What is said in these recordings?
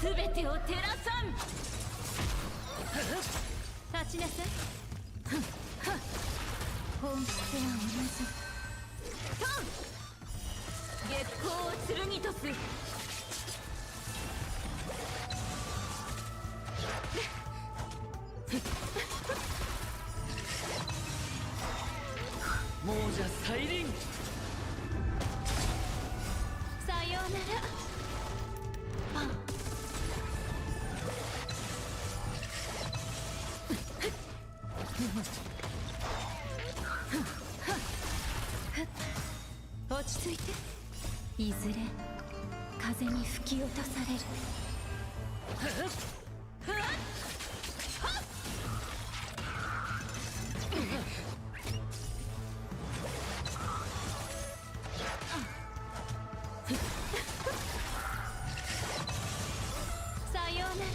全てを照らさん。立ちなさい。本質は同じ。トン。月光を剣とす。亡者再臨。さようなら。パン。落ち着いて。いずれ風に吹き落とされる。さようなら。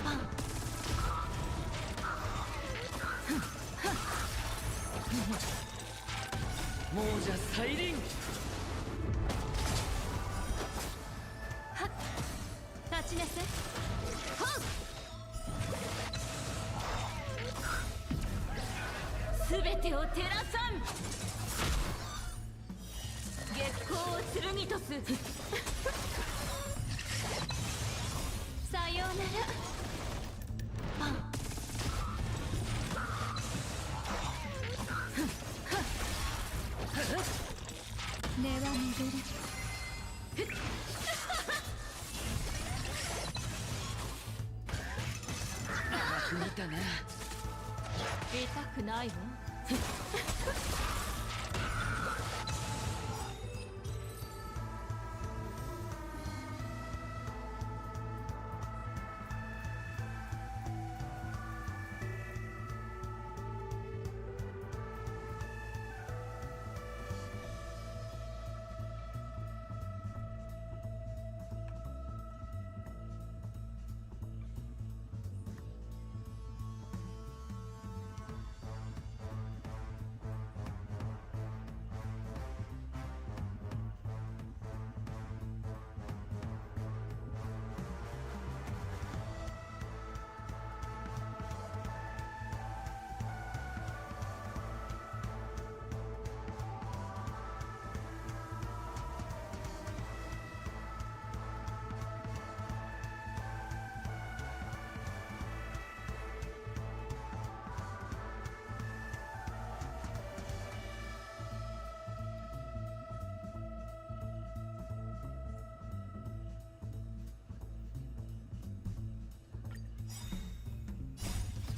パン。亡者再臨。立ちなさい。すべてを照らさん。月光を剣とす。さようなら。パン。根は巡る。見たね。痛くないわ。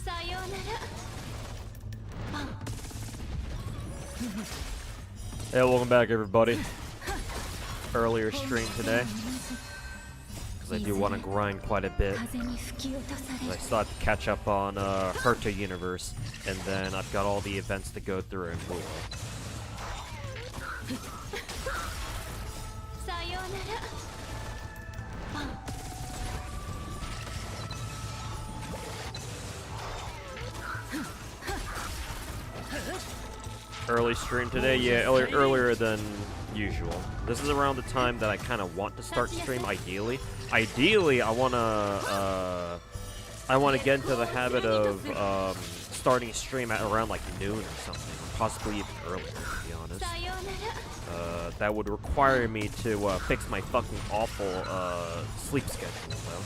さようなら。パン。Hey, welcome back, everybody. Earlier stream today, because I do want to grind quite a bit. I still have to catch up on Herta Universe, and then I've got all the events to go through in wuwa. Early stream today, yeah, earlier than usual. This is around the time that I kind of want to start stream. Ideally, I wanna get into the habit of starting stream at around like noon or something, or possibly even earlier. To be honest, that would require me to fix my fucking awful sleep schedule, though,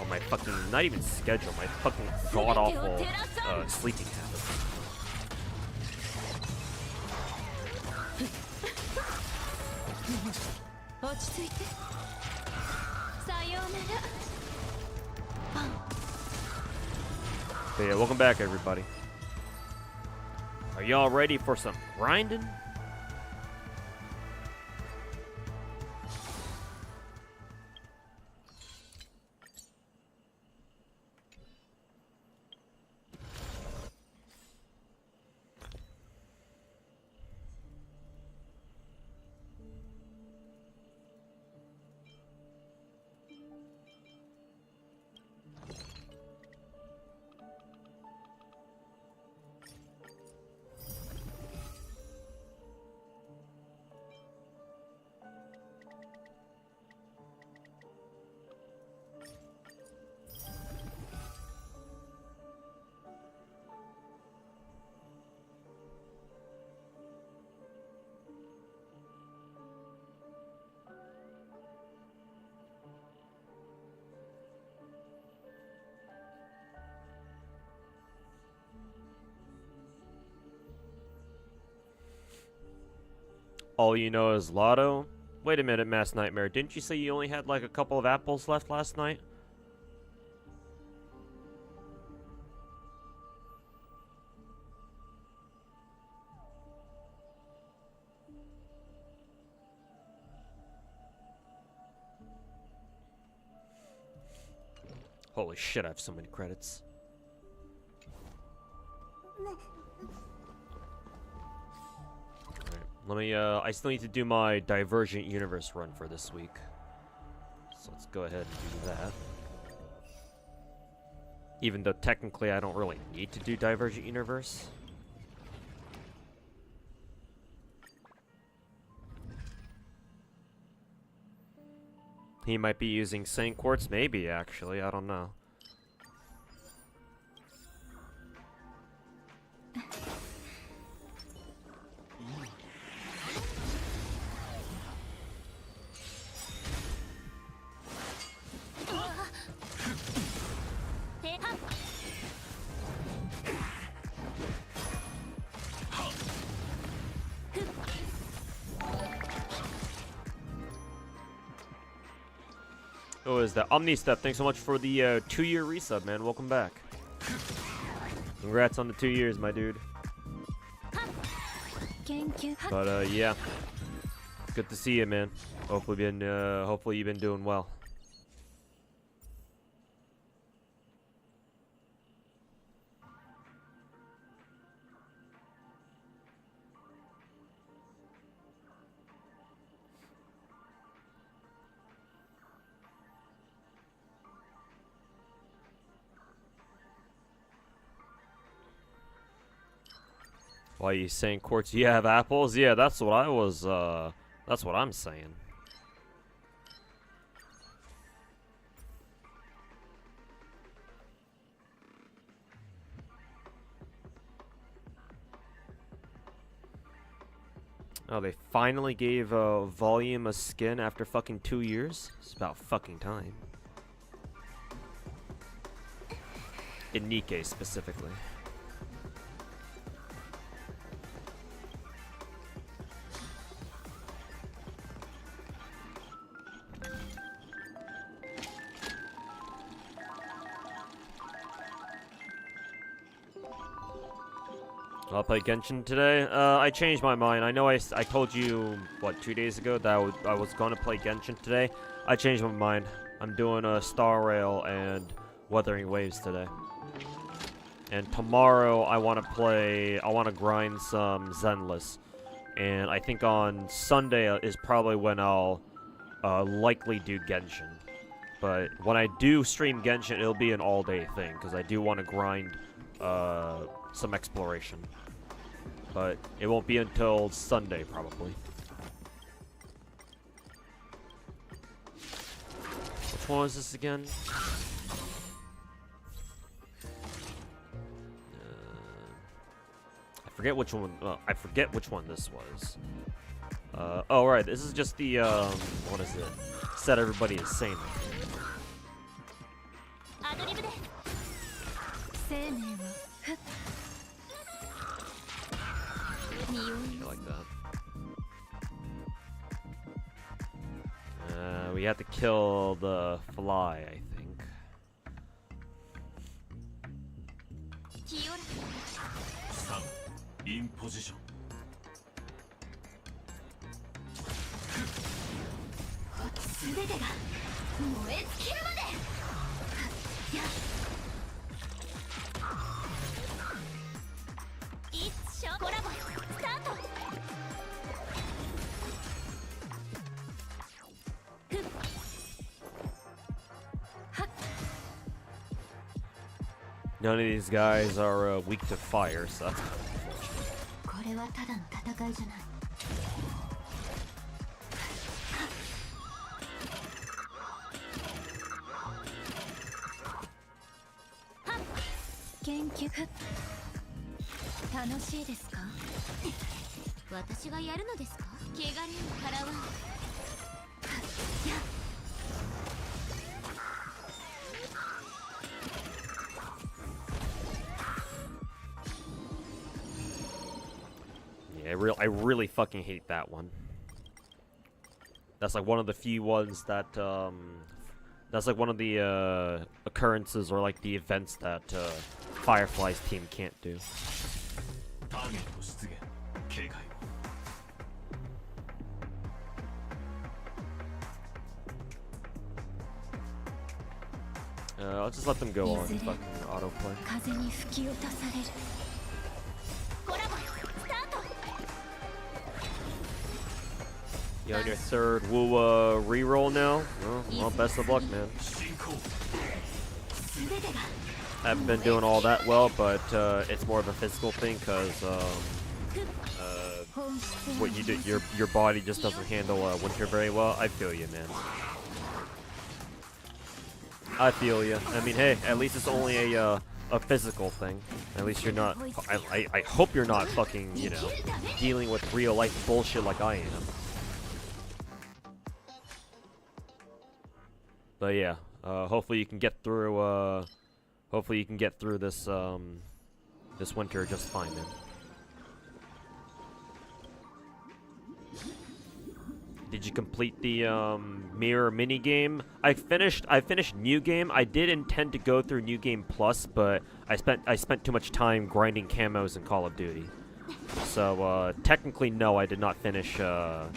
or my fucking not even schedule, my fucking god awful sleeping habits. But yeah, welcome back, everybody. Are y'all ready for some grinding? All you know is Lotto? Wait a minute, Mass Nightmare. Didn't you say you only had like a couple of apples left last night? Holy shit, I have so many credits. Alright, let me, I still need to do my Divergent Universe run for this week. So let's go ahead and do that. Even though technically I don't really need to do Divergent Universe. He might be using Saint Quartz, maybe, actually. I don't know. Oh, is that Omnistep? Thanks so much for the 2-year resub, man. Welcome back. Congrats on the 2 years, my dude. But yeah, good to see you, man. Hopefully you've been doing well. Why are you saying Quartz? You have apples? Yeah, that's what I was, that's what I'm saying. Oh, they finally gave Volume a skin after fucking 2 years? It's about fucking time. In Nikke, specifically. I'll play Genshin today. I changed my mind. I know I told you, what, 2 days ago that I was going to play Genshin today. I changed my mind. I'm doing a Star Rail and Wuthering Waves today. And tomorrow I want to grind some Zenless. And I think on Sunday is probably when I'll likely do Genshin. But when I do stream Genshin, it'll be an all-day thing, because I do want to grind some exploration. But it won't be until Sunday, probably. Which one was this again? I forget which one. I forget which one this was. Oh right, this is just the what is it? Set everybody is sane. I like that. We have to kill the fly, I think. In position. None of these guys are weak to fire, so that's kind of Yeah, I really fucking hate that one. That's like one of the few ones that that's like one of the occurrences or like the events that Firefly's team can't do. I'll just let them go on fucking autoplay. 風に吹き落とされるコラボスタート You on your third wuwa reroll now? Well, best of luck, man. 全てが I haven't been doing all that well, but it's more of a physical thing because what you do, your body just doesn't handle winter very well. I feel you, man. I feel you. I mean, hey, at least it's only a physical thing. At least you're not. I hope you're not fucking, you know, dealing with real life bullshit like I am. But yeah, hopefully you can get through. Hopefully you can get through this this winter just fine, man. Did you complete the mirror mini game? I finished New Game. I did intend to go through New Game Plus, but I spent too much time grinding camos in Call of Duty. So technically, no, I did not finish the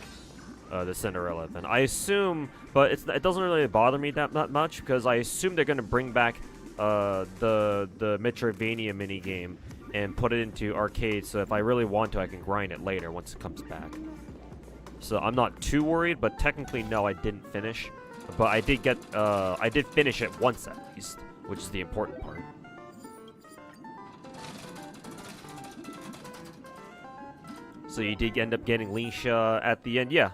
Cinderella then. I assume, but it doesn't really bother me that much because I assume they're gonna bring back the Metroidvania mini game and put it into arcade. So if I really want to, I can grind it later once it comes back. So I'm not too worried, but technically no, I didn't finish. But I did finish it once at least, which is the important part. So you did end up getting Lingsha at the end, yeah.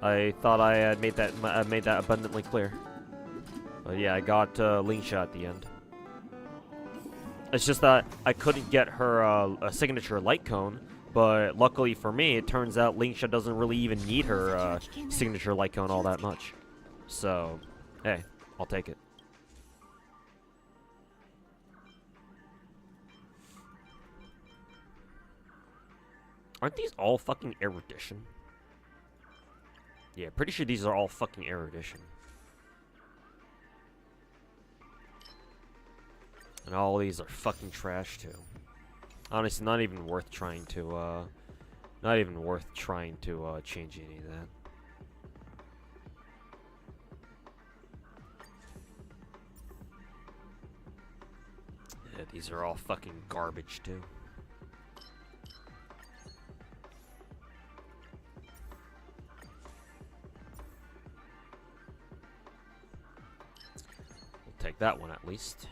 I thought I had made that abundantly clear. But yeah, I got Lingsha at the end. It's just that I couldn't get her a signature light cone. But luckily for me, it turns out Lingsha doesn't really even need her signature light cone all that much. So, hey, I'll take it. Aren't these all fucking erudition? Yeah, pretty sure these are all fucking erudition. And all these are fucking trash too. Honestly, not even worth trying to, change any of that. Yeah, these are all fucking garbage, too. We'll take that one at least.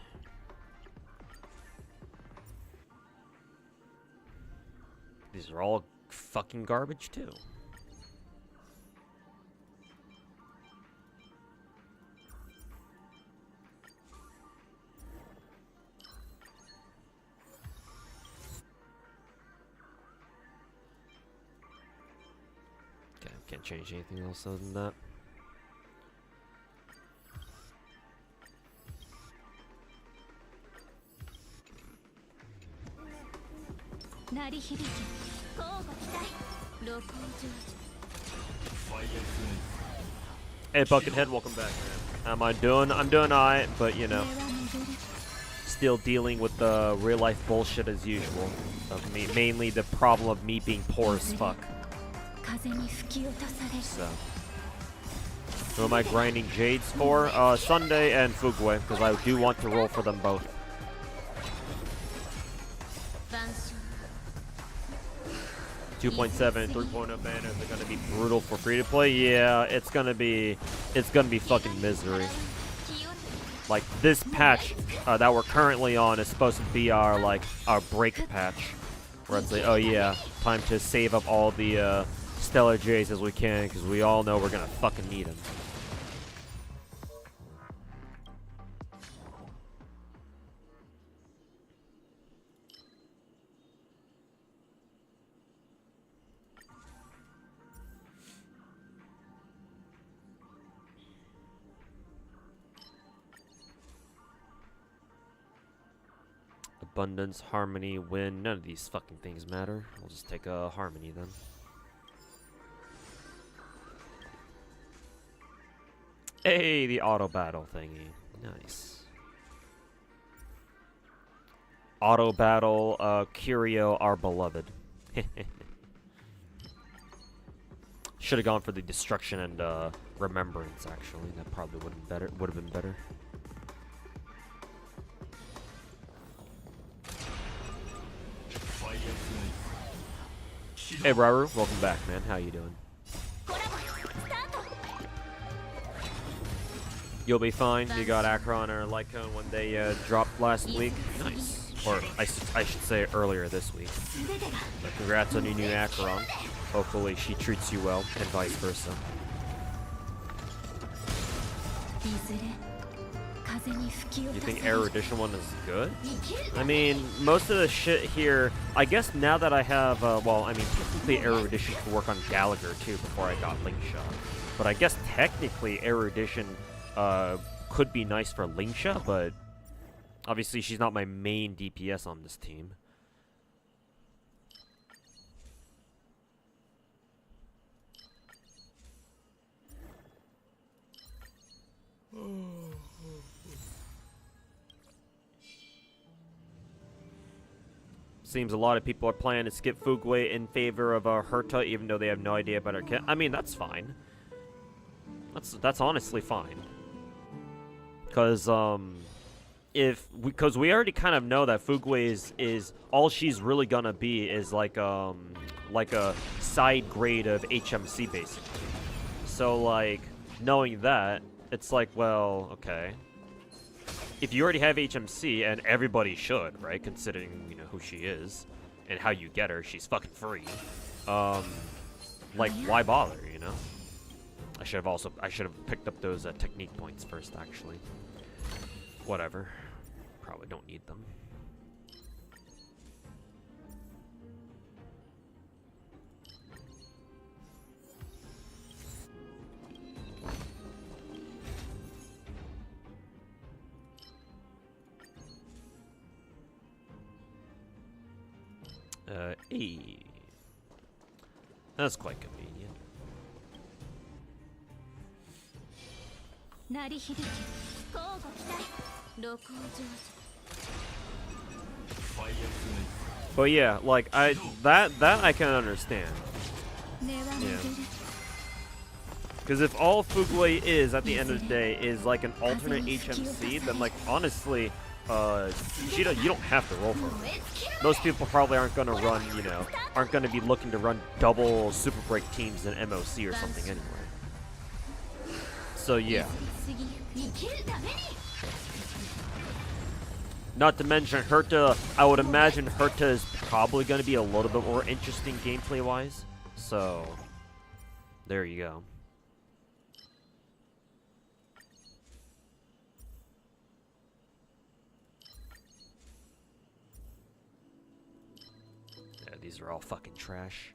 These are all fucking garbage, too. Okay, can't change anything else other than that. Hey, Buckethead, welcome back, man. I'm doing alright, but you know, still dealing with the real life bullshit as usual. Of me, mainly the problem of me being poor as fuck. So, who am I grinding jades for? Sunday and Fugu, because I do want to roll for them both. 2.7 and 3.0 banners are gonna be brutal for free to play. Yeah, it's gonna be fucking misery. Like this patch that we're currently on is supposed to be our break patch, where it's like, oh yeah, time to save up all the stellar jades as we can, because we all know we're gonna fucking need them. Abundance, harmony, win. None of these fucking things matter. I'll just take a harmony then. Hey, the auto battle thingy. Nice. Auto battle, Curio, our beloved. Should have gone for the destruction and remembrance. Actually, that probably would have better. Would have been better. Hey, Raru, welcome back, man. How you doing? You'll be fine. You got Akron or Lycone when they dropped last week. Nice. Or I should say earlier this week. So congrats on your new Akron. Hopefully she treats you well and vice versa. You think Air Edition 1 is good? I mean, most of the shit here, I guess now that I have, well, I mean, technically Air Edition could work on Gallagher too before I got Linkshot. But I guess technically Air Edition could be nice for Linkshot, but obviously she's not my main DPS on this team. Seems a lot of people are planning to skip Fugu in favor of Herta, even though they have no idea about her kit. I mean, that's fine. That's honestly fine. Because because we already kind of know that Fugu is all she's really gonna be is like a side grade of HMC basically. So like knowing that, it's like, well, okay. If you already have HMC, and everybody should, right? Considering, you know, who she is and how you get her, she's fucking free. Like, why bother, you know? I should have picked up those technique points first, actually. Whatever. Probably don't need them. Hey. That's quite convenient. But yeah, like that I can understand. Yeah. Because if all Fugu is at the end of the day is like an alternate HMC, then like honestly, you don't have to roll for her. Most people probably aren't going to run, you know, aren't going to be looking to run double super break teams in MOC or something anyway. So yeah. Not to mention Herta, I would imagine Herta is probably going to be a little bit more interesting gameplay wise. So there you go. These are all fucking trash.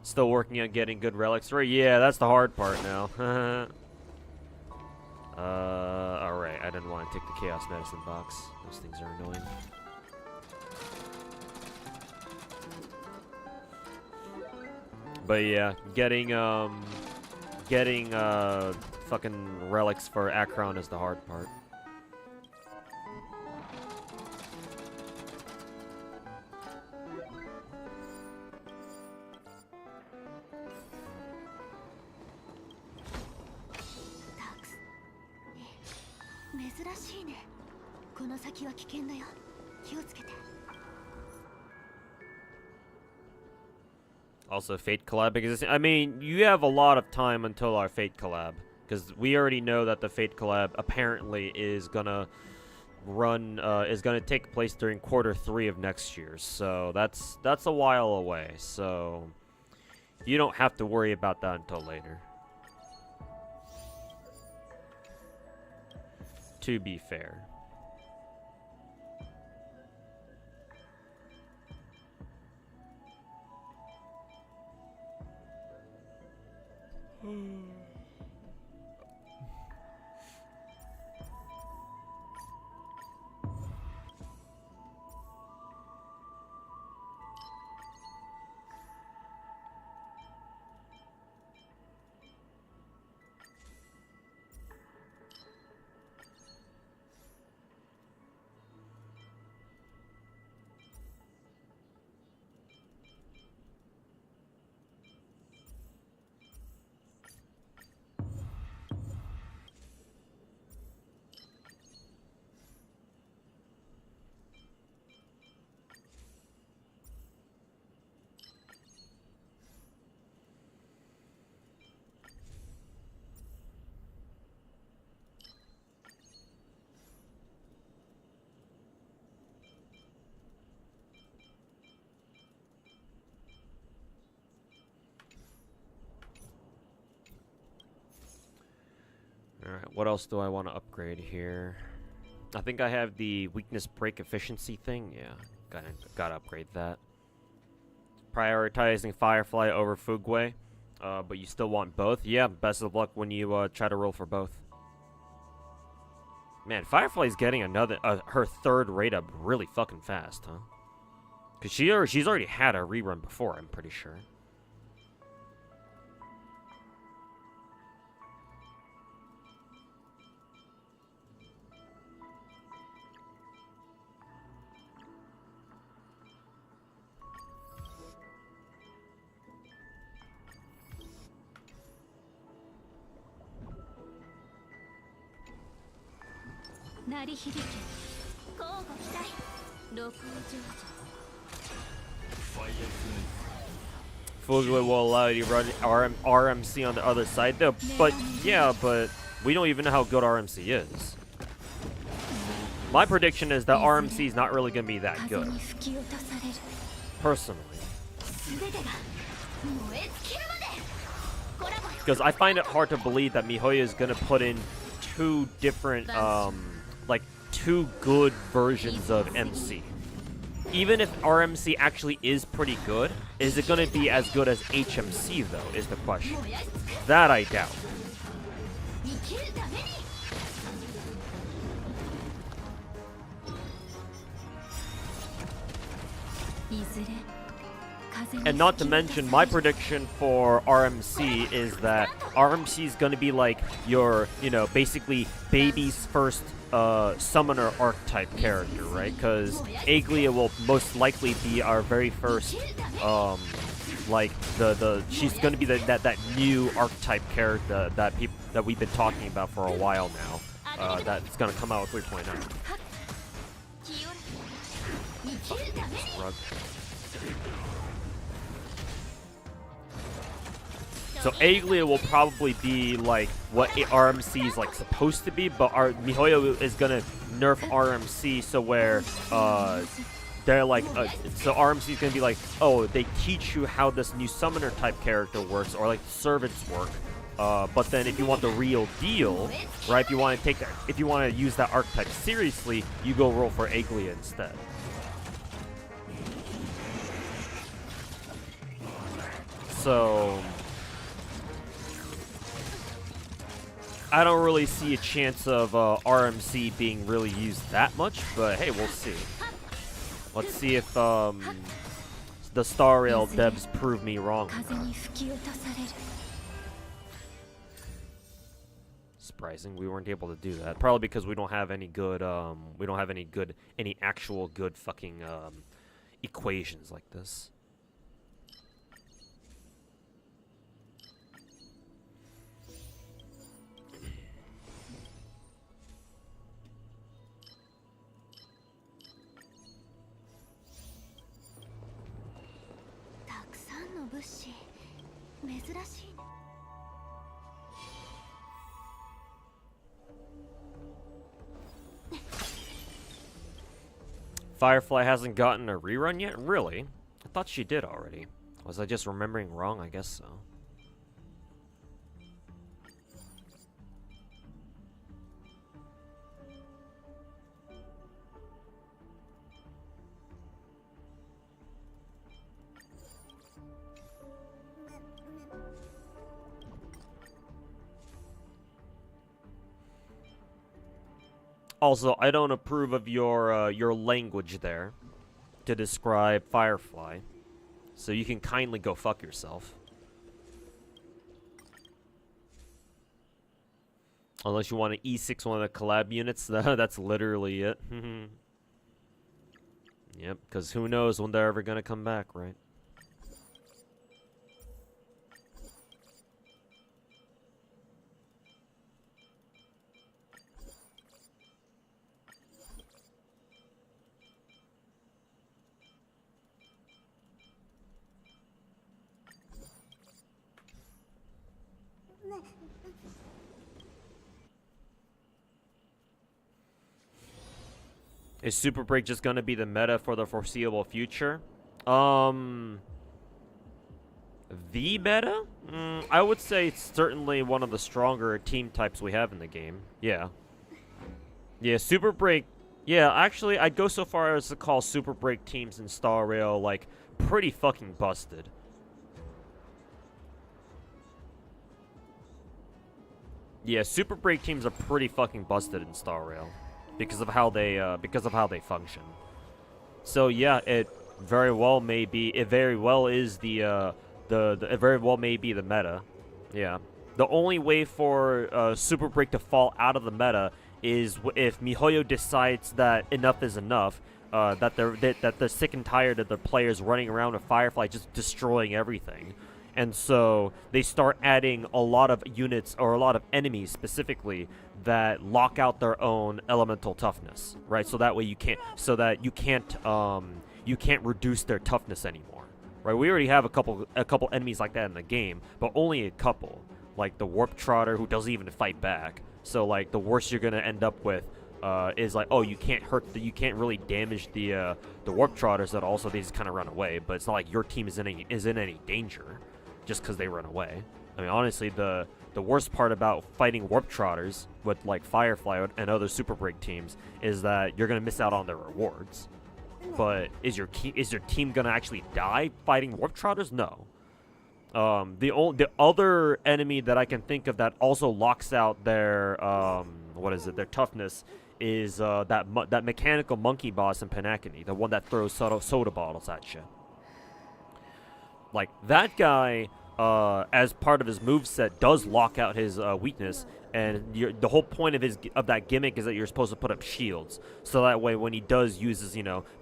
Still working on getting good relics. Right? Yeah, that's the hard part now. Alright, I didn't want to take the Chaos Medicine box. Those things are annoying. But yeah, getting fucking relics for Akron is the hard part. Also, Fate collab because I mean, you have a lot of time until our Fate collab. Because we already know that the Fate collab apparently is gonna take place during Q3 of next year. So that's a while away. So you don't have to worry about that until later. To be fair. What else do I want to upgrade here? I think I have the weakness break efficiency thing. Yeah, gotta upgrade that. Prioritizing Firefly over Fugu, but you still want both. Yeah, best of luck when you try to roll for both. Man, Firefly's getting another her third rate up really fucking fast, huh? Cause she's already had a rerun before, I'm pretty sure. Fugu will allow you to run RMC on the other side, though. But yeah, but we don't even know how good RMC is. My prediction is that RMC is not really going to be that good, personally. Because I find it hard to believe that Mihoyo is going to put in two different, like, two good versions of MC. Even if RMC actually is pretty good, is it going to be as good as HMC, though, is the question. That I doubt. And not to mention, my prediction for RMC is that RMC is going to be like your, you know, basically baby's first summoner archetype character, right? Because Aglia will most likely be our very first, like she's going to be that new archetype character that we've been talking about for a while now. That's going to come out with 3.9. So Aglia will probably be like what RMC is like supposed to be, but Mihoyo is gonna nerf RMC so where they're like so RMC is gonna be like, oh, they teach you how this new summoner type character works, or like servants work. But then if you want the real deal, right? If you want to use that archetype seriously, you go roll for Aglia instead. So I don't really see a chance of RMC being really used that much, but hey, we'll see. Let's see if the Star Rail devs prove me wrong. Surprising, we weren't able to do that. Probably because we don't have any good, any actual good fucking equations like this. Firefly hasn't gotten a rerun yet? Really? I thought she did already. Was I just remembering wrong? I guess so. Also, I don't approve of your language there to describe Firefly, so you can kindly go fuck yourself. Unless you want to E6 one of the collab units, that's literally it. Yep, because who knows when they're ever gonna come back, right? Is Super Break just gonna be the meta for the foreseeable future? The meta? I would say it's certainly one of the stronger team types we have in the game. Yeah. Yeah, Super Break. Yeah, actually, I'd go so far as to call Super Break teams in Star Rail, like, pretty fucking busted. Yeah, Super Break teams are pretty fucking busted in Star Rail because of how they function. So yeah, it very well may be. It very well is it very well may be the meta. Yeah, the only way for Super Break to fall out of the meta is if MiHoYo decides that enough is enough. That they're sick and tired of the players running around with Firefly just destroying everything. And so they start adding a lot of units or a lot of enemies specifically that lock out their own elemental toughness, right? So that way you can't reduce their toughness anymore, right? We already have a couple enemies like that in the game, but only a couple, like the Warp Trotter who doesn't even fight back. So like the worst you're gonna end up with is like, oh, you can't really damage the Warp Trotters. That also they just kind of run away, but it's not like your team is in any danger just because they run away. I mean, honestly, the worst part about fighting Warp Trotters with like Firefly and other Super Break teams is that you're gonna miss out on their rewards. But is your team gonna actually die fighting Warp Trotters? No. The other enemy that I can think of that also locks out their their toughness is that mechanical monkey boss in Penacony, the one that throws soda bottles at you. Like, that guy, as part of his moveset, does lock out his weakness, and the whole point of that gimmick is that you're supposed to put up shields, so that way when he does use his,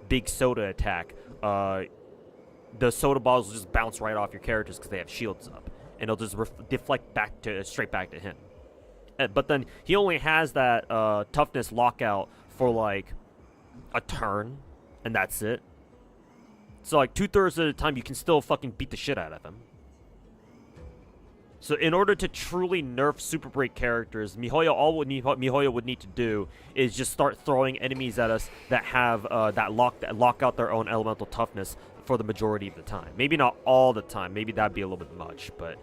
big soda attack, the soda bottles will just bounce right off your characters because they have shields up, and it'll just deflect straight back to him. But then he only has that toughness lockout for like a turn, and that's it. So like 2/3 of the time, you can still fucking beat the shit out of him. So in order to truly nerf Super Break characters, MiHoYo would need to do is just start throwing enemies at us that have that lock out their own elemental toughness for the majority of the time. Maybe not all the time. Maybe that'd be a little bit much. But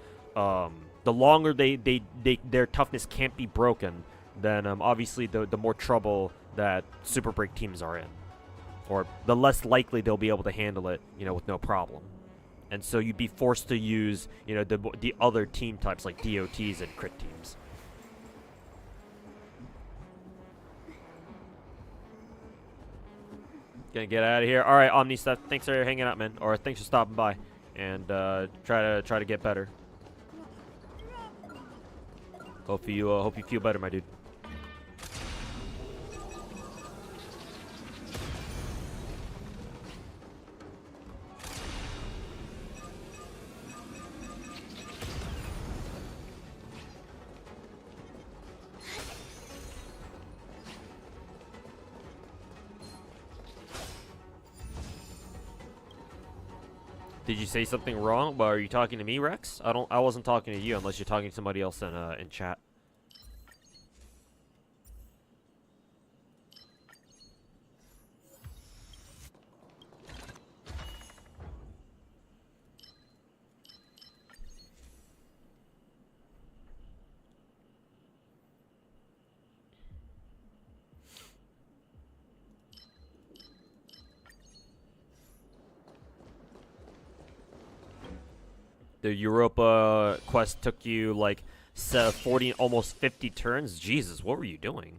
the longer their toughness can't be broken, then obviously the more trouble that Super Break teams are in, or the less likely they'll be able to handle it, with no problem. And so you'd be forced to use, the other team types like DOTs and crit teams. Gonna get out of here. All right, Omni stuff. Thanks for hanging out, man. Or thanks for stopping by, and try to get better. Hope you feel better, my dude. Did you say something wrong? Well, are you talking to me, Rex? I wasn't talking to you unless you're talking to somebody else in chat. The Europa quest took you like 40, almost 50 turns. Jesus, what were you doing?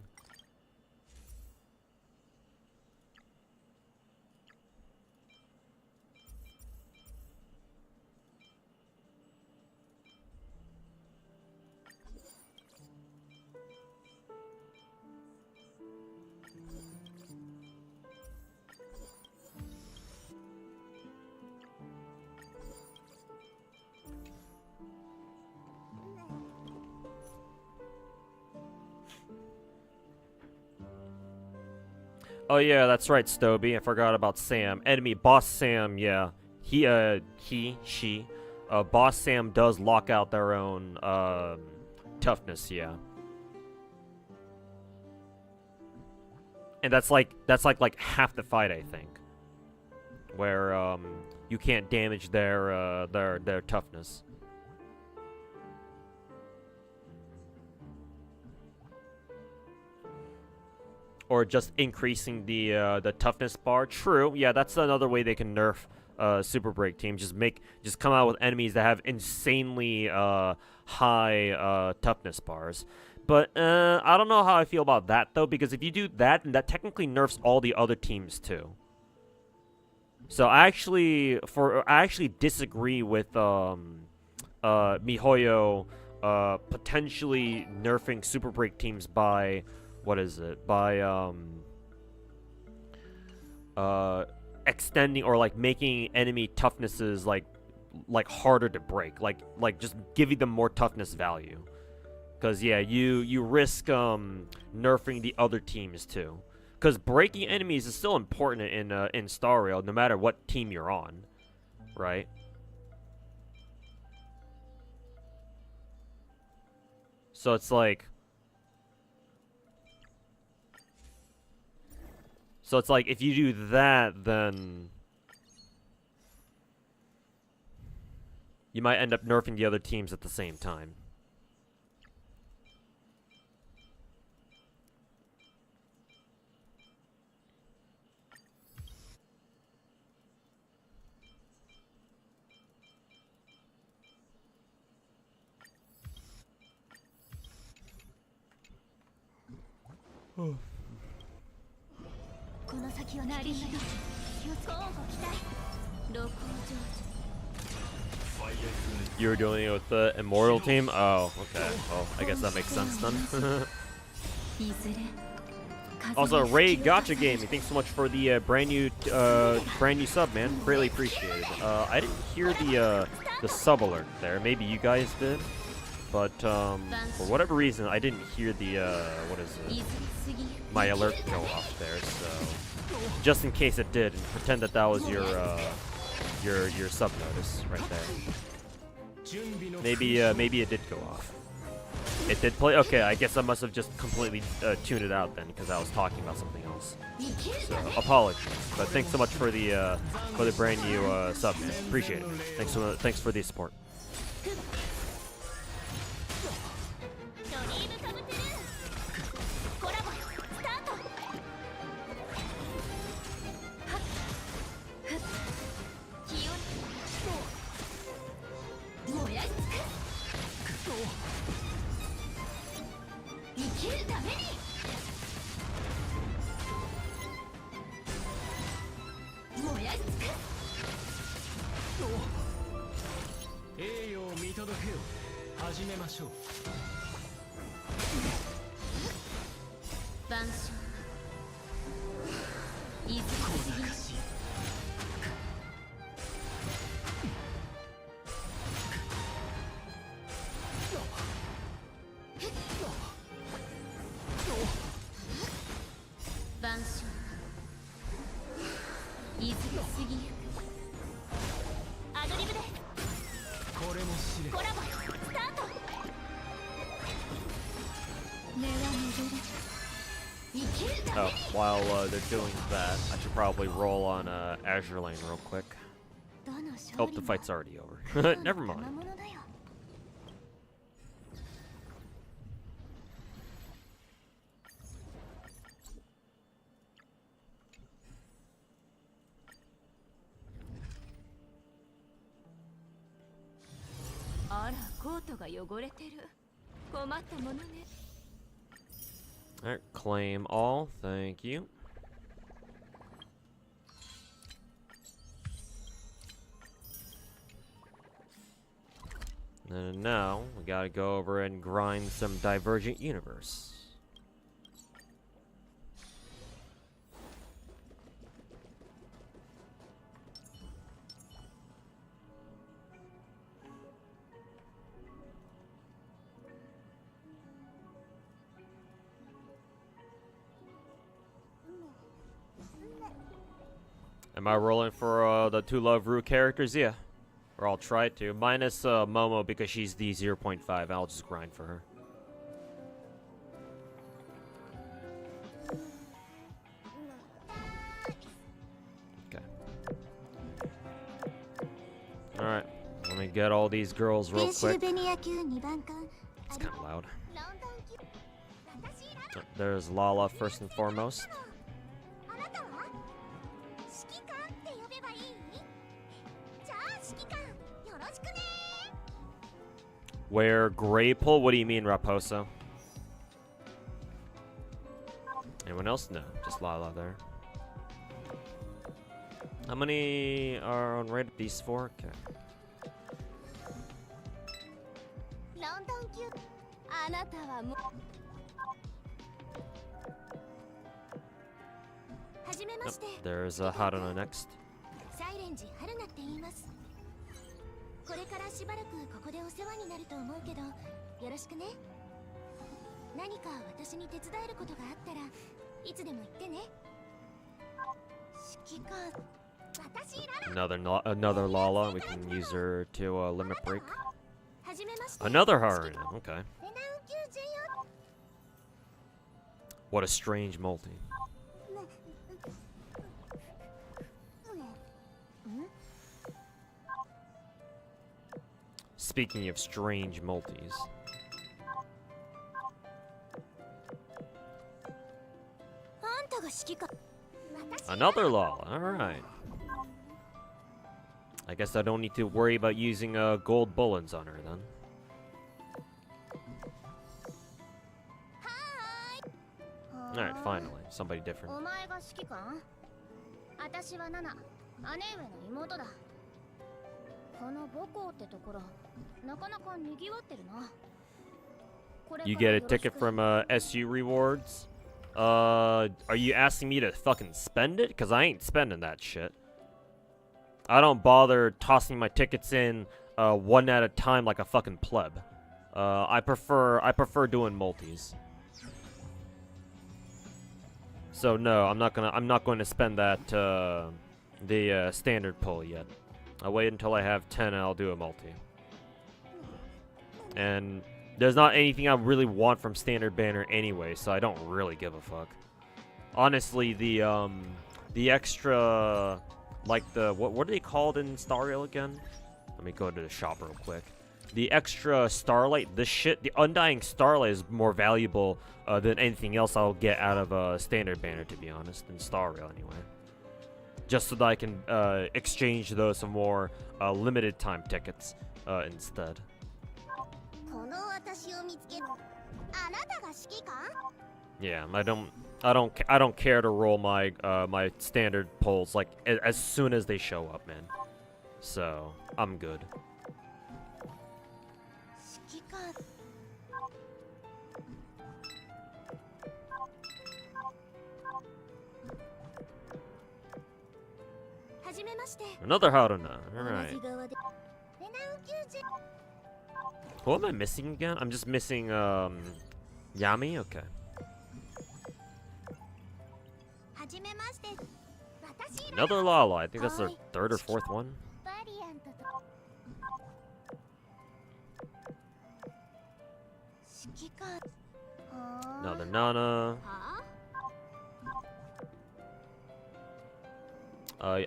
Oh yeah, that's right, Stoby. I forgot about Sam. Enemy Boss Sam, yeah. She. Boss Sam does lock out their own toughness, yeah. And that's like half the fight, I think. Where you can't damage their toughness. Or just increasing the toughness bar. True, yeah, that's another way they can nerf super break teams. Just come out with enemies that have insanely high toughness bars. But I don't know how I feel about that though, because if you do that, then that technically nerfs all the other teams too. So I actually disagree with MiHoYo potentially nerfing super break teams by what is it? By extending or like making enemy toughnesses like harder to break, like just giving them more toughness value. Because yeah, you risk nerfing the other teams too. Because breaking enemies is still important in Star Rail, no matter what team you're on, right? So it's like, if you do that, then you might end up nerfing the other teams at the same time. You were doing it with the Immortal team? Oh, okay. Well, I guess that makes sense then. Also, Ray Gacha Gaming, thanks so much for the brand new sub, man. Greatly appreciated. I didn't hear the sub alert there. Maybe you guys did, but for whatever reason, I didn't hear the what is it? My alert go off there. So just in case it did, pretend that was your sub notice right there. Maybe it did go off. It did play? Okay, I guess I must have just completely tuned it out then, because I was talking about something else. So, apologies. But thanks so much for the brand new sub, man. Appreciate it. Thanks for the support. Oh, while they're doing that, I should probably roll on Azure Lane real quick. Oh, the fight's already over. Never mind. Alright, claim all. Thank you. And now, we gotta go over and grind some Divergent Universe. Am I rolling for the two Love Rue characters? Yeah. Or I'll try to. Minus Momo because she's the 0.5. I'll just grind for her. Okay. get all these girls real ペンシル quick. ベニア級2番艦 It's kind of loud. ロンドン級私ララ There's Lala first and foremost. あなたは指揮官って呼べばいい？じゃあ指揮官よろしくね。 Where Grey Pull? What do you mean, Raposo? Anyone else? No, just Lala there. How many are on raid? These 4? Okay. ロンドン級あなたはもうはじめま Yep, して there's Haruna next. サイレンジ春菜って言います。これからしばらくここでお世話になると思うけどよろしくね。何か私に手伝えることがあったらいつでも言ってね。指揮官私ララ Another Lala. We can use her to limit break. はじめまして Another Haruna. Okay. ペナウ級重要 What a strange multi. Speaking of strange multis. あんたが指揮官 Another Lala. Alright. I guess I don't need to worry about using gold bullets on her then. Alright, finally. Somebody different. お前が指揮官？私はナナ、姉上の妹だ。この母校ってところ、なかなか賑わってるな。 You get a ticket from SU rewards? Are you asking me to fucking spend it? Because I ain't spending that shit. I don't bother tossing my tickets in one at a time like a fucking pleb. I prefer doing multis. So no, I'm not going to spend that the standard pull yet. I'll wait until I have 10 and I'll do a multi. And there's not anything I really want from standard banner anyway, so I don't really give a fuck. Honestly, the extra, like what are they called in Star Rail again? Let me go to the shop real quick. The extra Starlight, this shit, the Undying Starlight is more valuable than anything else I'll get out of a standard banner, to be honest, in Star Rail anyway. Just so that I can exchange those for more limited time tickets instead. この私を見つけ、あなたが指揮官？ Yeah, I don't care to roll my my standard pulls like as soon as they show up, man. So I'm good. 指揮官。はじめまして。 Another Haruna. All 同 right. じ側で。ペナウ級重。 What am I missing again? I'm just missing Yami. Okay. はじめまして。私 Another Lala. I think that's their third or fourth one. バリアントと。指揮官。はあ。 Another Nana. はあ。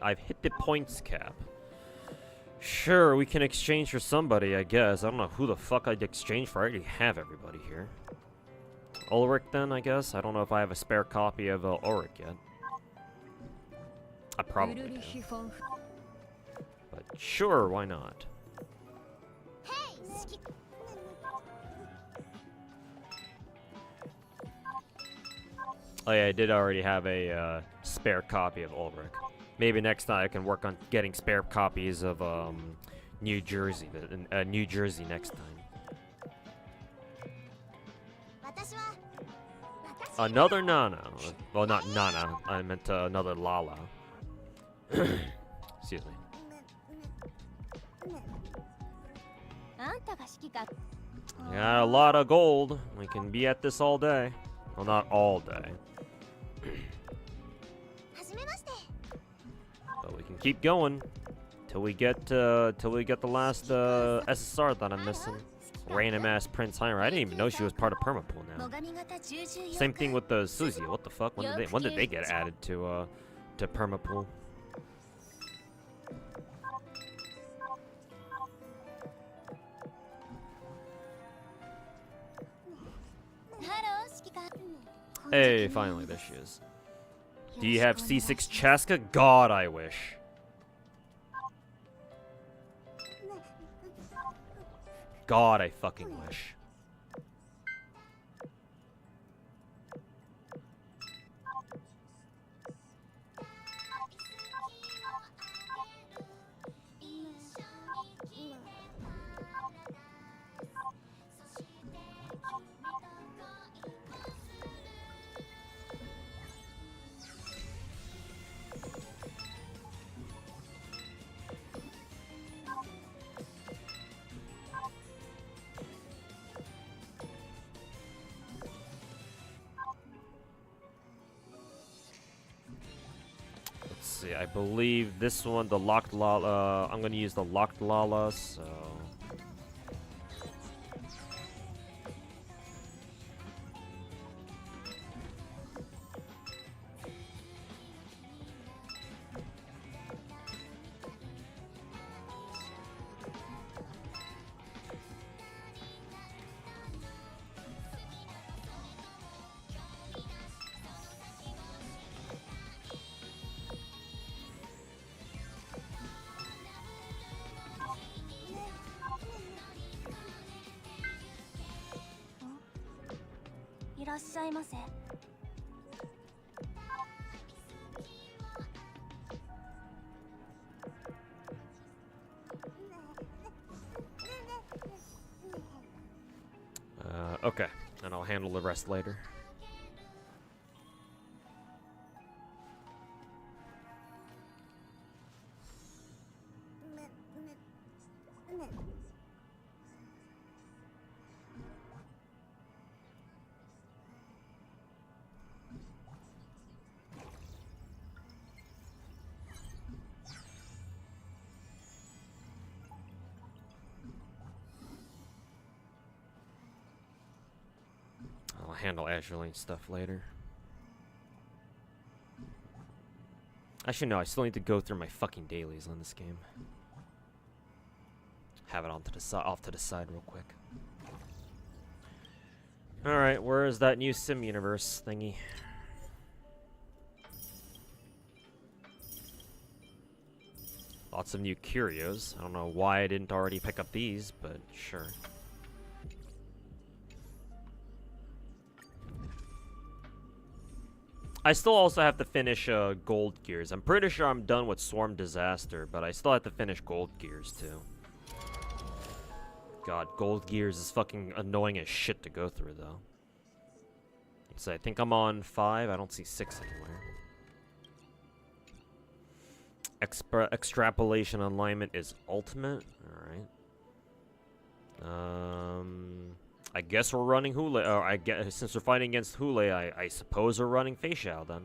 I've hit the points cap. Sure, we can exchange for somebody, I guess. I don't know who the fuck I'd exchange for. I already have everybody here. Ulrich, then, I guess. I don't know if I have a spare copy of Ulrich yet. I probably do. But sure, why not? Oh yeah, I did already have a spare copy of Ulrich. Maybe next time I can work on getting spare copies of New Jersey. New Jersey next time. Another Nana. Well, not Nana. I meant another Lala. Excuse me. あんたが指揮官。 Got a lot of gold. We can be at this all day. Well, not all day. はじめまして。 But we can keep going till we get the last SSR that I'm missing. Random ass Prince Hyra. I didn't even know she was part of Permapool now. Same thing with the Suzy. What the fuck? When did they get added to Permapool? Hey, finally, there she is. Do you have C6 Chaska? God, I wish. God, I fucking wish. See, I believe this one, the locked Lala, I'm gonna use the locked Lala, so... Okay, and I'll handle the rest later. Handle Azure Lane stuff later. Actually, no, I still need to go through my fucking dailies on this game. Have it off to the side real quick. Alright, where is that new sim universe thingy? Lots of new curios. I don't know why I didn't already pick up these, but sure. I still also have to finish Gold Gears. I'm pretty sure I'm done with Swarm Disaster, but I still have to finish Gold Gears too. God, Gold Gears is fucking annoying as shit to go through though. So I think I'm on 5. I don't see 6 anywhere. Extrapolation alignment is ultimate. Alright. I guess we're running Hule. Or I guess since we're fighting against Hule, I suppose we're running Fei Xiao then.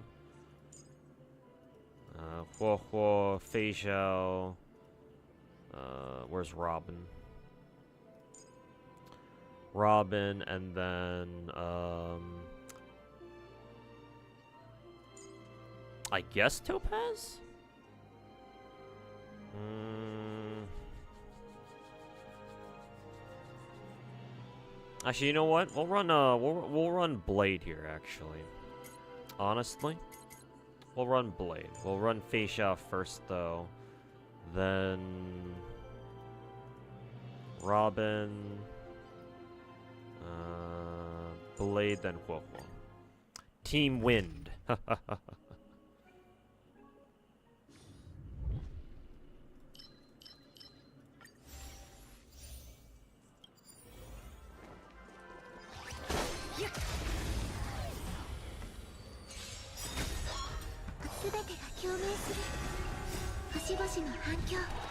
Fei Xiao. Where's Robin? Robin, and then I guess Topaz. Actually, you know what? We'll run we'll run Blade here. Actually, honestly, we'll run Blade. We'll run Fei Xiao first, though. Then Robin, Blade, then Wuwa. Team Wind.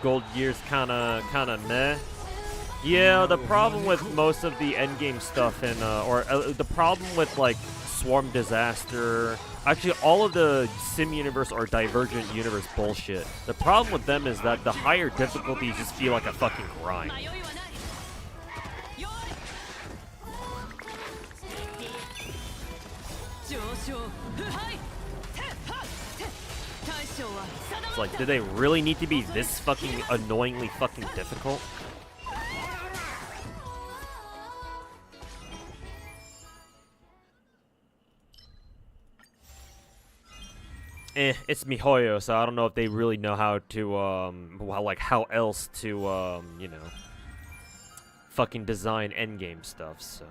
Gold Gear's kinda meh. Yeah, the problem with most of the endgame stuff in the problem with like Swarm Disaster, actually all of the Sim Universe or Divergent Universe bullshit. The problem with them is that the higher difficulties just feel like a fucking grind. It's like, do they really need to be this fucking annoyingly fucking difficult? it's MiHoYo, so I don't know if they really know how to, how else to, you know, fucking design endgame stuff, so.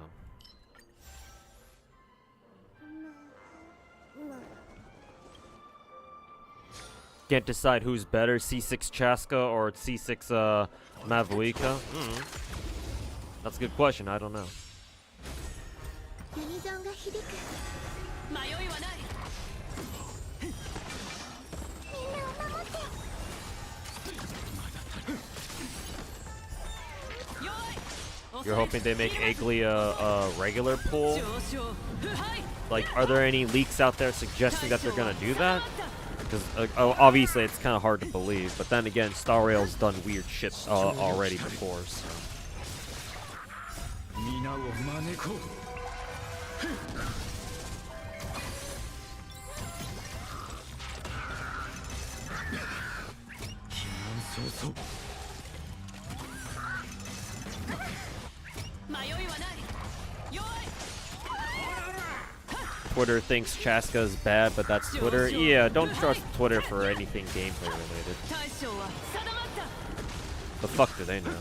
Can't decide who's better, C6 Chaska or C6, Mavuika? That's a good question, I don't know. You're hoping they make Aegli a regular pool? Like, are there any leaks out there suggesting that they're gonna do that? Because obviously it's kind of hard to believe, but then again, Star Rail's done weird shit already before, so. Twitter thinks Chaska's bad, but that's Twitter. Yeah, don't trust Twitter for anything gameplay related. The fuck do they know?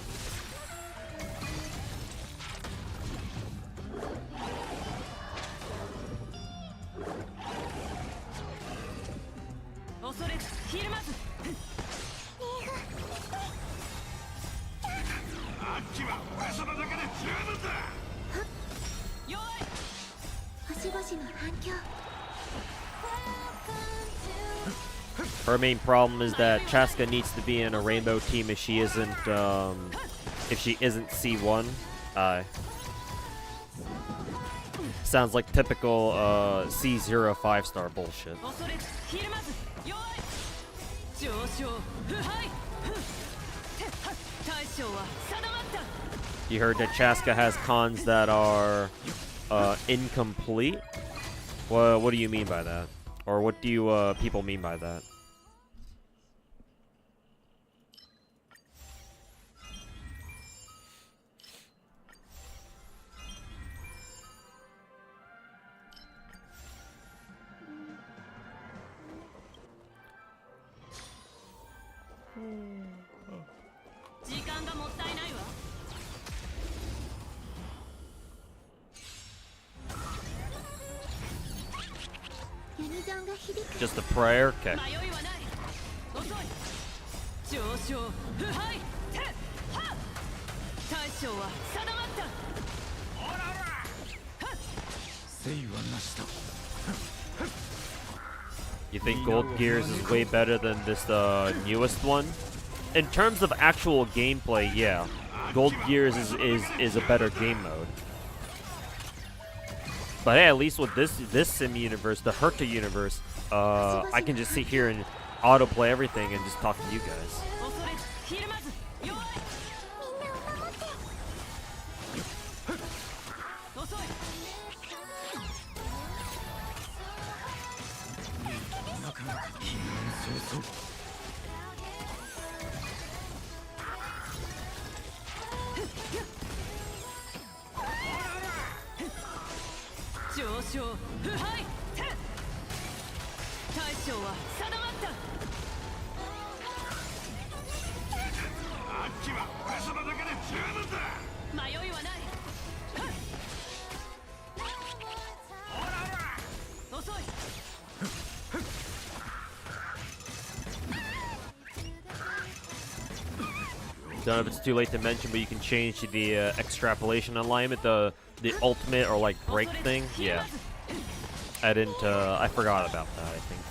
Her main problem is that Chaska needs to be in a rainbow team if she isn't C1. Sounds like typical C0 5-star bullshit. You heard that Chaska has cons that are incomplete? Well, what do you mean by that? Or what do you people mean by that? Just a prayer? Okay. You think Gold Gears is way better than this newest one? In terms of actual gameplay, yeah. Gold Gears is a better game mode. But hey, at least with this sim universe, the Herta universe, I can just sit here and autoplay everything and just talk to you guys. Don't know if it's too late to mention, but you can change the extrapolation alignment, the ultimate or like break thing. Yeah, I didn't. I forgot about that, I think.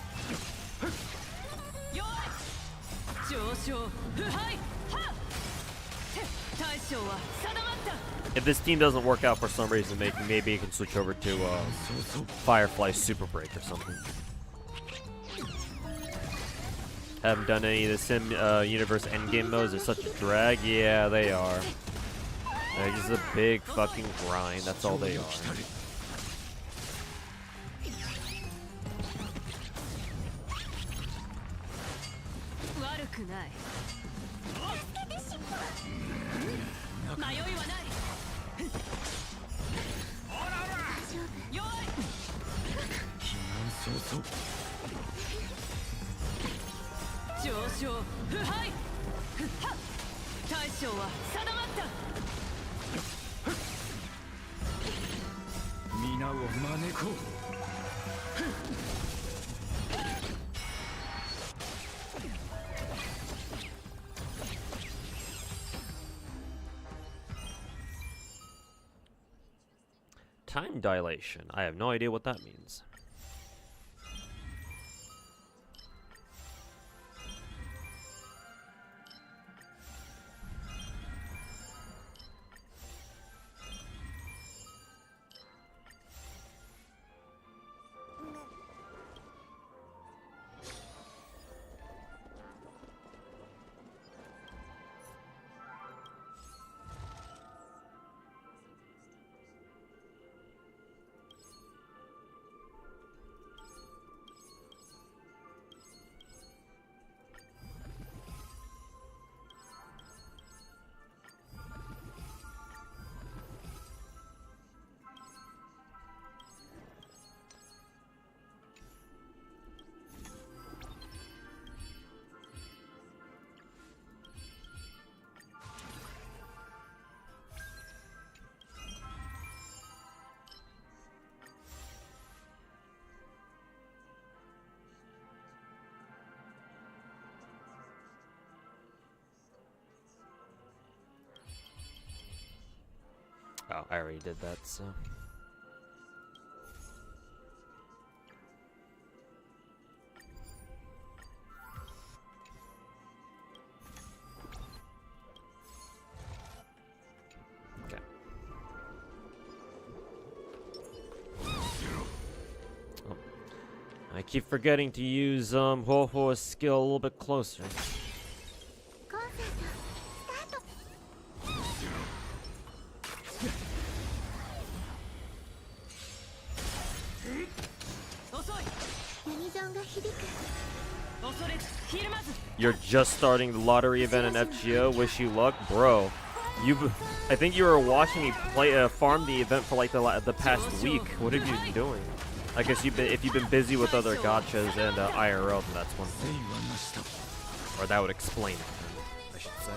If this team doesn't work out for some reason, maybe you can switch over to Firefly Super Break or something. Haven't done any of the Sim Universe endgame modes. They're such a drag. Yeah, they are. They're just a big fucking grind. That's all they are. 将腐敗大将は定まった皆を招こう Time dilation. I have no idea what that means. Oh, I already did that, so. Okay. Oh. I keep forgetting to use Ho-Ho's skill a little bit closer. You're just starting the lottery event in FGO. Wish you luck, bro. I think you were watching me play farm the event for like the past week. What have you been doing? I guess if you've been busy with other gachas and IRL, then that's one thing. Or that would explain it, I should say.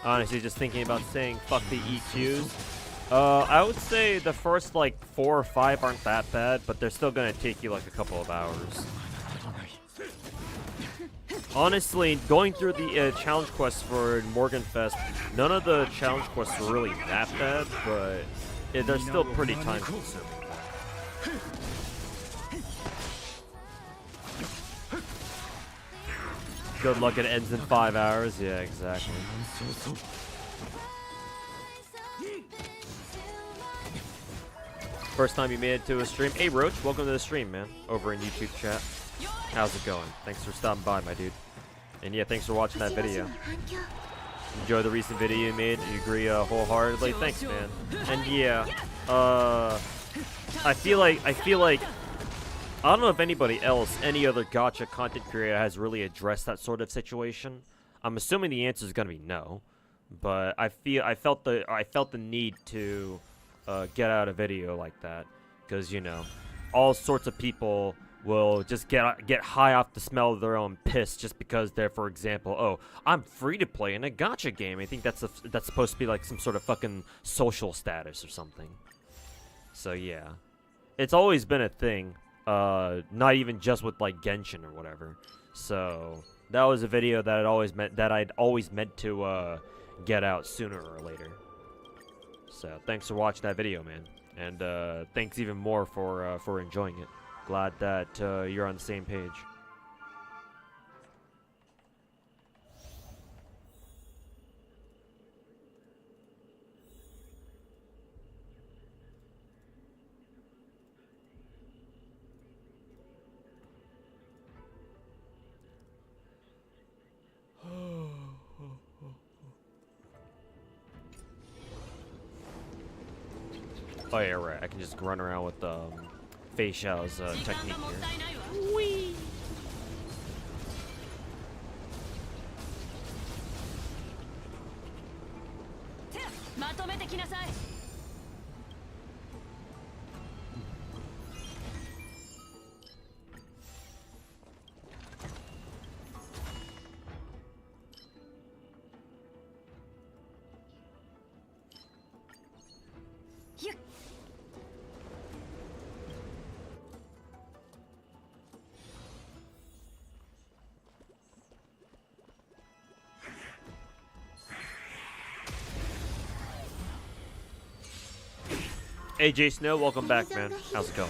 Honestly, just thinking about saying fuck the EQs. I would say the first like 4 or 5 aren't that bad, but they're still gonna take you like a couple of hours. Honestly, going through the challenge quests for Morganfest, none of the challenge quests were really that bad, but they're still pretty time consuming. Good luck, it ends in 5 hours. Yeah, exactly. First time you made it to a stream. Hey, Roach, welcome to the stream, man. Over in YouTube chat. How's it going? Thanks for stopping by, my dude. And yeah, thanks for watching that video. Enjoy the recent video you made. You agree wholeheartedly? Thanks, man. And yeah, I feel like I don't know if anybody else, any other gacha content creator has really addressed that sort of situation. I'm assuming the answer is gonna be no, but I felt the need to get out a video like that, because you know, all sorts of people will just get high off the smell of their own piss just because they're, for example, oh, I'm free to play in a gacha game. I think that's supposed to be like some sort of fucking social status or something. So yeah, it's always been a thing. Not even just with like Genshin or whatever. So that was a video that I'd always meant to get out sooner or later. So thanks for watching that video, man, and thanks even more for enjoying it. Glad that you're on the same page. Oh yeah, right. I can just run around with Fei Xiao's technique here. Whee! AJ Snow, welcome back, man. How's it going?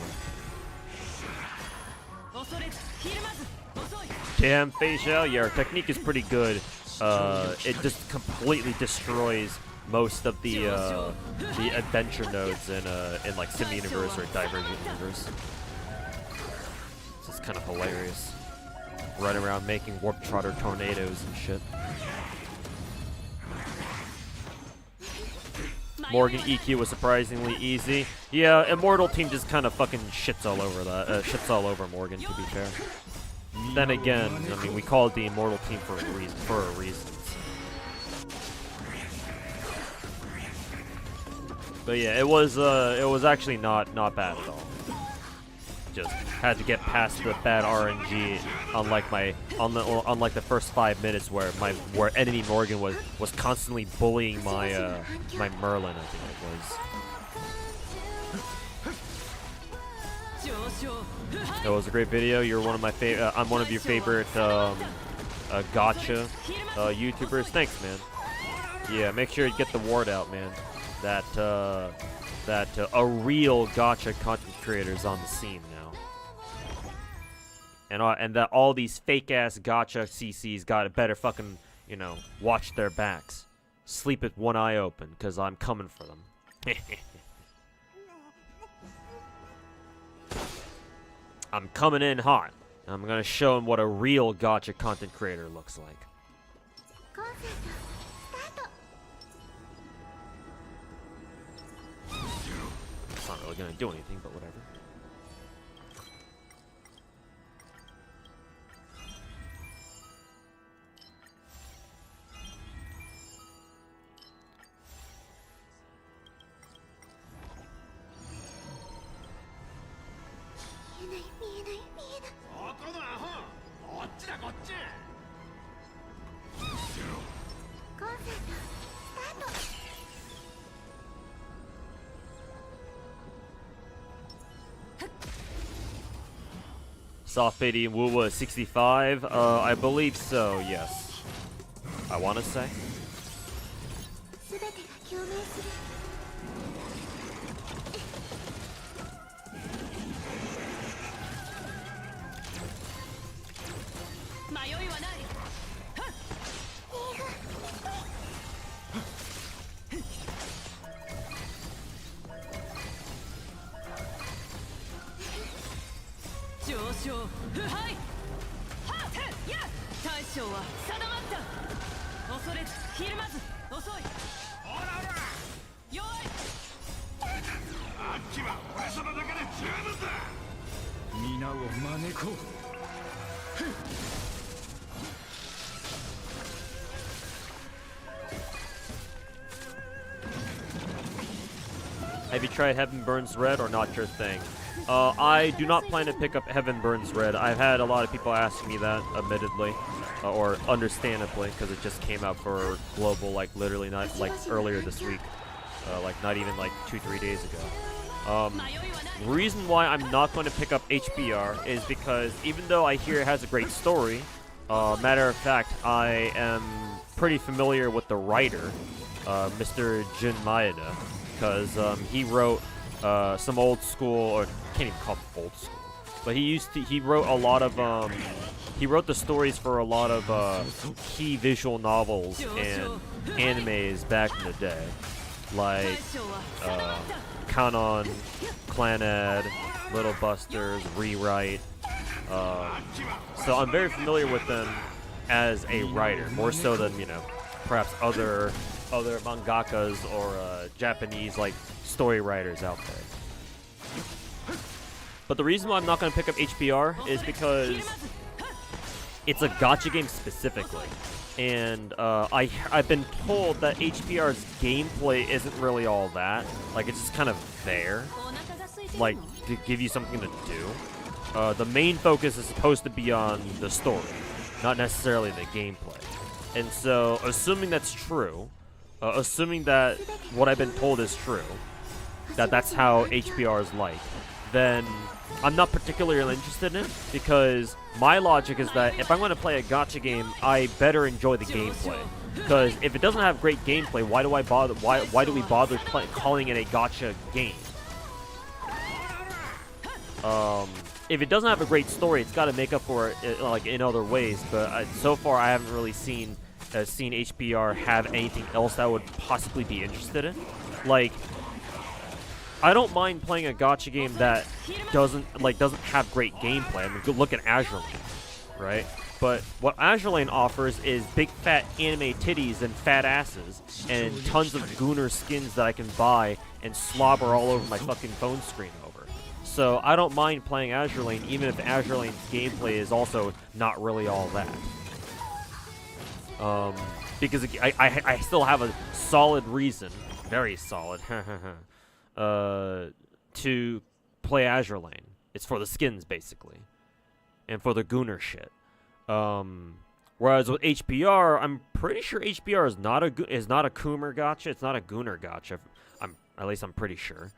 Damn, Facial, yeah, our technique is pretty good. It just completely destroys most of the adventure nodes in like Sim Universe or Divergent Universe. This is kind of hilarious. Running around making warp trotter tornadoes and shit. Morgan EQ was surprisingly easy. Yeah, Immortal Team just kind of fucking shits all over that. Shits all over Morgan, to be fair. Then again, I mean, we call it the Immortal Team for a reason. But yeah, it was actually not bad at all. Just had to get past the bad RNG, unlike the first 5 minutes where enemy Morgan was constantly bullying my my Merlin, I think it was. It was a great video. You're one of my I'm one of your favorite Gacha YouTubers. Thanks, man. Yeah, make sure you get the word out, man. That a real Gacha content creator is on the scene now, and that all these fake ass Gacha CCs got to better fucking, you know, watch their backs, sleep with one eye open, cause I'm coming for them. I'm coming in hot. I'm gonna show them what a real Gacha content creator looks like. It's not really gonna do anything, but whatever. Soft Fady and wuwa 65. I believe so, yes. I want to say. Have you tried Heaven Burns Red or not your thing? I do not plan to pick up Heaven Burns Red. I've had a lot of people asking me that, admittedly, or understandably, because it just came out for global, like literally not like earlier this week, like not even like 2-3 days ago. The reason why I'm not going to pick up HBR is because even though I hear it has a great story, matter of fact, I am pretty familiar with the writer, Mr. Jun Maeda, because he wrote some old school, or can't even call it old school, but he wrote a lot of he wrote the stories for a lot of key visual novels and animes back in the day, like Kanon, Clanad, Little Busters, Rewrite. So I'm very familiar with them as a writer, more so than, you know, perhaps other mangakas or Japanese like story writers out there. But the reason why I'm not going to pick up HBR is because it's a gacha game specifically, and I've been told that HBR's gameplay isn't really all that. Like, it's just kind of there, like, to give you something to do. The main focus is supposed to be on the story, not necessarily the gameplay. And so, assuming that's true, assuming that what I've been told is true, that that's how HBR is like, then I'm not particularly interested in it, because my logic is that if I'm going to play a gacha game, I better enjoy the gameplay. Because if it doesn't have great gameplay, why do I bother? Why do we bother calling it a gacha game? If it doesn't have a great story, it's got to make up for it like in other ways. But so far, I haven't really seen HBR have anything else that I would possibly be interested in. Like, I don't mind playing a gacha game that doesn't have great gameplay. I mean, good look at Azure Lane, right? But what Azure Lane offers is big fat anime titties and fat asses and tons of Gooner skins that I can buy and slobber all over my fucking phone screen over. So I don't mind playing Azure Lane, even if Azure Lane's gameplay is also not really all that. Because I still have a solid reason, very solid, to play Azure Lane. It's for the skins, basically, and for the Gooner shit. Whereas with HBR, I'm pretty sure HBR is not a Coomer gacha. It's not a Gooner gacha. At least I'm pretty sure.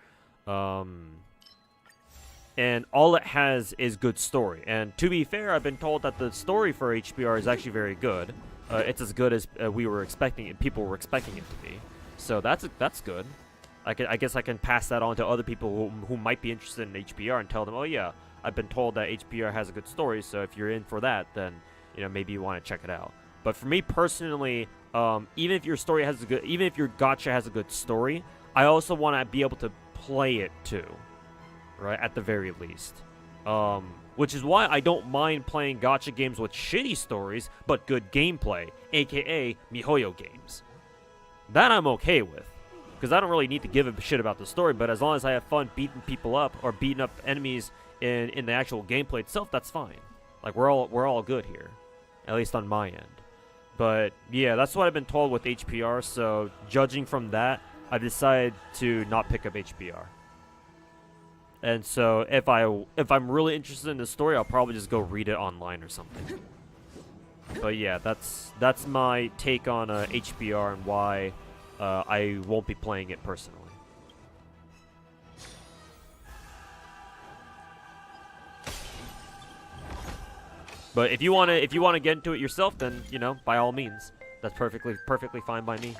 And all it has is good story. And to be fair, I've been told that the story for HBR is actually very good. It's as good as we were expecting it. People were expecting it to be. So that's good. I guess I can pass that on to other people who might be interested in HBR and tell them, oh yeah, I've been told that HBR has a good story. So if you're in for that, then maybe you want to check it out. But for me personally, even if your gacha has a good story, I also want to be able to play it too, right? At the very least. Which is why I don't mind playing gacha games with shitty stories, but good gameplay, aka MiHoYo games. That I'm okay with, because I don't really need to give a shit about the story, but as long as I have fun beating people up, or beating up enemies in the actual gameplay itself, that's fine. Like, we're all good here, at least on my end. But, yeah, that's what I've been told with HPR, so judging from that, I've decided to not pick up HPR. And so if I'm really interested in the story, I'll probably just go read it online or something. But yeah, that's my take on HBR and why I won't be playing it personally. But if you wanna get into it yourself, then by all means, that's perfectly fine by me.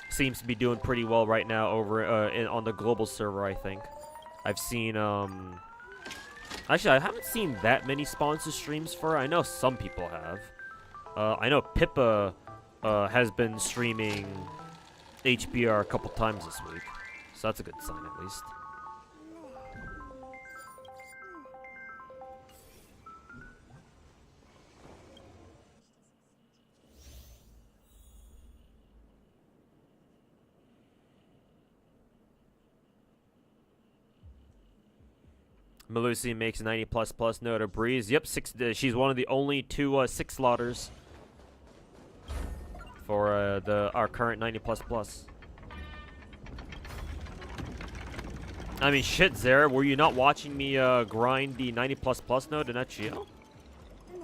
Seems to be doing pretty well right now over on the global server, I think. I've seen, actually, I haven't seen that many sponsor streams for her. I know some people have. I know Pippa has been streaming HBR a couple times this week. So that's a good sign, at least. Melusi makes 90++. No to Breeze. Yep, she's one of the only two 6 slaughters for our current 90++. I mean, shit, Zara, were you not watching me grind the 90++ node in Echio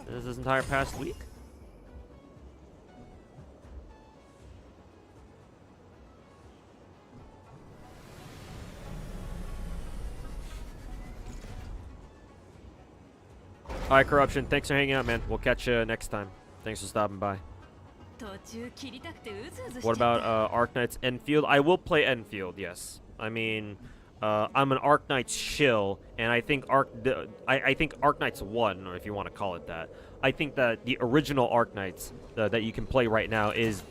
this entire past week? Alright, Corruption, thanks for hanging out, man. We'll catch you next time. Thanks for stopping by. What about Ark Knights Enfield? I will play Enfield, yes. I mean, I'm an Ark Knights shill, and I think I think Ark Knights 1, or if you want to call it that. I think that the original Ark Knights that you can play right now is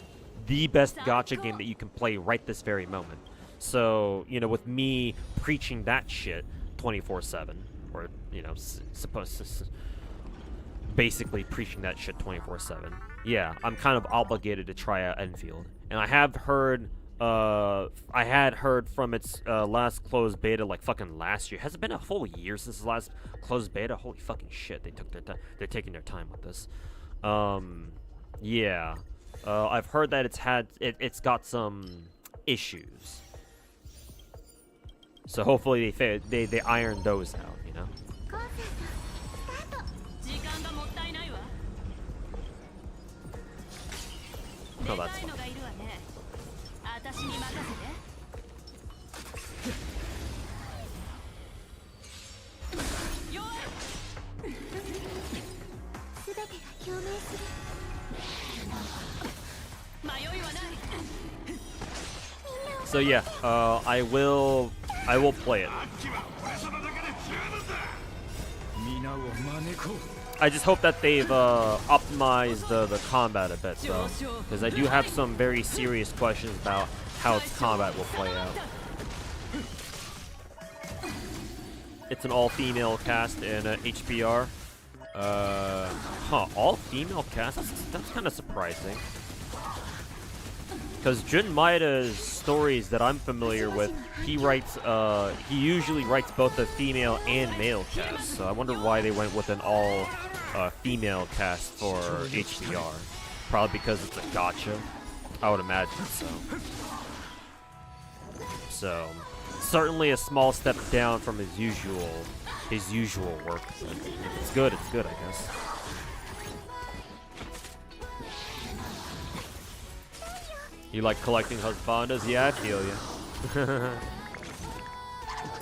the best gacha game that you can play right this very moment. So, with me preaching that shit 24/7, or supposed to basically preaching that shit 24/7. Yeah, I'm kind of obligated to try out Enfield, and I have heard. I had heard from its last closed beta like fucking last year. Has it been a whole year since the last closed beta? Holy fucking shit! They took their time. They're taking their time with this. Yeah. I've heard that it's got some issues. So hopefully they iron those out. No, that's fine. So yeah, I will I will play it. I just hope that they've optimized the combat a bit, though, because I do have some very serious questions about how its combat will play out. It's an all-female cast in HBR. All-female cast? That's kind of surprising. Because Jun Maida's stories that I'm familiar with, he usually writes both a female and male cast. So I wonder why they went with an all-female cast for HBR. Probably because it's a gacha. I would imagine so. So, certainly a small step down from his usual work. But it's good, I guess. You like collecting husbandas? Yeah, I feel you.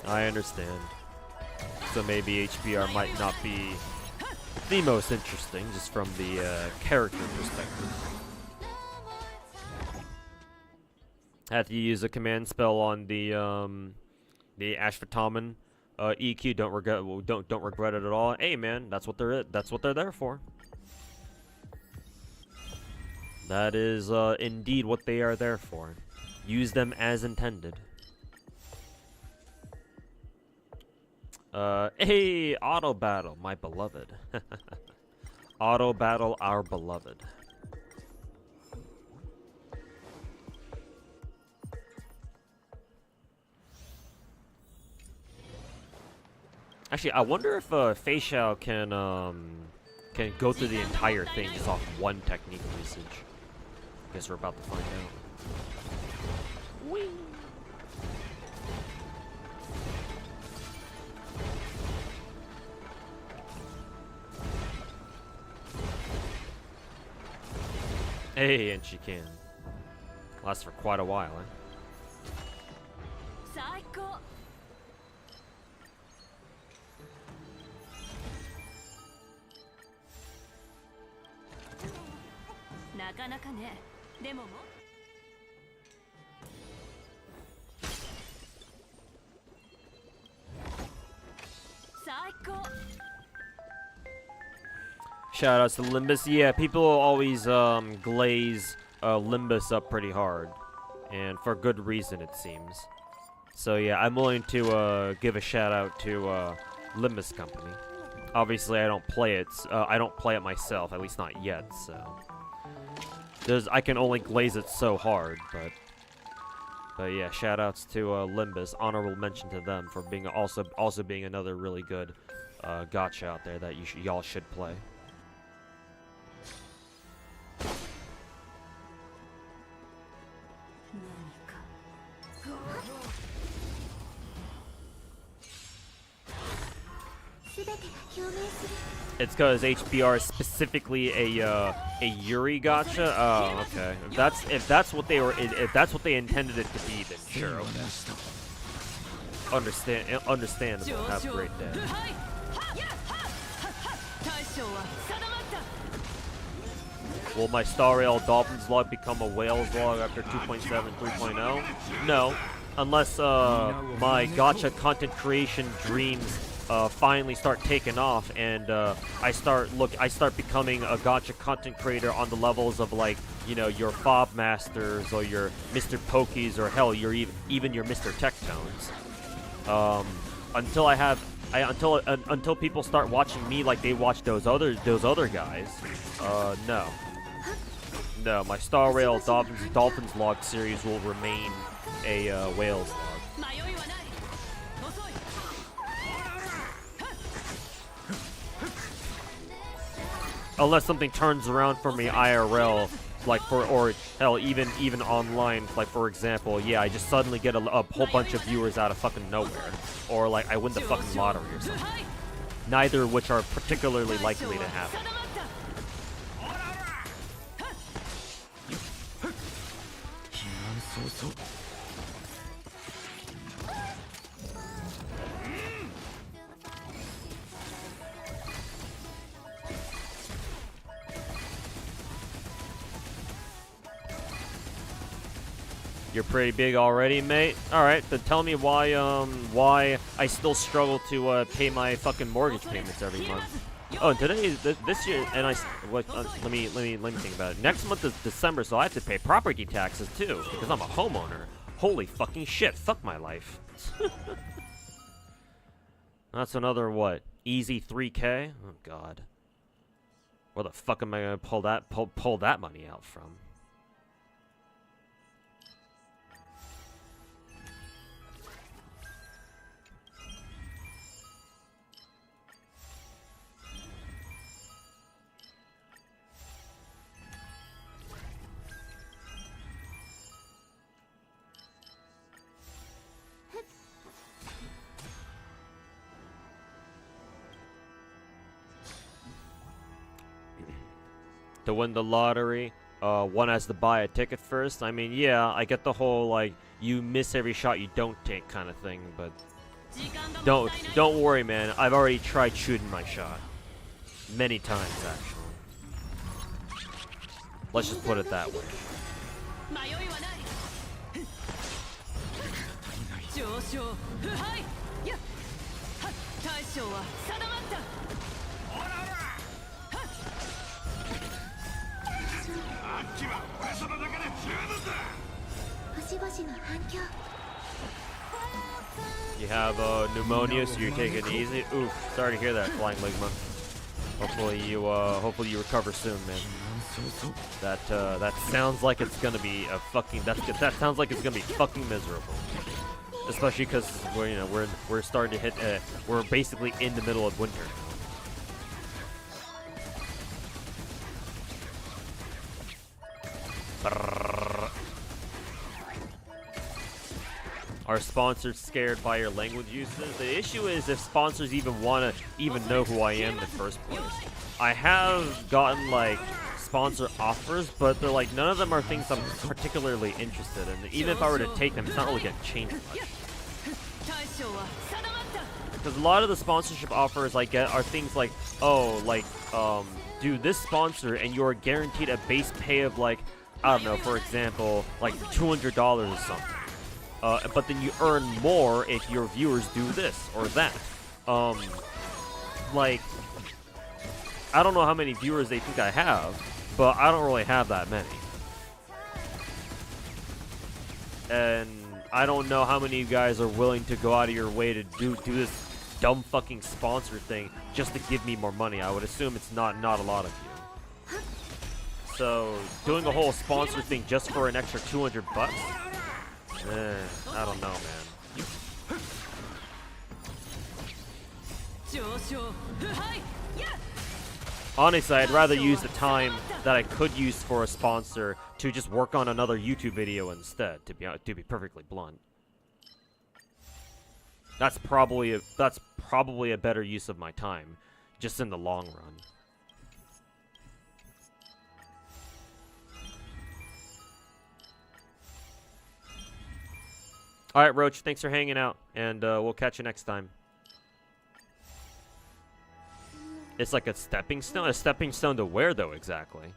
I understand. So maybe HBR might not be the most interesting, just from the character perspective. Had to use a command spell on the Ashvataman EQ. Don't regret it at all. Hey man, that's what they're there for. That is indeed what they are there for. Use them as intended. Hey, auto battle, my beloved. Auto battle, our beloved. Actually, I wonder if Fei Xiao can go through the entire thing just off one technique usage. Guess we're about to find out. Whee! Hey, and she can. Lasts for quite a while, eh? Shoutouts to Limbus. Yeah, people always glaze Limbus up pretty hard, and for good reason it seems. So yeah, I'm willing to give a shout out to Limbus Company. Obviously, I don't play it. I don't play it myself, at least not yet. So I can only glaze it so hard, but yeah, shoutouts to Limbus. Honorable mention to them for being also being another really good gacha out there that y'all should play. It's because HBR is specifically a Yuri gacha. Oh, okay. If that's what they intended it to be, then sure. Okay. Understandable. Have a great day. Will my Star Rail Dolphins log become a Whales log after 2.7 3.0? No, unless my gacha content creation dreams finally start taking off, and I start becoming a gacha content creator on the levels of, like, you know, your Fob Masters or your Mr. Pokies, or hell, even your Mr. Tectones. Until people start watching me like they watch those other guys. No, my Star Rail Dolphins log series will remain a Whales log. Unless something turns around for me IRL, like or hell, even online, like for example, yeah, I just suddenly get a whole bunch of viewers out of fucking nowhere, or like I win the fucking lottery or something. Neither of which are particularly likely to happen. You're pretty big already, mate. All right, then tell me why I still struggle to pay my fucking mortgage payments every month. Oh, and today is this year, and let me think about it. Next month is December, so I have to pay property taxes too because I'm a homeowner. Holy fucking shit! Fuck my life. That's another what? Easy 3K? Oh god. Where the fuck am I gonna pull that money out from? To win the lottery, one has to buy a ticket first. I mean, yeah, I get the whole like you miss every shot you don't take kind of thing, but don't worry, man. I've already tried shooting my shot many times, actually. Let's just put it that way. You have pneumonia, so you're taking it easy. Oof, sorry to hear that, Flying Ligma. Hopefully you recover soon, man. That sounds like it's gonna be a fucking. That sounds like it's gonna be fucking miserable. Especially because we're starting to hit. We're basically in the middle of winter. Are sponsors scared by your language uses? The issue is if sponsors even want to even know who I am in the first place. I have gotten like sponsor offers, but they're like none of them are things I'm particularly interested in. Even if I were to take them, it's not really gonna change much. Because a lot of the sponsorship offers I get are things like, oh, like do this sponsor and you're guaranteed a base pay of like, I don't know, for example, like $200 or something. But then you earn more if your viewers do this or that. Like, I don't know how many viewers they think I have, but I don't really have that many. And I don't know how many of you guys are willing to go out of your way to do this dumb fucking sponsor thing just to give me more money. I would assume it's not a lot of you. So, doing a whole sponsor thing just for an extra $200 bucks? I don't know, man. Honestly, I'd rather use the time that I could use for a sponsor to just work on another YouTube video instead, to be perfectly blunt. That's probably a better use of my time, just in the long run. Alright, Roach, thanks for hanging out, and we'll catch you next time. It's like a stepping stone? A stepping stone to where, though, exactly?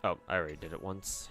Oh, I already did it once.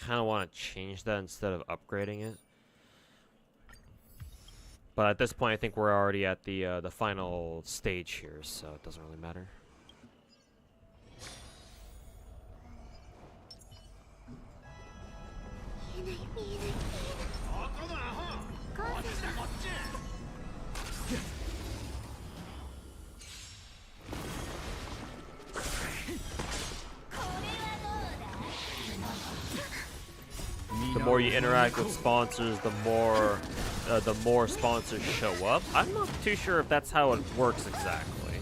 kind of want to change that instead of upgrading it. But at this point, I think we're already at the final stage here, so it doesn't really matter. The more you interact with sponsors, the more sponsors show up. I'm not too sure if that's how it works exactly.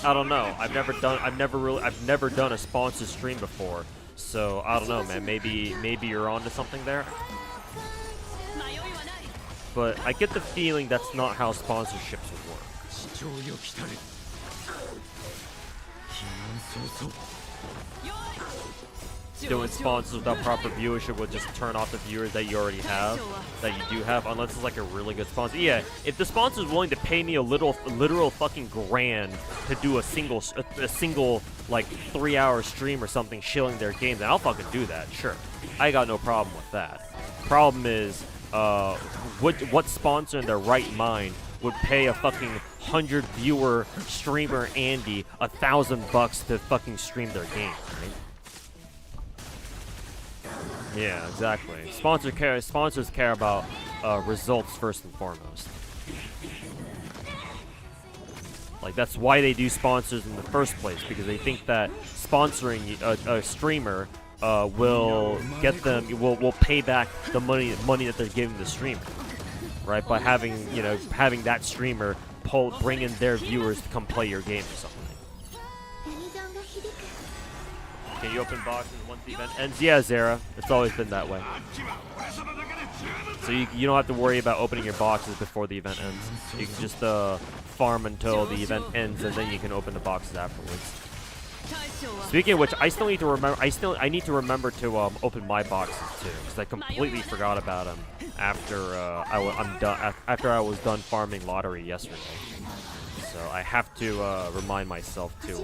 I don't know. I've never done a sponsor stream before, so I don't know, man. Maybe you're onto something there. But I get the feeling that's not how sponsorships would work. Doing sponsors without proper viewership would just turn off the viewers that you already have, that you do have, unless it's like a really good sponsor. Yeah, if the sponsor's willing to pay me a literal fucking grand to do a single like 3-hour stream or something shilling their game, then I'll fucking do that. Sure, I got no problem with that. Problem is, what sponsor in their right mind would pay a fucking 100 viewer streamer Andy $1,000 to fucking stream their game, right? Yeah, exactly. Sponsors care about results first and foremost. Like, that's why they do sponsors in the first place, because they think that sponsoring a streamer will get them, will pay back the money that they're giving the streamer, right? By having that streamer bring in their viewers to come play your game or something. Can you open boxes once the event ends? Yeah, Zara. It's always been that way. So you don't have to worry about opening your boxes before the event ends. You can just farm until the event ends, and then you can open the boxes afterwards. Speaking of which, I still need to remember. I need to remember to open my boxes too, because I completely forgot about them after after I was done farming lottery yesterday. So I have to remind myself to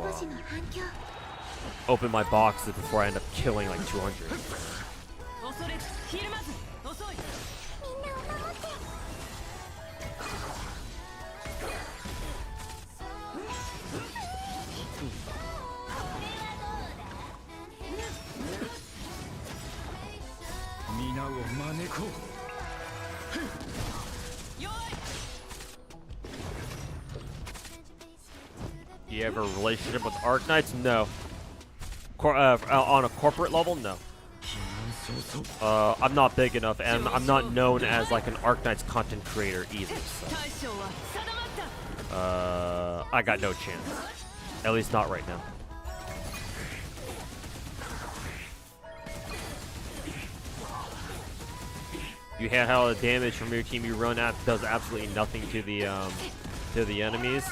open my boxes before I end up killing like 200. Do you have a relationship with Ark Knights? No. On a corporate level, no. I'm not big enough, and I'm not known as like an Ark Knights content creator either. So. I got no chance. At least not right now. You had how the damage from your team you run at does absolutely nothing to the enemies.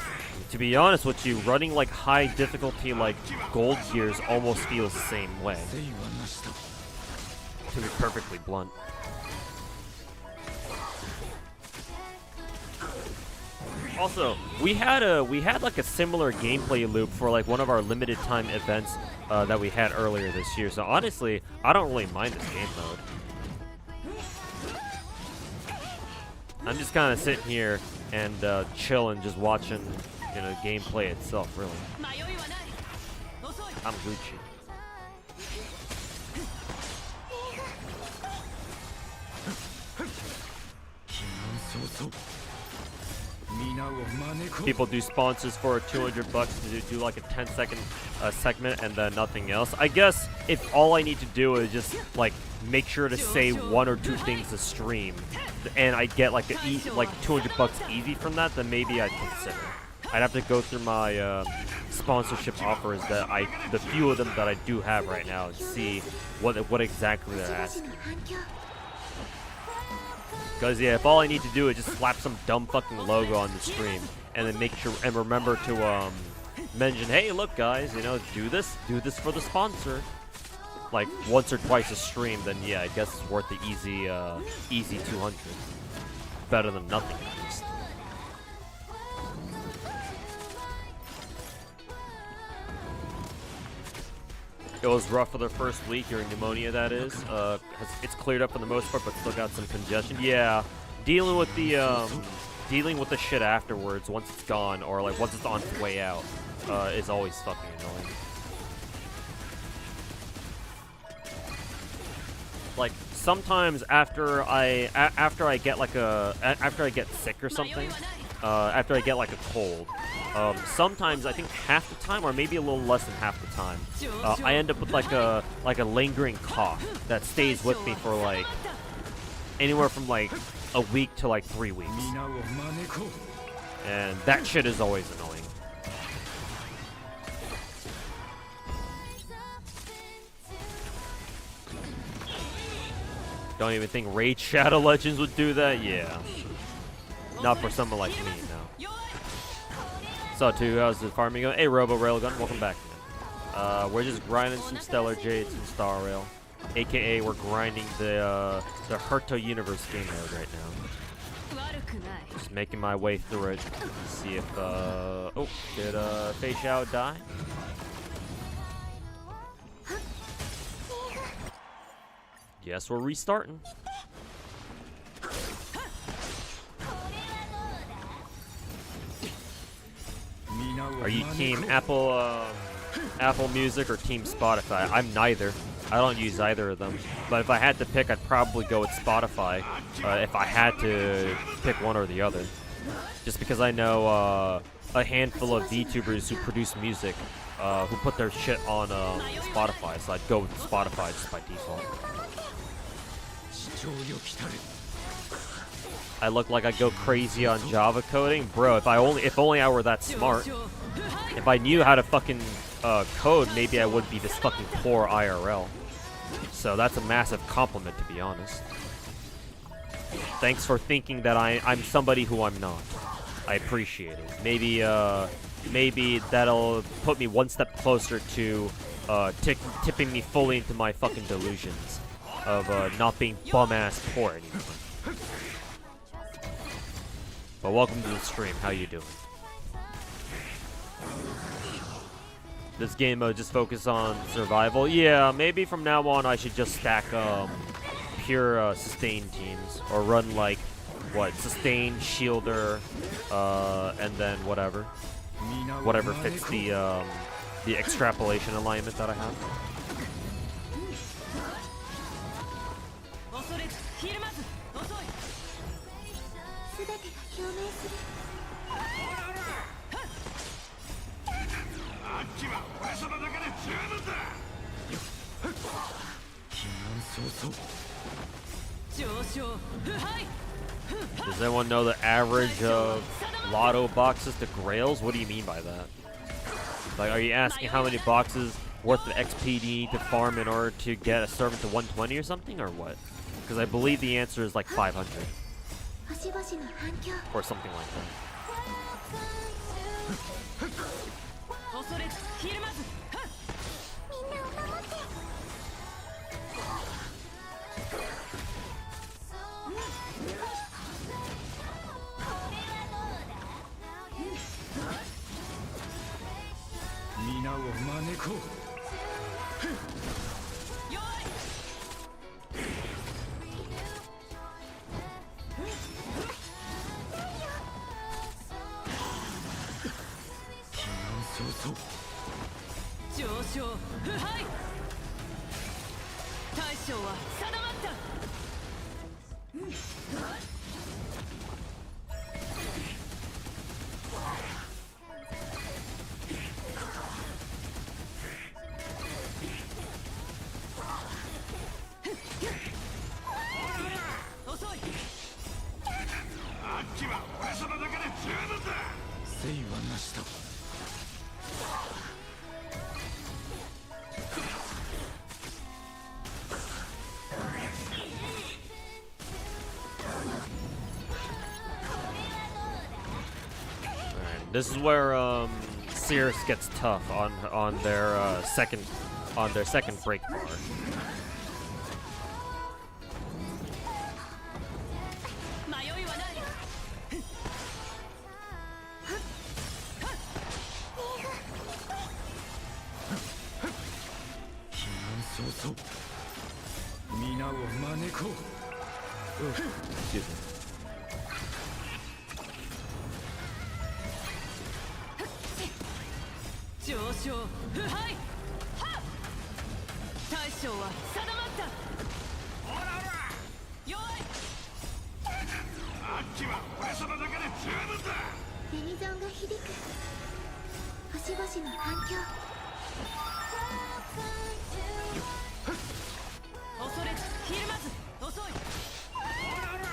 To be honest with you, running like high difficulty like gold gears almost feels the same way. To be perfectly blunt. Also, we had like a similar gameplay loop for like one of our limited time events that we had earlier this year. So honestly, I don't really mind this game mode. I'm just kind of sitting here and chilling, just watching, gameplay itself, really. I'm Gucci. People do sponsors for $200 to do like a 10-second segment and then nothing else. I guess if all I need to do is just like make sure to say 1 or 2 things a stream, and I get like $200 easy from that, then maybe I'd consider. I'd have to go through my sponsorship offers the few of them that I do have right now, and see what exactly they're asking. Because yeah, if all I need to do is just slap some dumb fucking logo on the stream, and then make sure and remember to mention, hey, look guys, do this for the sponsor, like once or twice a stream, then yeah, I guess it's worth the easy 200. Better than nothing, at least. It was rough for the first week. Your pneumonia, that is. It's cleared up for the most part, but still got some congestion. Yeah, dealing with the shit afterwards once it's gone, or like once it's on its way out, is always fucking annoying. Like sometimes after I get sick or something, after I get like a cold, sometimes I think half the time, or maybe a little less than half the time, I end up with like a lingering cough that stays with me for like anywhere from like a week to like 3 weeks, and that shit is always annoying. Don't even think Raid Shadow Legends would do that? Yeah. Not for someone like me, no. So, too, how's the farming going? Hey, Robo Railgun, welcome back, man. We're just grinding some Stellar Jades and Star Rail. AKA, we're grinding the Herta Universe game mode right now. Just making my way through it. See if, oh, did, Fei Xiao die? Guess we're restarting. Are you team Apple Music or team Spotify? I'm neither. I don't use either of them. But if I had to pick, I'd probably go with Spotify. If I had to pick one or the other, just because I know a handful of VTubers who produce music who put their shit on Spotify, so I'd go with Spotify just by default. I look like I go crazy on Java coding, bro. If only I were that smart. If I knew how to fucking code, maybe I wouldn't be this fucking poor IRL. So that's a massive compliment, to be honest. Thanks for thinking that I'm somebody who I'm not. I appreciate it. Maybe that'll put me one step closer to tipping me fully into my fucking delusions of not being bum-ass poor anymore. But welcome to the stream. How you doing? This game mode just focus on survival. Yeah, maybe from now on I should just stack pure sustain teams, or run like what, sustain, shielder, and then whatever fits the extrapolation alignment that I have. Does anyone know the average of Lotto boxes to grails? What do you mean by that? Like, are you asking how many boxes worth of XP do you need to farm in order to get a servant to 120 or something, or what? Because I believe the answer is like 500. Or something like that. This is where Cirrus gets tough on their second break bar. Excuse me. 上昇腐敗はっ大将は定まったほらほら弱いあっちは俺様だけで十分だデミゾンが響く星々の反響恐れずひるまず遅いほらほら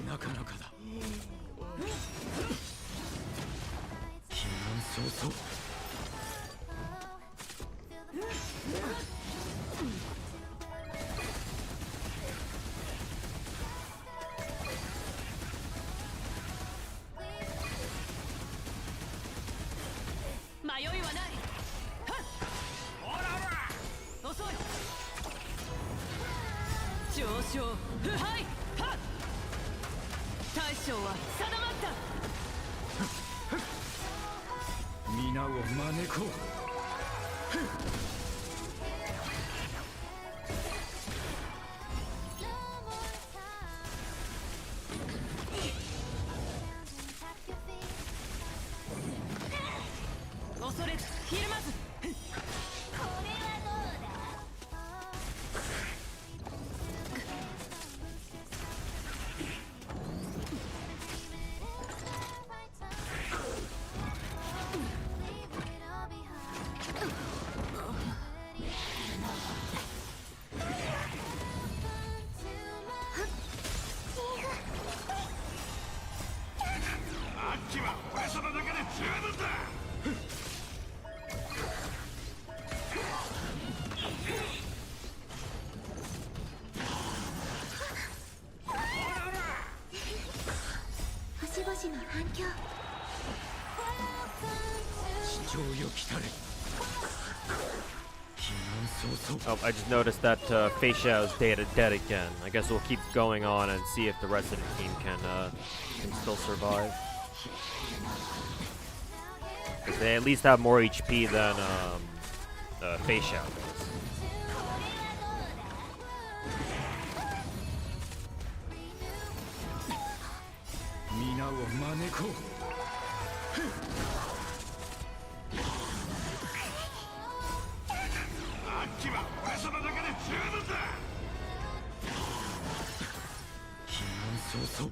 なかなかだ避難早々迷いはないはっほらほら遅い上昇腐敗はっ大将は定まった皆を招こう恐れずひるまずあっちは俺様だけで十分だ星々の反響 Oh, I just noticed that Fei Xiao is dead again. I guess we'll keep going on and see if the rest of the team can still survive. 'Cause they at least have more HP than Fei Xiao does. 皆を招こうあっちは俺様だけで十分だ避難早々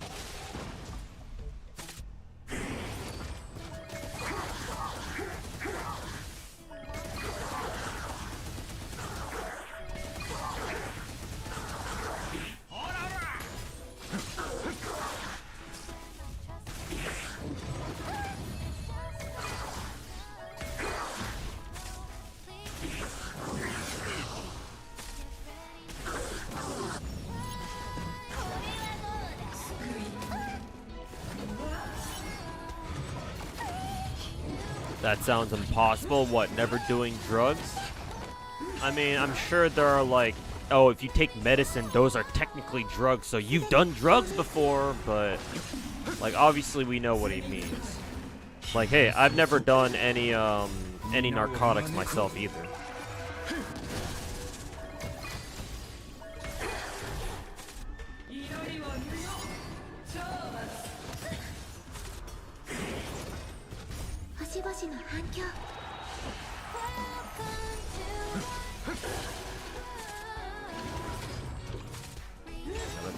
That sounds impossible. What, never doing drugs? I mean, I'm sure there are like, oh, if you take medicine, those are technically drugs, so you've done drugs before, but like obviously we know what he means. Like, hey, I've never done any narcotics myself either.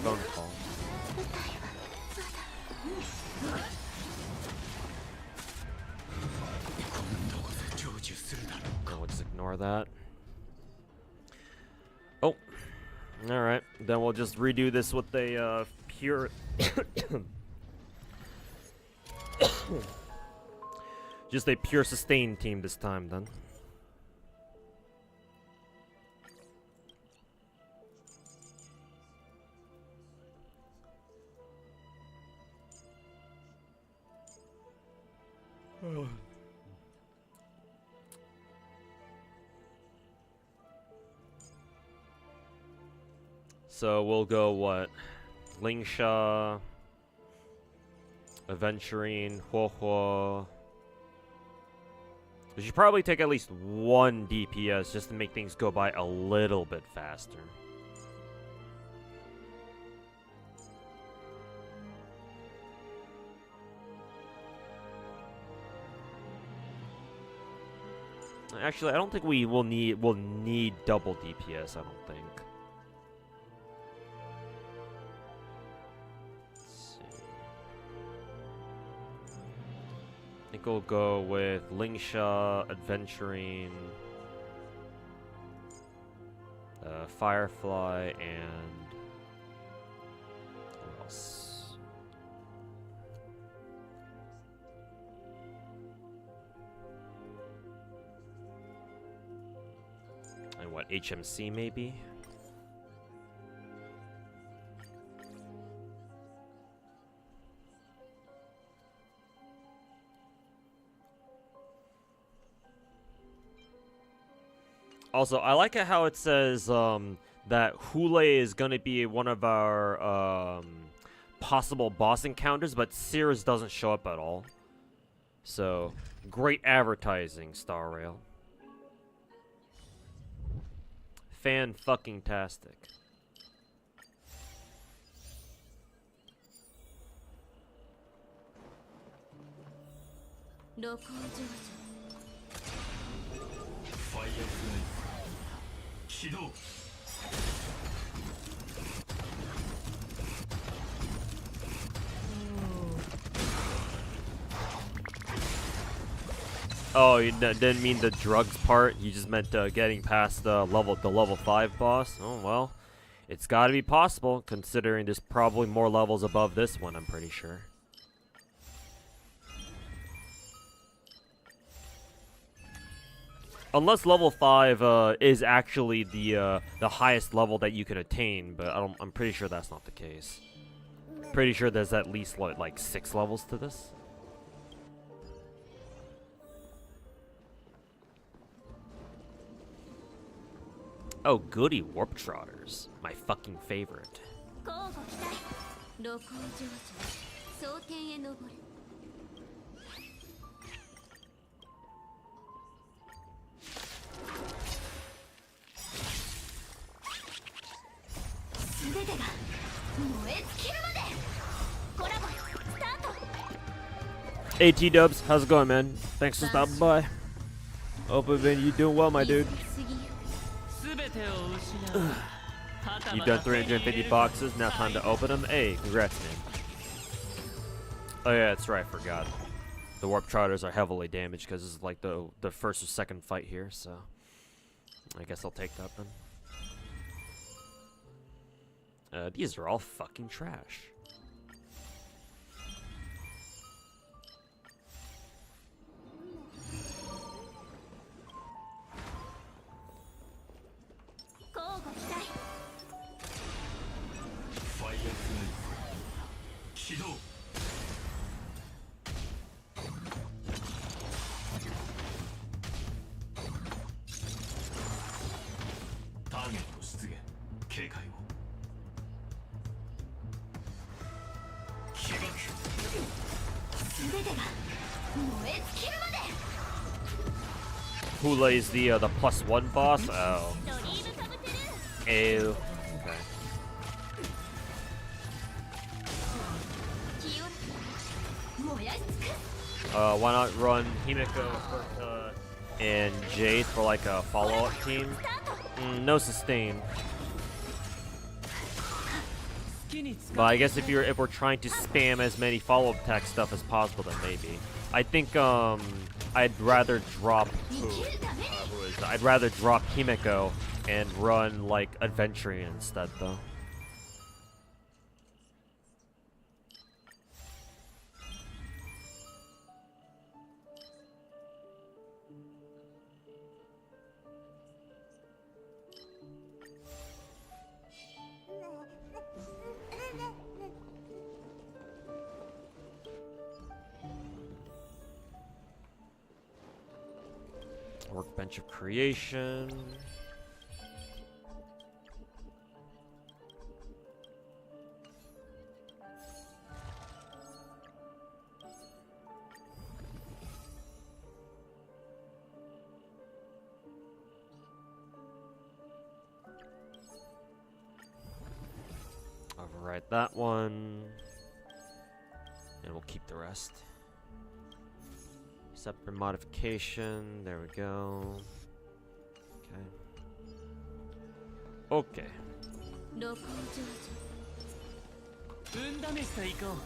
Another phone call. We'll just ignore that. Oh, all right. Then we'll just redo this with a pure, just a pure sustain team this time. Then. So we'll go what? Lingsha, Aventurine, Huohuo. We should probably take at least one DPS just to make things go by a little bit faster. Actually, I don't think we'll need double DPS, I don't think. I think we'll go with Lingsha, Adventurine, Firefly, and who else? And what, HMC maybe? Also, I like it how it says that Hule is going to be one of our possible boss encounters, but Sears doesn't show up at all. So, great advertising, Star Rail. Fan-fucking-tastic. Oh, you didn't mean the drugs part. You just meant getting past the level 5 boss. Oh well, it's got to be possible considering there's probably more levels above this one. I'm pretty sure. Unless level 5 is actually the highest level that you can attain, but I'm pretty sure that's not the case. Pretty sure there's at least what, like 6 levels to this. Oh, goody, Warp Trotters. My fucking favorite. AT Dubs, how's it going, man? Thanks for stopping by. Hope you're doing well, my dude. You've done 350 boxes, now time to open them. Hey, congrats, man. Oh yeah, that's right, I forgot. The Warp Trotters are heavily damaged because this is like the first or second fight here, so I guess I'll take that then. These are all fucking trash. Hule is the +1 boss. Oh. Ew. Okay. Why not run Himeko, Herta, and Jade for like a follow-up team? No sustain. But I guess if we're trying to spam as many follow-up tech stuff as possible, then maybe. I think I'd rather drop I'd rather drop Himeko and run like Adventurine instead, though. Workbench of Creation. override that one. And we'll keep the rest. Separate modification. There we go. Okay. Okay. 露光成就運試しと行こう。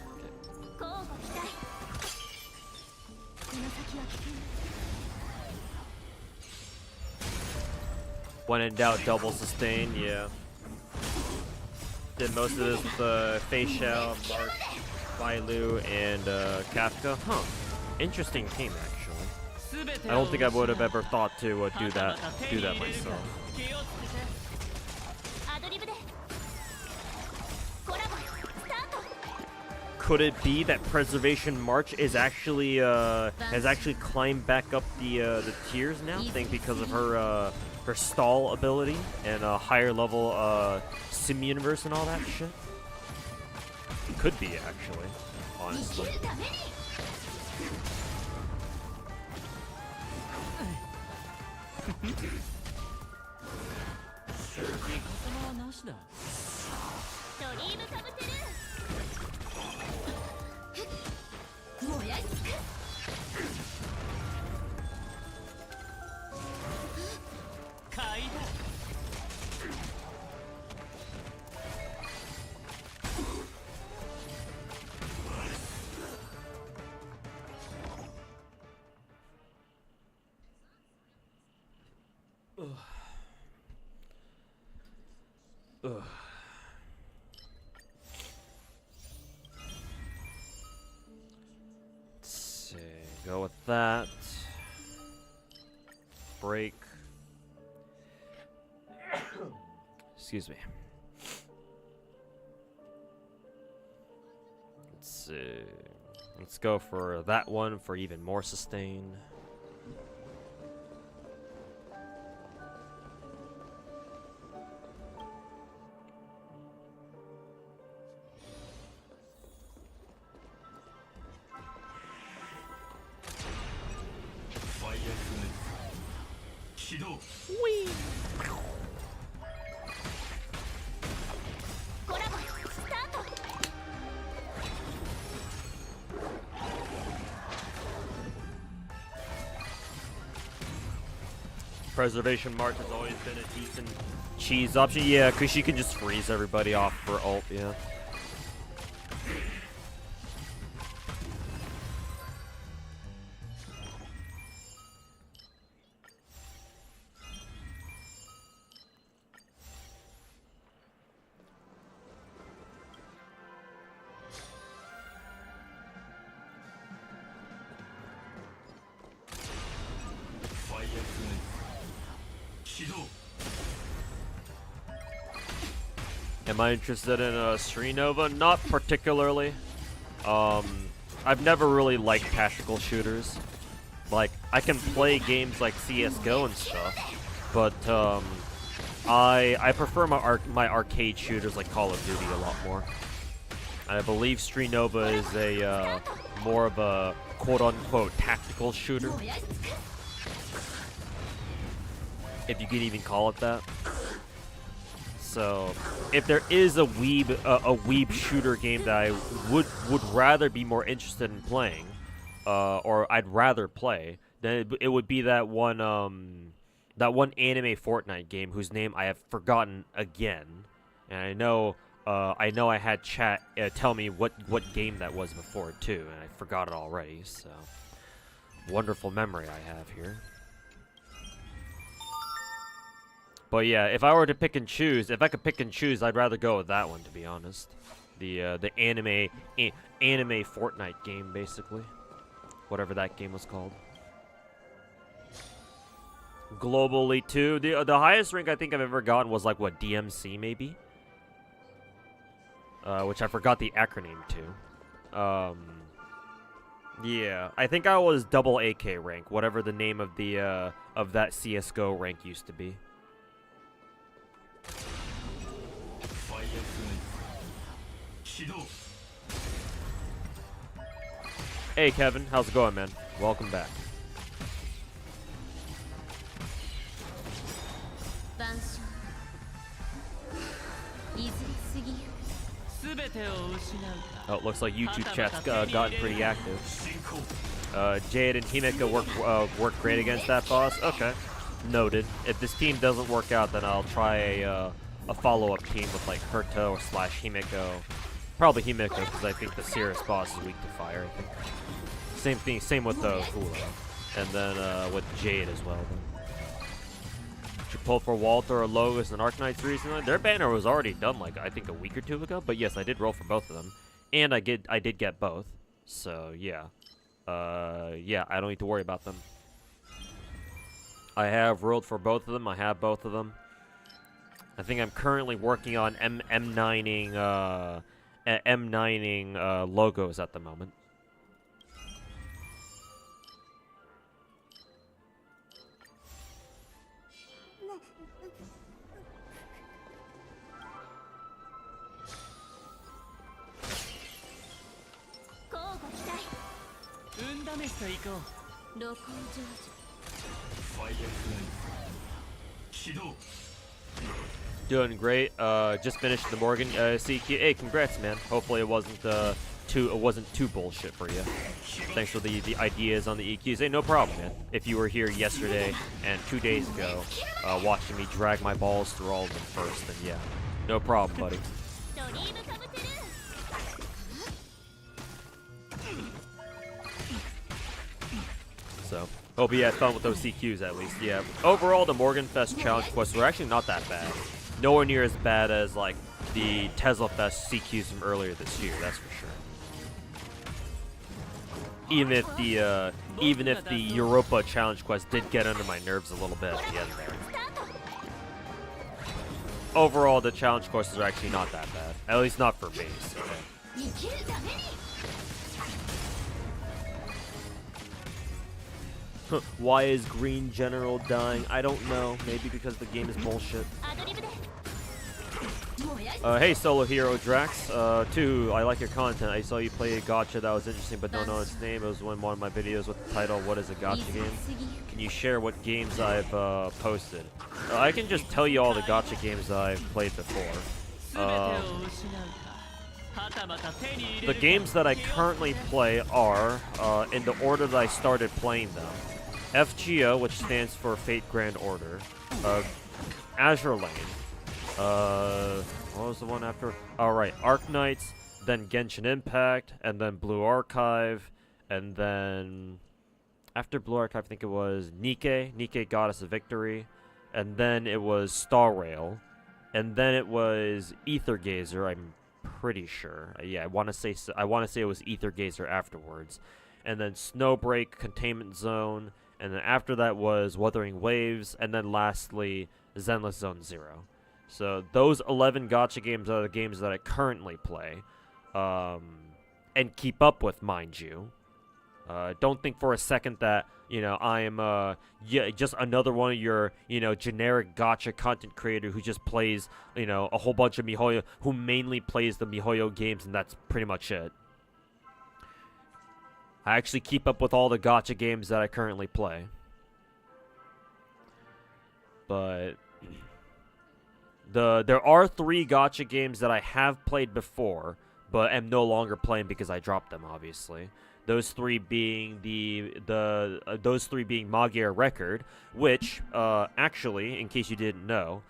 交互期待この先は危険 When in doubt, double sustain, yeah. Did most of this with Facial, Mark, Bailu, and Kafka. Huh. Interesting team, actually. I don't think I would have ever thought to do that myself. アドリブでコラボスタート Could it be that Preservation March is actually has actually climbed back up the tiers now? I think because of her stall ability and higher level sim universe and all that shit. Could be actually, 生 honestly. きるために 味方はなしだ。ドリームカブトゥルー燃やしつく 買いだ。 Ugh. Let's see. Go with that. Break. Excuse me. Let's see. Let's go for that one for even more sustain. Whee! コラボスタート Preservation March has always been a decent cheese option. Yeah, because she can just freeze everybody off for ult, yeah. Am I interested in Srinova? Not particularly. I've never really liked tactical shooters. Like, I can play games like CS:GO and stuff, but I prefer my arcade shooters like Call of Duty a lot more. And I believe Srinova is a more of a quote-unquote tactical shooter, if you can even call it that. So, if there is a weeb shooter game that I would rather be more interested in playing, or I'd rather play, then it would be that one anime Fortnite game whose name I have forgotten again, and I know I had chat tell me what game that was before too, and I forgot it already. So, wonderful memory I have here. But yeah, if I were to pick and choose, if I could pick and choose, I'd rather go with that one, to be honest. The anime Fortnite game, basically, whatever that game was called. Globally too, the highest rank I think I've ever gotten was like what, DMC maybe, which I forgot the acronym to. Yeah, I think I was double AK rank, whatever the name of the of that CS:GO rank used to be. Hey Kevin, how's it going, man? Welcome back. 晩鐘いずれ過ぎゆく全 Oh, it looks like YouTube chat's gotten pretty active. Jade and Himeka work great against that boss. Okay, noted. If this team doesn't work out, then I'll try a follow-up team with like Herta or / Himeko. Probably Himeko because I think the Cirrus boss is weak to fire. I think. Same thing. Same with the Hula, and then with Jade as well. Then. Did you pull for Walter or Logos and Ark Knights recently? Their banner was already done like I think a week or two ago. But yes, I did roll for both of them, and I did get both. So yeah. Yeah, I don't need to worry about them. I have rolled for both of them. I have both of them. I think I'm currently working on M9ing logos at the moment. Doing great. Just finished the Morgan CQ. Hey, congrats, man. Hopefully it wasn't too bullshit for you. Thanks for the ideas on the EQs. Hey, no problem, man. If you were here yesterday and 2 days ago, watching me drag my balls through all of them first, then yeah, no problem, buddy. So, hope you had fun with those CQs at least. Yeah, overall the Morgan Fest challenge quests were actually not that bad. Nowhere near as bad as like the Tesla Fest CQs from earlier this year, that's for sure. Even if the Europa challenge quest did get under my nerves a little bit at the end there. Overall, the challenge quests are actually not that bad. At least not for me. So. Why is Green General dying? I don't know. Maybe because the game is bullshit. Hey, Solo Hero Drax. I like your content. I saw you play a Gacha that was interesting, but don't know its name. It was one of my videos with the title, What is a Gacha game? Can you share what games I've posted? I can just tell you all the Gacha games that I've played before. The games that I currently play are, in the order that I started playing them. FGO, which stands for Fate Grand Order. Azure Lane. What was the one after? Alright, Ark Knights, then Genshin Impact, and then Blue Archive, and then... After Blue Archive, I think it was Nikke, Goddess of Victory, and then it was Star Rail, and then it was Ether Gazer, I'm pretty sure. Yeah, I want to say it was Ether Gazer afterwards. And then Snowbreak, Containment Zone, and then after that was Wuthering Waves, and then lastly, Zenless Zone 0. So those 11 gacha games are the games that I currently play, and keep up with, mind you. Don't think for a second that, I am just another one of your, generic gacha content creator who just plays, a whole bunch of MiHoYo, who mainly plays the MiHoYo games, and that's pretty much it. I actually keep up with all the gacha games that I currently play. But there are 3 gacha games that I have played before, but am no longer playing because I dropped them, obviously. Those 3 being Magia Record, which actually, in case you didn't know,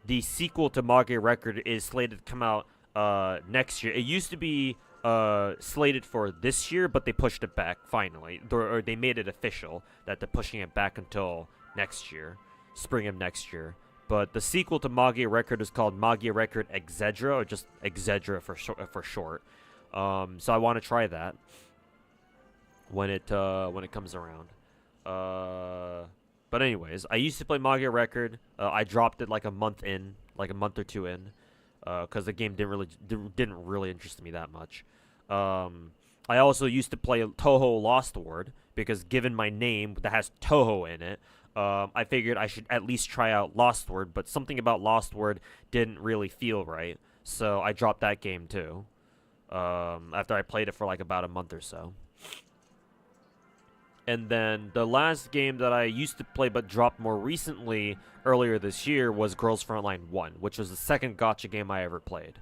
the sequel to Magia Record is slated to come out next year. It used to be slated for this year, but they pushed it back finally, or they made it official that they're pushing it back until next year, spring of next year. But the sequel to Magia Record is called Magia Record Exedra, or just Exedra for short. So I want to try that when it comes around. But anyways, I used to play Magia Record. I dropped it like a month or 2 in, because the game didn't really interest me that much. I also used to play Touhou Lost Word because given my name that has Touhou in it, I figured I should at least try out Lost Word, but something about Lost Word didn't really feel right, so I dropped that game too. After I played it for like about a month or so. And then the last game that I used to play but dropped more recently earlier this year was Girls Frontline 1, which was the second gacha game I ever played.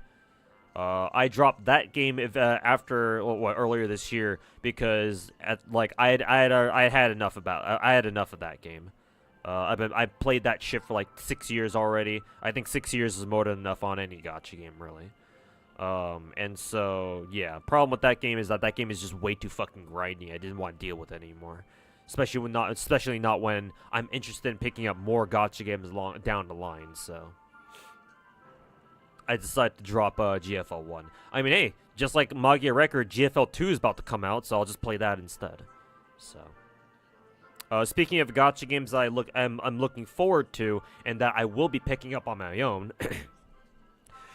I dropped that game after earlier this year because I had enough of that game. I played that shit for like 6 years already. I think 6 years is more than enough on any gacha game, really. And so yeah, problem with that game is that game is just way too fucking grindy. I didn't want to deal with it anymore, especially not when I'm interested in picking up more gacha games down the line. So I decided to drop GFL 1. I mean, hey, just like Magia Record, GFL 2 is about to come out, so I'll just play that instead. So. Speaking of gacha games that I'm looking forward to, and that I will be picking up on my own,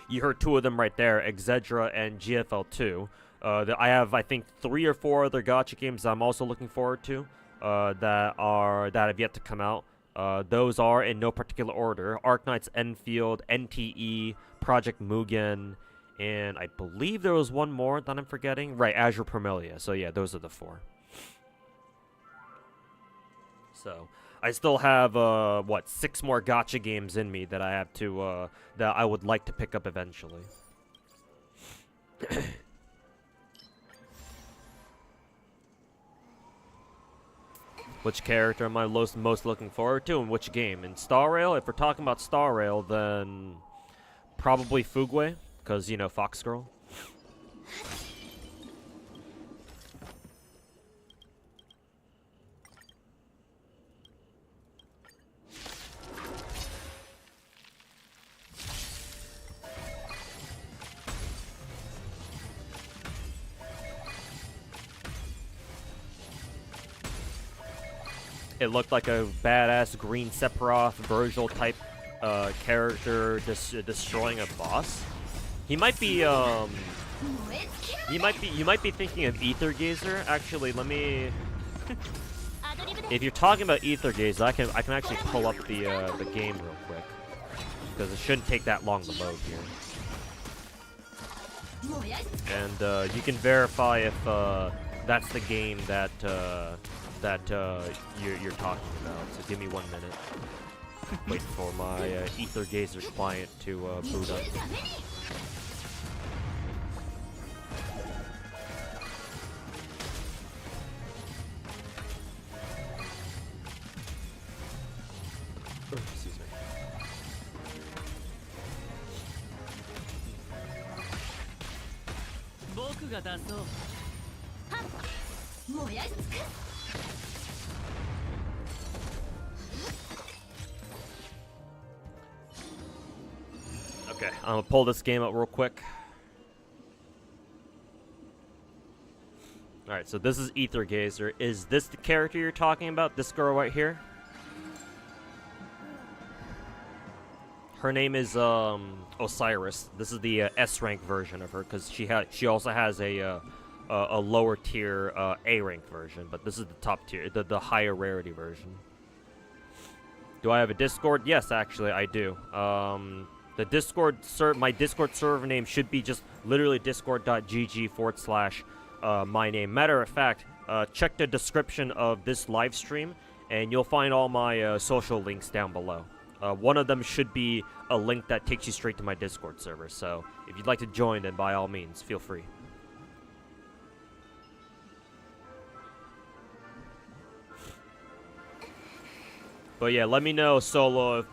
you heard two of them right there, Exedra and GFL 2. I have, I think, 3 or 4 other gacha games that I'm also looking forward to that have yet to come out. Those are, in no particular order, Ark Knights Enfield, NTE, Project Mugen, and I believe there was one more that I'm forgetting. Right, Azure Lane. So yeah, those are the 4. So I still have 6 more gacha games in me that I have to that I would like to pick up eventually. Which character am I most looking forward to, and which game? In Star Rail, if we're talking about Star Rail, then probably Fugu, because you know Fox Girl. It looked like a badass green Sephiroth Virgil type character destroying a boss. He might be you might be thinking of Ether Gazer. Actually, let me. If you're talking about Ether Gazer, I can actually pull up the game real quick because it shouldn't take that long to load here. And you can verify if that's the game that you're talking about. So give me 1 minute. Waiting for my Ether Gazer client to boot up. Excuse me. Okay, I'm gonna pull this game up real quick. Alright, so this is Ether Gazer. Is this the character you're talking about? This girl right here? Her name is Osiris. This is the S rank version of her because she also has a lower tier A rank version, but this is the top tier, the higher rarity version. Do I have a Discord? Yes, actually I do. The Discord my Discord server name should be just literally discord.gg/my name. Matter of fact, check the description of this live stream, and you'll find all my social links down below. One of them should be a link that takes you straight to my Discord server. So if you'd like to join, then by all means, feel free. But yeah, let me know, Solo, if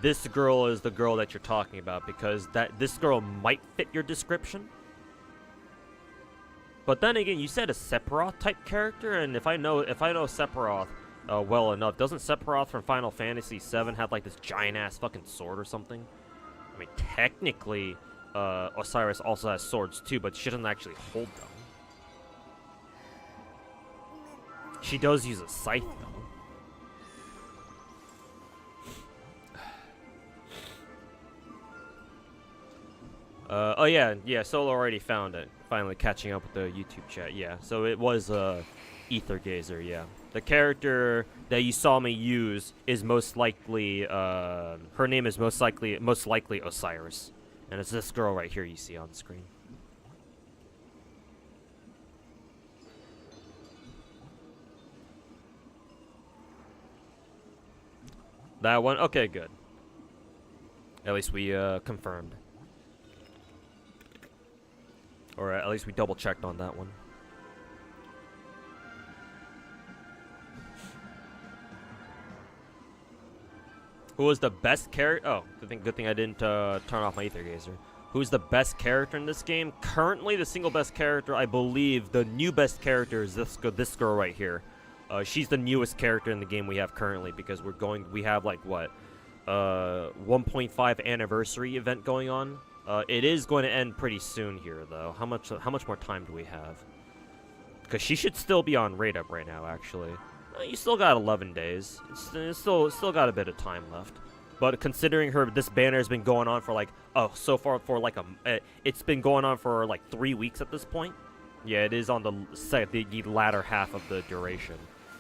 this girl is the girl that you're talking about, because this girl might fit your description. But then again, you said a Sephiroth type character, and if I know Sephiroth well enough, doesn't Sephiroth from Final Fantasy VII have like this giant ass fucking sword or something? I mean, technically, Osiris also has swords too, but she doesn't actually hold them. She does use a scythe though. Oh yeah, Solo already found it. Finally catching up with the YouTube chat, yeah. So it was, Ether Gazer, yeah. The character that you saw me use is most likely, her name is most likely Osiris. And it's this girl right here you see on the screen. That one? Okay, good. At least we, confirmed. Or at least we double checked on that one. Who was the best character? Oh, good thing I didn't turn off my ether gazer. Who's the best character in this game? Currently, the single best character, I believe, the new best character is this girl right here. She's the newest character in the game we have currently because we have like what, 1.5 anniversary event going on. It is going to end pretty soon here though. How much more time do we have? Because she should still be on rate up right now, actually. You still got 11 days. It's still got a bit of time left. But considering this banner has been going on for like, so far for like it's been going on for like 3 weeks at this point. Yeah, it is on the latter half of the duration,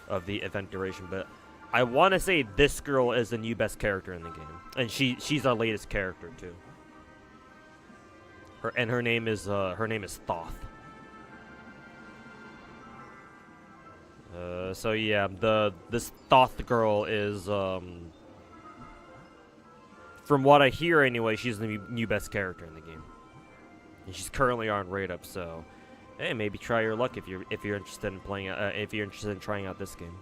of the event duration. But I want to say this girl is the new best character in the game, and she's our latest character too. Her name is Thoth. So yeah, this Thoth girl is from what I hear anyway, she's the new best character in the game, and she's currently on rate up. So, hey, maybe try your luck if you're interested in playing if you're interested in trying out this game.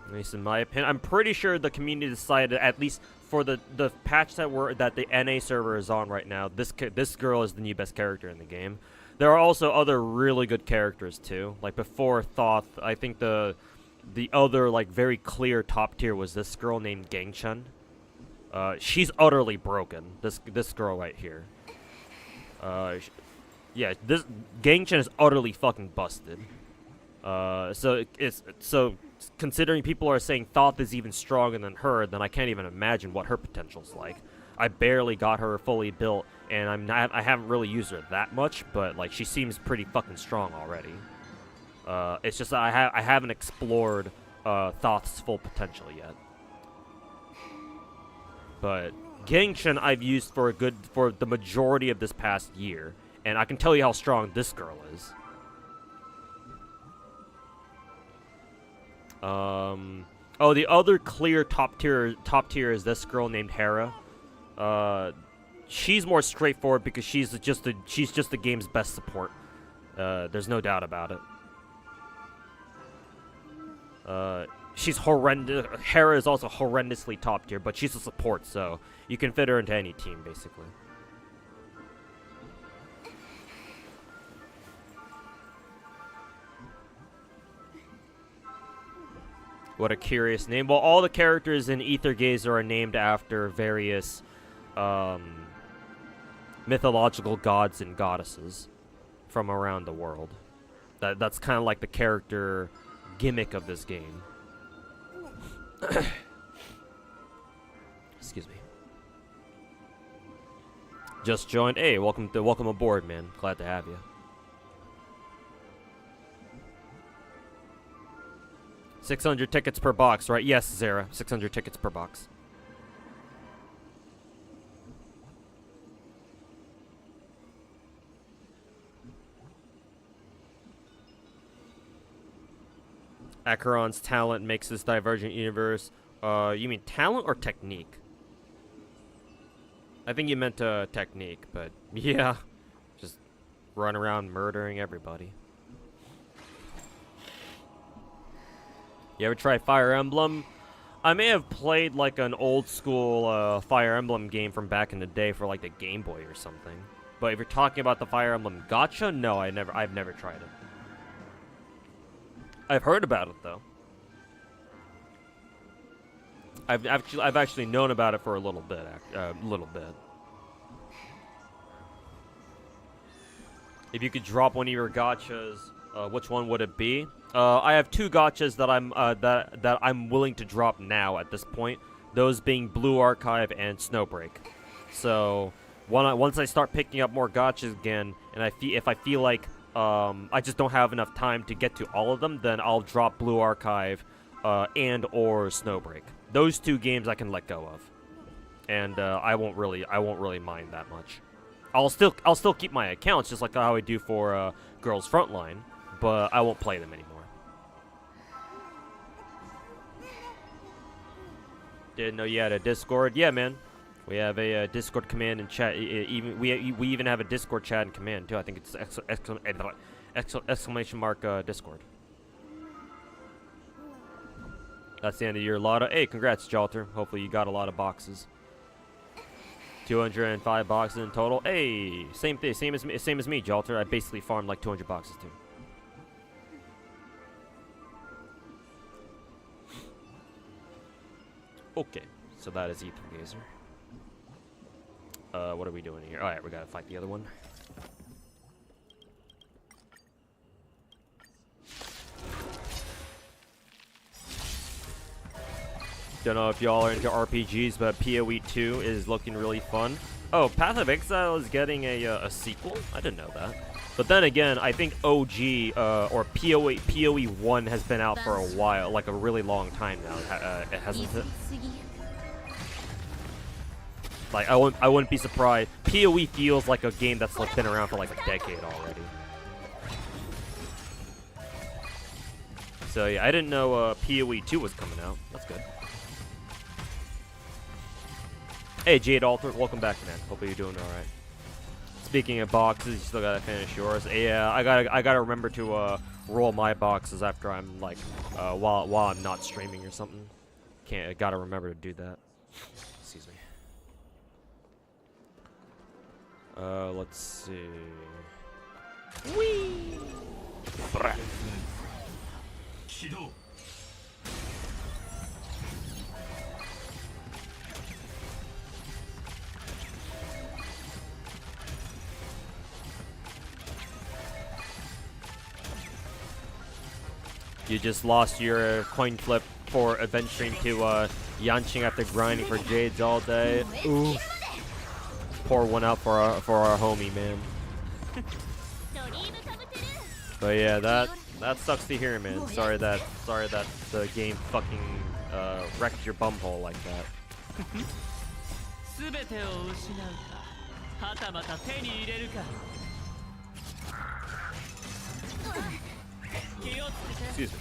At least in my opinion, I'm pretty sure the community decided, at least for the patch that the NA server is on right now, this girl is the new best character in the game. There are also other really good characters too. Like before Thoth, I think the other like very clear top tier was this girl named Gangchen. She's utterly broken. This girl right here. Yeah, this Gangchen is utterly fucking busted. So considering people are saying Thoth is even stronger than her, then I can't even imagine what her potential's like. I barely got her fully built, and I haven't really used her that much, but like she seems pretty fucking strong already. It's just that I haven't explored Thoth's full potential yet. But Gangchen I've used for the majority of this past year, and I can tell you how strong this girl is. Oh, the other clear top tier is this girl named Herta. She's more straightforward because she's just the game's best support. There's no doubt about it. She's horrendous. Herta is also horrendously top tier, but she's a support, so you can fit her into any team basically. What a curious name. Well, all the characters in Ether Gazer are named after various mythological gods and goddesses from around the world. That's kind of like the character gimmick of this game. Excuse me. Just joined. Hey, welcome aboard, man. Glad to have you. $600 tickets per box, right? Yes, Zara. 600 tickets per box. Acheron's talent makes this Divergent Universe. You mean talent or technique? I think you meant technique, but yeah. Just run around murdering everybody. You ever try Fire Emblem? I may have played like an old school Fire Emblem game from back in the day for like the Game Boy or something. But if you're talking about the Fire Emblem Gacha, no, I've never tried it. I've heard about it though. I've actually known about it for a little bit. If you could drop one of your gachas, which one would it be? I have two gachas that I'm willing to drop now at this point. Those being Blue Archive and Snowbreak. So once I start picking up more gachas again, and if I feel like I just don't have enough time to get to all of them, then I'll drop Blue Archive and or Snowbreak. Those two games I can let go of, and I won't really mind that much. I'll still keep my accounts just like how I do for Girls Frontline, but I won't play them anymore. Didn't know you had a Discord? Yeah, man. We have a Discord command and chat. We even have a Discord chat and command too. I think it's exclamation mark Discord. That's the end of your Lotto. Hey, congrats, Jalter. Hopefully you got a lot of boxes. 205 boxes in total. Hey, same thing, same as me, Jalter. I basically farmed like 200 boxes too. Okay, so that is Ether Gazer. What are we doing here? Alright, we gotta fight the other one. Don't know if y'all are into RPGs, but PoE 2 is looking really fun. Oh, Path of Exile is getting a sequel? I didn't know that. But then again, I think OG, or PoE 1 has been out for a while, like a really long time now, it hasn't it? Like, I wouldn't be surprised. PoE feels like a game that's like been around for like a decade already. So yeah, I didn't know PoE 2 was coming out. That's good. Hey, Jade Alter, welcome back, man. Hopefully you're doing all right. Speaking of boxes, you still gotta finish yours. Yeah, I gotta remember to roll my boxes after I'm like while I'm not streaming or something. Gotta remember to do that. Excuse me. Let's see. Whee! You just lost your coin flip for event stream to Yanqing after grinding for jades all day. Ooh. Pour one out for our homie, man. But yeah, that sucks to hear, man. Sorry that the game fucking wrecked your bumhole like that. Excuse me.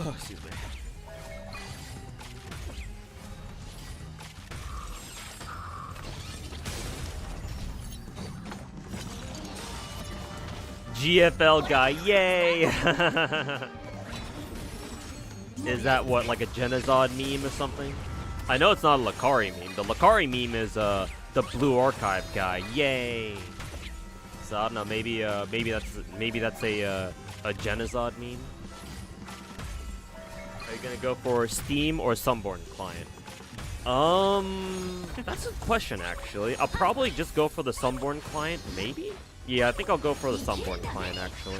Oh, excuse me. GFL guy, yay! Is that what, like a Genazod meme or something? I know it's not a Lakari meme. The Lakari meme is the Blue Archive guy, yay! So I don't know, maybe that's a Genazod meme. Are you gonna go for Steam or Sunborn client? That's a question actually. I'll probably just go for the Sunborn client, maybe? Yeah, I think I'll go for the Sunborn client actually.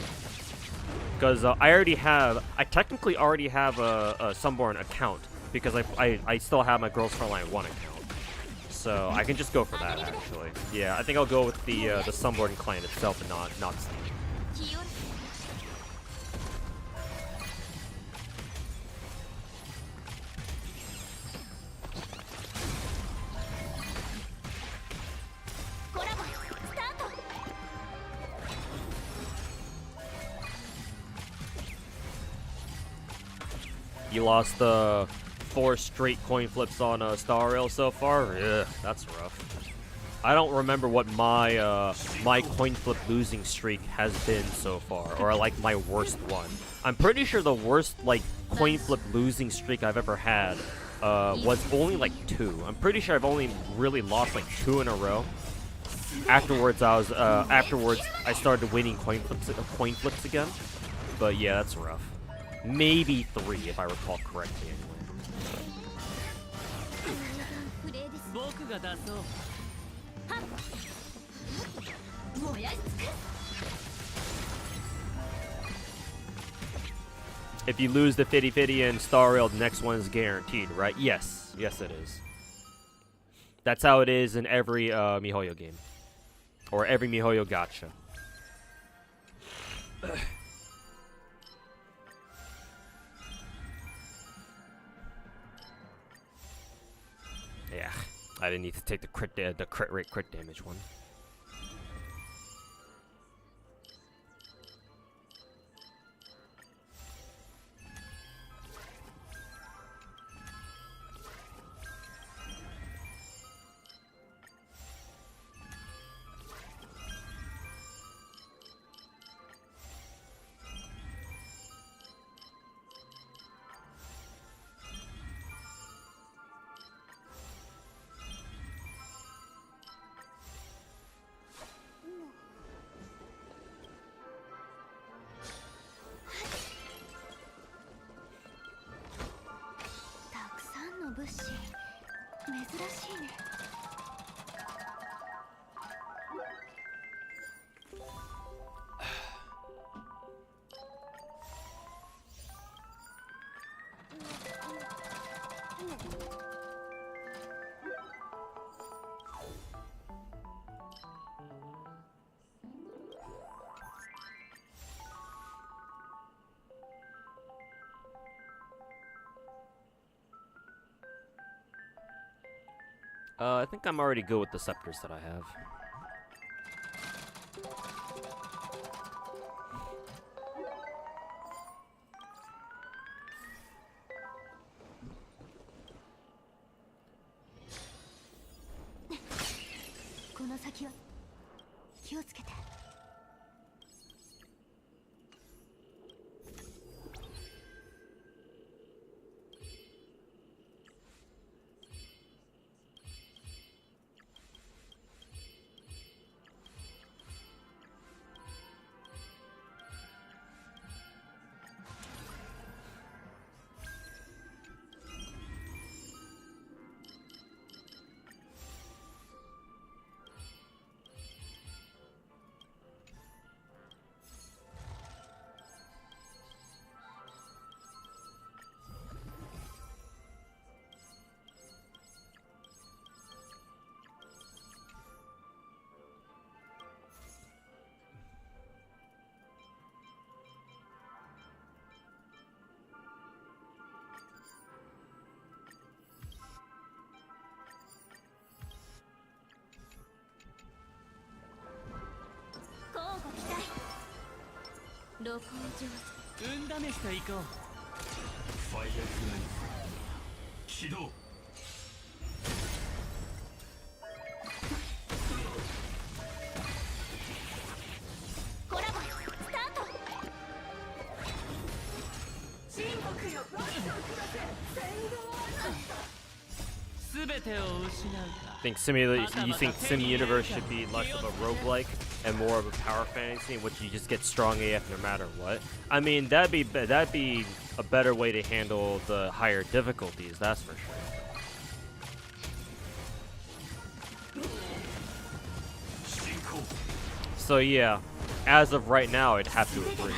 Because I technically already have a Sunborn account because I still have my Girls Frontline 1 account. So I can just go for that actually. Yeah, I think I'll go with the Sunborn client itself and not Steam. You lost 4 straight coin flips on Star Rail so far? Yeah, that's rough. I don't remember what my my coin flip losing streak has been so far, or like my worst one. I'm pretty sure the worst like coin flip losing streak I've ever had was only like 2. I'm pretty sure I've only really lost like 2 in a row. Afterwards, I started winning coin flips again. But yeah, that's rough. Maybe 3, if I recall correctly, anyway. If you lose the 50-50 and Star Rail, the next one is guaranteed, right? Yes. Yes, it is. That's how it is in every MiHoYo game. Or every MiHoYo gacha. I didn't need to take the crit rate crit damage one. I think I'm already good with the scepters that I have. I think you think Sim Universe should be less of a roguelike and more of a power fantasy in which you just get strong AF no matter what. I mean, that'd be a better way to handle the higher difficulties, that's for sure. So yeah, as of right now, I'd have to agree.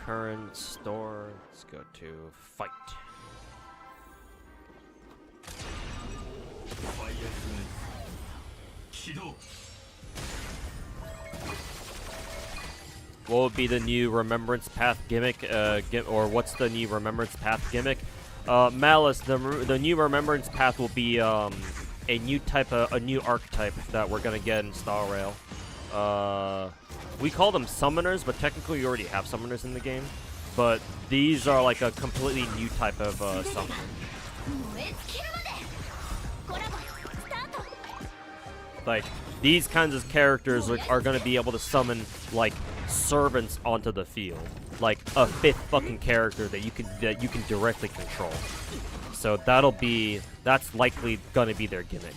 current store. Let's go to fight. What would be the new Remembrance Path gimmick? Or what's the new Remembrance Path gimmick? Malice, the new Remembrance Path will be a new archetype that we're gonna get in Star Rail. We call them summoners, but technically you already have summoners in the game. But these are like a completely new type of summoner. Like, these kinds of characters are going to be able to summon, like, servants onto the field. Like, a 5th fucking character that you can directly control. So that's likely going to be their gimmick.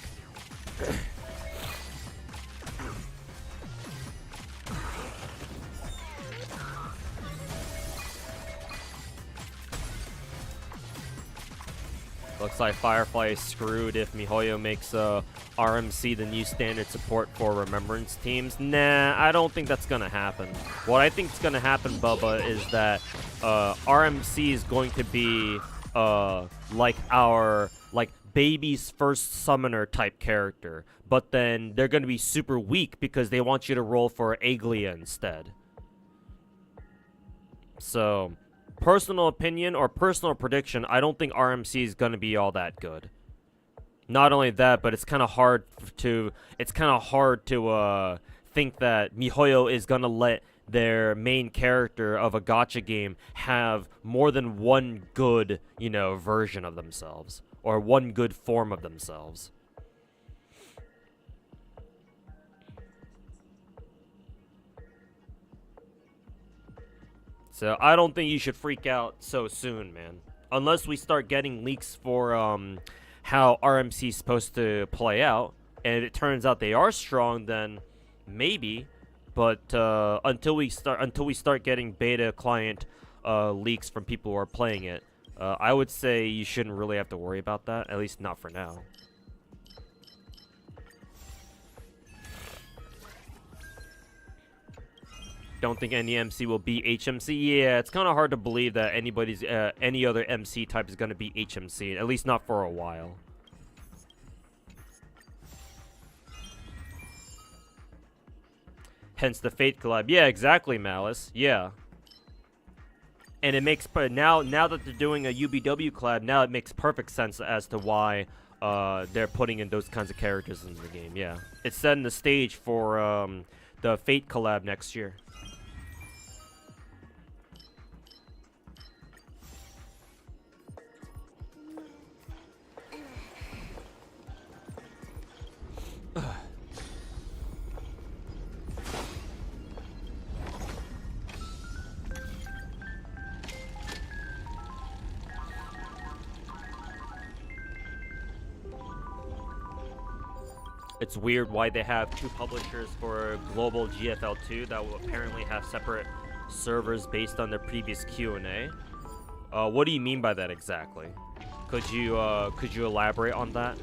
Looks like Firefly is screwed if MiHoYo makes RMC the new standard support for Remembrance teams. Nah, I don't think that's gonna happen. What I think is gonna happen, Bubba, is that RMC is going to be like our baby's first summoner type character, but then they're gonna be super weak because they want you to roll for Aglia instead. So, personal opinion or personal prediction, I don't think RMC is going to be all that good. Not only that, but it's kind of hard to think that MiHoYo is going to let their main character of a gacha game have more than one good, version of themselves or one good form of themselves. So I don't think you should freak out so soon, man. Unless we start getting leaks for how RMC is supposed to play out, and it turns out they are strong, then maybe. But until we start getting beta client leaks from people who are playing it, I would say you shouldn't really have to worry about that. At least not for now. Don't think any MC will be HMC. Yeah, it's kind of hard to believe that any other MC type is going to be HMC, at least not for a while. Hence the Fate collab. Yeah, exactly, Malice. Yeah. And it makes now that they're doing a UBW collab, now it makes perfect sense as to why they're putting in those kinds of characters into the game. Yeah, it's setting the stage for the Fate collab next year. It's weird why they have 2 publishers for global GFL2 that will apparently have separate servers based on their previous Q&A. What do you mean by that exactly? Could you elaborate on that?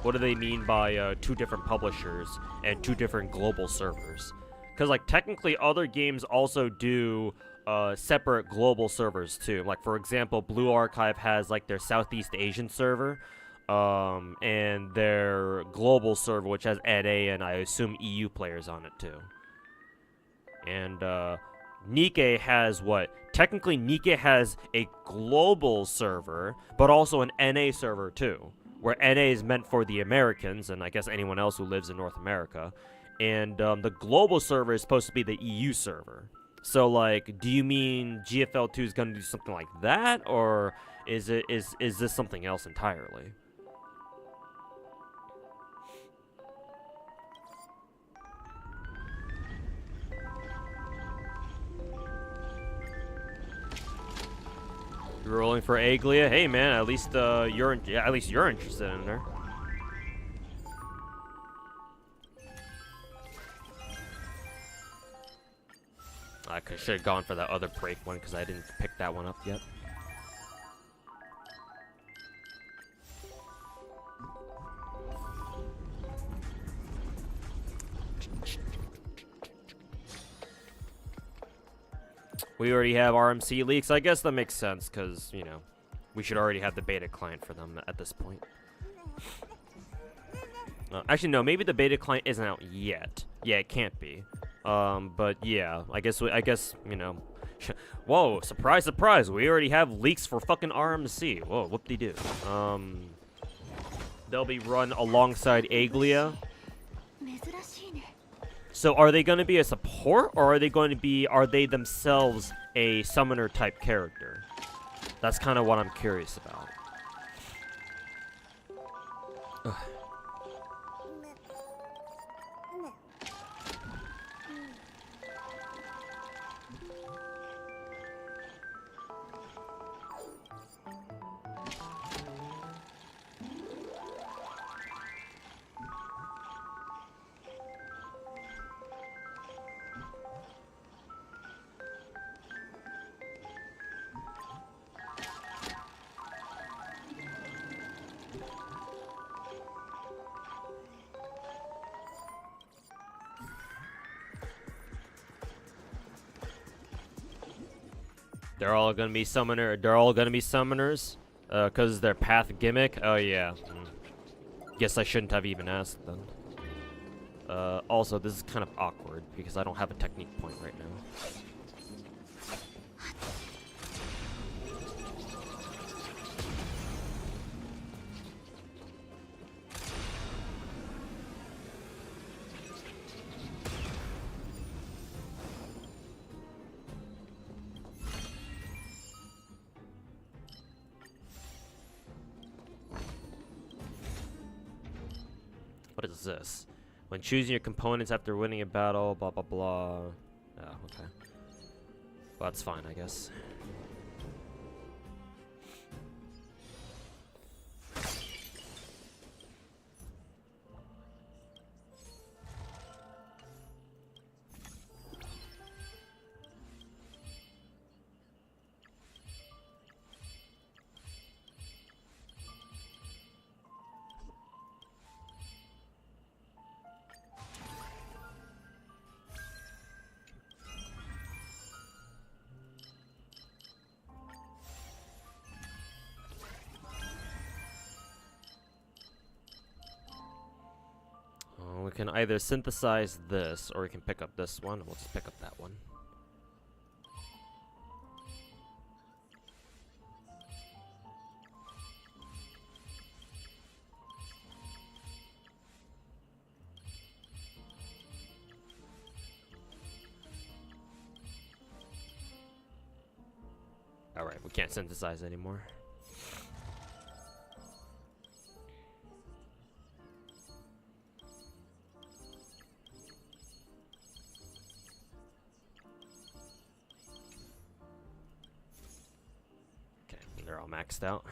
What do they mean by 2 different publishers and 2 different global servers? Because like technically other games also do separate global servers too. Like for example, Blue Archive has like their Southeast Asian server. And their global server, which has NA and I assume EU players on it too. And Nikke has what? Technically, Nikke has a global server, but also an NA server too, where NA is meant for the Americans and I guess anyone else who lives in North America. And the global server is supposed to be the EU server. So, like, do you mean GFL2 is going to do something like that, or is this something else entirely? You're rolling for Aglia? Hey man, at least you're interested in her. I should have gone for that other break one because I didn't pick that one up yet. We already have RMC leaks. I guess that makes sense, because, you know, we should already have the beta client for them at this point. Actually, no, maybe the beta client isn't out yet. Yeah, it can't be. But yeah, I guess, you know. Whoa, surprise, surprise. We already have leaks for fucking RMC. Whoa, whoop-de-doo. They'll be run alongside Aglia. So are they going to be a support, or are they themselves a summoner type character? That's kind of what I'm curious about. Ugh. They're all gonna be summoners, cause their path gimmick. Oh yeah. Guess I shouldn't have even asked then. Also, this is kind of awkward because I don't have a technique point right now. What is this? When choosing your components after winning a battle, blah blah blah. Oh, okay. Well, that's fine, I guess. We can either synthesize this, or we can pick up this one. We'll just pick up that one. Alright, we can't synthesize anymore. They're all maxed out.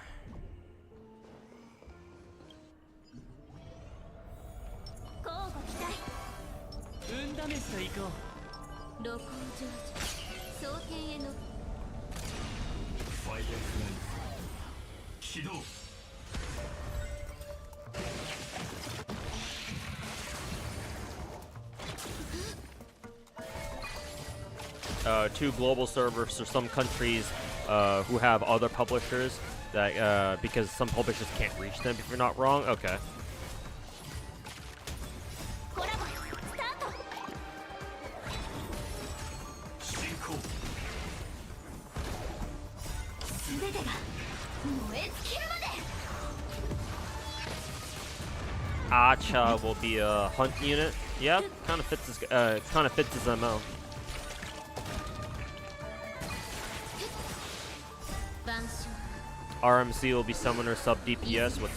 Two global servers for some countries who have other publishers that because some publishers can't reach them, if you're not wrong. Okay. Acha will be a hunt unit. Yeah, kind of fits his MO. RMC will be summoner sub DPS with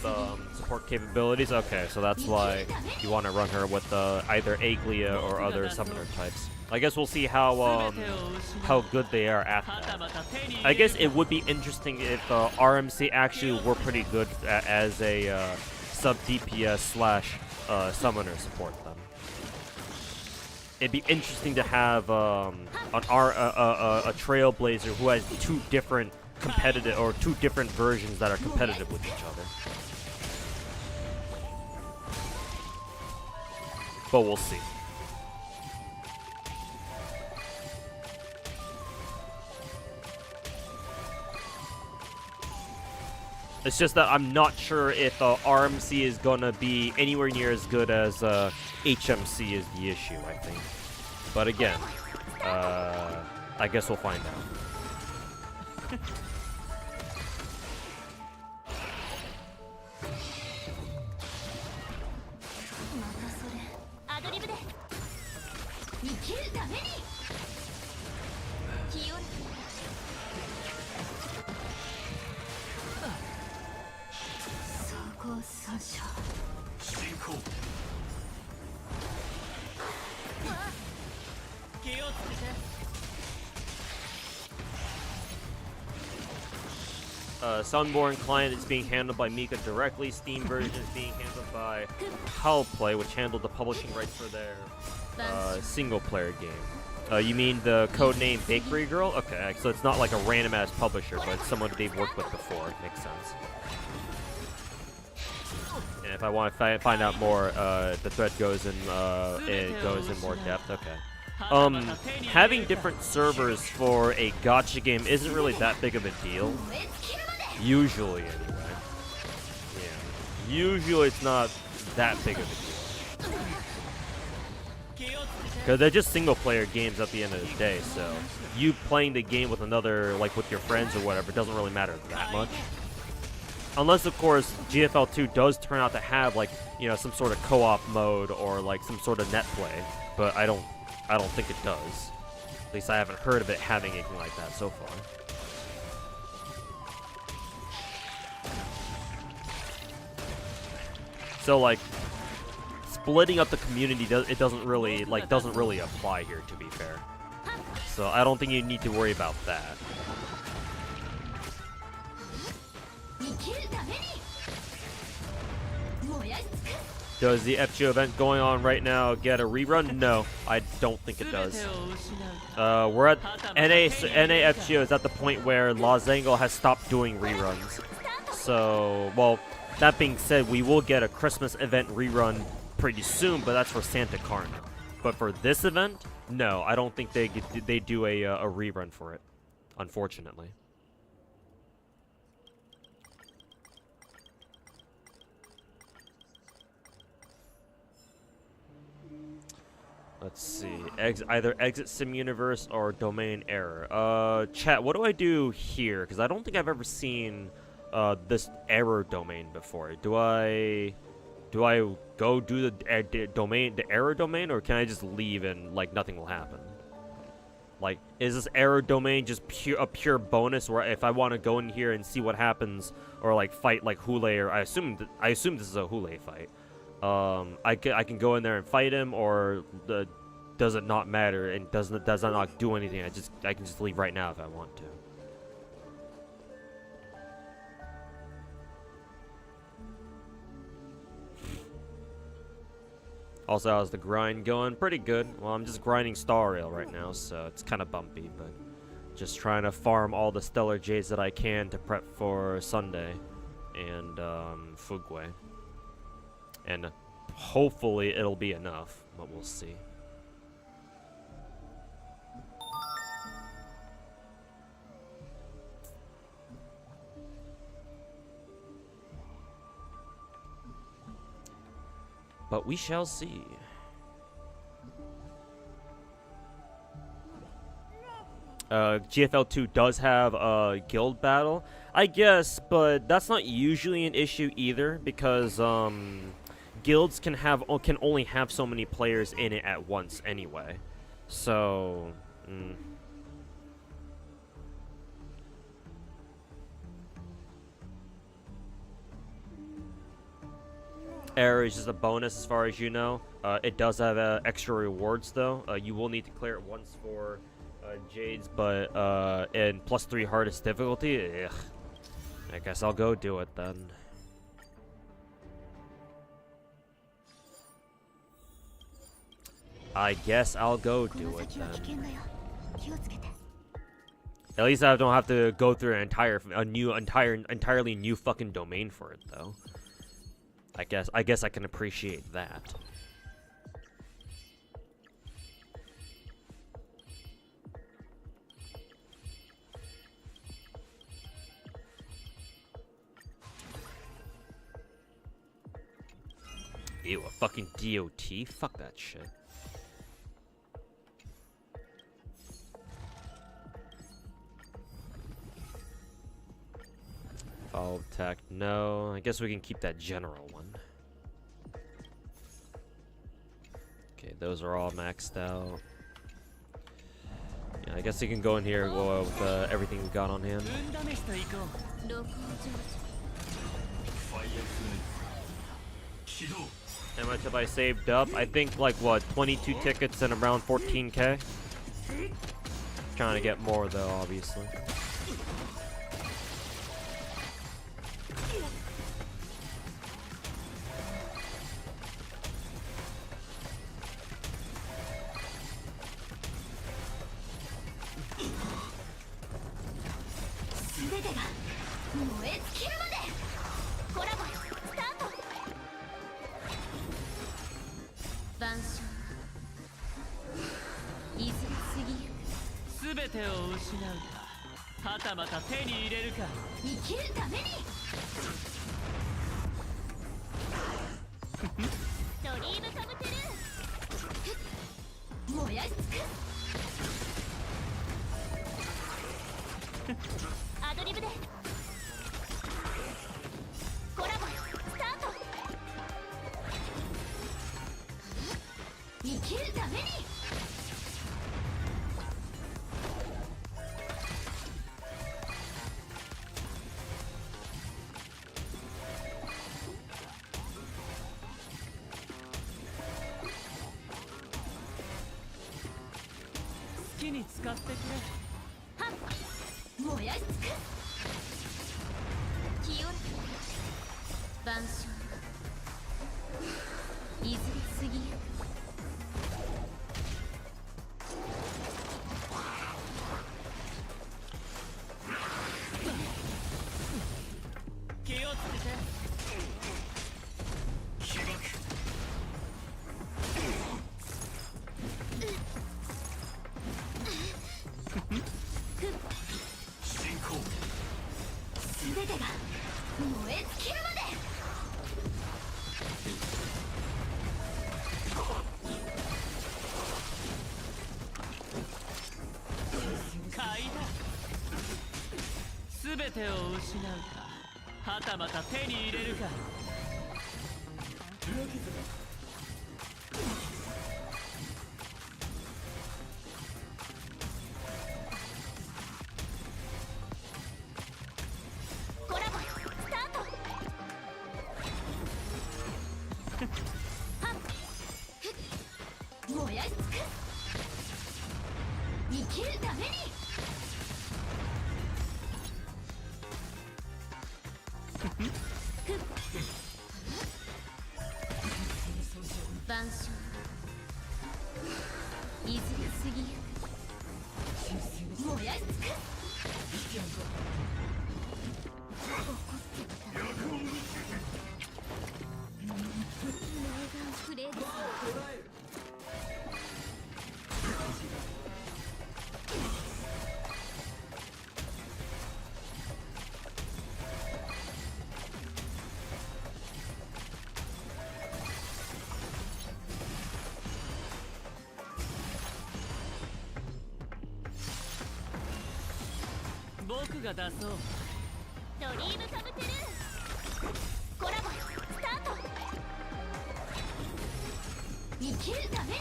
support capabilities. Okay, so that's why you want to run her with either Aglia or other summoner types. I guess we'll see how good they are at that. I guess it would be interesting if RMC actually were pretty good as a sub DPS slash summoner support them. It'd be interesting to have a Trailblazer who has two different versions that are competitive with each other. But we'll see. It's just that I'm not sure if RMC is gonna be anywhere near as good as HMC is the issue, I think. But again, I guess we'll find out. Sunborn client is being handled by Mika directly. Steam version is being handled by Hellplay, which handled the publishing rights for their single-player game. You mean the codename Bakery Girl? Okay, so it's not like a random-ass publisher, but it's someone they've worked with before. Makes sense. And if I want to find out more, the thread goes in more depth. Okay. Having different servers for a gacha game isn't really that big of a deal. Usually, anyway. Yeah. Usually it's not that big of a deal. Because they're just single-player games at the end of the day, so you playing the game with another, like with your friends or whatever, doesn't really matter that much. Unless, of course, GFL 2 does turn out to have, like, you know, some sort of co-op mode or, like, some sort of net play. But I don't think it does. At least I haven't heard of it having anything like that so far. So, like, splitting up the community, doesn't really apply here, to be fair. So I don't think you need to worry about that. Does the FGO event going on right now get a rerun? No, I don't think it does. We're at NA FGO is at the point where Lazango has stopped doing reruns. So, well, that being said, we will get a Christmas event rerun pretty soon, but that's for Santa Carna. But for this event, no, I don't think they do a rerun for it, unfortunately. Let's see. Either exit sim universe or domain error. Chat, what do I do here? Because I don't think I've ever seen this error domain before. Do I go do the error domain, or can I just leave and like nothing will happen? Like, is this error domain just a pure bonus, where if I want to go in here and see what happens, or like fight like Hule, or I assume this is a Hule fight. I can go in there and fight him, or does it not matter and does that not do anything? I can just leave right now if I want to. Also, how's the grind going? Pretty good. Well, I'm just grinding Star Rail right now, so it's kind of bumpy, but just trying to farm all the Stellar Jades that I can to prep for Sunday and Fugu. And hopefully it'll be enough, but we'll see. But we shall see. GFL 2 does have a guild battle, I guess, but that's not usually an issue either, because guilds can only have so many players in it at once anyway. So, Error is just a bonus as far as you know. It does have extra rewards though. You will need to clear it once for Jades, but in +3 hardest difficulty, ugh. I guess I'll go do it then. I guess I'll go do it then. At least I don't have to go through entirely new fucking domain for it though. I guess I can appreciate that. Ew, a fucking DOT? Fuck that shit. Follow attack, no. I guess we can keep that general one. Okay, those are all maxed out. Yeah, I guess you can go in here with everything we got on hand. How much have I saved up? I think like what, 22 tickets and around 14k? Trying to get more though, obviously.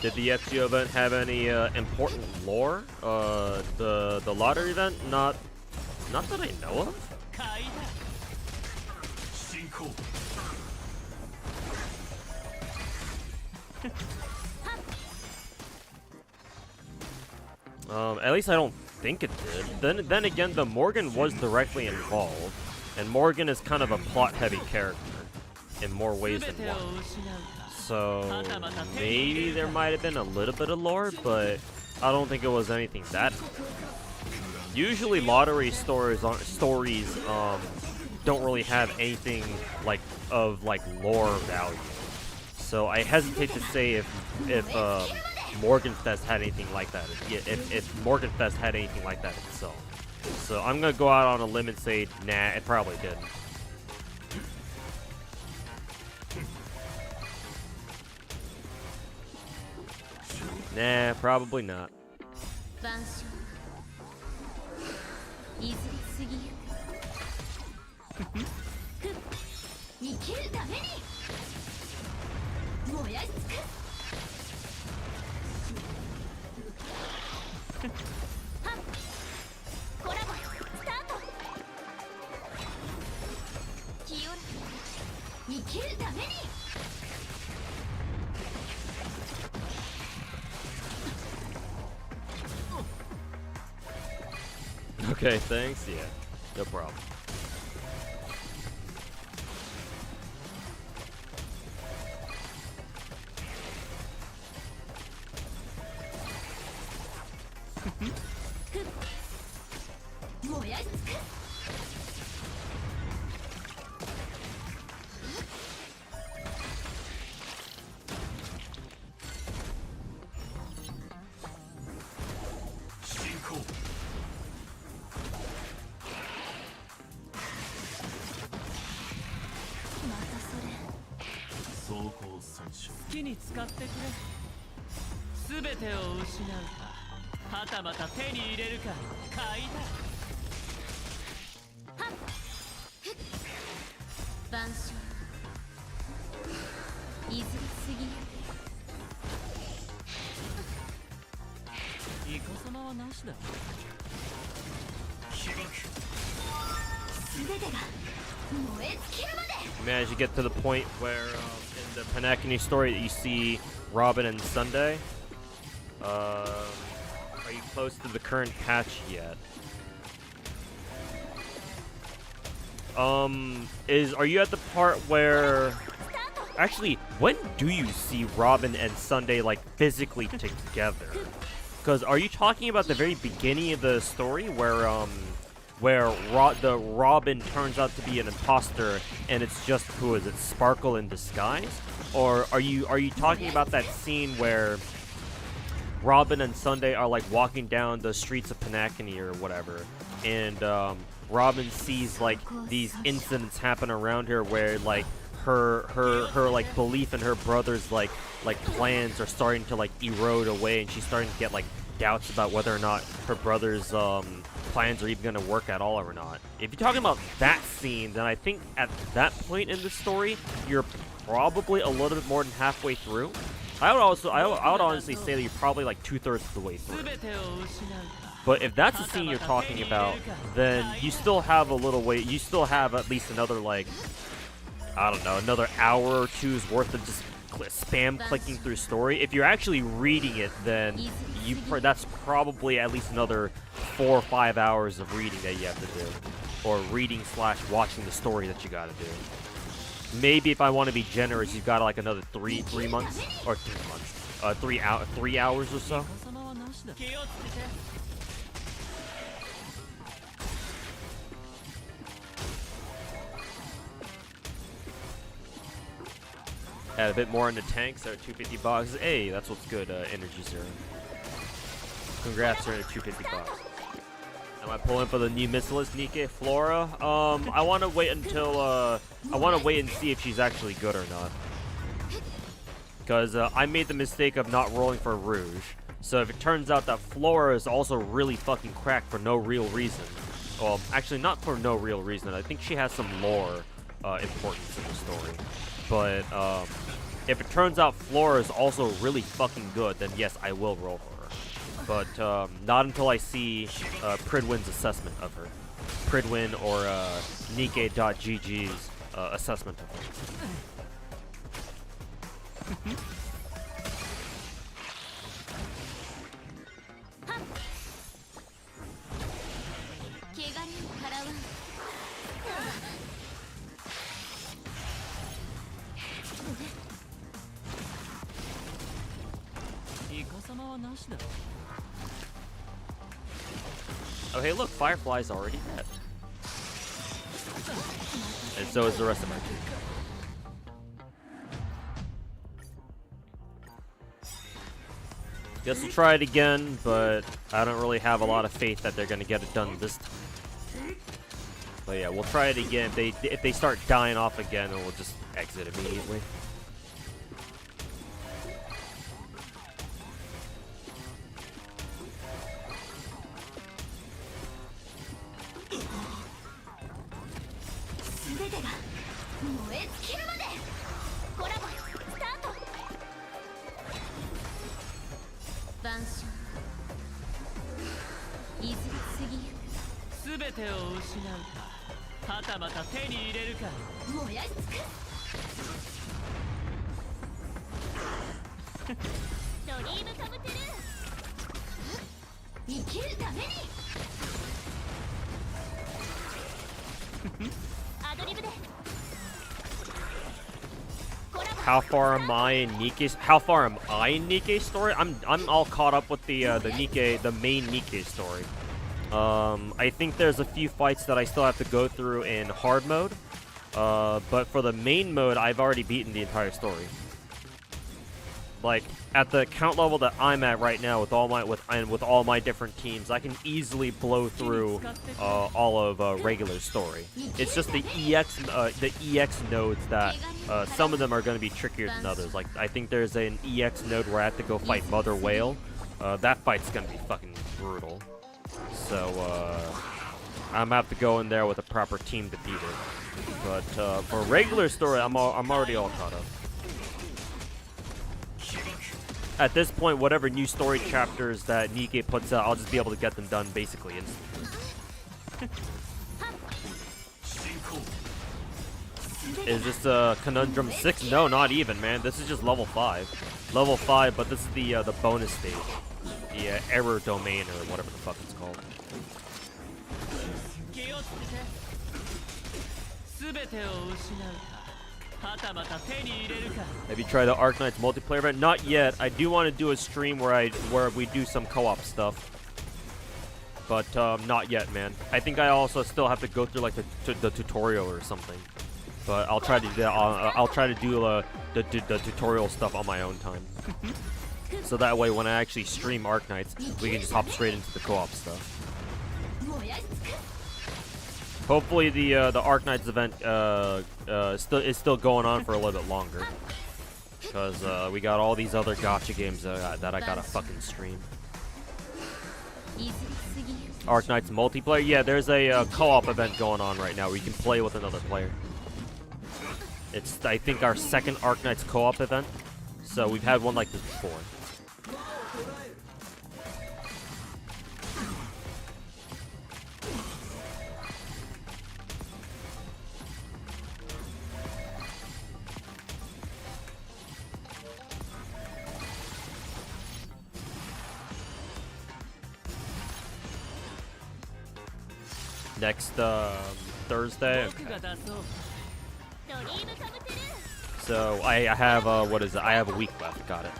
Did the FGO event have any important lore? The lottery event? Not that I know of. At least I don't think it did. Then again, the Morgan was directly involved, and Morgan is kind of a plot-heavy character in more ways than one. So maybe there might have been a little bit of lore, but I don't think it was anything that. Usually, lottery stories don't really have anything like lore value. So I hesitate to say if Morganfest had anything like that. If Morganfest had anything like that itself. So I'm gonna go out on a limb and say, nah, it probably didn't. Nah, probably not. 晩鐘いずれ過ぎゆく生きるために燃やし尽くすはっコラボスタート清ら生きるために Okay, thanks. Yeah, no problem. Managed to get to the point where in the Penacony story that you see Robin and Sunday. Are you close to the current patch yet? Are you at the part where actually when do you see Robin and Sunday like physically together? Because are you talking about the very beginning of the story where the Robin turns out to be an imposter and it's just who is it, Sparkle in disguise? Or are you talking about that scene where Robin and Sunday are like walking down the streets of Penacony or whatever, and Robin sees like these incidents happen around her where like her like belief in her brother's like plans are starting to like erode away, and she's starting to get like doubts about whether or not her brother's plans are even going to work at all or not. If you're talking about that scene, then I think at that point in the story, you're probably a little bit more than halfway through. I would honestly say that you're probably like 2/3 of the way through. But if that's the scene you're talking about, then you still have a little way. You still have at least another like, I don't know, another hour or two's worth of just spam clicking through story. If you're actually reading it, then that's probably at least another 4 or 5 hours of reading that you have to do, or reading / watching the story that you got to do. Maybe if I want to be generous, you've got like another 3 months or 3 months, 3 hours or so. Add a bit more in the tanks. They're 250 bucks. Hey, that's what's good, Energy Zero. Congrats, you're at 250 bucks. Am I pulling for the new missilist, Nikke? Flora? I want to wait until, I want to wait and see if she's actually good or not. Because I made the mistake of not rolling for Rouge. So if it turns out that Flora is also really fucking cracked for no real reason. Well, actually not for no real reason. I think she has some lore importance in the story. But if it turns out Flora is also really fucking good, then yes, I will roll for her. But not until I see Pridwin's assessment of her. Pridwin or Nikke.gg's assessment of her. Oh hey look, Firefly's already dead. And so is the rest of our team. Guess we'll try it again, but I don't really have a lot of faith that they're gonna get it done this time. But yeah, we'll try it again. If they start dying off again, then we'll just exit immediately. 燃え尽きるまでコラボスタート晩鐘いずれ過ぎゆく全てを失うかはたまた手に入れるか燃やし尽くすドリームカムトゥルー生きるためにアドリブで How far am I in Nikke's? How far am I in Nikke's story? I'm all caught up with the Nikke, the main Nikke story. I think there's a few fights that I still have to go through in hard mode. But for the main mode, I've already beaten the entire story. Like at the count level that I'm at right now, with all my different teams, I can easily blow through all of regular story. It's just the EX nodes that some of them are going to be trickier than others. Like I think there's an EX node where I have to go fight Mother Whale. That fight's going to be fucking brutal. So I'm gonna have to go in there with a proper team to beat it. But for regular story, I'm already all caught up. At this point, whatever new story chapters that Nikke puts out, I'll just be able to get them done basically instantly. Is this Conundrum 6? No, not even, man. This is just level 5. Level 5, but this is the bonus stage. The error domain or whatever the fuck it's called. Have you tried the Ark Knights multiplayer event? Not yet. I do want to do a stream where we do some co-op stuff. But not yet, man. I think I also still have to go through like the tutorial or something. But I'll try to do that. I'll try to do the tutorial stuff on my own time. So that way, when I actually stream Ark Knights, we can just hop straight into the co-op stuff. Hopefully, the Ark Knights event is still going on for a little bit longer, because we got all these other Gacha games that I gotta fucking stream. Ark Knights multiplayer? Yeah, there's a co-op event going on right now where you can play with another player. It's, I think, our second Ark Knights co-op event, so we've had one like this before. Next Thursday. Okay. So I have what is it? I have a week left. Got it.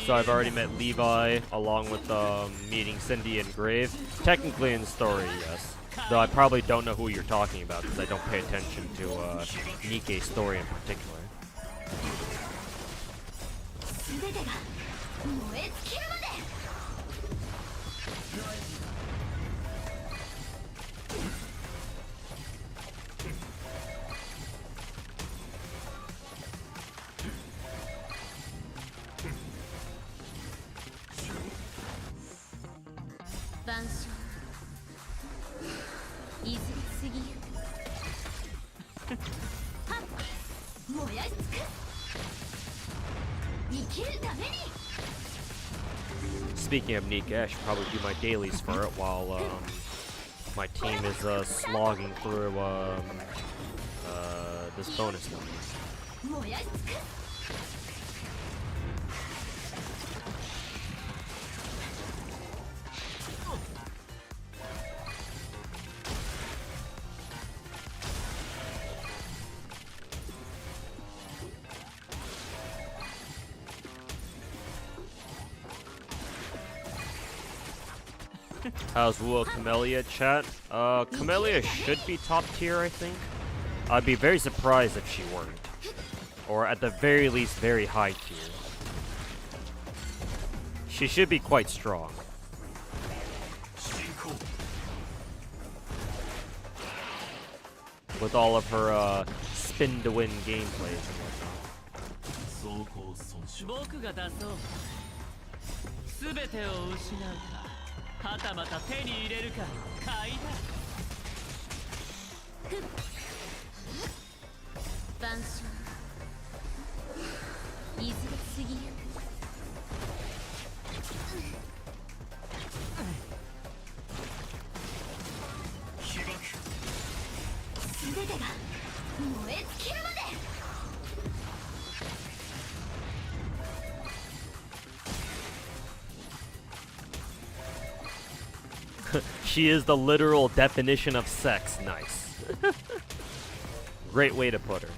So I've already met Levi, along with meeting Cindy and Grave. Technically in story, yes. Though I probably don't know who you're talking about, because I don't pay attention to Nikke's story in particular. Speaking of Nikke, I should probably do my dailies for it while my team is slogging through this bonus one. How's Wuwa Camellia, chat? Camellia should be top tier, I think. I'd be very surprised if she weren't. Or at the very least, very high tier. She should be quite strong. With all of her spin to win gameplays and whatnot. 僕が出そう。全てを失うか、はたまた手に入れるか、買いだ。晩鐘いずれ過ぎる。全てが燃え尽きるまで。She is the literal definition of sex. Nice. Great way to put her.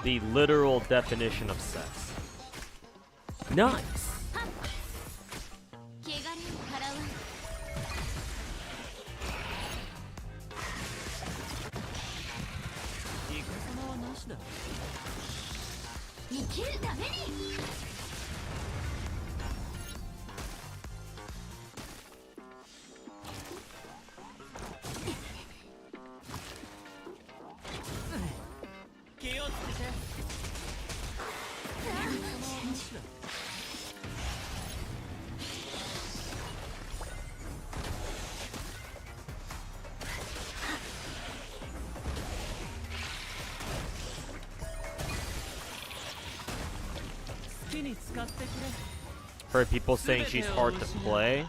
The literal definition of sex. Nice. 汚れを払わん。イカ様はなしだ。生きるために。気をつけて。好きに使ってくれ。 Heard people saying she's hard to play.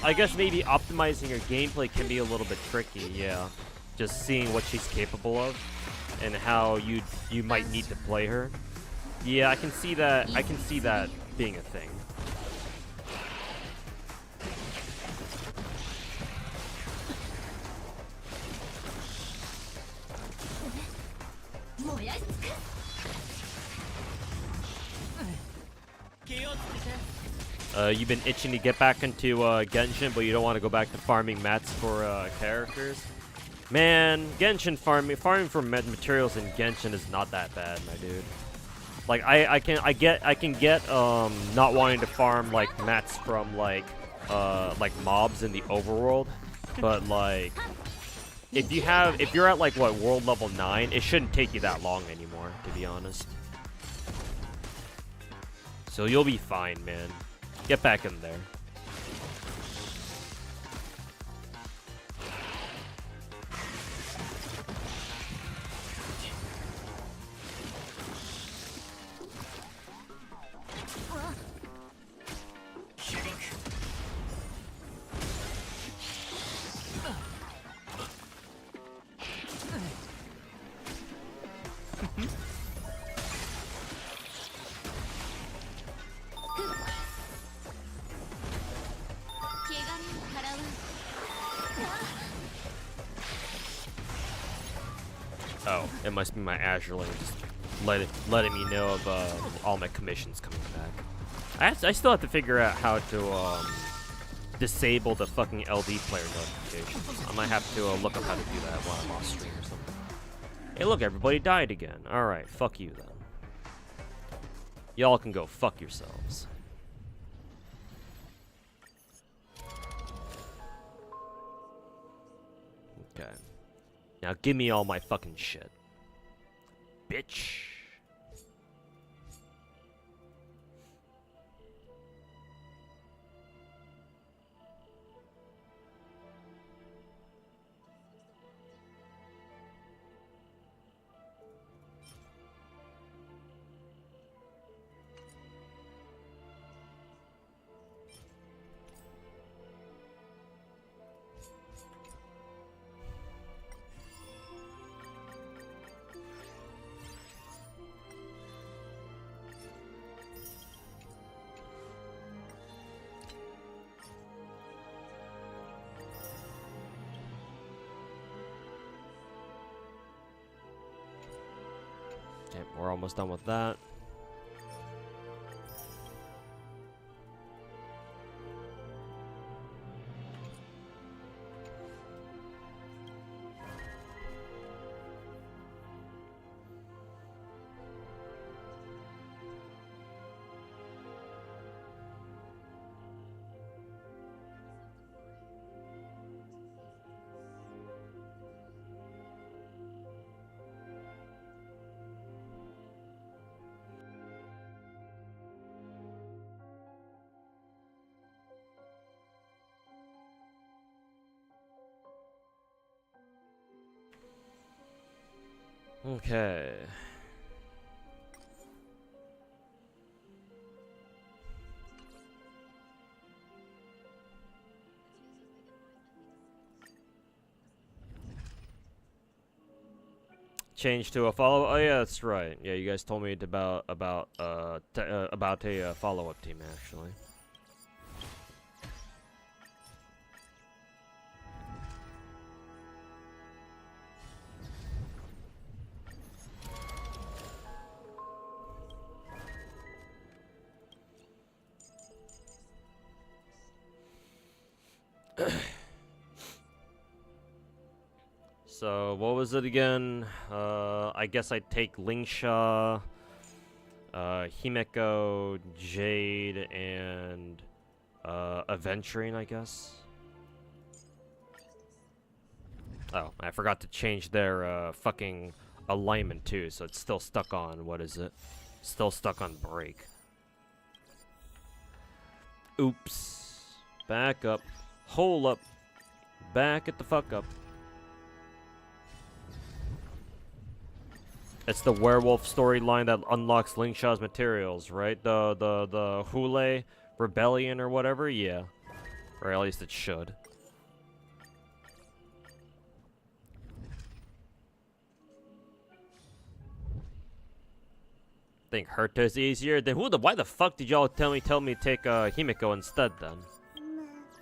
I guess maybe optimizing her gameplay can be a little bit tricky, yeah. Just seeing what she's capable of and how you might need to play her. Yeah, I can see that being a thing. You've been itching to get back into Genshin, but you don't want to go back to farming mats for characters. Man, Genshin farming for materials in Genshin is not that bad, my dude. Like I can get not wanting to farm like mats from like mobs in the overworld, but like if you're at like what, world level 9, it shouldn't take you that long anymore, to be honest. So you'll be fine, man. Get back in there. Oh, it must be my Azure Lane just letting me know of all my commissions coming back. I still have to figure out how to disable the fucking LD player notifications. I might have to look up how to do that while I'm off stream or something. Hey, look, everybody died again. All right, fuck you then. Y'all can go fuck yourselves. Okay. Now give me all my fucking shit. Bitch. Okay, we're almost done with that. Okay. Change to a follow. Oh yeah, that's right. Yeah, you guys told me about a follow-up team actually. So what was it again? I guess I'd take Lingsha, Himeko, Jade, and Aventurine, I guess. Oh, I forgot to change their fucking alignment too, so it's still stuck on, what is it? Still stuck on break. Oops. Back up. Hold up. Back it the fuck up. It's the werewolf storyline that unlocks Lingsha's materials, right? The Hule Rebellion or whatever? Yeah. Or at least it should. Think Herta's easier? Then why the fuck did y'all tell me to take Himeko instead then?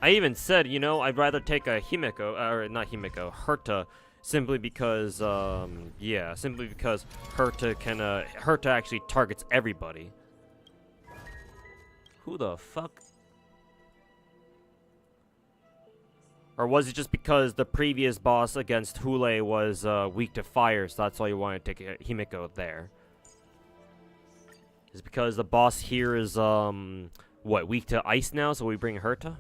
I even said, you know, I'd rather take a Himeko, or not Himeko, Herta, simply because, yeah, simply because Herta actually targets everybody. Who the fuck? Or was it just because the previous boss against Hule was weak to fire, so that's why you wanted to take Himeko there? Is it because the boss here is, what, weak to ice now, so we bring Herta?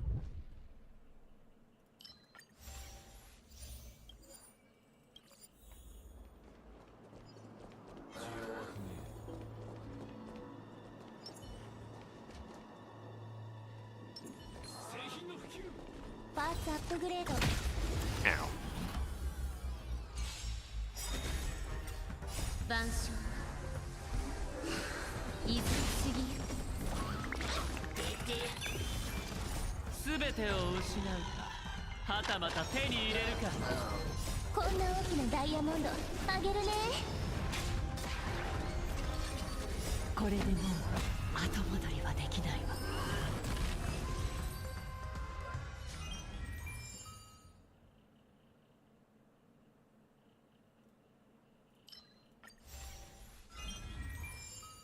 Ow.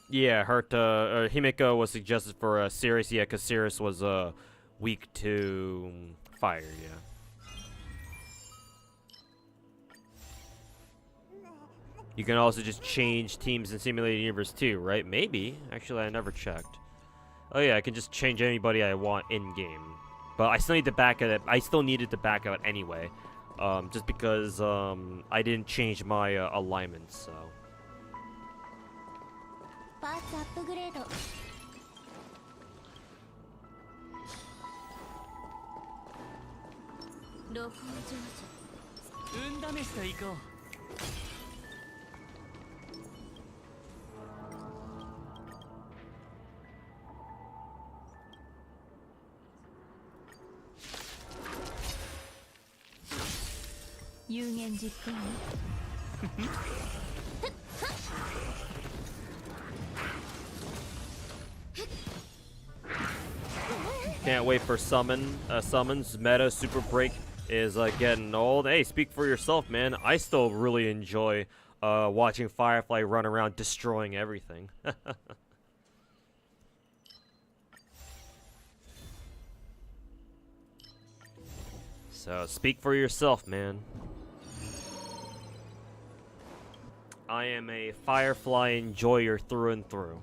Yeah, Herta, Himeko was suggested for Cirrus, yeah, because Cirrus was weak to fire, yeah. You can also just change teams in Simulated Universe too, right? Maybe. Actually, I never checked. Oh yeah, I can just change anybody I want in-game. But I still need to back it up. I still needed to back out anyway. Just because I didn't change my alignment, so. Can't wait for summons. Meta super break is getting old. Hey, speak for yourself, man. I still really enjoy watching Firefly run around destroying everything. So speak for yourself, man. I am a Firefly enjoyer through and through.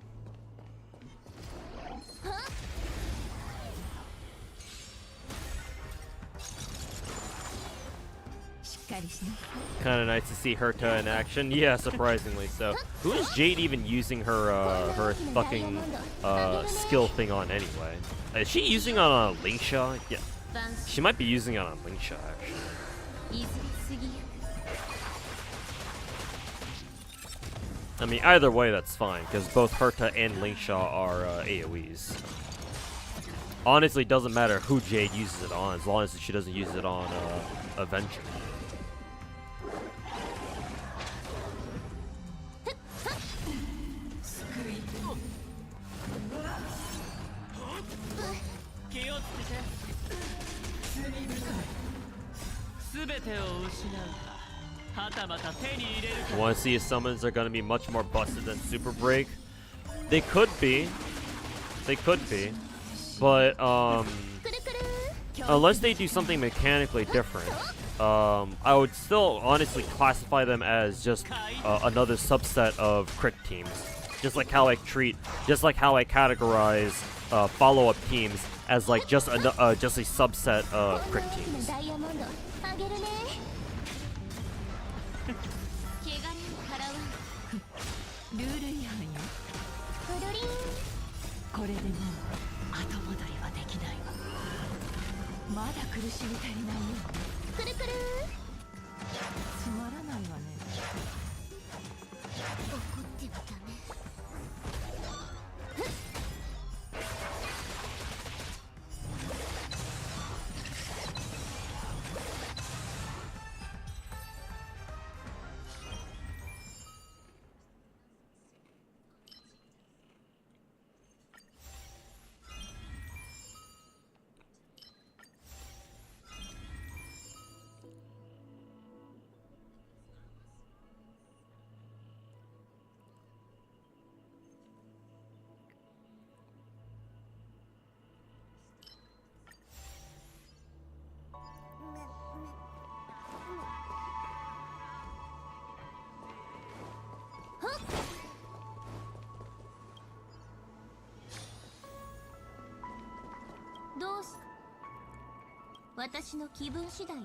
Kind of nice to see Herta in action. Yeah, surprisingly so. Who is Jade even using her her fucking skill thing on anyway? Is she using it on a Lingsha? Yeah, she might be using it on Lingsha actually. I mean, either way, that's fine, because both Herta and Lingshaw are AoEs. Honestly, it doesn't matter who Jade uses it on, as long as she doesn't use it on Avenger. You want to see if summons are going to be much more busted than Super Break? They could be. They could be. But, unless they do something mechanically different, I would still honestly classify them as just another subset of crit teams. Just like how I categorize follow-up teams as like just a subset of crit teams.どうす？私の気分次第よ。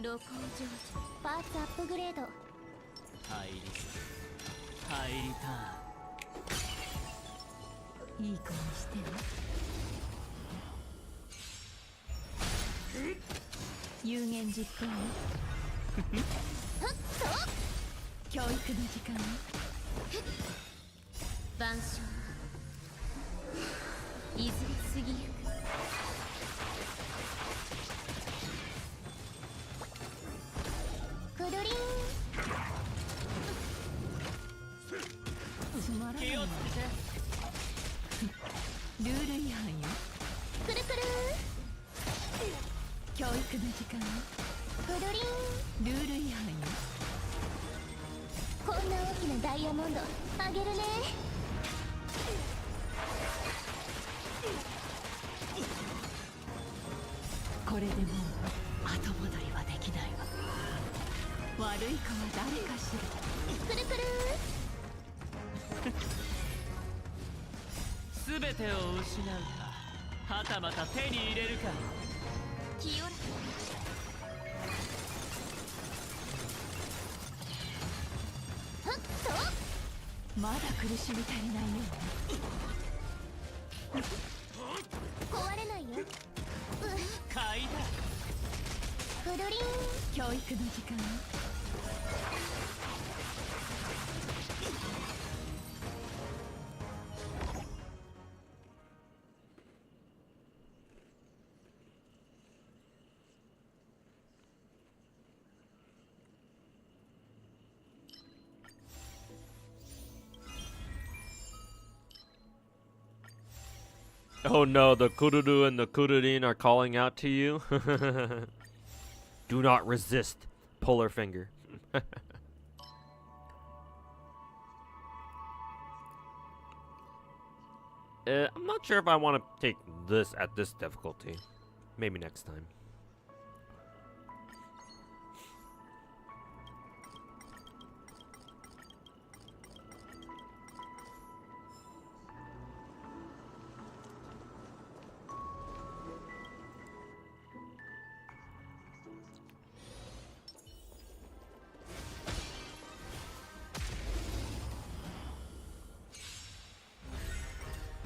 録音上手。パーツアップグレード。入りたいい子にしてね。有言実行ね。教育の時間ね。晩鐘。いずれ過ぎゆく。くるりん。つまらないわ。ルール違反よ。くるくる。教育の時間ね。くるりん。ルール違反よ。こんな大きなダイヤモンドあげるね。これでもう後戻りはできないわ。悪い子は誰かしら。くるくる。すべてを失うか、はたまた手に入れるか。清らか。まだ苦しみ足りないよ。壊れないよ。買いだ。くるりん。教育の時間。Oh no, the Kururu and the Kururin are calling out to you. Do not resist. Polar finger. I'm not sure if I want to take this at this difficulty. Maybe next time.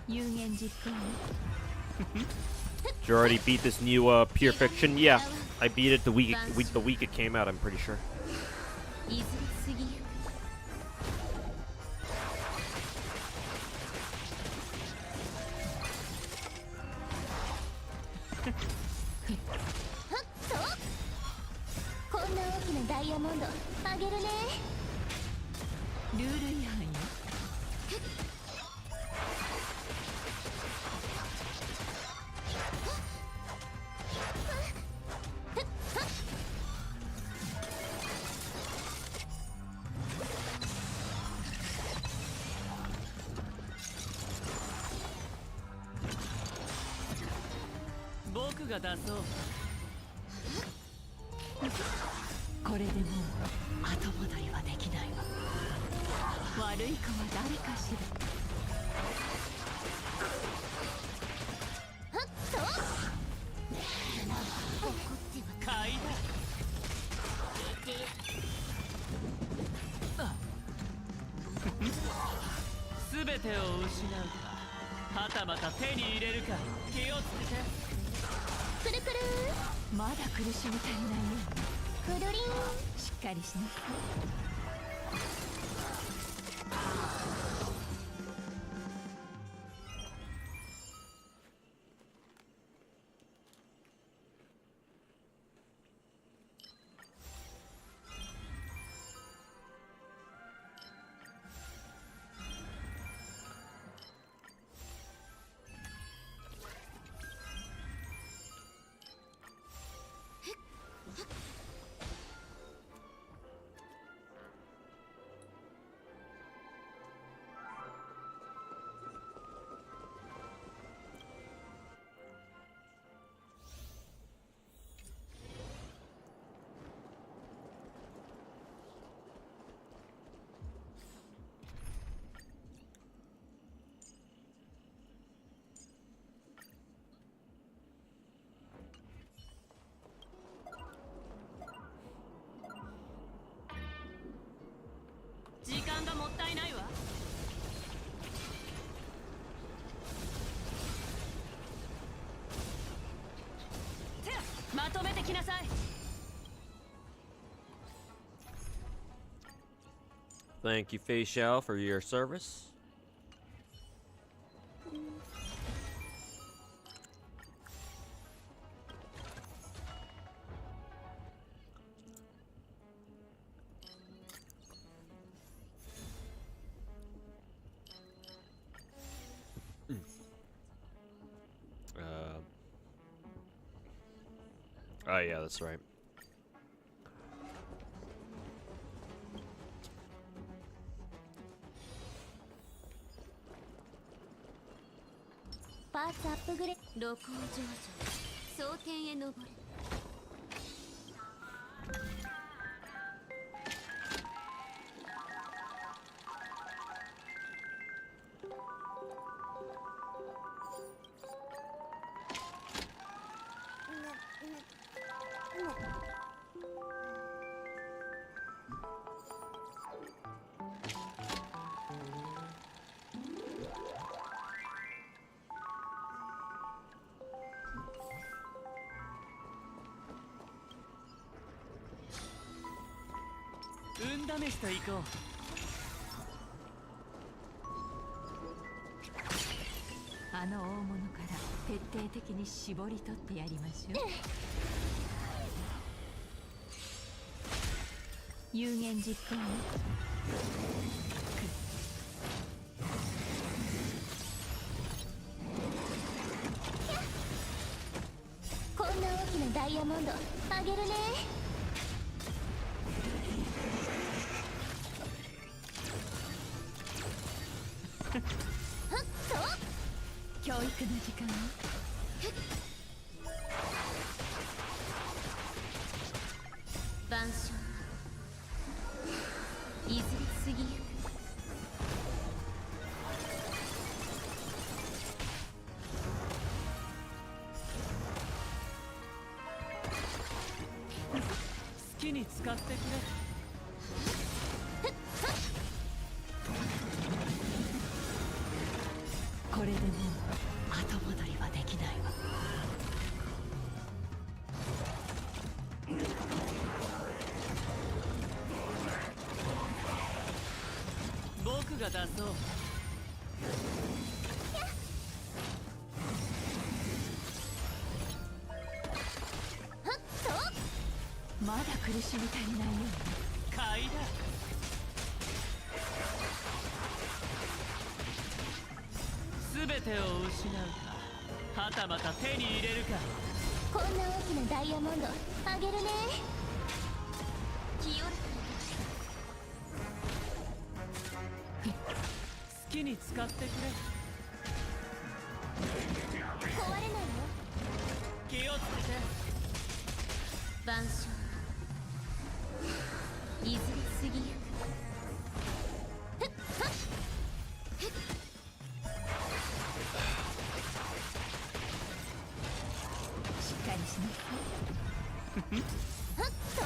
Did you already beat this new Pure Fiction? Yeah, I beat it the week it came out. I'm pretty sure. 譲りすぎよ。はっとこんな大きなダイヤモンドあげるね。ルール違反よ。僕が出そう。これでもう後戻りはできないわ。悪い子は誰かしら。はっと怒っては買いだ。すべてを失うか、はたまた手に入れるか、気をつけて。くるくるまだ苦しみ足りないよ。くるりん。しっかりしなさい。時間がもったいないわ。てまとめてきなさい。Thank you, Fei Xiao, for your service. Oh yeah, that's right. パーツアップグレ露光上昇蒼天へ登る。運試しと行こう。あの大物から徹底的に絞り取ってやりましょう。有言実行ね。こんな大きなダイヤモンドあげるね。教育の時間ね。晩鐘譲りすぎゆく。好きに使ってくれ。ここれでもう後戻りはできないわ。僕が出そう。まだ苦しみ足りないように。買いだ。全てを失うか、はたまた手に入れるか。こんな大きなダイヤモンドあげるね。清ら好きに使ってくれ。壊れないよ。気をつけて。晩鐘いずれ過ぎゆく。しっかりしなはっと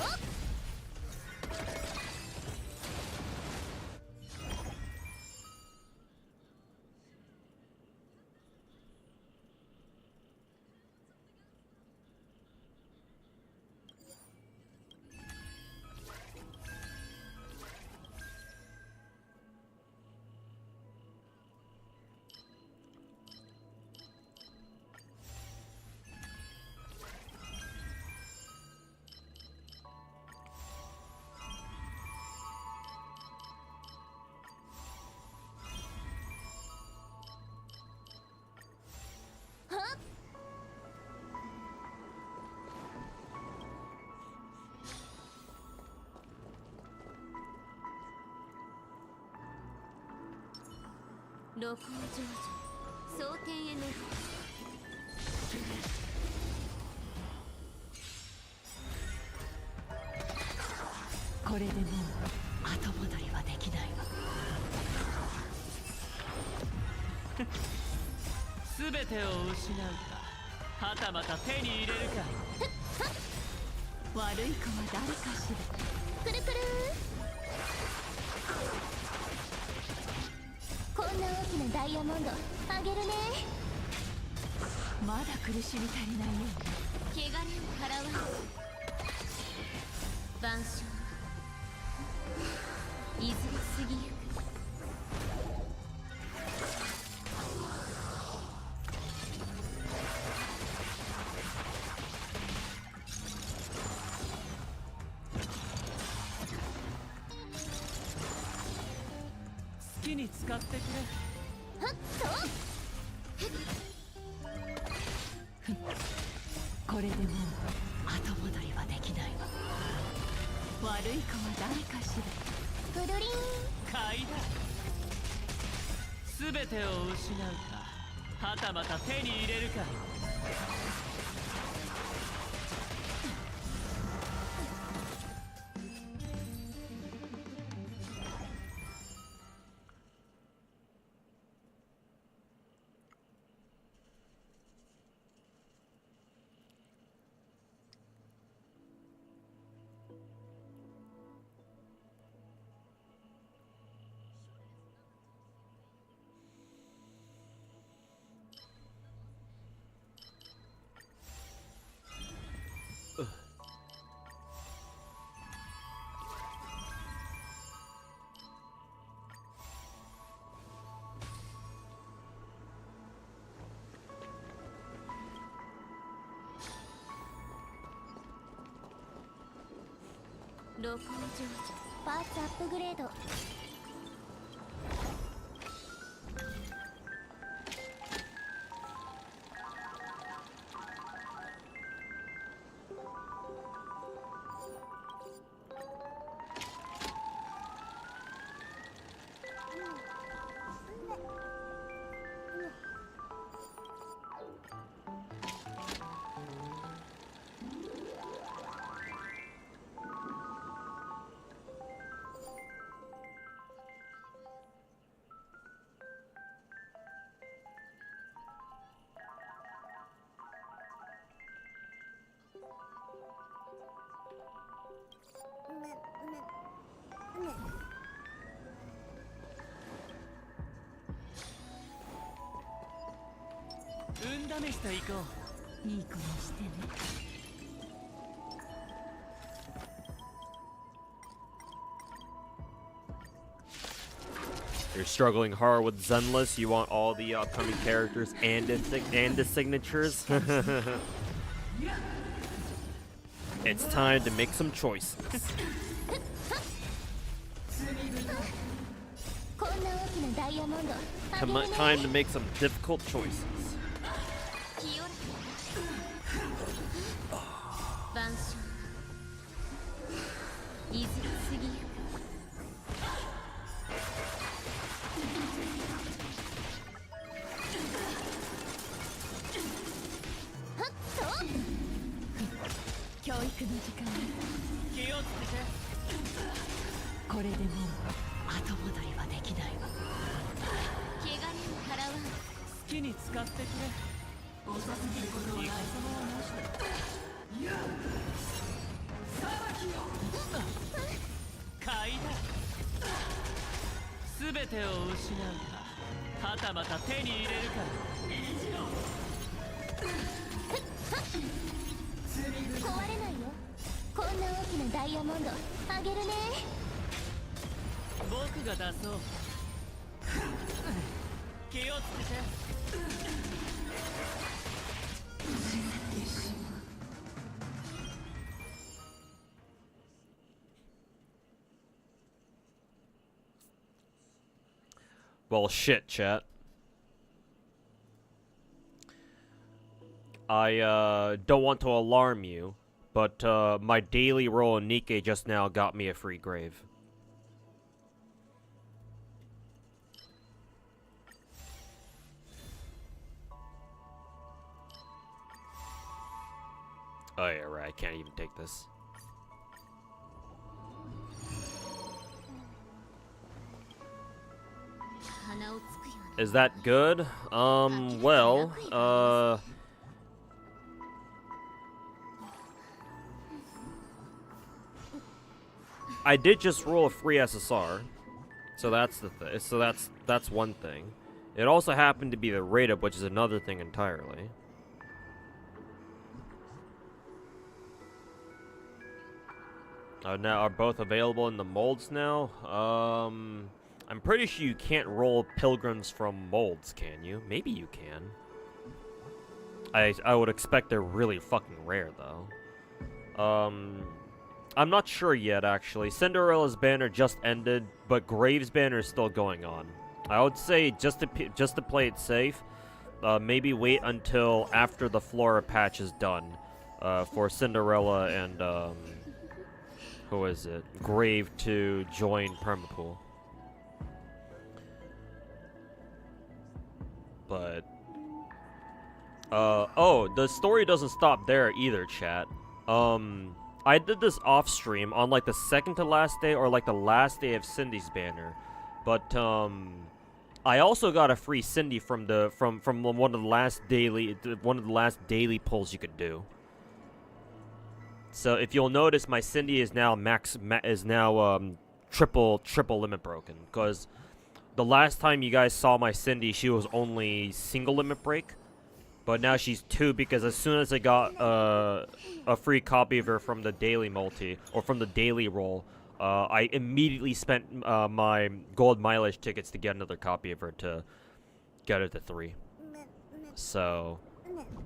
露光成就蒼天へのこれでもう後戻りはできないわ。全てを失うか、はたまた手に入れるか。悪い子は誰かしら。くるくるこんな大きなダイヤモンドあげるね。まだ苦しみ足りないように。汚れを払わず晩鐘いずれ過ぎゆく。好きに使ってくれ。はっとこれでもう後戻りはできないわ。悪い子は誰かしら。くるりん買いだ。全てを失うか、はたまた手に入れるか。露光成就パーツアップグレード。運試しと行こう。いい子にしてね。 You're struggling hard with Zenless. You want all the upcoming characters and the signatures. It's time to make some choices. こんな大きなダイヤモンドあげるね。 Time to make some difficult choices. 清らか晩鐘いずれ過ぎゆく。はっと教育の時間。気をつけて。これでもう後戻りはできないわ。怪我に払わん。好きに使ってくれ。おさせてることはない。様はなしだ。買いだ。すべてを失うか、はたまた手に入れるか。壊れないよ。こんな大きなダイヤモンドあげるね。僕が出そう。気をつけて。 Well, shit, chat. I don't want to alarm you, but my daily roll in Nikke just now got me a free grave. Oh yeah, right, I can't even take this. Is that good? Well, I did just roll a free SSR, so that's the that's one thing. It also happened to be the rate up, which is another thing entirely. Now are both available in the molds now? I'm pretty sure you can't roll pilgrims from molds, can you? Maybe you can. I would expect they're really fucking rare though. I'm not sure yet actually. Cinderella's banner just ended, but Graves' banner is still going on. I would say just to play it safe, maybe wait until after the Flora patch is done for Cinderella and who is it? Grave to join Permapool. But oh, the story doesn't stop there either, chat. I did this off stream on like the second to last day or like the last day of Cindy's banner. But I also got a free Cindy from one of the last daily pulls you could do. So if you'll notice, my Cindy is now triple limit broken, because the last time you guys saw my Cindy, she was only single limit break, but now she's 2 because as soon as I got a free copy of her from the daily multi or from the daily roll, I immediately spent my gold mileage tickets to get another copy of her to get her to 3. So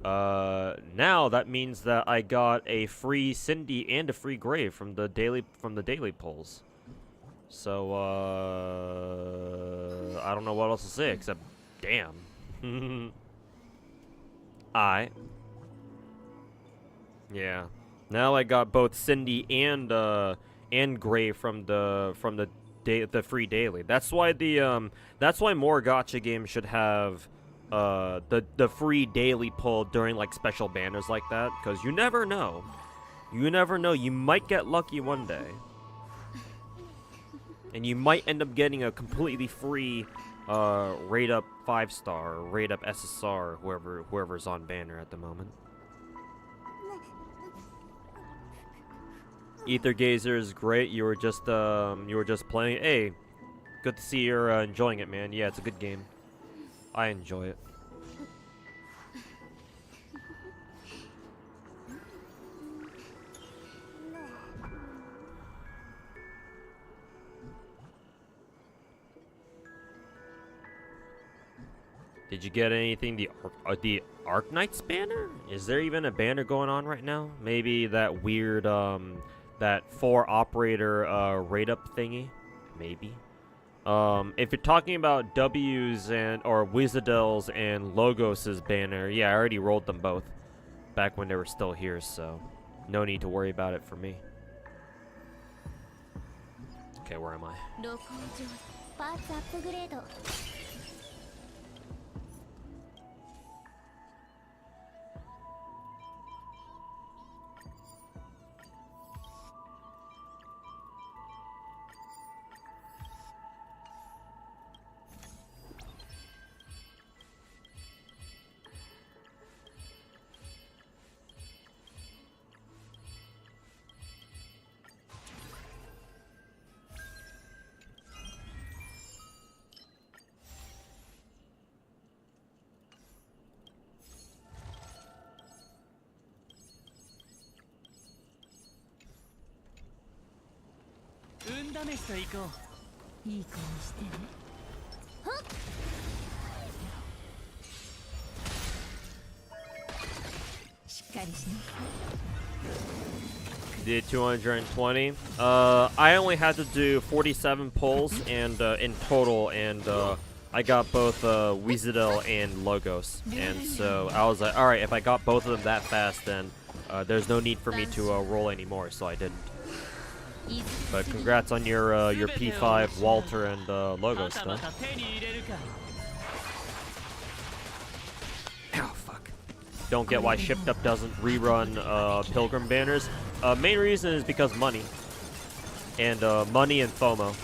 now that means that I got a free Cindy and a free Grave from the daily polls. So I don't know what else to say except damn. Yeah. Now I got both Cindy and Grave from the free daily. That's why more gacha games should have the free daily pull during like special banners like that, because you never know. You might get lucky one day. And you might end up getting a completely free rate up 5-star or rate up SSR, whoever's on banner at the moment. Ether Gazer is great. You were just playing. Hey, good to see you're enjoying it, man. Yeah, it's a good game. I enjoy it. Did you get anything? The Ark Knights banner? Is there even a banner going on right now? Maybe that weird that 4 operator rate up thingy? Maybe. If you're talking about W's and or Wizardel's and Logos's banner, yeah, I already rolled them both back when they were still here, so no need to worry about it for me. Okay, where am I? 録音上パーツアップグレード 運試しと行こう。いい子にしてね。しっかりしなさい。 Did 220. I only had to do 47 pulls and in total, and I got both Wizardel and Logos, and so I was like, all right, if I got both of them that fast, then there's no need for me to roll anymore, so I didn't. But congrats on your P5 Walter and Logos stuff. Oh fuck! Don't get why Shipped Up doesn't rerun Pilgrim banners. Main reason is because money. And money and FOMO.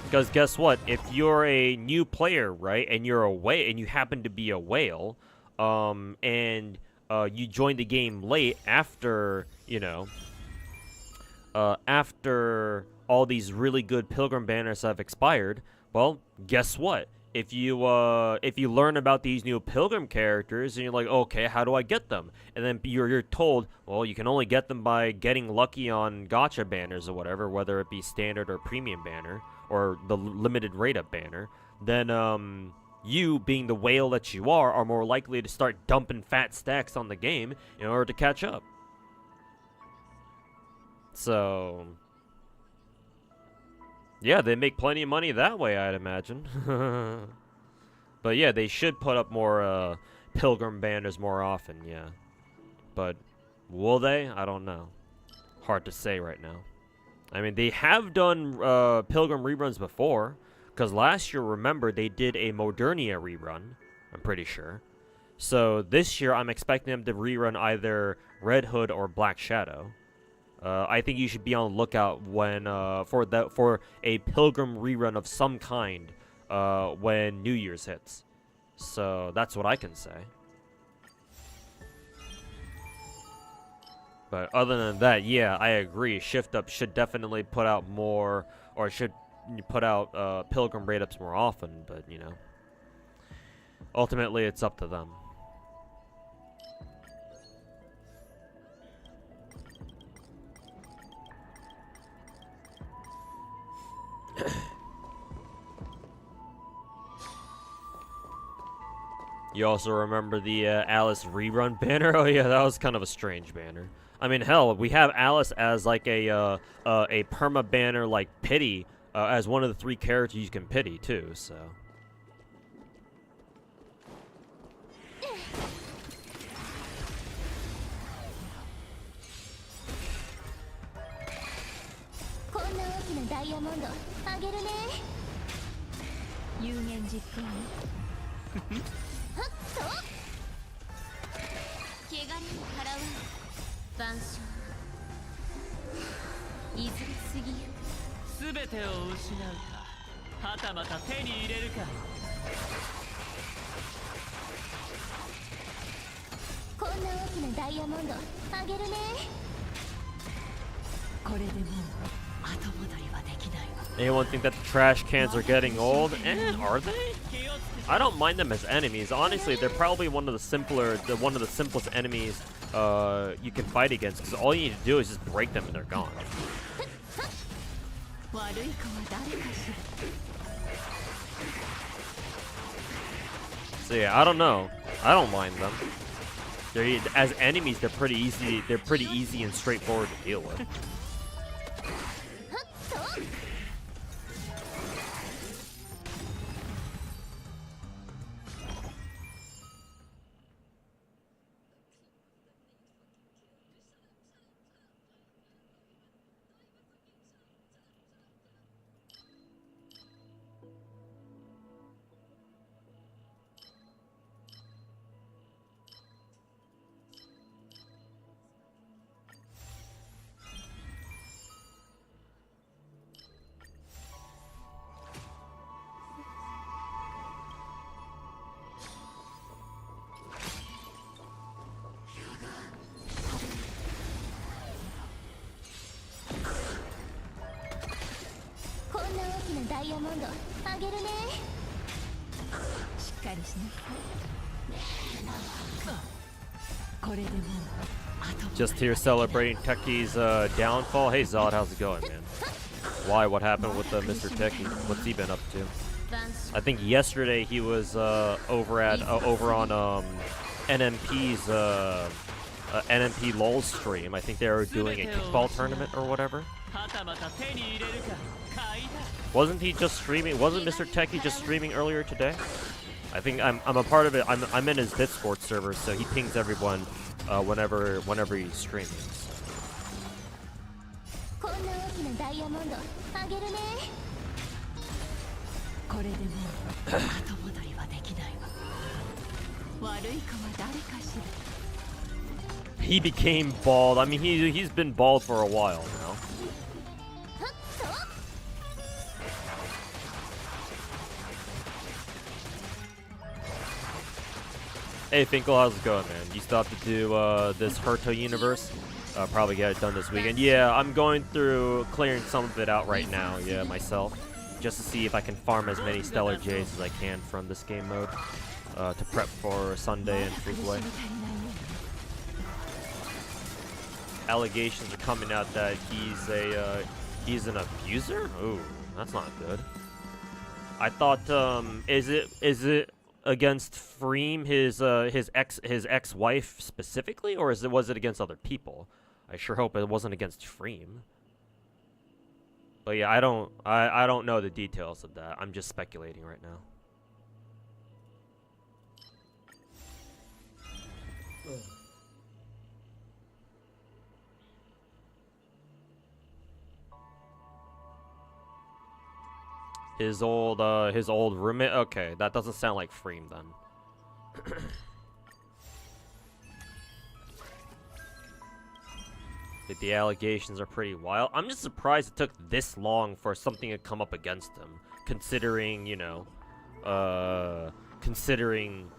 Because guess what? If you're a new player, right, and you're a whale, and you happen to be a whale, and you join the game late after, you know, after all these really good Pilgrim banners have expired, well, guess what? If you learn about these new Pilgrim characters and you're like, okay, how do I get them? And then you're told, well, you can only get them by getting lucky on Gacha banners or whatever, whether it be standard or premium banner or the limited rate up banner. Then you, being the whale that you are more likely to start dumping fat stacks on the game in order to catch up. So, yeah, they make plenty of money that way, I'd imagine. But yeah, they should put up more Pilgrim banners more often, yeah. But will they? I don't know. Hard to say right now. I mean, they have done Pilgrim reruns before, because last year, remember, they did a Modernia rerun, I'm pretty sure. So this year, I'm expecting them to rerun either Red Hood or Black Shadow. I think you should be on the lookout when for a Pilgrim rerun of some kind when New Year's hits. So that's what I can say. But other than that, yeah, I agree. Shift Up should definitely put out more, or should put out Pilgrim rate ups more often. But you know, ultimately it's up to them. You also remember the Alice rerun banner? Oh yeah, that was kind of a strange banner. I mean, hell, we have Alice as like a perma banner like pity as one of the 3 characters you can pity too. So. Anyone think that the trash cans are getting old? Are they? I don't mind them as enemies. Honestly, they're probably one of the simplest enemies you can fight against, because all you need to do is just break them and they're gone. So yeah, I don't know. I don't mind them. They're, as enemies, they're pretty easy. They're pretty easy and straightforward to deal with. Just here celebrating Tekke's downfall. Hey Zod, how's it going, man? Why? What happened with Mr. Tekke? What's he been up to? I think yesterday he was over on NMP's NMP LOL stream. I think they were doing a kickball tournament or whatever. Wasn't he just streaming? Wasn't Mr. Tekke just streaming earlier today? I think I'm a part of it. I'm in his Discord server, so he pings everyone whenever he's streaming. He became bald. I mean, he's been bald for a while now. Hey Finkel, how's it going, man? You still have to do this Herta universe? Probably get it done this weekend. Yeah, I'm going through clearing some of it out right now, yeah, myself. Just to see if I can farm as many stellar jades as I can from this game mode. To prep for Sunday and Freeway. Allegations are coming out that he's an abuser? Ooh, that's not good. I thought, is it against Freem, his ex-wife specifically, or was it against other people? I sure hope it wasn't against Freem. But yeah, I don't know the details of that. I'm just speculating right now. His old roommate? Okay, that doesn't sound like Freem then. The allegations are pretty wild. I'm just surprised it took this long for something to come up against him, considering, you know, considering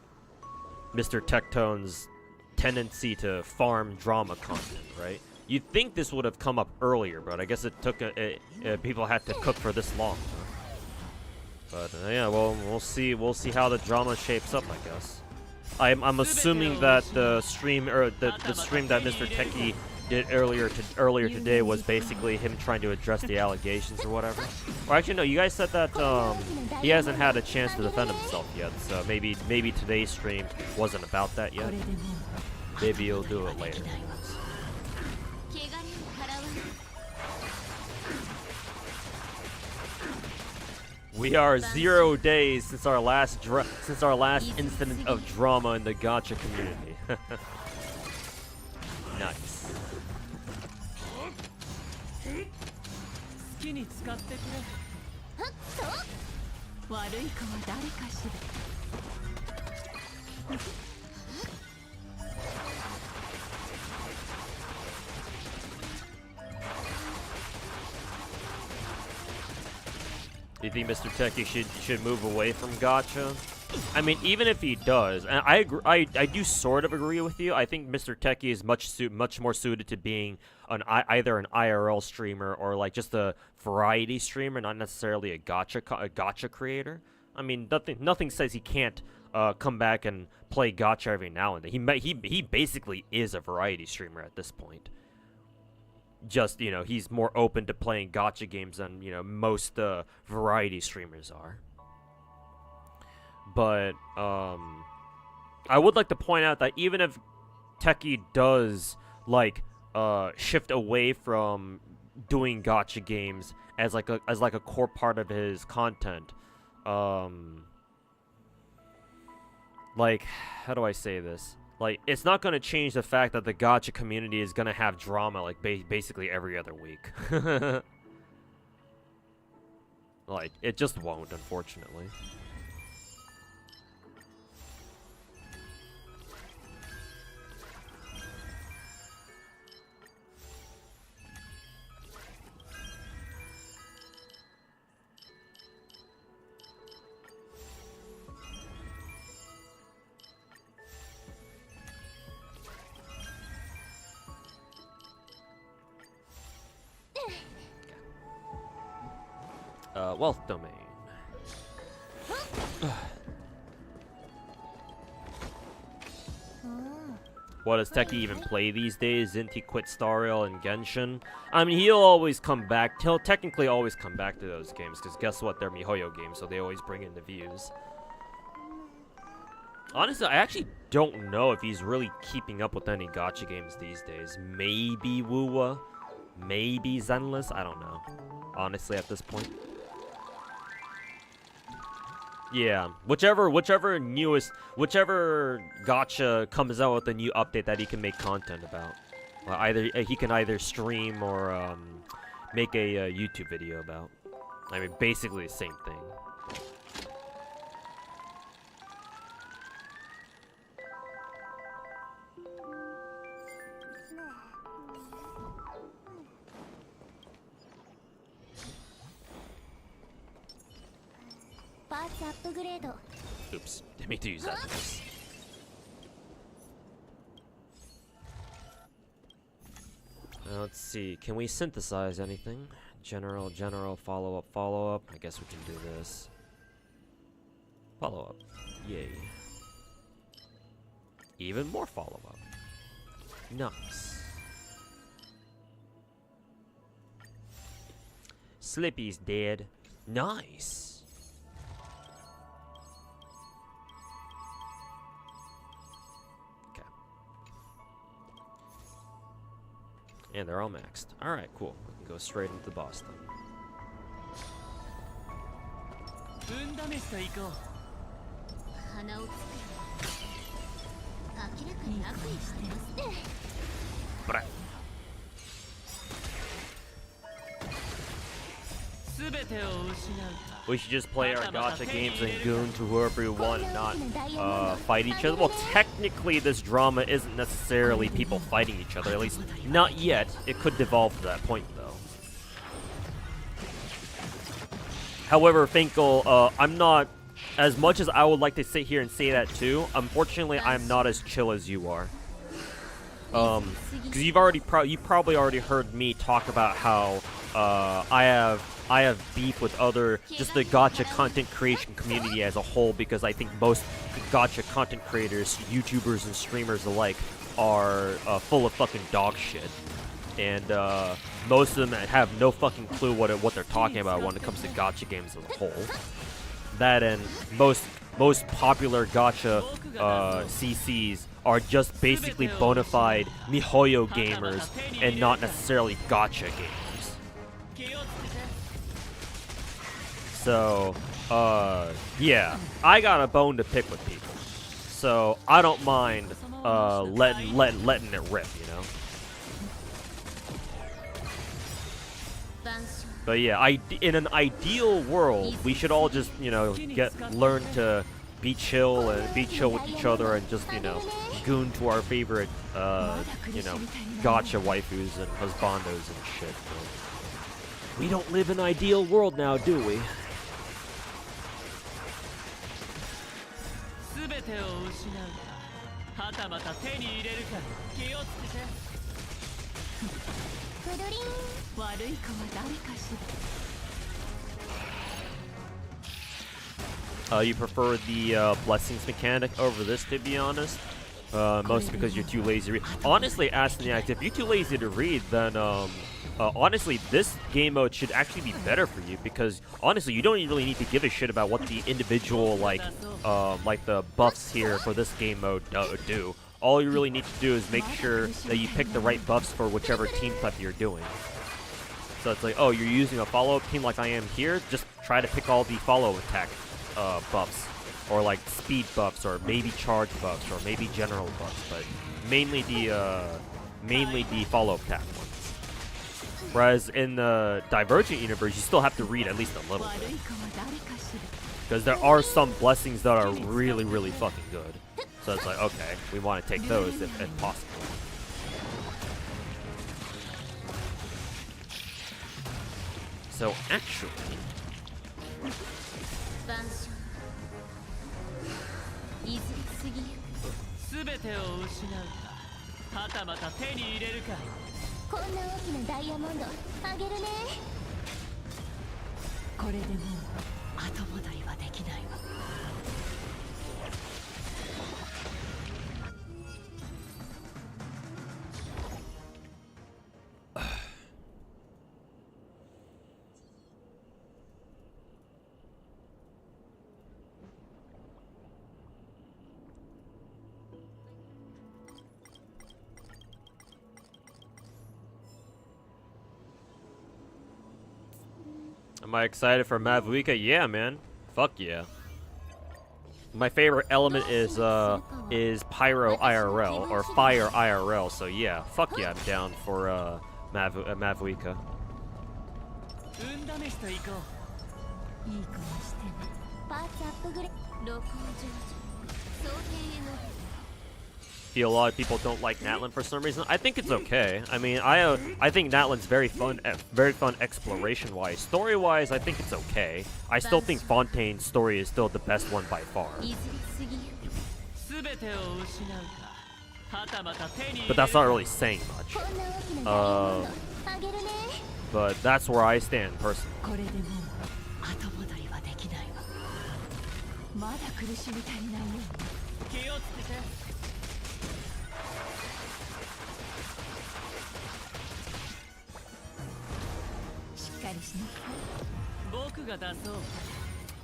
Mr. Tectone's tendency to farm drama content, right? You'd think this would have come up earlier, but I guess it took people had to cook for this long. Huh? But yeah, well, we'll see how the drama shapes up, I guess. I'm assuming that the stream the stream that Mr. Tekke did earlier today was basically him trying to address the allegations or whatever. Or actually, no, you guys said that he hasn't had a chance to defend himself yet, so maybe today's stream wasn't about that yet. Maybe he'll do it later. We are 0 days since our last incident of drama in the Gacha community. Nice. Do you think Mr. Tekke should move away from Gacha? I mean, even if he does, and I do sort of agree with you. I think Mr. Tekke is much more suited to being either an IRL streamer or like just a variety streamer, not necessarily a Gacha creator. I mean, nothing says he can't come back and play Gacha every now and then. He basically is a variety streamer at this point. Just, you know, he's more open to playing Gacha games than, you know, most variety streamers are. but I would like to point out that even if Techie does like shift away from doing gacha games as like a core part of his content, like, how do I say this? Like, it's not going to change the fact that the gacha community is going to have drama, like, basically every other week. Like, it just won't, unfortunately. Wealth domain. What does Techie even play these days? Didn't he quit Star Rail and Genshin? I mean, he'll always come back. He'll technically always come back to those games, because guess what? They're MiHoYo games, so they always bring in the views. Honestly, I actually don't know if he's really keeping up with any gacha games these days. Maybe wuwa, maybe Zenless, I don't know. Honestly, at this point. Yeah, whichever gacha comes out with a new update that he can make content about. Well, he can either stream or make a YouTube video about. I mean, basically the same thing. Oops, didn't mean to use that. Let's see, can we synthesize anything? General, follow-up. I guess we can do this. Follow-up. Yay. Even more follow-up. Nice. Slippy's dead. Nice. And they're all maxed. Alright, cool. We can go straight into the boss then. Bra. We should just play our gacha games and goon to whoever we want and not fight each other. Well, technically this drama isn't necessarily people fighting each other, at least not yet. It could devolve to that point though. However, Finkel, I'm not, as much as I would like to sit here and say that too, unfortunately I'm not as chill as you are. Because you probably already heard me talk about how I have beef with just the gacha content creation community as a whole, because I think most gacha content creators, YouTubers and streamers alike, are full of fucking dog shit. And most of them have no fucking clue what they're talking about when it comes to gacha games as a whole. That and most popular gacha CCs are just basically bona fide MiHoYo gamers and not necessarily gacha gamers. So, yeah, I got a bone to pick with people. So I don't mind letting it rip, you know. But yeah, in an ideal world, we should all just, you know, learn to be chill with each other and just, you know, goon to our favorite, you know, gacha waifus and husbandos and shit. But we don't live in an ideal world now, do we? You prefer the blessings mechanic over this, to be honest? Mostly because you're too lazy to read. Honestly, Asteniac, if you're too lazy to read, then honestly, this game mode should actually be better for you because honestly, you don't really need to give a shit about what the individual like the buffs here for this game mode do. All you really need to do is make sure that you pick the right buffs for whichever team type you're doing. So it's like, oh, you're using a follow-up team like I am here, just try to pick all the follow attack buffs, or like speed buffs, or maybe charge buffs, or maybe general buffs, but mainly the follow attack ones. Whereas in the Divergent Universe, you still have to read at least a little bit. Because there are some blessings that are really, really fucking good. So it's like, okay, we want to take those if possible. So actually... Am I excited for Mavuika? Yeah, man. Fuck yeah. My favorite element is Pyro IRL, or Fire IRL, so yeah. Fuck yeah, I'm down for Mavuika. Feel a lot of people don't like Natlan for some reason. I think it's okay. I mean, I think Natlan's very fun exploration-wise. Story-wise, I think it's okay. I still think Fontaine's story is still the best one by far. But that's not really saying much. But that's where I stand personally.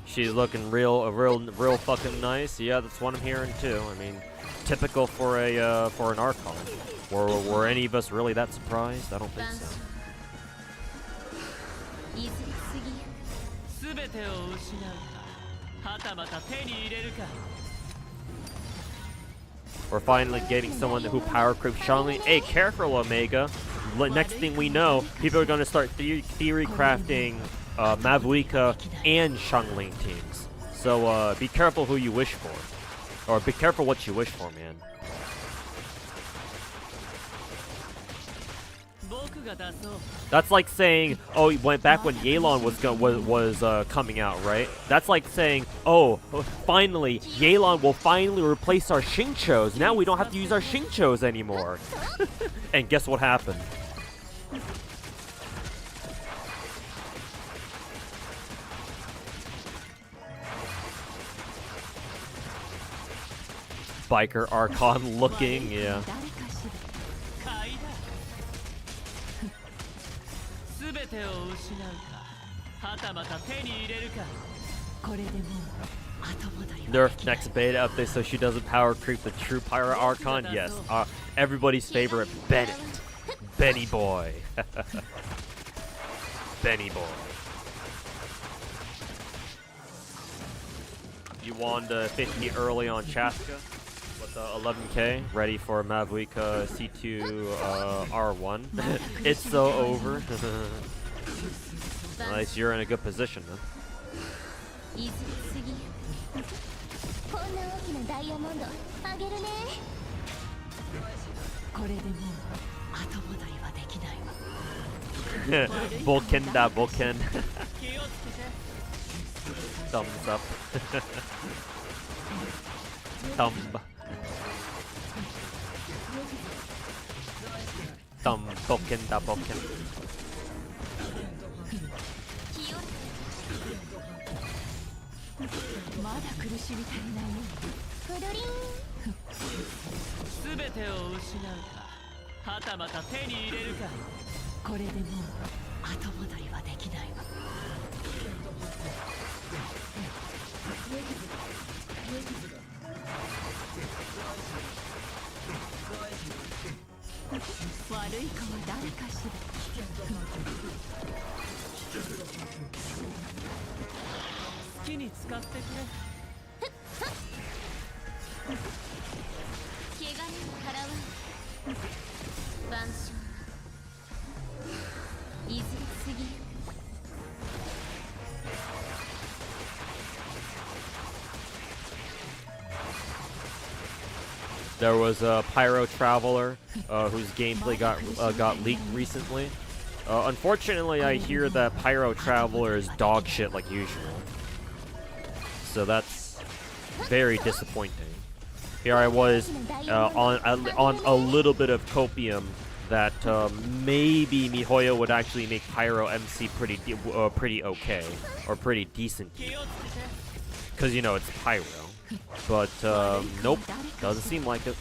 She's looking real fucking nice. Yeah, that's what I'm hearing too. I mean, typical for an Archon. Were any of us really that surprised? I don't think so. We're finally getting someone who power creeps Xiangling. Hey, careful, Omega. Next thing we know, people are going to start theory crafting Mavuika and Xiangling teams. So be careful who you wish for. Or be careful what you wish for, man. That's like saying, oh, he went back when Yelan was coming out, right? That's like saying, oh, finally, Yelan will finally replace our Xingqius. Now we don't have to use our Xingqius anymore. And guess what happened? Biker Archon looking, yeah. Nerf next beta update so she doesn't power creep the true Pyro Archon? Yes. Everybody's favorite, Bennett. Benny boy. Benny boy. You won 50 early on Chaska with 11k, ready for Mavuika C2 R1. It's so over. Nice, you're in a good position, man. Boken da boken. Thumbs up. Thumb. Thumb. Boken da boken. これでもう後戻りはできないわ。悪い子は誰かしら。好きに使ってくれ。怪我人払わん。万象いずれすぎる。There was a Pyro Traveler whose gameplay got leaked recently. Unfortunately, I hear that Pyro Traveler is dog shit like usual. So that's very disappointing. Here I was on a little bit of copium that maybe MiHoYo would actually make Pyro MC pretty okay or pretty decent, because you know it's Pyro. But nope, doesn't seem like it.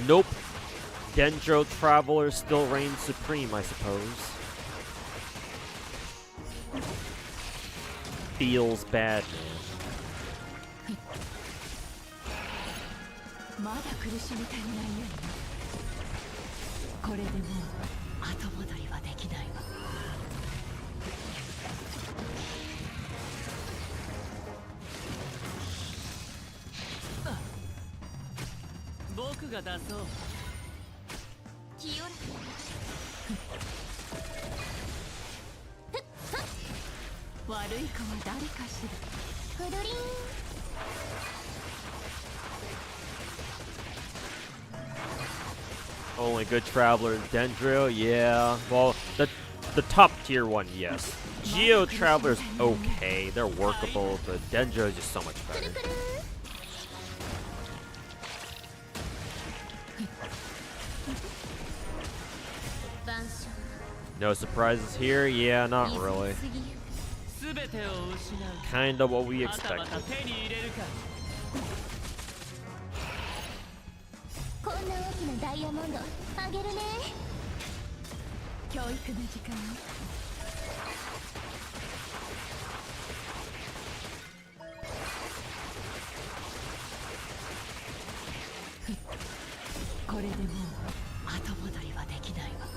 Nope. Dendro Traveler still reigns supreme, I suppose. Feels bad, man. まだ苦しみ足りないよ。これでもう後戻りはできないわ。僕が出そう。清らか悪い子は誰かしら。くるりん。Only good traveler is Dendro, yeah. Well, the top tier one, yes. Geo Traveler's okay, they're workable, but Dendro is just so much better. No surprises here? Yeah, not really. Kinda what we expected. こんな大きなダイヤモンドあげるね。教育の時間よ。これでもう後戻りはできないわ。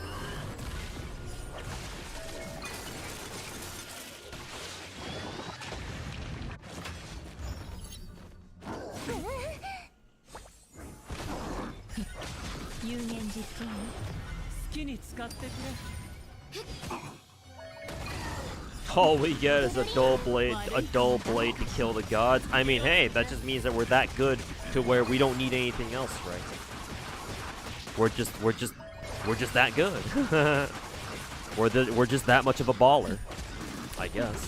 有言実行よ。好きに使ってくれ。 All we get is a dull blade to kill the gods. I mean, hey, that just means that we're that good to where we don't need anything else, right? We're just that good. we're just that much of a baller, I guess.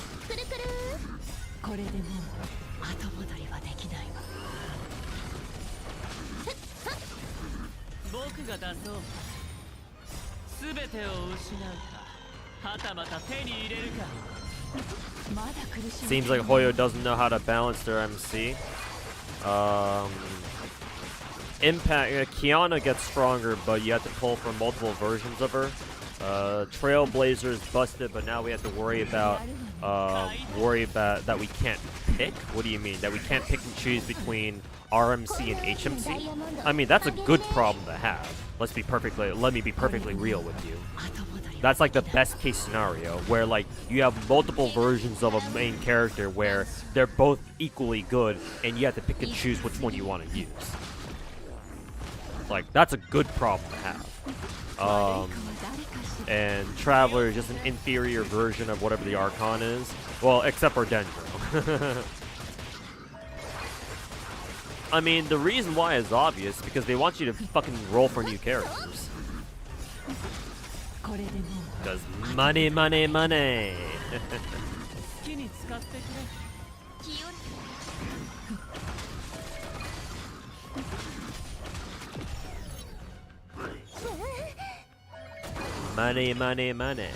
これでもう後戻りはできないわ。僕が出そう。すべてを失うか、はたまた手に入れるか。 Seems like Hoyo doesn't know how to balance their MC. Impact Kiana gets stronger, but you have to pull from multiple versions of her. Trailblazer is busted, but now we have to worry about that we can't pick. What do you mean? That we can't pick and choose between RMC and HMC? I mean, that's a good problem to have. Let me be perfectly real with you. That's like the best case scenario, where like you have multiple versions of a main character where they're both equally good, and you have to pick and choose which one you want to use. Like, that's a good problem to have. And Traveler is just an inferior version of whatever the Archon is. Well, except for Dendro. I mean, the reason why is obvious, because they want you to fucking roll for new characters. Because money, money, money. Money, money, money.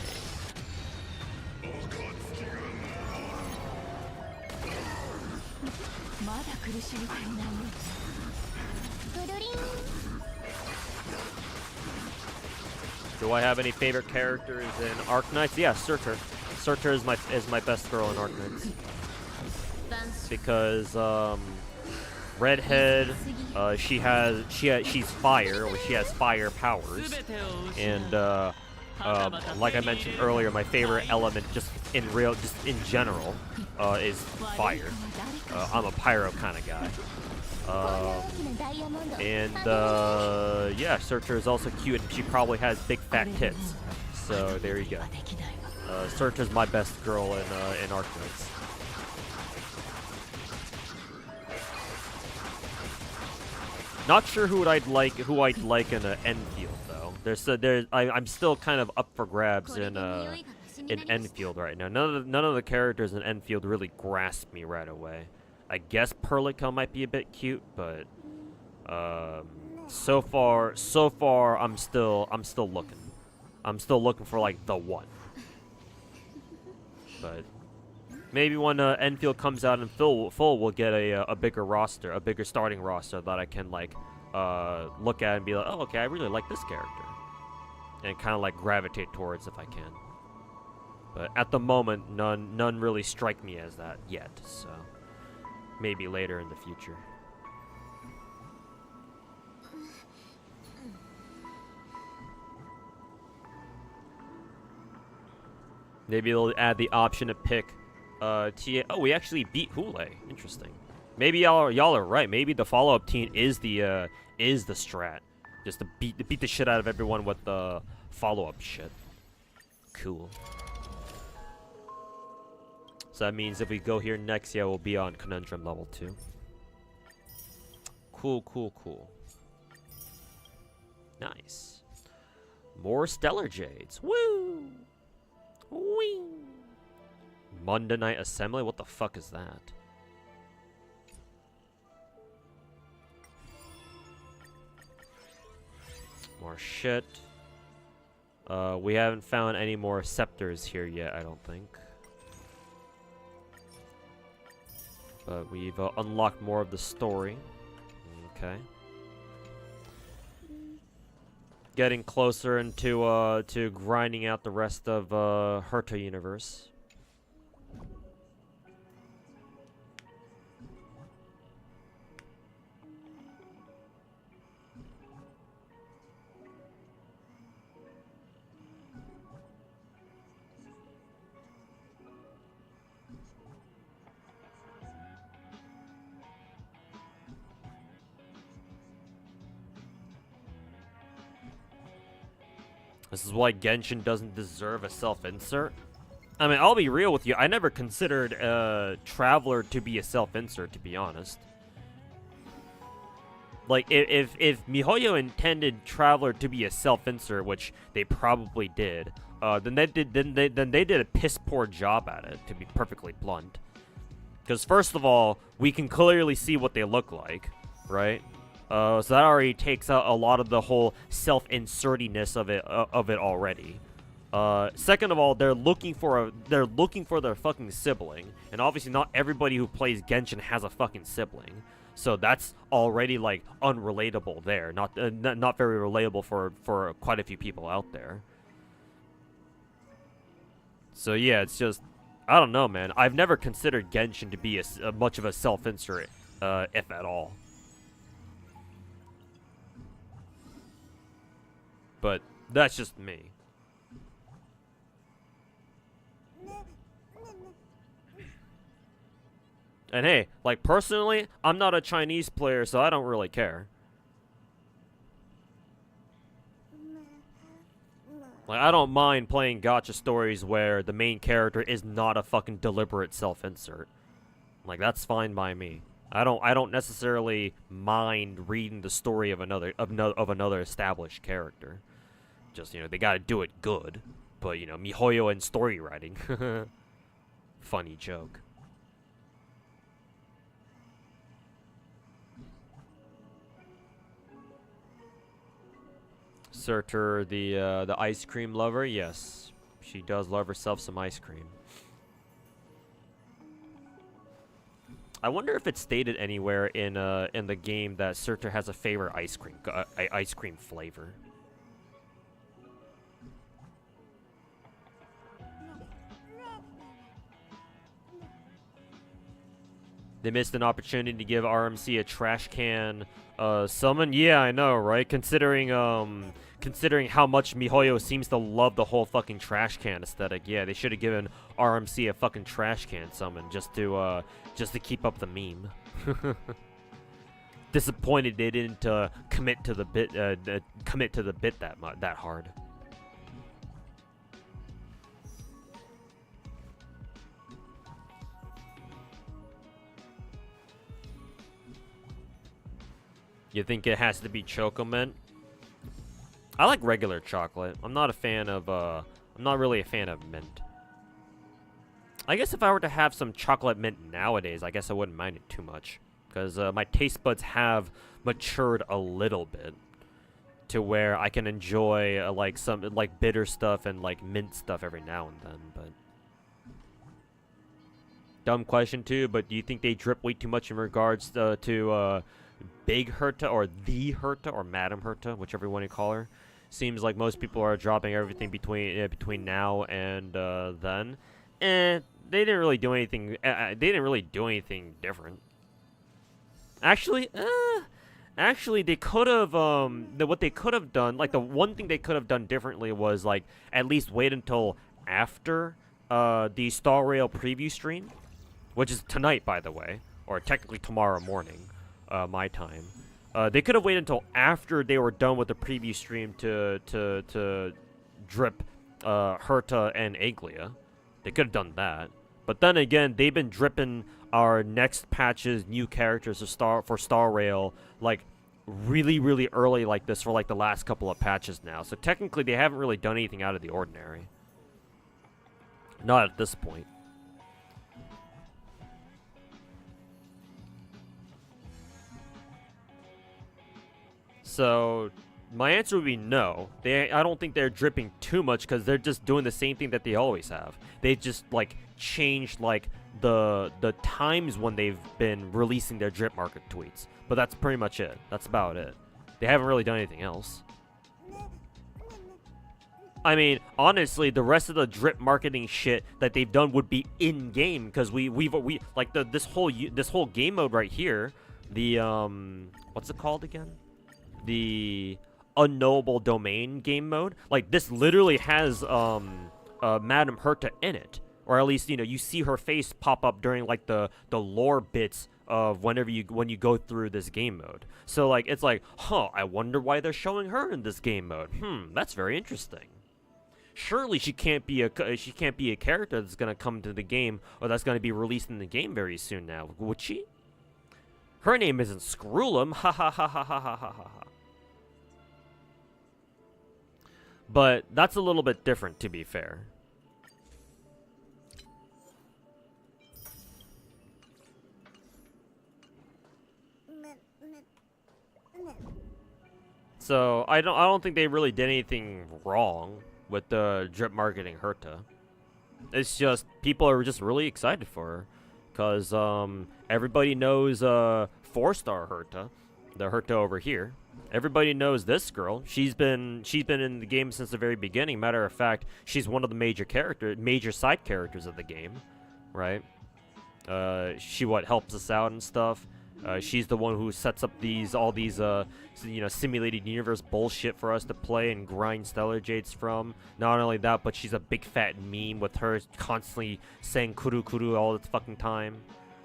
Do I have any favorite characters in Ark Knights? Yeah, Surtur. Surtur is my best girl in Ark Knights. Because redhead, she's fire, or she has fire powers, and like I mentioned earlier, my favorite element just in general is fire. I'm a pyro kind of guy. Yeah, Surtur is also cute, and she probably has big fat tits. So there you go. Surtur's my best girl in Ark Knights. Not sure who I'd like in an Enfield though. I'm still kind of up for grabs in Enfield right now. None of the characters in Enfield really grasp me right away. I guess Perlica might be a bit cute, but so far I'm still looking. I'm still looking for like the one. But maybe when Enfield comes out in full, we'll get a bigger roster, a bigger starting roster that I can like look at and be like, oh, okay, I really like this character, and kind of like gravitate towards if I can. But at the moment, none really strike me as that yet. So maybe later in the future. Maybe they'll add the option to pick TA. Oh, we actually beat Hule. Interesting. Maybe y'all are right. Maybe the follow-up team is the strat, just to beat the shit out of everyone with the follow-up shit. Cool. So that means if we go here next, yeah, we'll be on Conundrum level 2. Cool. Nice. More Stellar Jades. Woo! Whee! Mundanite Assembly? What the fuck is that? More shit. We haven't found any more scepters here yet, I don't think. But we've unlocked more of the story. Okay. Getting closer into to grinding out the rest of Herta Universe. This is why Genshin doesn't deserve a self-insert. I mean, I'll be real with you. I never considered Traveler to be a self-insert, to be honest. Like, if MiHoYo intended Traveler to be a self-insert, which they probably did, then they did a piss-poor job at it, to be perfectly blunt. Because first of all, we can clearly see what they look like, right? So that already takes out a lot of the whole self-insertiness of it already. Second of all, they're looking for their fucking sibling, and obviously not everybody who plays Genshin has a fucking sibling. So that's already like unrelatable there. Not very relatable for quite a few people out there. So yeah, it's just, I don't know, man. I've never considered Genshin to be much of a self-insert, if at all. But that's just me. And hey, like personally, I'm not a Chinese player, so I don't really care. Like, I don't mind playing gacha stories where the main character is not a fucking deliberate self-insert. Like, that's fine by me. I don't necessarily mind reading the story of another established character. Just, you know, they gotta do it good. But, you know, MiHoYo and story writing. Funny joke. Surtur, the ice cream lover, yes. She does love herself some ice cream. I wonder if it's stated anywhere in the game that Surtur has a favorite ice cream flavor. They missed an opportunity to give RMC a trash can summon. Yeah, I know, right? Considering how much MiHoYo seems to love the whole fucking trash can aesthetic. Yeah, they should have given RMC a fucking trash can summon just to keep up the meme. Disappointed they didn't commit to the bit that hard. You think it has to be Chocomint? I like regular chocolate. I'm not a fan of, I'm not really a fan of mint. I guess if I were to have some chocolate mint nowadays, I guess I wouldn't mind it too much. Because my taste buds have matured a little bit. To where I can enjoy, like, some, like, bitter stuff and, like, mint stuff every now and then, but... Dumb question, too, but do you think they drip way too much in regards to Big Herta, or the Herta, or Madam Herta, whichever one you call her? Seems like most people are dropping everything between now and then. They didn't really do anything. They didn't really do anything different. Actually, they could have. What they could have done, like the one thing they could have done differently was like at least wait until after the Star Rail preview stream, which is tonight, by the way, or technically tomorrow morning. My time. They could have waited until after they were done with the preview stream to drip Herta and Aglia. They could have done that. But then again, they've been dripping our next patch's new characters for Star Rail like really early like this for like the last couple of patches now. So technically they haven't really done anything out of the ordinary. Not at this point. So, my answer would be no. I don't think they're dripping too much because they're just doing the same thing that they always have. They just like changed like the times when they've been releasing their drip market tweets. But that's pretty much it. That's about it. They haven't really done anything else. I mean, honestly, the rest of the drip marketing shit that they've done would be in game because we like this whole game mode right here. The what's it called again? The unknowable domain game mode. Like this literally has Madam Herta in it, or at least you see her face pop up during like the lore bits of when you go through this game mode. So like it's like, huh, I wonder why they're showing her in this game mode. That's very interesting. Surely she can't be a character that's gonna come to the game or that's gonna be released in the game very soon now, would she? Her name isn't Scroolum. Ha ha ha ha ha ha ha ha. But that's a little bit different, to be fair. So I don't think they really did anything wrong with the drip marketing Herta. It's just people are just really excited for her. Because everybody knows 4-star Herta, the Herta over here. Everybody knows this girl. She's been in the game since the very beginning. Matter of fact, she's one of the major side characters of the game, right? She helps us out and stuff. She's the one who sets up all these simulated universe bullshit for us to play and grind stellar jades from. Not only that, but she's a big fat meme with her constantly saying kuru kuru all the fucking time,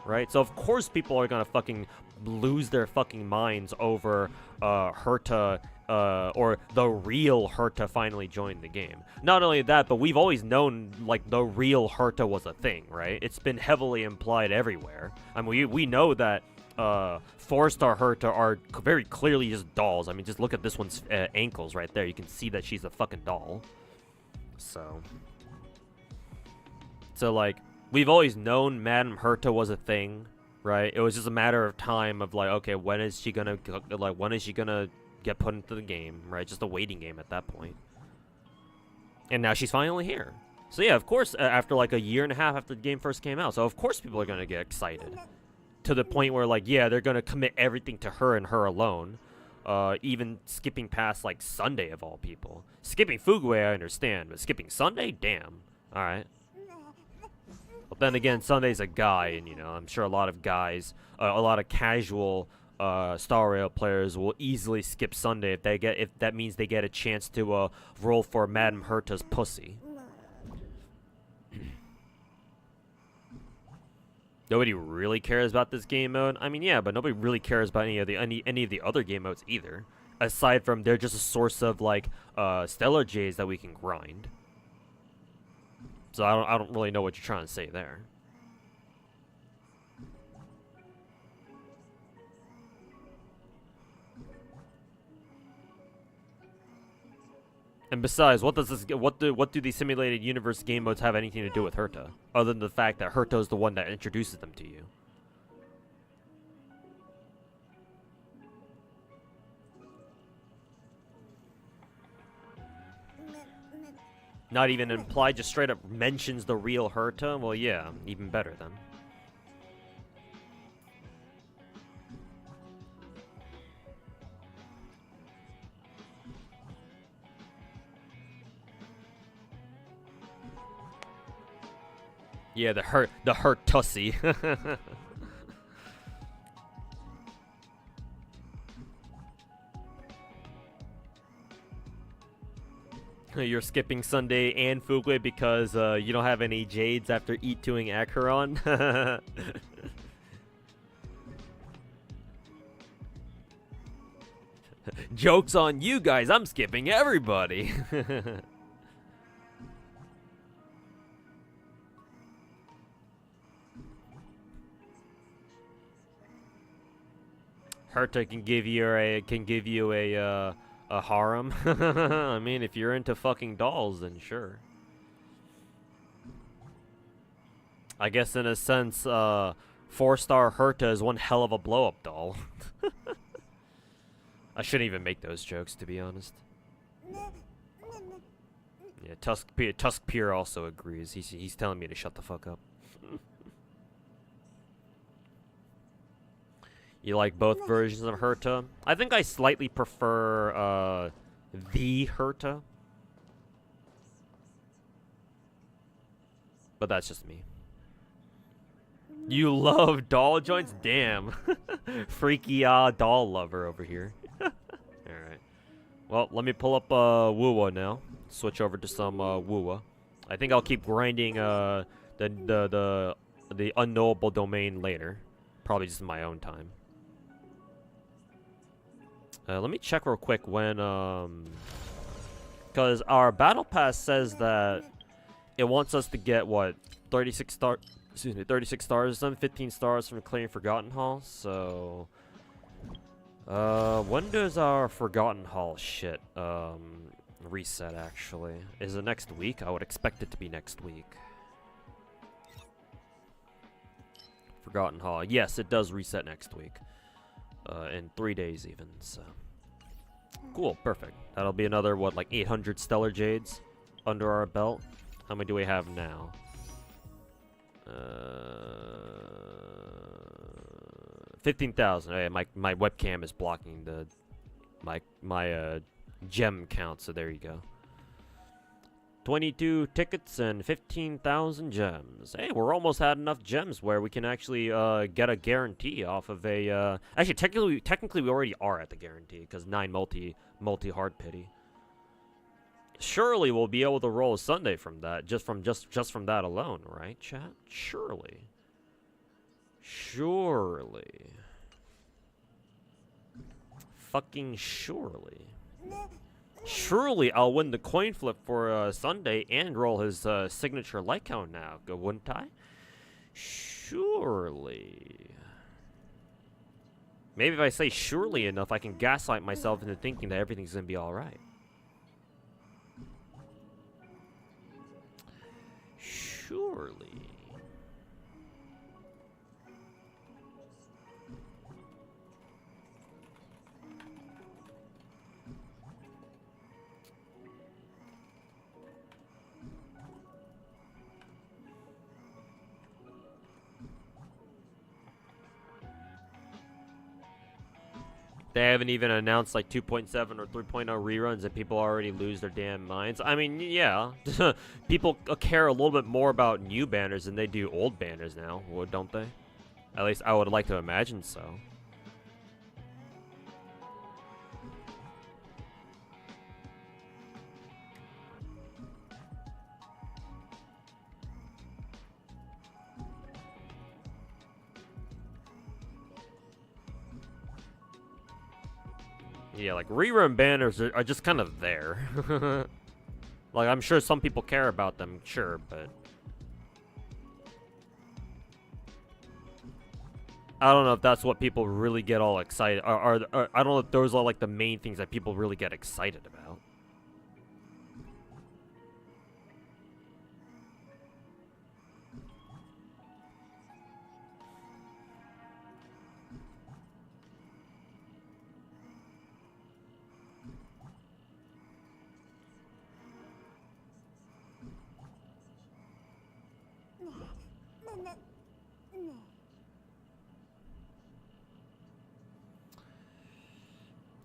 right? So of course people are gonna fucking lose their fucking minds over Herta or the real Herta finally joined the game. Not only that, but we've always known like the real Herta was a thing, right? It's been heavily implied everywhere. I mean, we know that 4-star Herta are very clearly just dolls. I mean, just look at this one's ankles right there. You can see that she's a fucking doll. So like, we've always known Madam Herta was a thing, right? It was just a matter of time of like, okay, when is she gonna get put into the game, right? Just a waiting game at that point. And now she's finally here. So yeah, of course, after like a year and a half after the game first came out, so of course people are gonna get excited. To the point where, like, yeah, they're gonna commit everything to her and her alone. Even skipping past, like, Sunday of all people. Skipping Fugu, I understand, but skipping Sunday? Damn. Alright. But then again, Sunday's a guy, and you know, I'm sure a lot of guys, a lot of casual Star Rail players will easily skip Sunday if that means they get a chance to roll for Madame Herta's pussy. Nobody really cares about this game mode. I mean, yeah, but nobody really cares about any of the other game modes either. Aside from they're just a source of like stellar jades that we can grind. So I don't really know what you're trying to say there. And besides, what do these simulated universe game modes have anything to do with Herta, other than the fact that Herta is the one that introduces them to you? Not even implied, just straight up mentions the real Herta? Well, yeah, even better then. Yeah, the Hertussie. You're skipping Sunday and Fugu because you don't have any jades after E2ing Acheron? Joke's on you guys, I'm skipping everybody. Herta can give you a harem. I mean, if you're into fucking dolls, then sure. I guess in a sense, 4-star Herta is one hell of a blow-up doll. I shouldn't even make those jokes, to be honest. Yeah, Tusk Pier also agrees. He's telling me to shut the fuck up. You like both versions of Herta? I think I slightly prefer the Herta. But that's just me. You love doll joints? Damn. Freaky doll lover over here. Alright. Well, let me pull up wuwa now. Switch over to some wuwa. I think I'll keep grinding the unknowable domain later. Probably just in my own time. Let me check real quick when, because our battle pass says that it wants us to get, what, 36 stars or something, 15 stars from clearing Forgotten Hall, so, when does our Forgotten Hall shit, reset, actually? Is it next week? I would expect it to be next week. Forgotten Hall, yes, it does reset next week. In 3 days even, so. Cool, perfect. That'll be another, what, like 800 stellar jades under our belt? How many do we have now? 15,000. Hey, my webcam is blocking the my gem count, so there you go. 22 tickets and 15,000 gems. Hey, we're almost had enough gems where we can actually get a guarantee off of a. Actually, technically, we already are at the guarantee because 9 multi hard pity. Surely we'll be able to roll Sunday from that, just from that alone, right, chat? Surely. Fucking surely. Surely I'll win the coin flip for Sunday and roll his signature light count now, wouldn't I? Surely. Maybe if I say surely enough, I can gaslight myself into thinking that everything's gonna be alright. Surely. They haven't even announced like 2.7 or 3.0 reruns and people already lose their damn minds. I mean, yeah. People care a little bit more about new banners than they do old banners now, don't they? At least I would like to imagine so. Yeah, like, rerun banners are just kind of there. Like, I'm sure some people care about them, sure, but... I don't know if that's what people really get all excited... I don't know if those are, like, the main things that people really get excited about.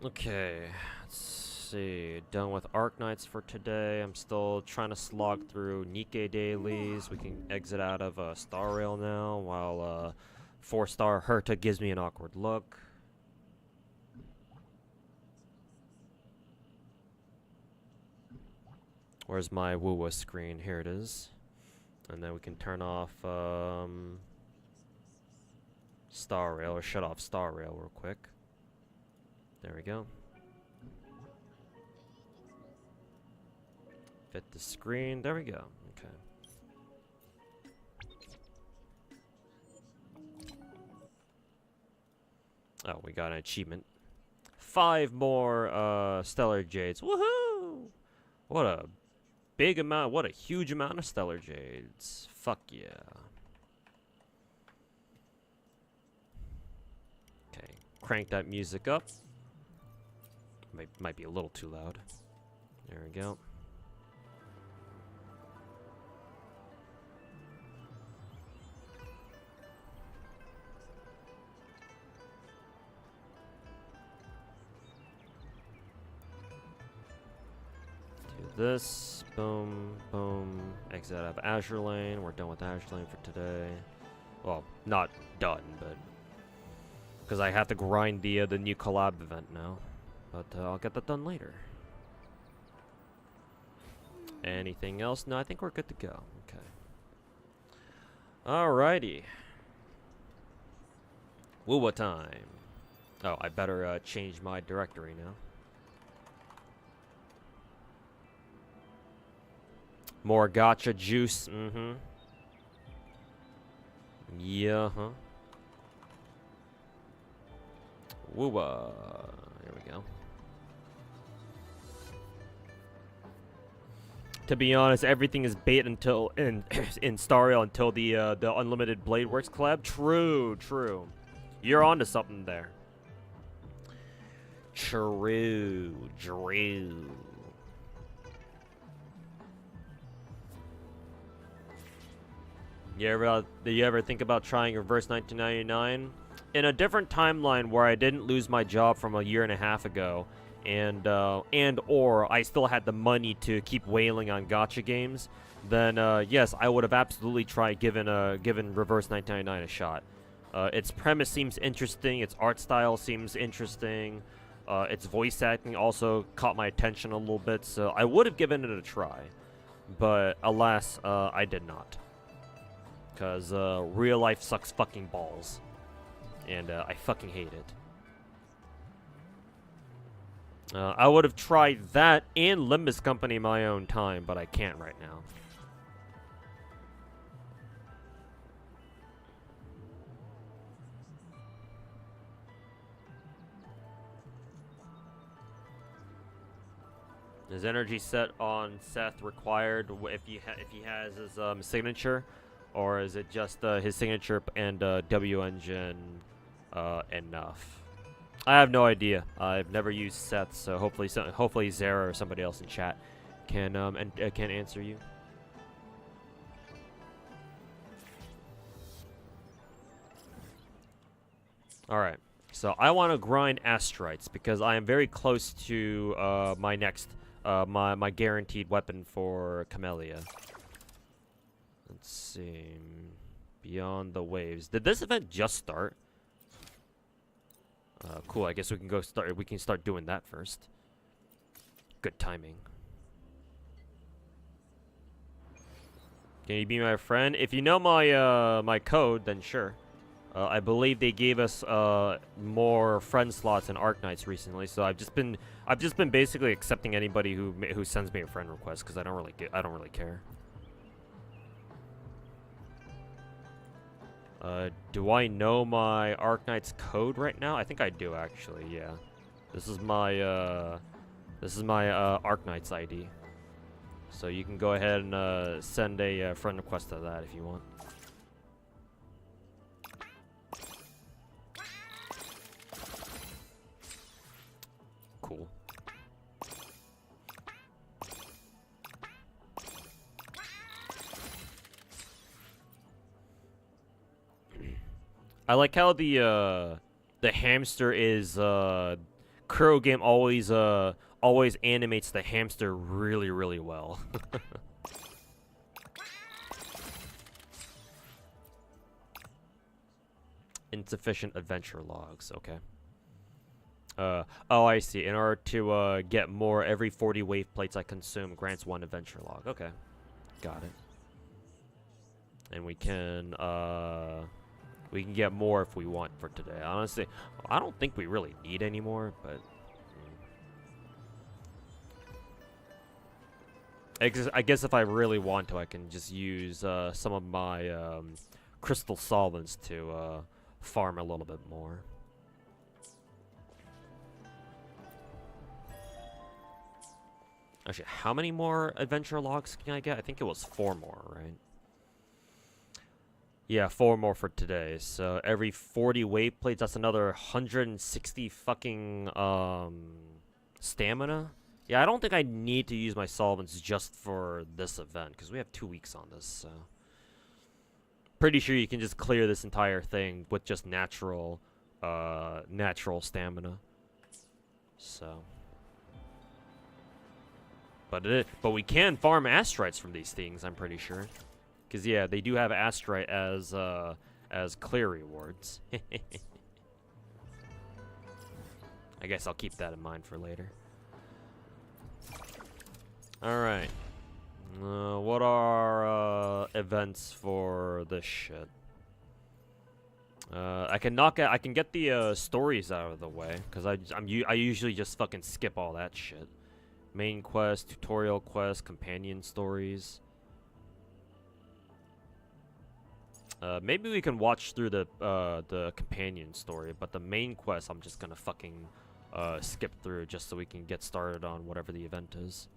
Okay, let's see. Done with Ark Knights for today. I'm still trying to slog through Nikke dailies. We can exit out of Star Rail now, while 4-star Herta gives me an awkward look. Where's my wuwa screen? Here it is. And then we can turn off Star Rail, or shut off Star Rail real quick. There we go. Fit the screen. There we go. Okay. Oh, we got an achievement. 5 more stellar jades. Woohoo! What a big amount. What a huge amount of stellar jades. Fuck yeah. Okay. Crank that music up. Might be a little too loud. There we go. Do this. Boom, boom. Exit out of Azure Lane. We're done with Azure Lane for today. Well, not done, but because I have to grind the new collab event now. But I'll get that done later. Anything else? No, I think we're good to go. Okay. Alrighty. Wuwa time. Oh, I better change my directory now. More gacha juice. Mm-hmm. Yeah, huh. Wuwa. Here we go. To be honest, everything is bait until in Star Rail until the Unlimited Blade Works collab. True, true. You're onto something there. True, true. Do you ever think about trying Reverse 1999? In a different timeline where I didn't lose my job from a year and a half ago, and or I still had the money to keep whaling on gacha games, then yes, I would have absolutely tried giving Reverse 1999 a shot. Its premise seems interesting, its art style seems interesting, its voice acting also caught my attention a little bit, so I would have given it a try. But alas, I did not. Because real life sucks fucking balls. And I fucking hate it. I would have tried that and Limbus Company in my own time, but I can't right now. Is energy set on Seth required if he has his signature, or is it just his signature and W engine enough? I have no idea. I've never used Seth, so hopefully Zara or somebody else in chat can can answer you. All right. So I want to grind astrites because I am very close to my next, my guaranteed weapon for Camellia. Let's see. Beyond the Waves. Did this event just start? Cool. I guess we can go start. We can start doing that first. Good timing. Can you be my friend? If you know my my code, then sure. I believe they gave us more friend slots in Ark Knights recently, so I've just been basically accepting anybody who sends me a friend request because I don't really care. Do I know my Ark Knights code right now? I think I do actually. Yeah, this is my Ark Knights ID. So you can go ahead and send a friend request to that if you want. Cool. I like how the hamster is Kuro game always animates the hamster really well. Insufficient adventure logs, okay. Oh, I see. In order to get more, every 40 wave plates I consume grants 1 adventure log. Okay. Got it. And we can get more if we want for today. Honestly, I don't think we really need any more, but I guess if I really want to, I can just use some of my crystal solvents to farm a little bit more. Actually, how many more adventure logs can I get? I think it was 4 more, right? Yeah, 4 more for today. So every 40 wave plates, that's another 160 fucking stamina. Yeah, I don't think I need to use my solvents just for this event because we have 2 weeks on this. So pretty sure you can just clear this entire thing with just natural stamina. So. But we can farm astrites from these things, I'm pretty sure. Because, yeah, they do have astrite as clear rewards. I guess I'll keep that in mind for later. Alright. What are events for this shit? I can get the stories out of the way. Because I usually just fucking skip all that shit. Main quest, tutorial quest, companion stories. Maybe we can watch through the companion story, but the main quest I'm just gonna fucking skip through just so we can get started on whatever the event is.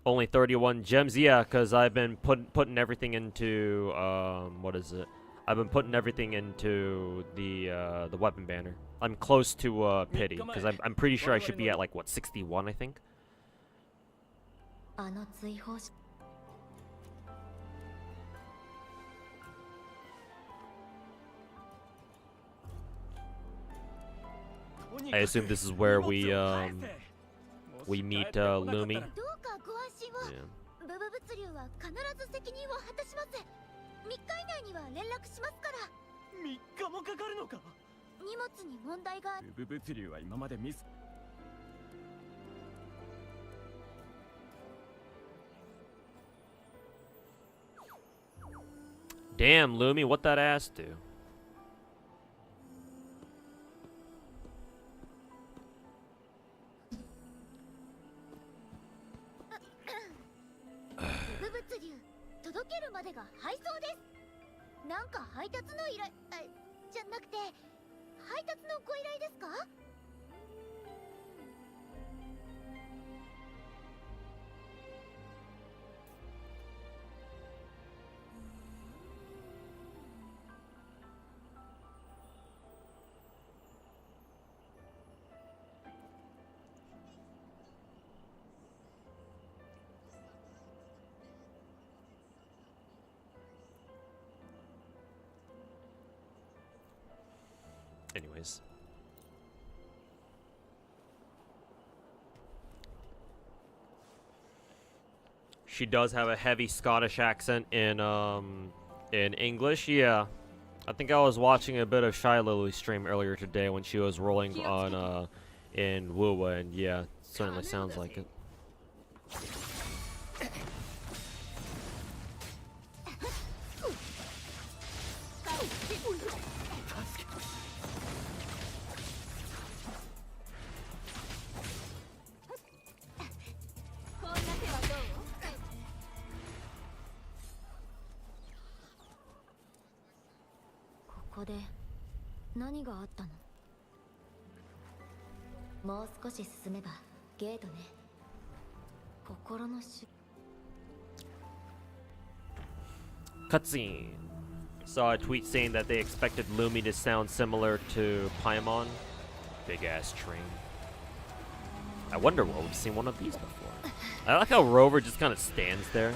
Only 31 gems, yeah, because I've been putting everything into what is it? I've been putting everything into the weapon banner. I'm close to pity because I'm pretty sure I should be at like what 61, I think. I assume this is where we meet Lumi. Yeah. 荷物に問題が。部物流は今までミス。Damn, Lumi, what that ass do? Anyways. She does have a heavy Scottish accent in English. Yeah. I think I was watching a bit of Shy Lily's stream earlier today when she was rolling on in wuwa, and yeah, it certainly sounds like it. Cutscene. Saw a tweet saying that they expected Lumi to sound similar to Paimon. Big ass train. I wonder what we've seen one of these before. I like how Rover just kind of stands there,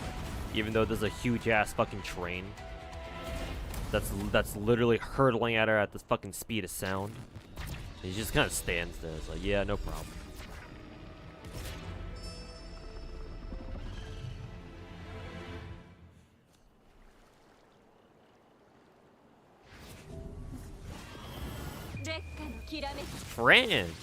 even though there's a huge ass fucking train that's literally hurtling at her at the fucking speed of sound. He just kind of stands there. It's like, yeah, no problem. France.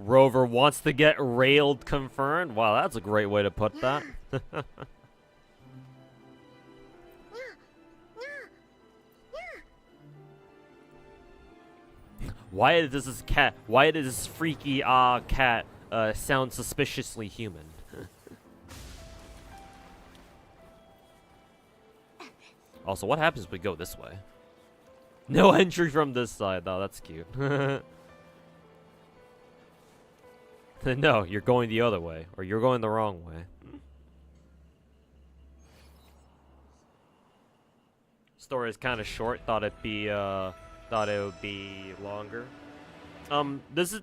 Rover wants to get railed confirmed. Wow, that's a great way to put that. Why does this cat? Why does this freaky cat sound suspiciously human? Also, what happens if we go this way? No entry from this side, though. That's cute. No, you're going the other way, or you're going the wrong way. Story is kind of short. Thought it would be longer. This is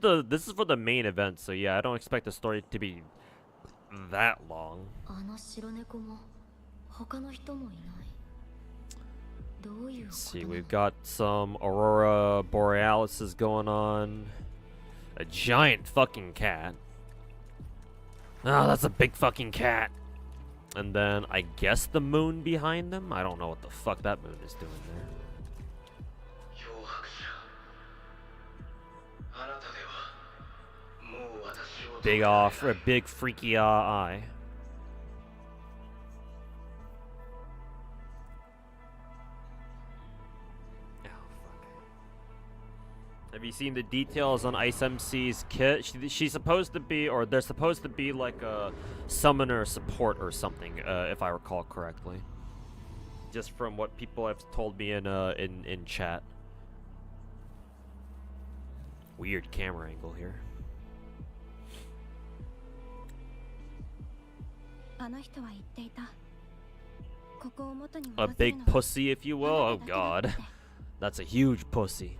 for the main event, so yeah, I don't expect the story to be that long. Let's see, we've got some Aurora Borealises going on. A giant fucking cat. Oh, that's a big fucking cat. And then I guess the moon behind them. I don't know what the fuck that moon is doing there. Big freaky eye. Have you seen the details on Ice MC's kit? She's supposed to be, or they're supposed to be like a summoner support or something, if I recall correctly. Just from what people have told me in chat. Weird camera angle here. A big pussy, if you will. Oh god, that's a huge pussy.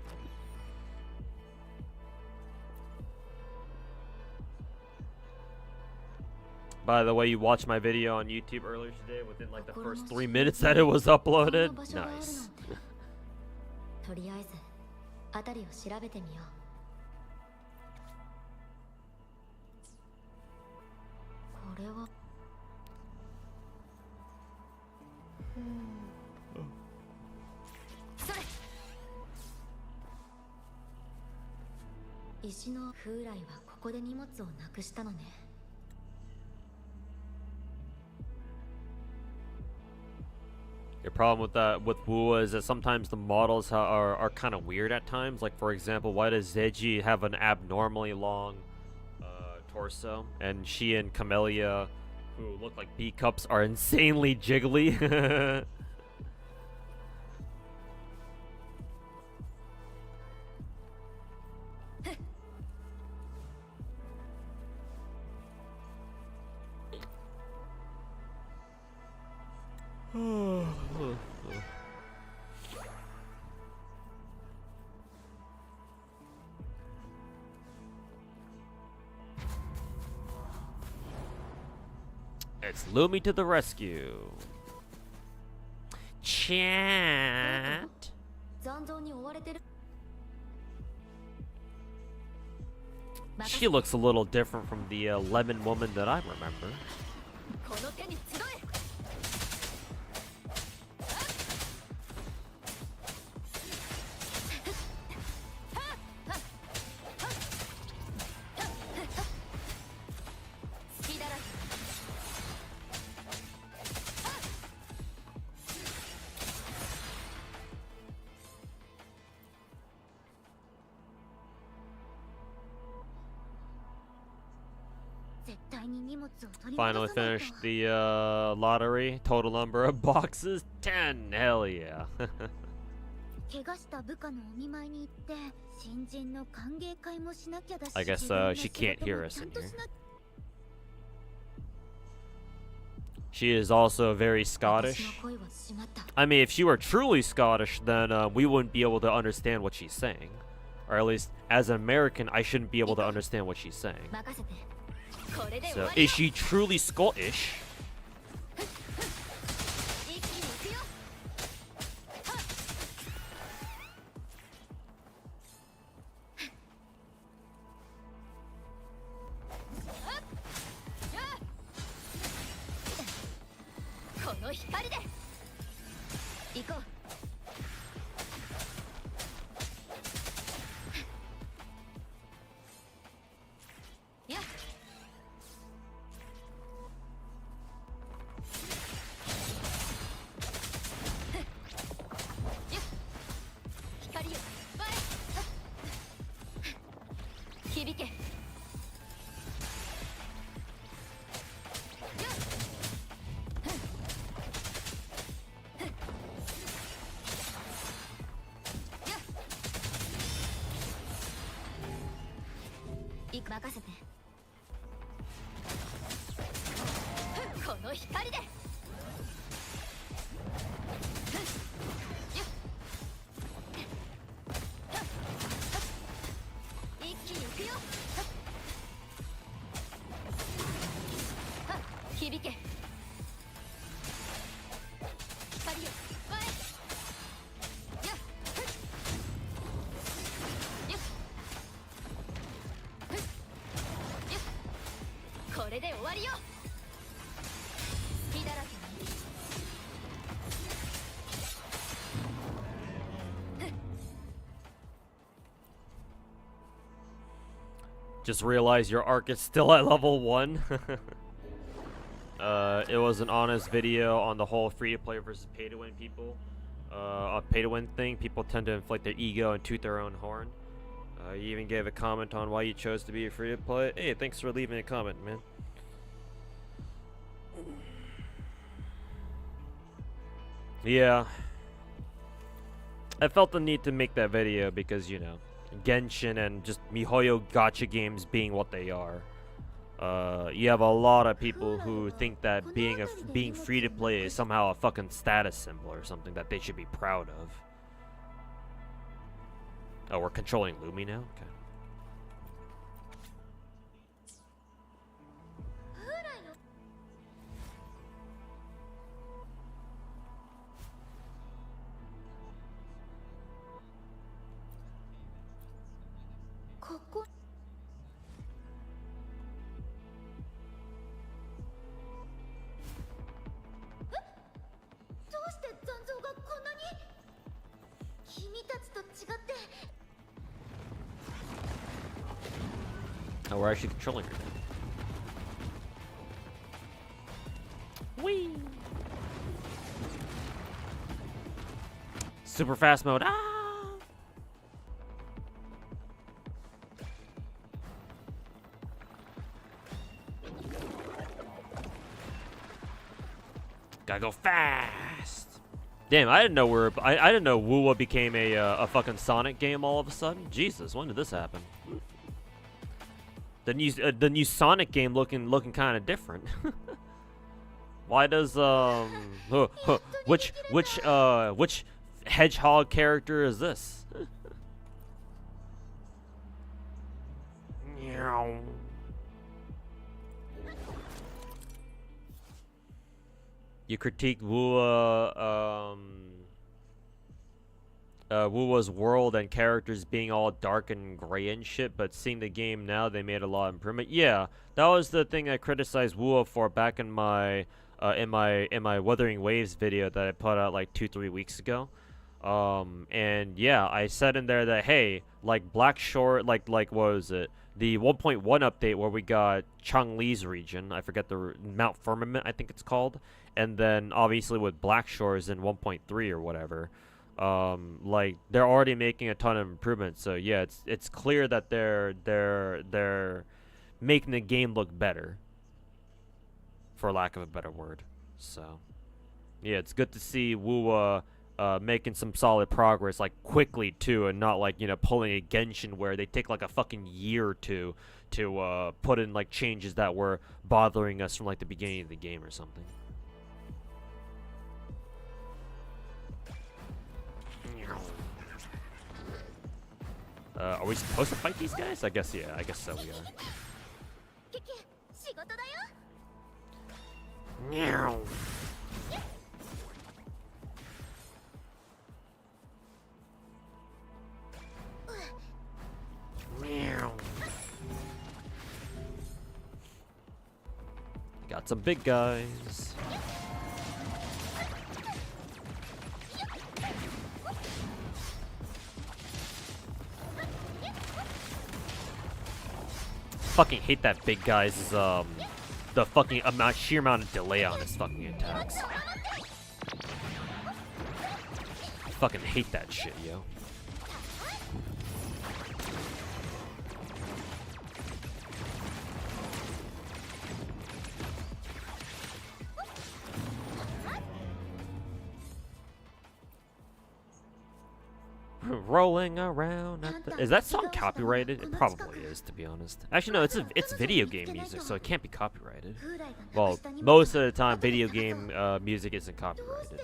By the way, you watched my video on YouTube earlier today within like the first 3 minutes that it was uploaded. Nice. Your problem with wuwa is that sometimes the models are kind of weird at times. Like, for example, why does Zeji have an abnormally long torso, and she and Camellia, who look like B cups, are insanely jiggly? It's Lumi to the rescue. Chat. 残像に追われてる She looks a little different from the lemon woman that I remember. この手に集え Finally finished the lottery. Total number of boxes 10. Hell yeah. 怪我した部下のお見舞いに行って新人の歓迎会もしなきゃだし I guess 自分の she can't 仕事も hear us ちゃん in と here. しな She is also very 私 Scottish. の声はしまった I mean, if she were truly Scottish, then we wouldn't be able to understand what she's saying. Or at least, as an American, I shouldn't be able to understand what she's saying. 任せてこれで終 So, わり is she truly Scottish? 一気に行くよ この光で行こう やっ 光よ前響け 任せてこの光で一気に行くよ響け光よ前やっこれで終わりよ隙だらけに Just realized your arc is still at level 1. It was an honest video on the whole free-to-play versus pay-to-win people. A pay-to-win thing, people tend to inflate their ego and toot their own horn. You even gave a comment on why you chose to be a free-to-play. Hey, thanks for leaving a comment, man. Yeah. I felt the need to make that video because, you know, Genshin and just MiHoYo gacha games being what they are. You have a lot of people who think that being free to play is somehow a fucking status symbol or something that they should be proud of. Oh, we're controlling Lumi now? Okay. ここえどうして残像がこんなに君たちと違って Oh, we're actually controlling her. Whee! Super fast mode. Ah! Gotta go fast. Damn, I didn't know I didn't know wuwa became a fucking Sonic game all of a sudden. Jesus, when did this happen? The new Sonic game looking kind of different. Why does which hedgehog character is this? Meow. You critiqued Wuwa's world and characters being all dark and gray and shit, but seeing the game now, they made a lot of improvement. Yeah, that was the thing I criticized Wuwa for back in my Wuthering Waves video that I put out like 2-3 weeks ago. And yeah, I said in there that hey, like Black Shore, like what was it? The 1.1 update where we got Chang'Li's region, I forget the Mount Firmament, I think it's called, and then obviously with Black Shores in 1.3 or whatever. Like they're already making a ton of improvements, so yeah, it's clear that they're making the game look better, for lack of a better word. So yeah, it's good to see Wuwa making some solid progress, like quickly too, and not like, you know, pulling a Genshin where they take like a fucking year or two to put in like changes that were bothering us from like the beginning of the game or something. Are we supposed to fight these guys? I guess, yeah. I guess so, we are. Meow. Meow. Got some big guys. Fucking hate that big guy's the fucking sheer amount of delay on his fucking attacks. Fucking hate that shit, yo. Rolling around at the... Is that song copyrighted? It probably is, to be honest. Actually, no, it's video game music, so it can't be copyrighted. Well, most of the time, video game music isn't copyrighted.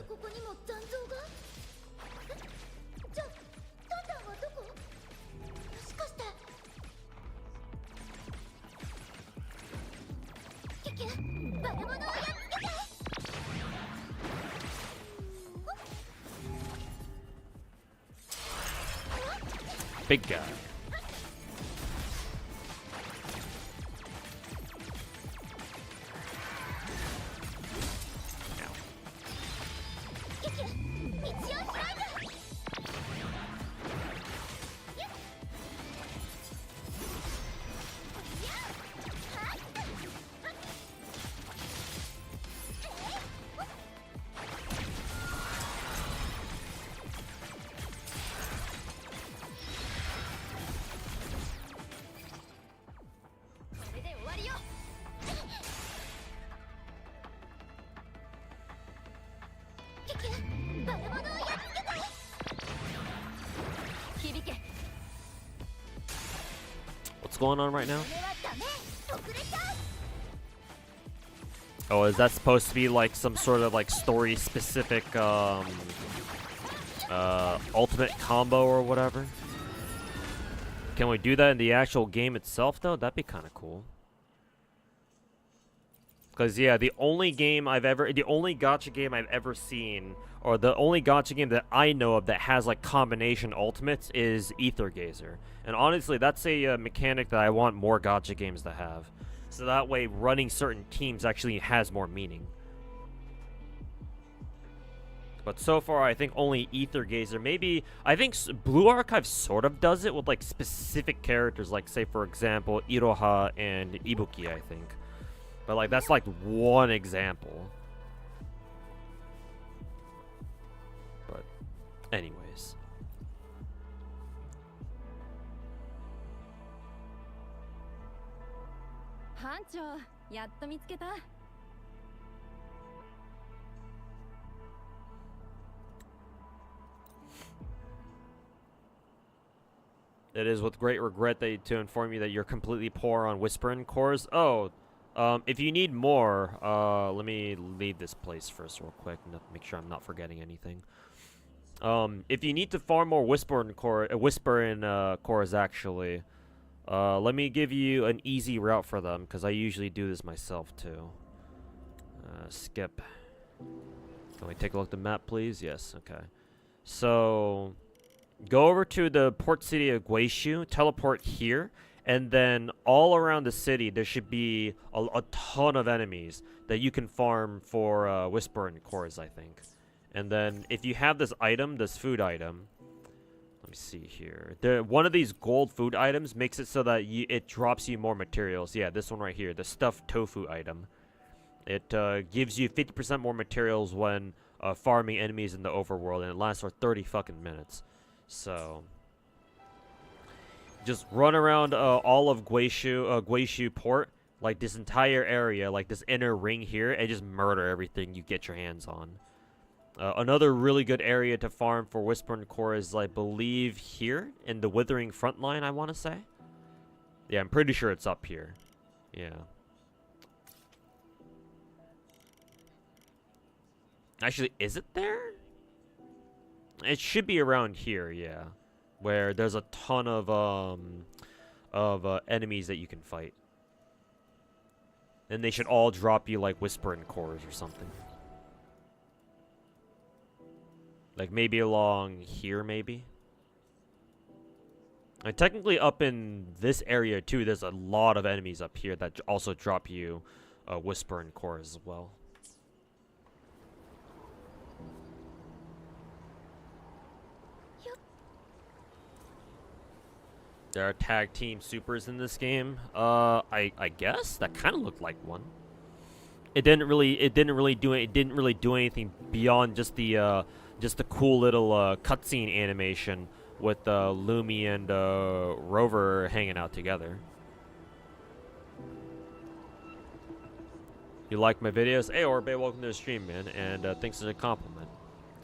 Big guy. What's going on right now? Oh, is that supposed to be like some sort of like story specific ultimate combo or whatever? Can we do that in the actual game itself though? That'd be kind of cool. Cause yeah, the only gacha game I've ever seen, or the only gacha game that I know of that has like combination ultimates is Aether Gazer. And honestly, that's a mechanic that I want more gacha games to have. So that way running certain teams actually has more meaning. But so far, I think only Aether Gazer. Maybe, I think Blue Archive sort of does it with like specific characters, like say for example, Iroha and Ibuki, I think. But like that's like one example. But anyways. Hancho, やっと見つけた。It is with great regret to inform you that you're completely poor on Whispering cores. Oh, if you need more, let me leave this place first real quick and make sure I'm not forgetting anything. If you need to farm more Whispering cores actually, let me give you an easy route for them, because I usually do this myself too. Skip. Can we take a look at the map, please? Yes, okay. So, go over to the port city of Guishu, teleport here, and then all around the city, there should be a ton of enemies that you can farm for Whisper and Cores, I think. And then, if you have this item, this food item, let me see here. One of these gold food items makes it so that it drops you more materials. Yeah, this one right here, the stuffed tofu item. It gives you 50% more materials when farming enemies in the overworld, and it lasts for 30 fucking minutes. So, just run around all of Guishu Port, like this entire area, like this inner ring here, and just murder everything you get your hands on. Another really good area to farm for Whisper and Core is, I believe, here in the Withering Frontline, I want to say. Yeah, I'm pretty sure it's up here. Yeah. Actually, is it there? It should be around here, yeah. Where there's a ton of enemies that you can fight. And they should all drop you like Whisper and Cores or something. Like maybe along here, maybe. And technically up in this area too, there's a lot of enemies up here that also drop you Whisper and Cores as well. There are tag team supers in this game. I guess that kind of looked like one. It didn't really do anything beyond just the cool little cutscene animation with Lumi and Rover hanging out together. You like my videos? Hey Orbe, welcome to the stream, man, and thanks for the compliment.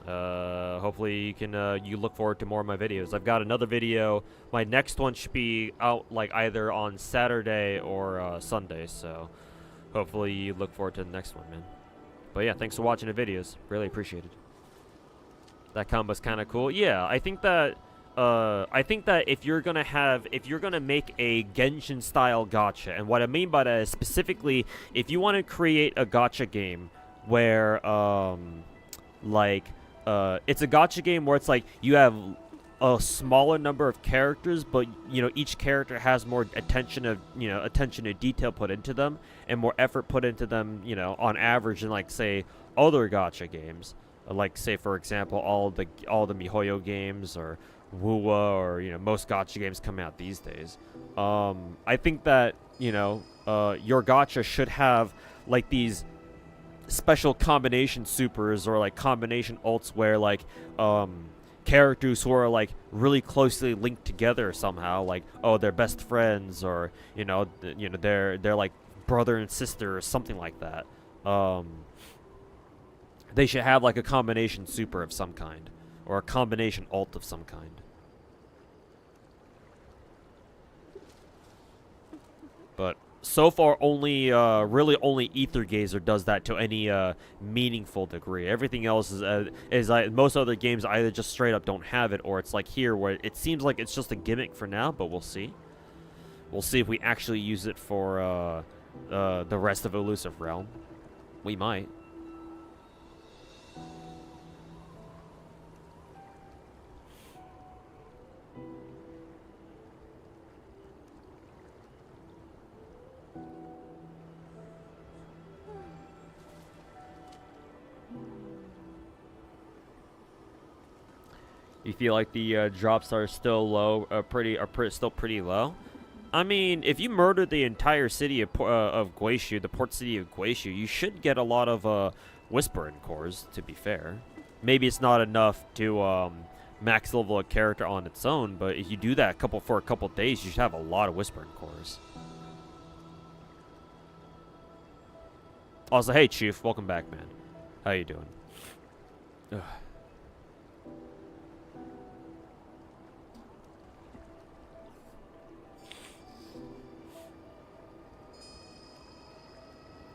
Hopefully you can you look forward to more of my videos. I've got another video. My next one should be out like either on Saturday or Sunday, so hopefully you look forward to the next one, man. But yeah, thanks for watching the videos. Really appreciate it. That combo's kind of cool. Yeah, I think that if you're gonna make a Genshin style gacha, and what I mean by that is specifically if you want to create a gacha game where it's a gacha game where it's like you have a smaller number of characters, but each character has more attention to detail put into them and more effort put into them, on average than like say other gacha games, like say for example all the MiHoYo games or wuwa or most gacha games coming out these days. I think that your gacha should have like these special combination supers or like combination ults where like characters who are like really closely linked together somehow, like they're best friends, or they're like brother and sister or something like that. They should have like a combination super of some kind or a combination ult of some kind. But so far, really only Ether Gazer does that to any meaningful degree. Everything else is most other games either just straight up don't have it, or it's like here where it seems like it's just a gimmick for now. But we'll see. We'll see if we actually use it for the rest of Elusive Realm. We might. You feel like the drops are still low, still pretty low? I mean, if you murder the entire city of Guishu, the port city of Guishu, you should get a lot of Whisper and Cores, to be fair. Maybe it's not enough to max level a character on its own, but if you do that for a couple days, you should have a lot of Whisper and Cores. Also, hey Chief, welcome back, man. How you doing? Ugh.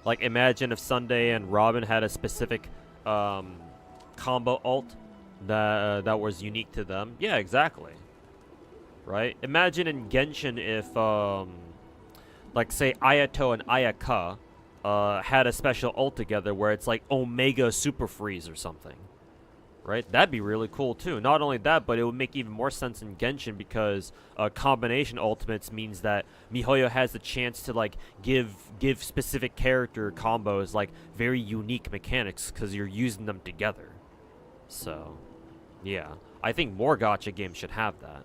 Like, imagine if Sunday and Robin had a specific combo ult that was unique to them. Yeah, exactly. Right? Imagine in Genshin if, like, say, Ayato and Ayaka had a special ult together where it's like Omega Super Freeze or something. Right? That'd be really cool too. Not only that, but it would make even more sense in Genshin because combination ultimates means that MiHoYo has the chance to like give specific character combos like very unique mechanics because you're using them together. So, yeah, I think more gacha games should have that.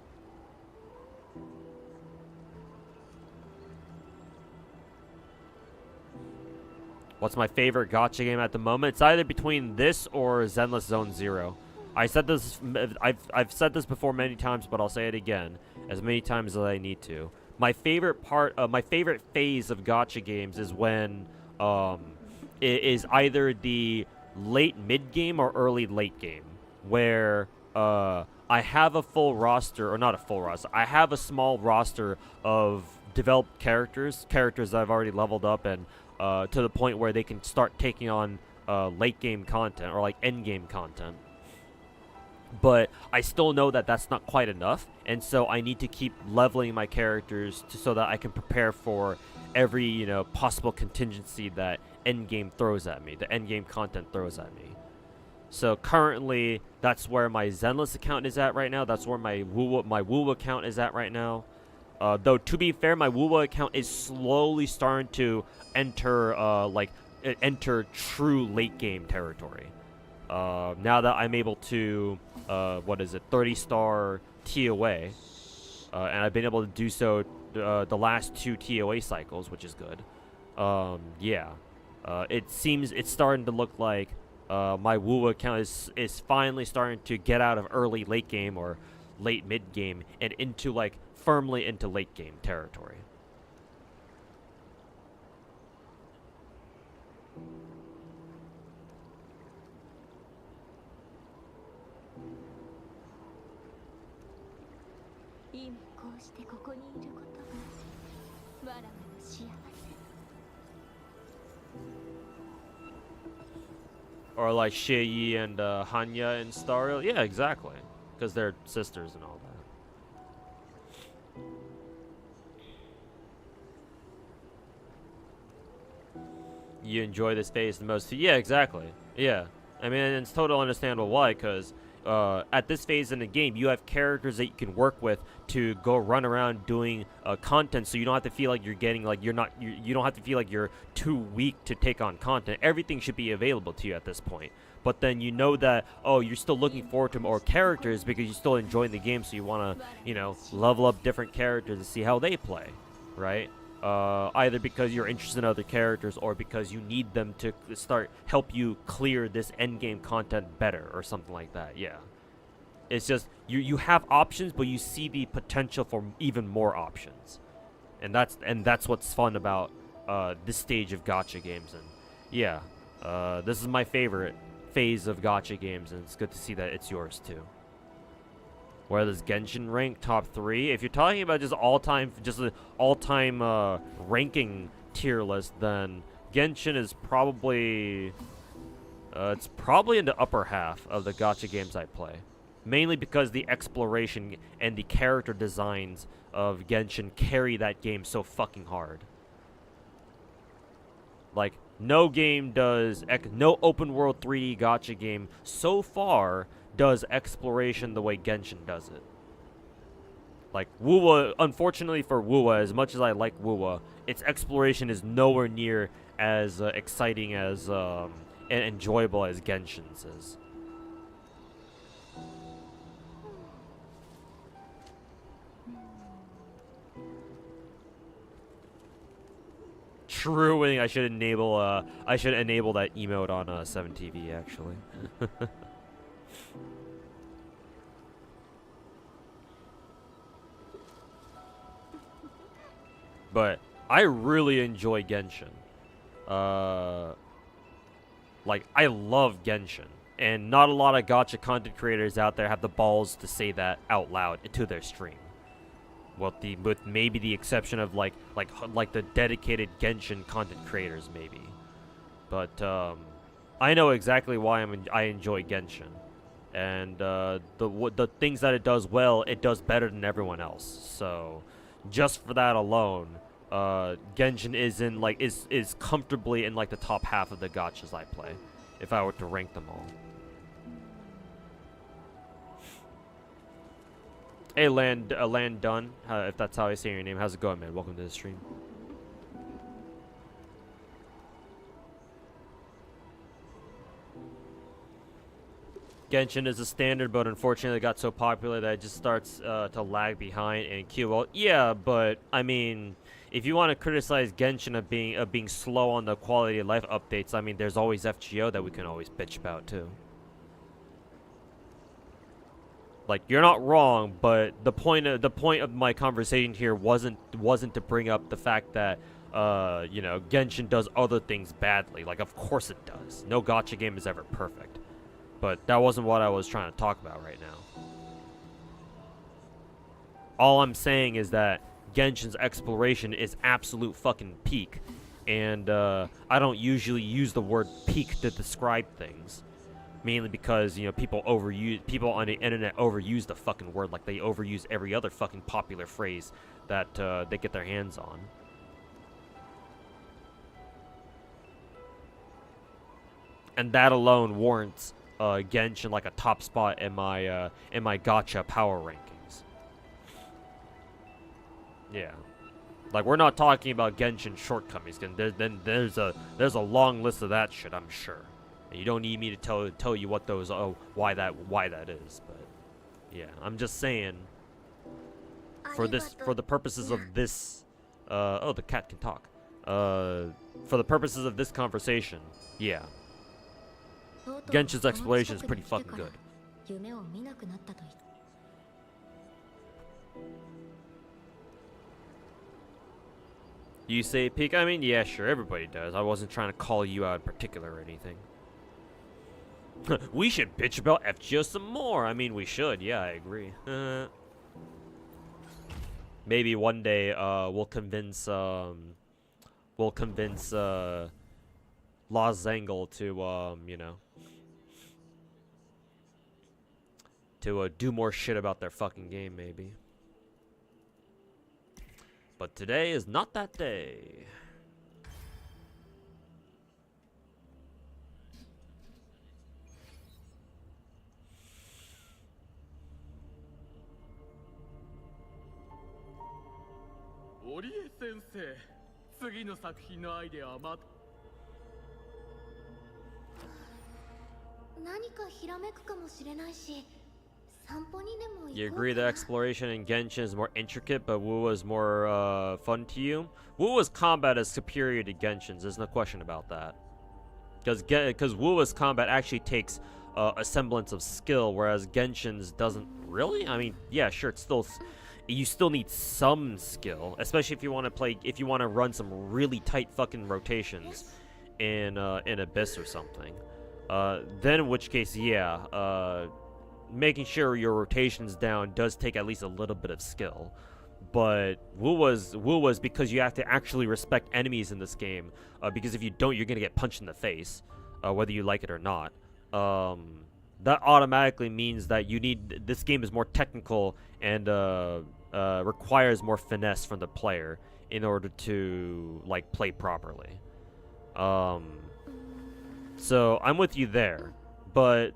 What's my favorite gacha game at the moment? It's either between this or Zenless Zone Zero. I said this. I've said this before many times, but I'll say it again as many times as I need to. My favorite phase of gacha games is when it is either the late mid game or early late game, where I have a full roster, or not a full roster. I have a small roster of developed characters that I've already leveled up and. To the point where they can start taking on late game content or like end game content. But I still know that that's not quite enough, and so I need to keep leveling my characters so that I can prepare for every possible contingency that end game throws at me, the end game content throws at me. So currently, that's where my Zenless account is at right now. That's where my wuwa account is at right now. Though to be fair, my wuwa account is slowly starting to enter enter true late game territory. Now that I'm able to 30-star TOA, and I've been able to do so the last 2 TOA cycles, which is good. It seems it's starting to look like my wuwa account is finally starting to get out of early late game or late mid game and into like firmly into late game territory. Or like Xie and Hanya in Star Rail. Yeah, exactly. Because they're sisters and all that. You enjoy this phase the most? Yeah, exactly. Yeah. I mean, it's totally understandable why, because at this phase in the game, you have characters that you can work with to go run around doing content, so you don't have to feel like you're getting, like, you don't have to feel like you're too weak to take on content. Everything should be available to you at this point. But then you know that, oh, you're still looking forward to more characters because you're still enjoying the game, so you want to, level up different characters to see how they play, right? Either because you're interested in other characters or because you need them to help you clear this endgame content better or something like that. Yeah, it's just you have options, but you see the potential for even more options, and that's what's fun about this stage of gacha games. And yeah, this is my favorite phase of gacha games, and it's good to see that it's yours too. Where does Genshin rank? Top 3? If you're talking about just an all-time ranking tier list, then Genshin is probably it's probably in the upper half of the gacha games I play. Mainly because the exploration and the character designs of Genshin carry that game so fucking hard. Like, no open world 3D gacha game so far does exploration the way Genshin does it. Like, wuwa, unfortunately for wuwa, as much as I like wuwa, its exploration is nowhere near as exciting as and enjoyable as Genshin's is. True, I should enable that emote on 7TV actually. But I really enjoy Genshin. Like, I love Genshin. And not a lot of gacha content creators out there have the balls to say that out loud to their stream. With maybe the exception of like the dedicated Genshin content creators, maybe. But I know exactly why I enjoy Genshin. And the things that it does well, it does better than everyone else. So just for that alone, Genshin is in like is comfortably in like the top half of the gachas I play, if I were to rank them all. Hey, Land Dunn, if that's how I say your name, how's it going, man? Welcome to the stream. Genshin is a standard, but unfortunately it got so popular that it just starts to lag behind and queue. Well, yeah, but I mean, if you want to criticize Genshin of being slow on the quality of life updates, I mean, there's always FGO that we can always bitch about too. Like, you're not wrong, but the point of my conversation here wasn't to bring up the fact that you know, Genshin does other things badly. Like, of course it does. No gacha game is ever perfect. But that wasn't what I was trying to talk about right now. All I'm saying is that Genshin's exploration is absolute fucking peak. And I don't usually use the word peak to describe things. Mainly because, you know, people on the internet overuse the fucking word like they overuse every other fucking popular phrase that they get their hands on. And that alone warrants Genshin like a top spot in my gacha power rankings. Yeah, like we're not talking about Genshin shortcomings. Then there's a long list of that shit, I'm sure. And you don't need me to tell you what those why that is. But yeah, I'm just saying for the purposes of this oh, the cat can talk. For the purposes of this conversation, yeah. Genshin's exploration is pretty fucking good. You say peak? I mean, yeah, sure, everybody does. I wasn't trying to call you out in particular or anything. We should bitch about FGO some more. I mean, we should. Yeah, I agree. Maybe one day we'll convince Lost Zangle to you know, to do more shit about their fucking game, maybe. But today is not that day. You agree that exploration in Genshin is more intricate, but wuwa is more fun to you? Wuwa's combat is superior to Genshin's, there's no question about that. Because wuwa's combat actually takes a semblance of skill, whereas Genshin's doesn't really. I mean, yeah, sure, it's still you still need some skill, especially if you want to run some really tight fucking rotations in Abyss or something. Then in which case, yeah, making sure your rotation's down does take at least a little bit of skill. But wuwa's because you have to actually respect enemies in this game, because if you don't, you're gonna get punched in the face, whether you like it or not. That automatically means that this game is more technical and requires more finesse from the player in order to like play properly. So I'm with you there, but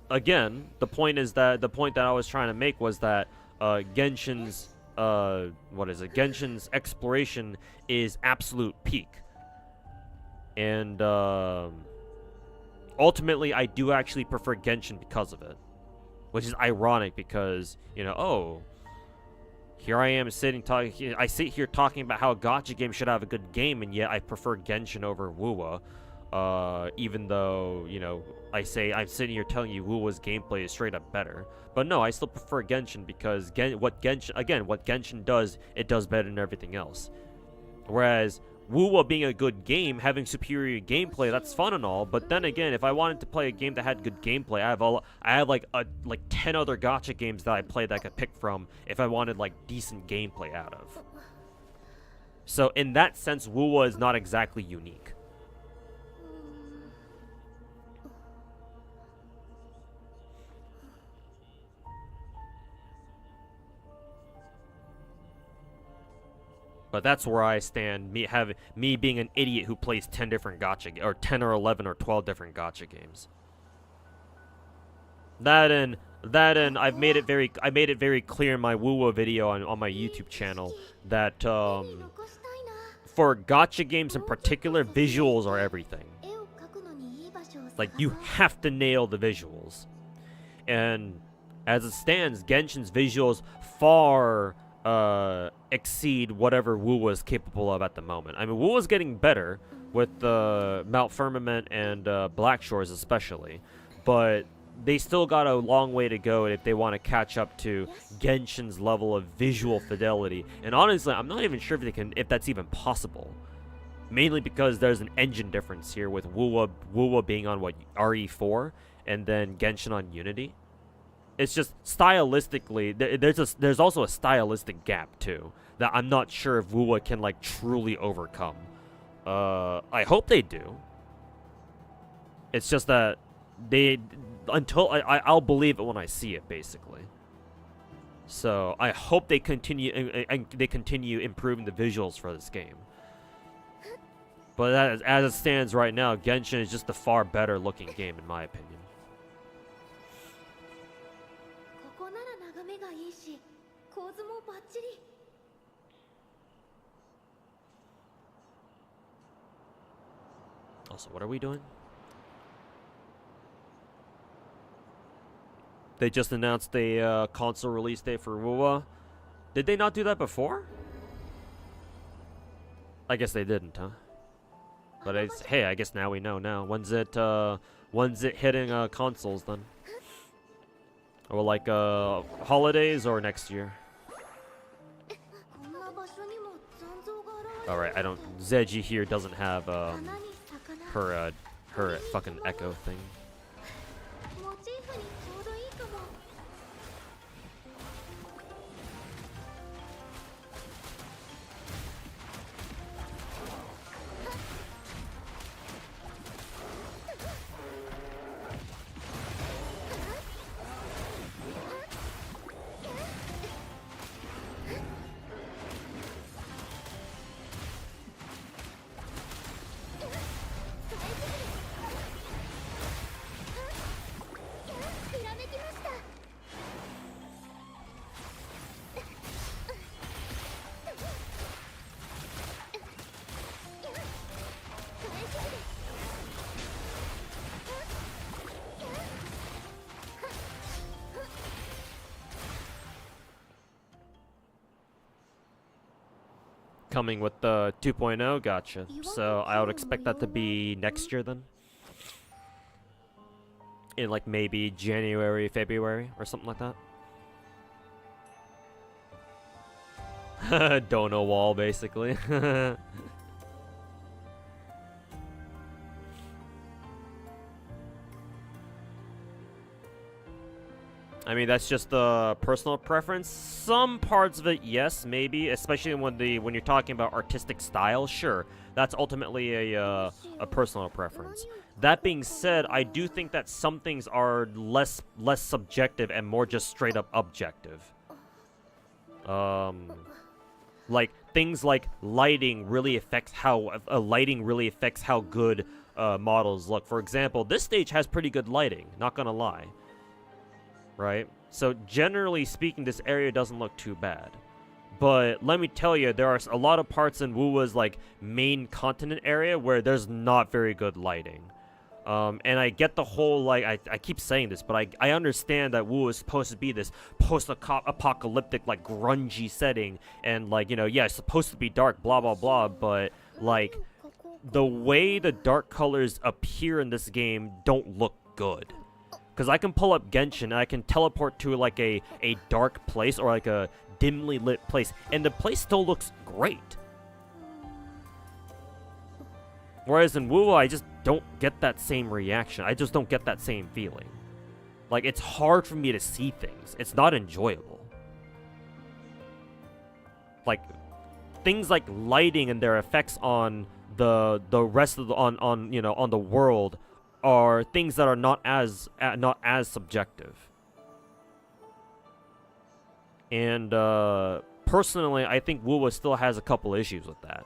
again, the point that I was trying to make was that Genshin's Genshin's exploration is absolute peak, and ultimately I do actually prefer Genshin because of it, which is ironic because, you know, oh, here I am I sit here talking about how a gacha game should have a good game, and yet I prefer Genshin over wuwa. Even though, you know, I'm sitting here telling you wuwa's gameplay is straight up better. But no, I still prefer Genshin because what Genshin does, it does better than everything else. Whereas wuwa being a good game, having superior gameplay, that's fun and all, but then again, if I wanted to play a game that had good gameplay, I have like 10 other gacha games that I play that I could pick from if I wanted like decent gameplay out of. So in that sense, wuwa is not exactly unique. But that's where I stand. Me being an idiot who plays 10 different gacha or 10 or 11 or 12 different gacha games. That and I made it very clear in my wuwa video on my YouTube channel that for gacha games in particular, visuals are everything. Like, you have to nail the visuals. And as it stands, Genshin's visuals far exceed whatever wuwa is capable of at the moment. I mean, wuwa's getting better with Mount Firmament and Black Shores especially, but they still got a long way to go if they want to catch up to Genshin's level of visual fidelity. And honestly, I'm not even sure if that's even possible. Mainly because there's an engine difference here with wuwa being on what, RE4 and then Genshin on Unity. It's just stylistically there's also a stylistic gap too that I'm not sure if wuwa can like truly overcome. I hope they do. It's just that I'll believe it when I see it, basically. So I hope they continue improving the visuals for this game. But as it stands right now, Genshin is just a far better looking game in my opinion. Also, what are we doing? They just announced a console release date for wuwa. Did they not do that before? I guess they didn't, huh? But hey, I guess now we know now. When's it hitting consoles then? Or like holidays or next year? Alright, Zeji here doesn't have her fucking echo thing. Coming with the 2.0, gotcha. So I would expect that to be next year then? In like maybe January, February, or something like that? Dono wall, basically. I mean, that's just a personal preference. Some parts of it, yes, maybe, especially when you're talking about artistic style. Sure, that's ultimately a personal preference. That being said, I do think that some things are less subjective and more just straight up objective. Like things like lighting really affects how good models look. For example, this stage has pretty good lighting. Not gonna lie. Right? So generally speaking, this area doesn't look too bad. But let me tell you, there are a lot of parts in wuwa's like main continent area where there's not very good lighting. And I get the whole, like, I keep saying this, but I understand that wuwa is supposed to be this post-apocalyptic, like, grungy setting. And, like, you know, yeah, it's supposed to be dark, blah, blah, blah. But, like, the way the dark colors appear in this game don't look good. Because I can pull up Genshin and I can teleport to like a dark place or like a dimly lit place, and the place still looks great. Whereas in wuwa, I just don't get that same reaction. I just don't get that same feeling. Like, it's hard for me to see things. It's not enjoyable. Like, things like lighting and their effects on the rest of the on the world are things that are not as subjective. And personally, I think wuwa still has a couple issues with that.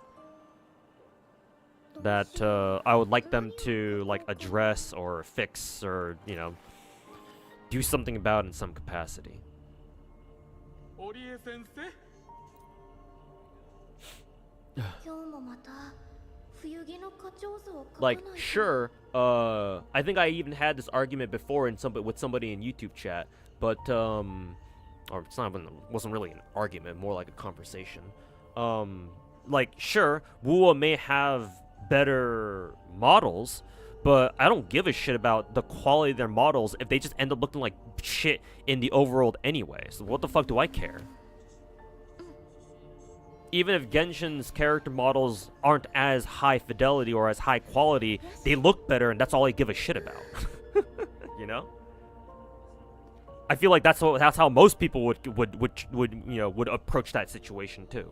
That I would like them to like address or fix or, you know, do something about in some capacity. Like, sure, I think I even had this argument before with somebody in YouTube chat, but or it's not even, wasn't really an argument, more like a conversation. Like, sure, wuwa may have better models, but I don't give a shit about the quality of their models if they just end up looking like shit in the overworld anyway. So what the fuck do I care? Even if Genshin's character models aren't as high fidelity or as high quality, they look better, and that's all I give a shit about. You know? I feel like that's how most people would approach that situation too.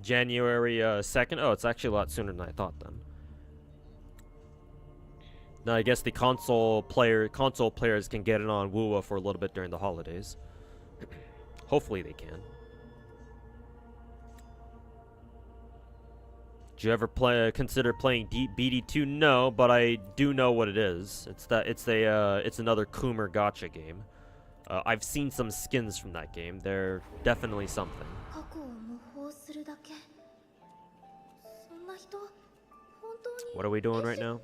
January 2nd? Oh, it's actually a lot sooner than I thought then. Now I guess the console players can get it on wuwa for a little bit during the holidays. Hopefully they can. Did you ever consider playing BD2? No, but I do know what it is. It's another Coomer Gacha game. I've seen some skins from that game. They're definitely something. What are we doing right now?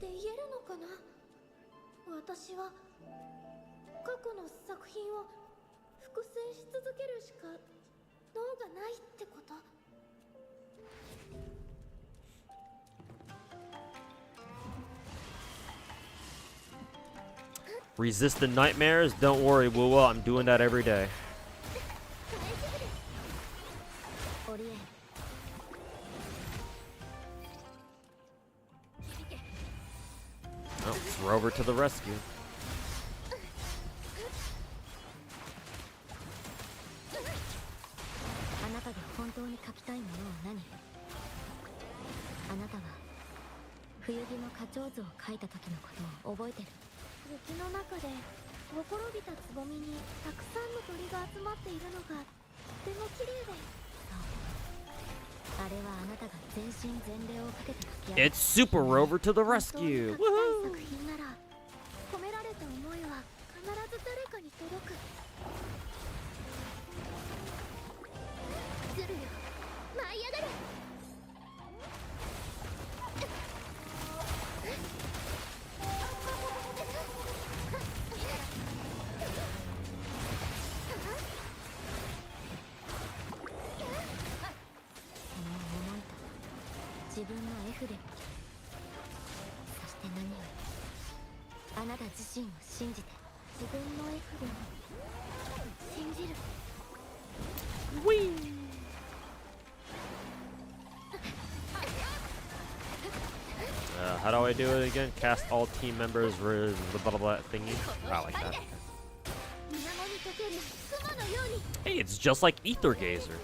Resist the nightmares? Don't worry, wuwa, I'm doing that every day. Oh, it's Rover to the rescue. It's Super Rover to the rescue! Woohoo! Whee! How do I do it again? Cast all team members with the blah blah blah thingy. I like that. Hey, it's just like Ether Gazer.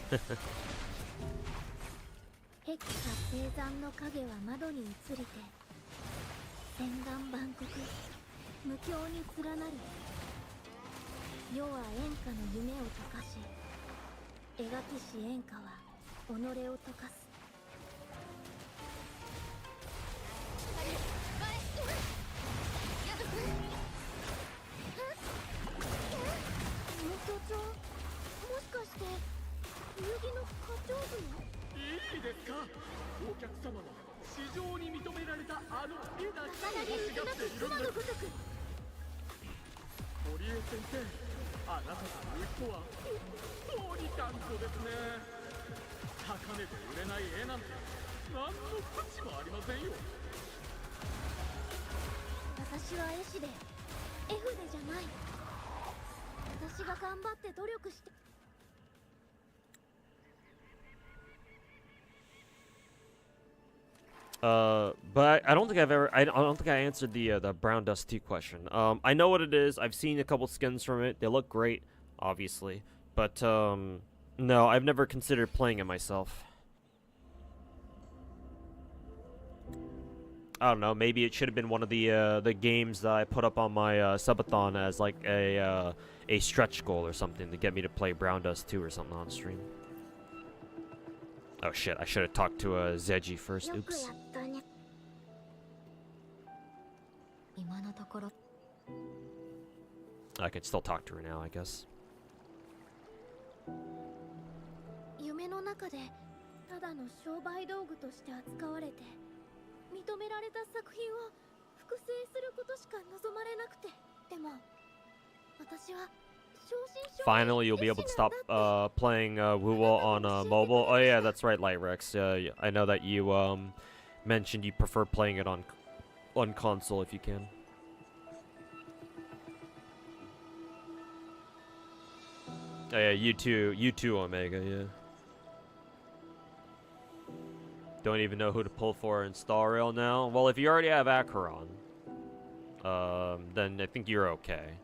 But I don't think I don't think I answered the Brown Dust 2 question. I know what it is. I've seen a couple skins from it. They look great, obviously. But, no, I've never considered playing it myself. I don't know. Maybe it should have been one of the games that I put up on my subathon as like a stretch goal or something to get me to play Brown Dust 2 or something on stream. Oh shit! I should have talked to Zeji first. Oops. I can still talk to her now, I guess. 夢の中でただの商売道具として扱われて認められた作品を複製することしか望まれなくて、でも私は Finally, you'll be able to stop playing wuwa on mobile. Oh yeah, that's right, Lightrex. I know that you mentioned you prefer playing it on console if you can. Oh yeah, you too, Omega. Yeah. Don't even know who to pull for in Star Rail now. Well, if you already have Acheron, then I think you're okay.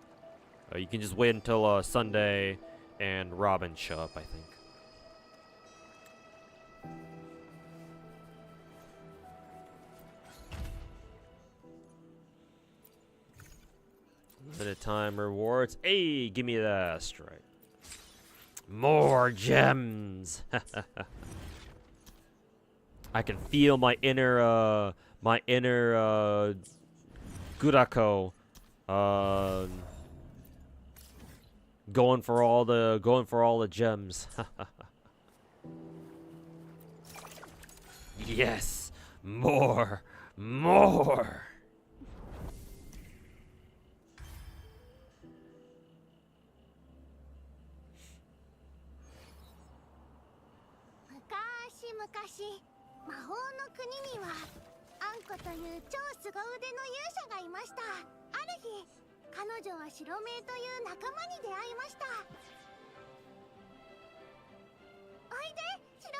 You can just wait until Sunday and Robin show up, I think. Limited time rewards. Hey, give me that astrite. More gems. I can feel my inner Gurako going for all the gems. Yes, more. 魔法の国にはアンコという超凄腕の勇者がいました。ある日、彼女は白目という仲間に出会いました。おいで、白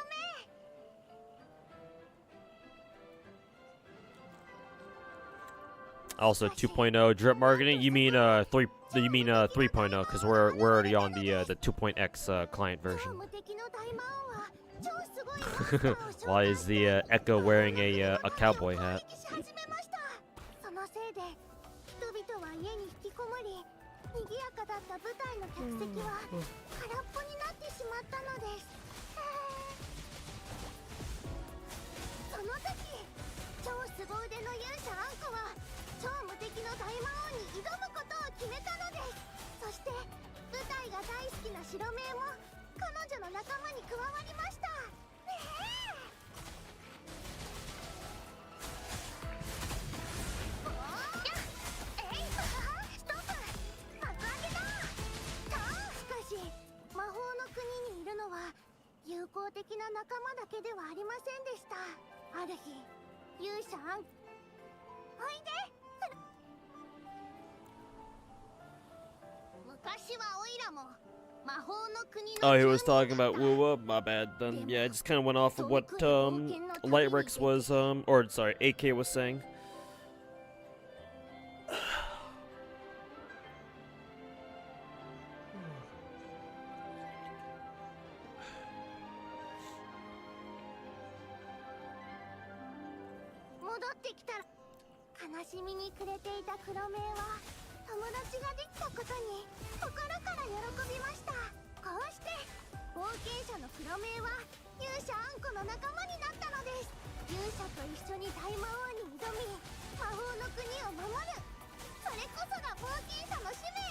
目。Also 2.0 drip marketing. You mean 3? You mean 3.0? Because we're already on the 2.x client version. Why is the Echo wearing a cowboy hat? そのせいで人々は家に引きこもり、賑やかだった舞台の客席は空っぽになってしまったのです。その時、超凄腕の勇者アンコは超無敵の大魔王に挑むことを決めたのです。そして舞台が大好きな白目も彼女の仲間に加わりました。友好的な仲間だけではありませんでした。ある日、勇者アン、おいで。昔はオイラも魔法の国の Oh, he was talking about wuwa. My bad. Then yeah, I just kind of went off of what Lightrex was or sorry, AK was saying. 戻ってきたら悲しみに暮れていた黒目は友達ができたことに心から喜びました。こうして冒険者の黒目は勇者アンコの仲間になったのです。勇者と一緒に大魔王に挑み魔法の国を守る、それこそが冒険者の使命。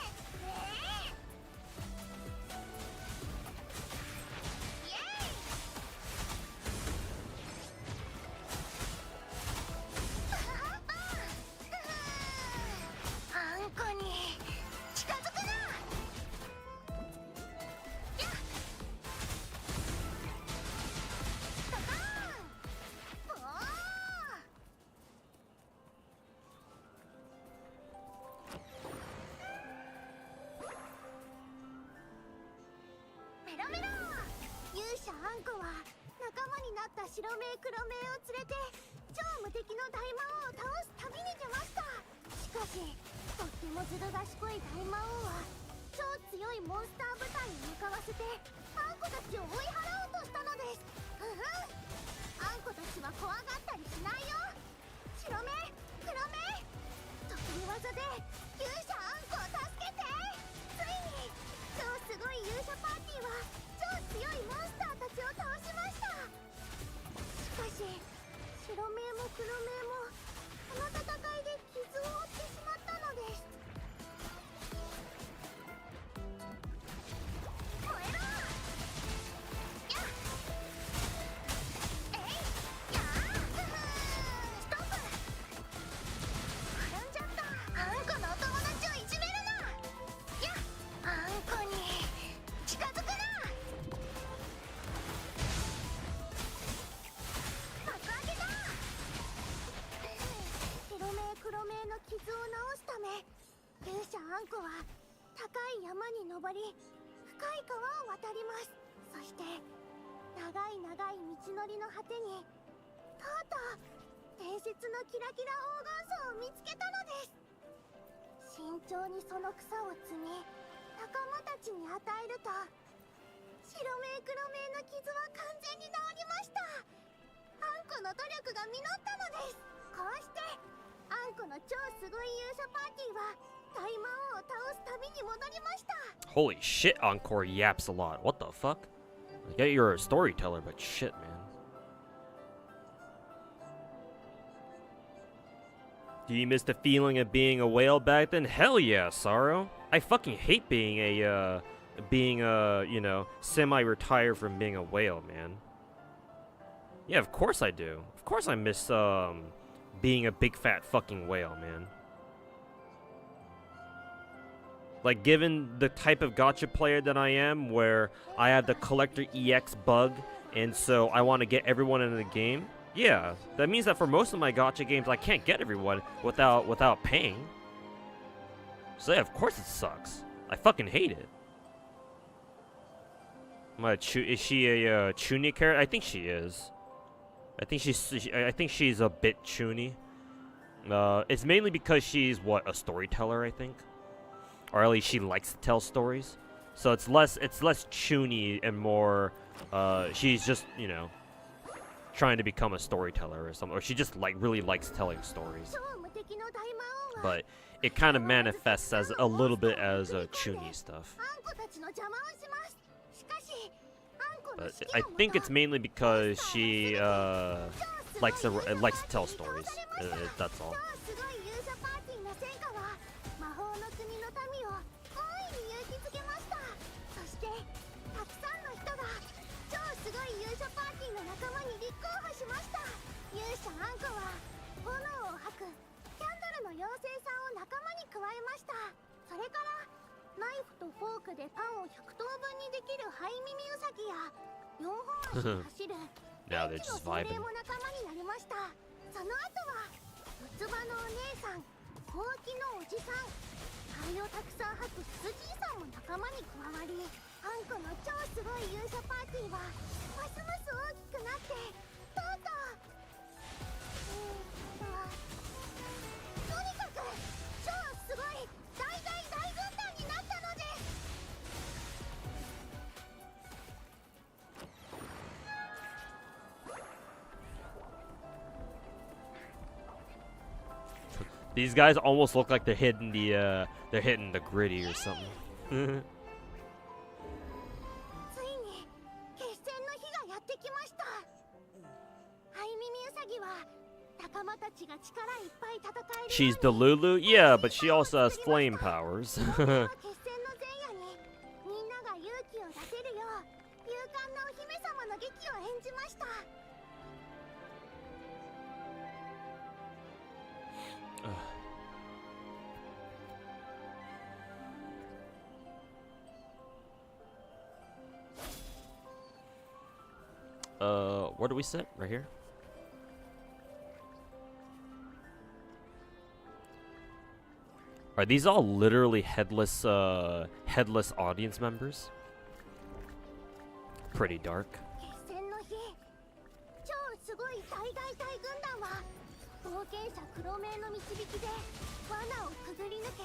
白目黒目を連れて超無敵の大魔王を倒す旅に出ました。しかしとってもずる賢い大魔王は超強いモンスター部隊に向かわせてアンコたちを追い払おうとしたのです。あんこたちは怖がったりしないよ。白白目黒目得意技で勇者あんこを助けて。ついに超すごい勇者パーティーは超強いモンスターたちを倒しました。しかし白目も黒目もこの戦いで傷を負ってしまったのです。燃えろ。やっえいやーストップ。転んじゃった。あんこのお友達をいじめるな。やっあんこに近づくな。爆上げだ。白目黒目の傷を治すため勇者あんこは高い山に登り深い川を渡ります。そして長い長い道のりの果てにとうとう伝説のキラキラ黄金層を見つけたのです。慎重にその草を摘み仲間たちに与えると白目黒目の傷は完全に治りました。あんこの努力が実ったのです。こうしてあんこの超すごい勇者パーティーは大魔王を倒す旅に戻りました。 Holy shit, Encore yaps a lot. What the fuck? I get you're a storyteller, but shit, man. Do you miss the feeling of being a whale back then? Hell yeah, Sorrow. I fucking hate being a, you know, semi-retired from being a whale, man. Yeah, of course I do. Of course I miss, being a big fat fucking whale, man. Like, given the type of gacha player that I am, where I have the collector EX bug, and so I want to get everyone in the game, yeah, that means that for most of my gacha games, I can't get everyone without paying. So yeah, of course it sucks. I fucking hate it. Is she a chuny character? I think she is. I think she's a bit chuny. It's mainly because she's what, a storyteller, I think, or at least she likes to tell stories. So it's less chuny and more she's just, you know, trying to become a storyteller or something, or she just really likes telling stories. But it kind of manifests as a little bit as a chuny stuff. But I think it's mainly because she likes to tell stories. That's all. Now they're just vibing. その後は四つ葉のお姉さん、ほうきのおじさん、灰をたくさん吐く羊さんも仲間に加わり、あんこの超すごい勇者パーティーはますます大きくなって、とうとうとにかく超すごい大軍団になったのです。These guys almost look like they're hitting the gritty or something. ついに決戦の日がやってきました。ハイミミウサギは仲間たちが力いっぱい戦える。 She's the Lulu? Yeah, but she also has flame powers. 決戦の前夜にみんなが勇気を出せるよう勇敢なお姫様の劇を演じました。Where do we sit? Right here? Are these all literally headless audience members? Pretty dark. 決戦の日、超すごい大軍団は冒険者黒名の導きで罠をくぐり抜け、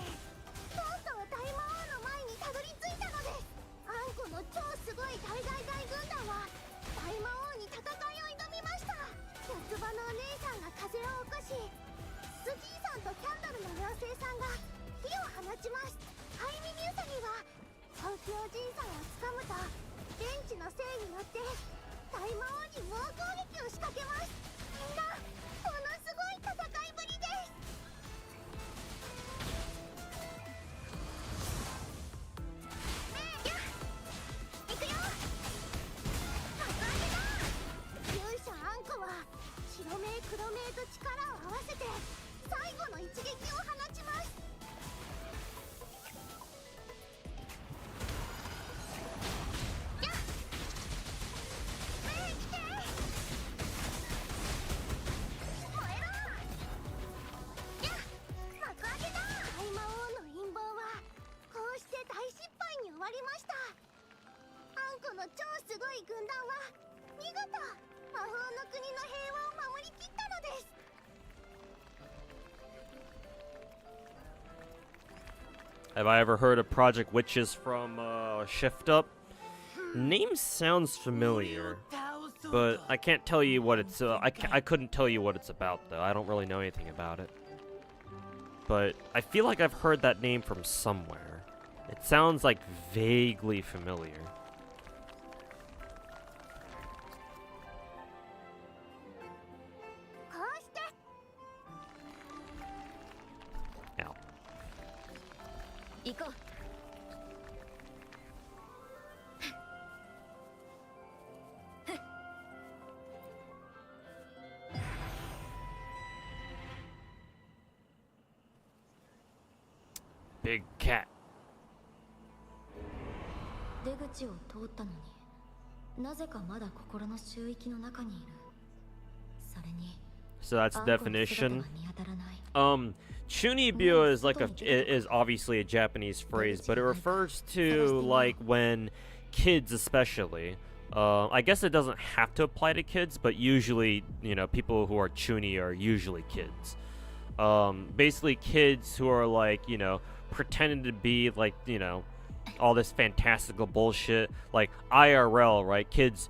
とうとう大魔王の前にたどり着いたのです。あんこの超すごい大軍団は大魔王に戦いを挑みました。四つ葉のお姉さんが風を起こし、星さんが火を放ちます。ハイミミウサギは本気おじいさんをつかむと電池のせいによって大魔王に猛攻撃を仕掛けます。みんなものすごい戦いぶりです。行くよ。爆上げだ。勇者あんこは白目黒目と力を合わせて最後の一撃を放ちます。超すごい軍団は見事魔法の国の平和を守りきったのです。Have I ever heard of Project Witches from Shift Up? Name sounds familiar, but I can't tell you what it's. I couldn't tell you what it's about though. I don't really know anything about it. But I feel like I've heard that name from somewhere. It sounds like vaguely familiar. Big cat. 出口を通ったのになぜかまだ心の周域の中にいる。それに So that's the definition. Chunibyo is like is obviously a Japanese phrase, but it refers to like when kids, especially. I guess it doesn't have to apply to kids, but usually, you know, people who are chuni are usually kids. Basically, kids who are like, you know, pretending to be like, you know, all this fantastical bullshit, like IRL, right? Kids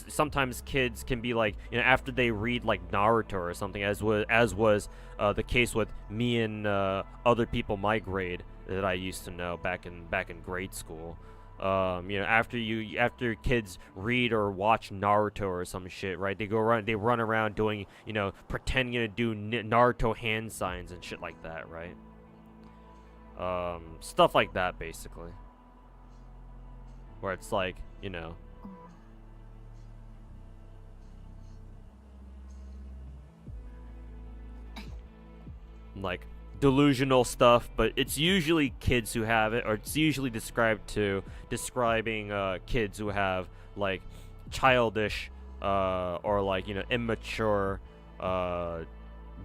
sometimes kids can be like, you know, after they read like Naruto or something, as was the case with me and other people my grade that I used to know back in grade school. You know, after kids read or watch Naruto or some shit, right? They run around doing, you know, pretending to do Naruto hand signs and shit like that, right? Stuff like that, basically. Where it's like, you know, like delusional stuff, but it's usually kids who have it, or it's usually describing kids who have like childish or like, you know, immature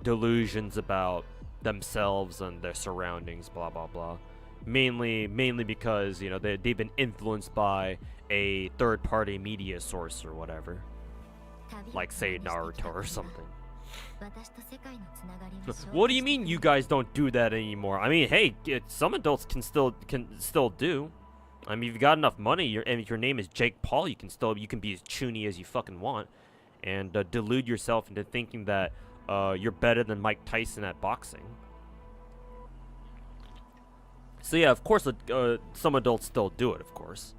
delusions about themselves and their surroundings, blah blah blah. Mainly because, you know, they've been influenced by a third-party media source or whatever, like say Naruto or something. What do you mean you guys don't do that anymore? I mean, hey, some adults can still do. I mean, if you got enough money, and if your name is Jake Paul, you can be as chuny as you fucking want, and delude yourself into thinking that you're better than Mike Tyson at boxing. So yeah, of course, some adults still do it, of course,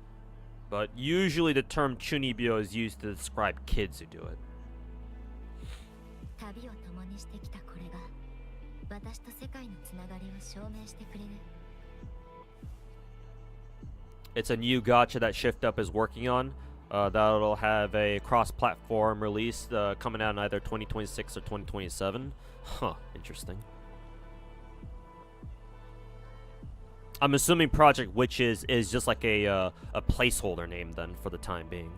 but usually the term chunibyo is used to describe kids who do it. It's a new gacha that Shift Up is working on. That'll have a cross-platform release coming out in either 2026 or 2027. Huh, interesting. I'm assuming Project Witches is just like a placeholder name then for the time being.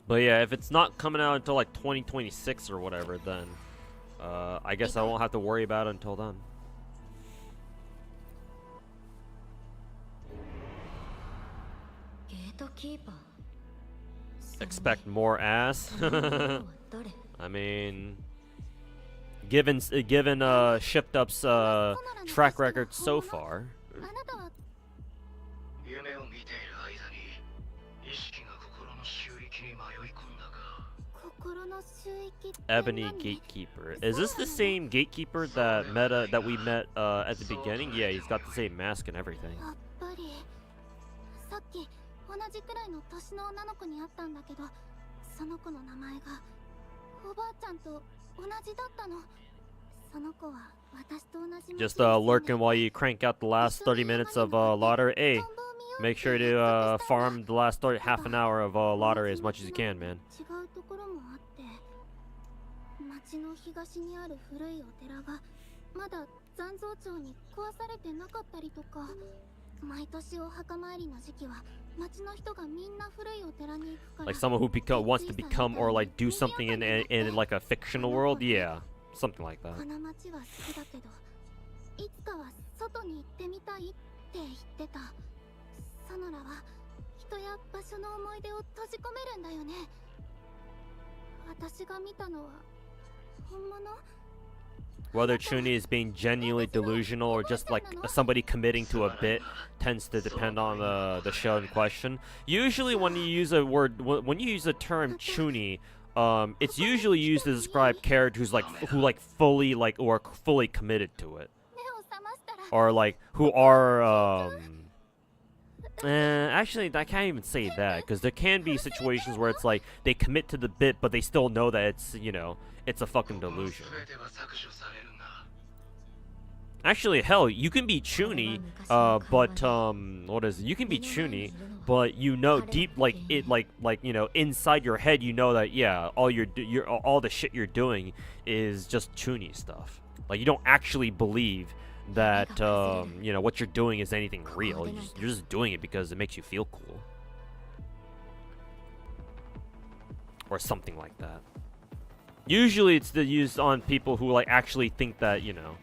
But yeah, if it's not coming out until like 2026 or whatever, then I guess I won't have to worry about it until then. Expect more ass? I mean, given Shipped Up's track record so far. あなたは夢を見ている間に意識が心の周域に迷い込んだが心の周域って Ebony 何？ Gatekeeper. Is this the same Gatekeeper that we met at the beginning? Yeah, he's got the same mask and everything. やっぱりさっき同じくらいの年の女の子に会ったんだけど、その子の名前がおばあちゃんと同じだったの。その子は私と同じ。 Just lurking while you crank out the last 30 minutes of lottery. Hey, make sure to farm the last half an hour of lottery as much as you can, man. 違うところもあって、町の東にある古いお寺がまだ残像町に壊されてなかったりとか、毎年お墓参りの時期は町の人がみんな古いお寺に行くから。 Like someone who wants to become or like do something in like a fictional world. Yeah, something like that. この町は好きだけど、いつかは外に行ってみたいって言ってた。サノラは人や場所の思い出を閉じ込めるんだよね。私が見たのは本物？ Whether Chuni is being genuinely delusional or just like somebody committing to a bit tends to depend on the show in question. Usually when you use a word, when you use the term Chuni, it's usually used to describe characters who are fully committed to it. 目を覚ましたら Or like who are actually I can't even say that, because there can be situations where it's like they commit to the bit but they still know that it's, you know, it's a fucking delusion. 全ては削除されるが Actually, hell, you can be Chuni, but what is it? You can be Chuni, but you know deep like you know, inside your head you know that yeah, all the shit you're doing is just Chuni stuff. Like you don't actually believe that you know, what you're doing is anything real. You're just doing it because it makes you feel cool. Or something like that. Usually it's used on people who like actually think that, you know,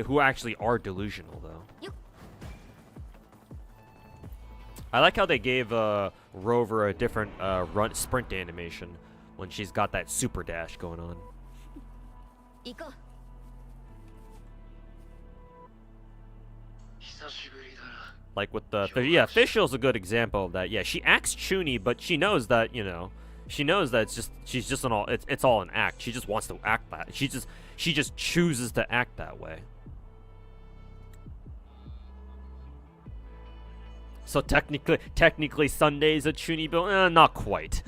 who actually are delusional though. I like how they gave Rover a different sprint animation when she's got that super dash going on. 行こう。久しぶりだな Like with the yeah, Official's a good example of that. Yeah, she acts Chuni, but she knows that, you know, she knows that she's just an all it's all an act. She just wants to act that. She just chooses to act that way. So technically Sunday's a Chuni build? Not quite.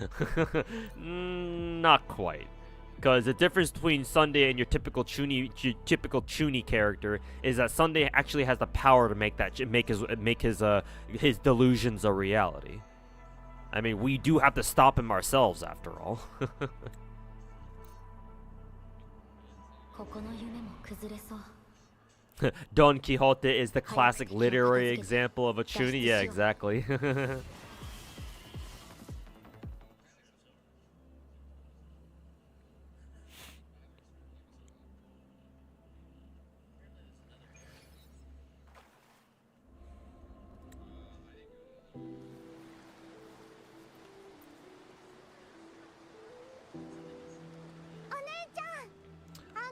Not quite. Because the difference between Sunday and your typical Chuni character is that Sunday actually has the power to make his delusions a reality. I mean, we do have to stop him ourselves, after all. ここの夢も崩れそう。 Don Quixote is the classic literary example of a Chuni. Yeah, exactly.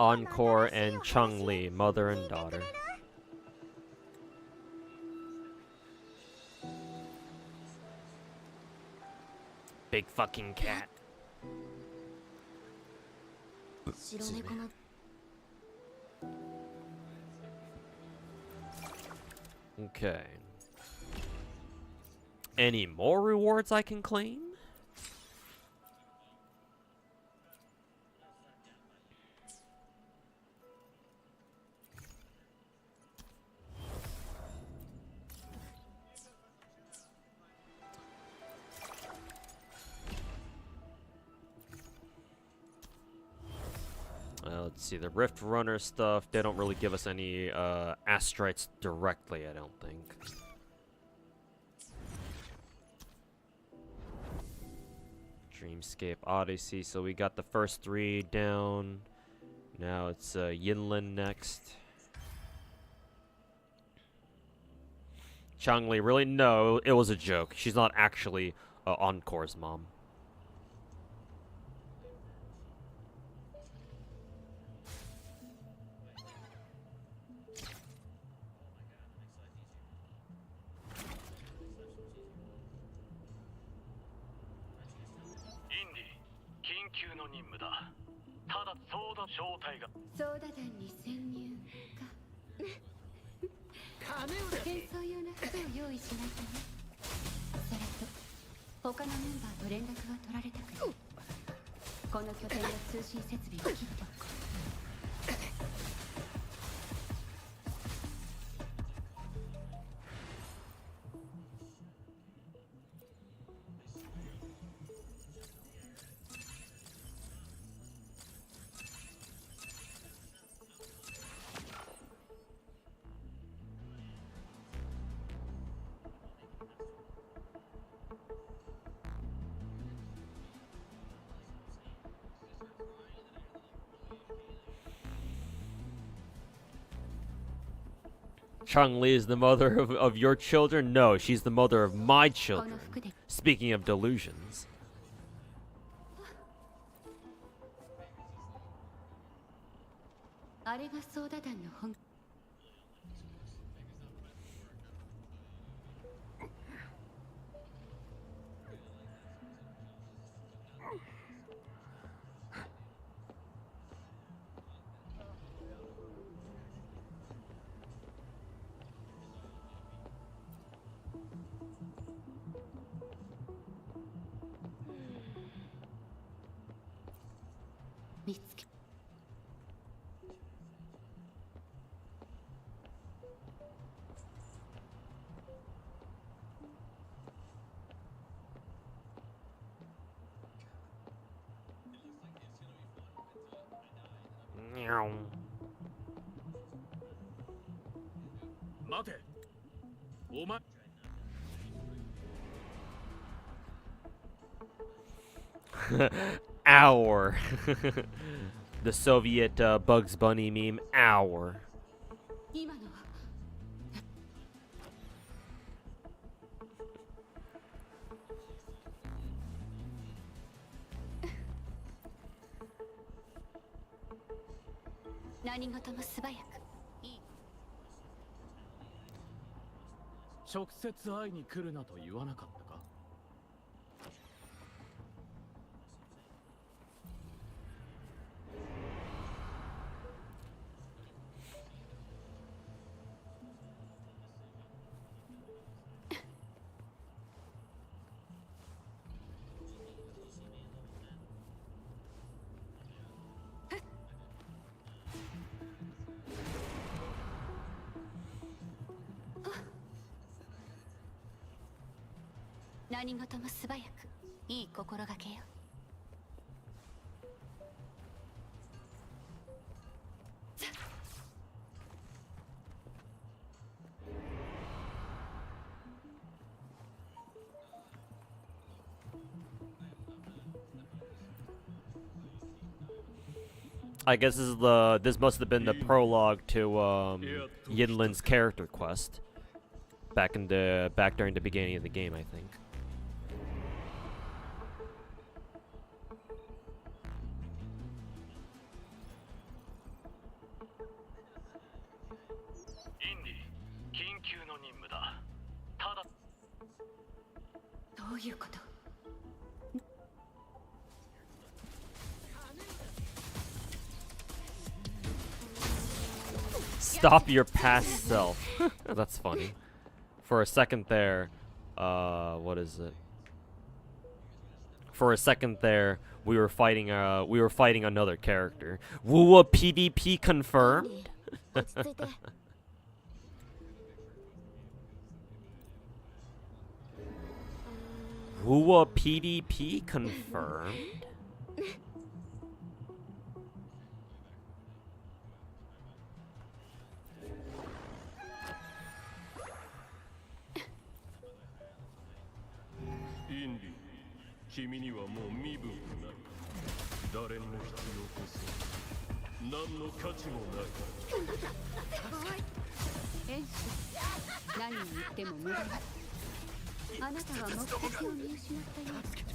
Encore and Chung Li, mother and daughter. Big fucking cat. 白猫の Okay. Any more rewards I can claim? Let's see, the Rift Runner stuff, they don't really give us any astrites directly, I don't think. Dreamscape Odyssey, so we got the first 3 down. Now it's Yinlin next. Changli, really? No, it was a joke. She's not actually Encore's mom. 任務だ。ただそうだ正体がソーダ団に潜入か戦争用の服を用意しないとね。それと他のメンバーと連絡が取られたくない。この拠点の通信設備を切っておこう。Chang-Li is the mother of your children? No, she's the mother of my children. Speaking of delusions. あれがソーダ団の本。見つけ。待て。お前 Hour. The Soviet Bugs Bunny meme. Hour. 今のは何事も素早くいい。直接会いに来るなと言わなかったか。何事も素早くいい心がけよ。I guess this must have been the prologue to Yinlin's character quest back during the beginning of the game, I think. インディ、緊急の任務だ。ただどういうこと？ Stop your past self. That's funny. For a second there, what is it? For a second there, we were fighting another character. Wuwa PvP confirmed. Wuwa PvP confirmed. Indy, 君にはもう身分がない。誰にも必要こそ何の価値もない。演出、何を言っても無駄だ。あなたは目的を見失ったようです。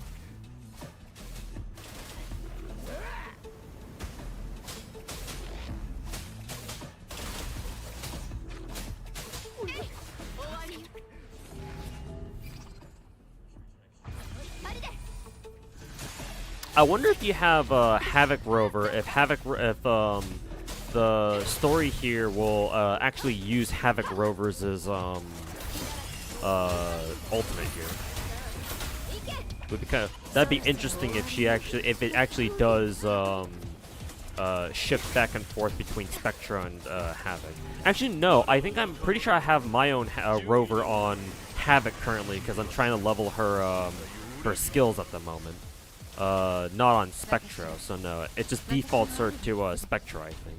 I wonder if you have Havoc Rover, if the story here will actually use Havoc Rovers as ultimate here. Would be that'd be interesting if it actually does shift back and forth between Spectra and Havoc. Actually, no. I'm pretty sure I have my own rover on Havoc currently because I'm trying to level her skills at the moment. Not on Spectra, so no. It just defaults her to Spectra, I think.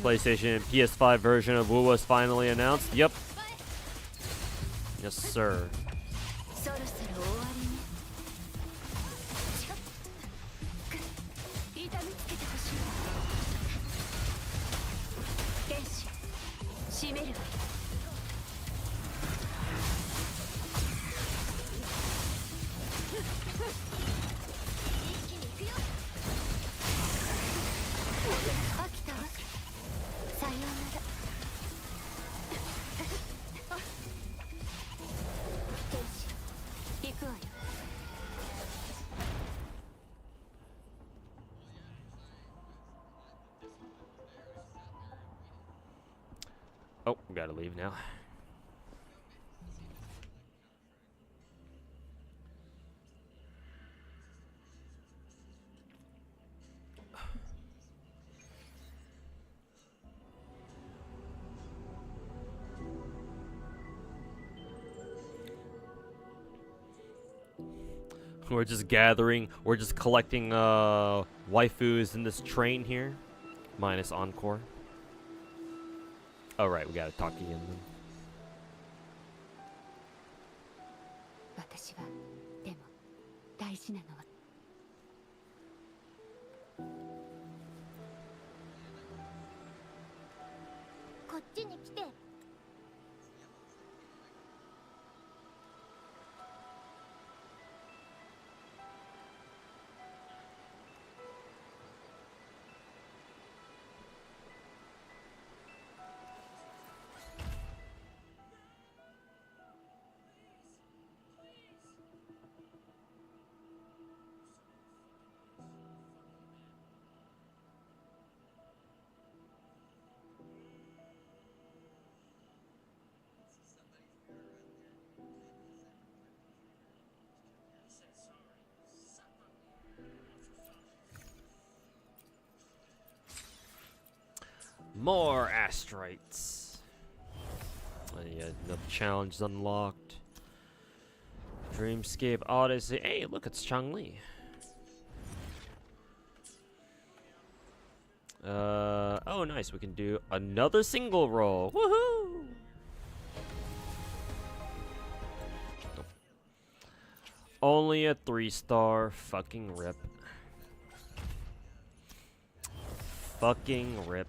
PlayStation and PS5 version of wuwa is finally announced. Yep. Yes, sir. Oh, we gotta leave now. We're just gathering, we're just collecting waifus in this train here. Minus Encore. Oh right, we gotta talk again then. 私はでも大事なのはこっちに来て。More astrites. Yeah, another challenge unlocked. Dreamscape Odyssey. Hey, look, it's Changli. Oh, nice. We can do another single roll. Woohoo! Only a 3-star. Fucking rip. Fucking rip.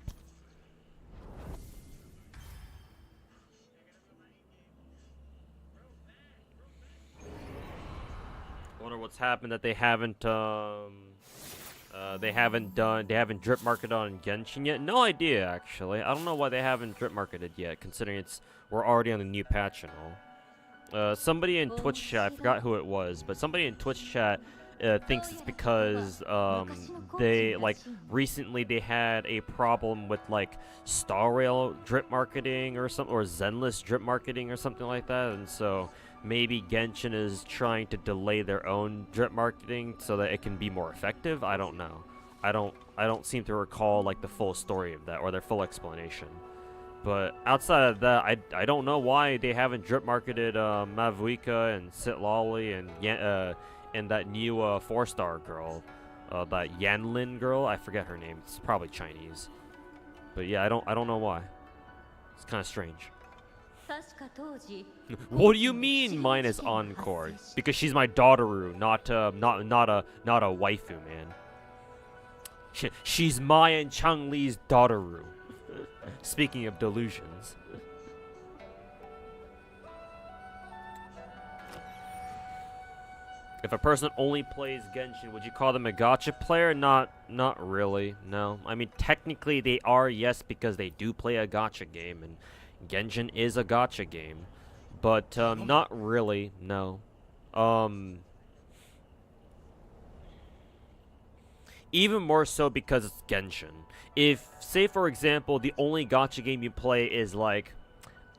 Wonder what's happened that they haven't drip marketed on Genshin yet. No idea, actually. I don't know why they haven't drip marketed yet, considering we're already on the new patch and all. Somebody in Twitch chat, I forgot who it was, but somebody in Twitch chat thinks it's because they recently they had a problem with Star Rail drip marketing or something, or Zenless drip marketing or something like that, and so maybe Genshin is trying to delay their own drip marketing so that it can be more effective. I don't know. I don't seem to recall the full story of that or their full explanation. But outside of that, I don't know why they haven't drip marketed Mavuika and Sitlali and that new 4-star girl, that Yanlin girl. I forget her name. It's probably Chinese. But yeah, I don't know why. It's kind of strange. What do you mean mine is Encore? Because she's my daughteru, not a waifu, man. She's Maya and Chang-Li's daughteru. Speaking of delusions. If a person only plays Genshin, would you call them a gacha player? Not really, no. I mean, technically they are, yes, because they do play a gacha game, and Genshin is a gacha game. But, not really, no. Even more so because it's Genshin. If, say for example, the only gacha game you play is like,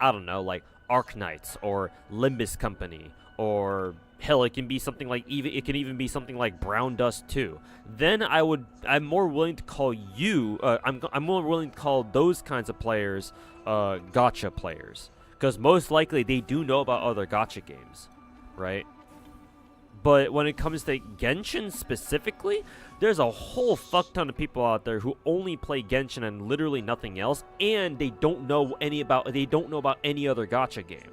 I don't know, like Ark Knights or Limbus Company, or hell, it can be something like even something like Brown Dust 2. Then I'm more willing to call you, I'm more willing to call those kinds of players, gacha players, because most likely they do know about other gacha games, right? But when it comes to Genshin specifically, there's a whole fuck ton of people out there who only play Genshin and literally nothing else, and they don't know about any other gacha game.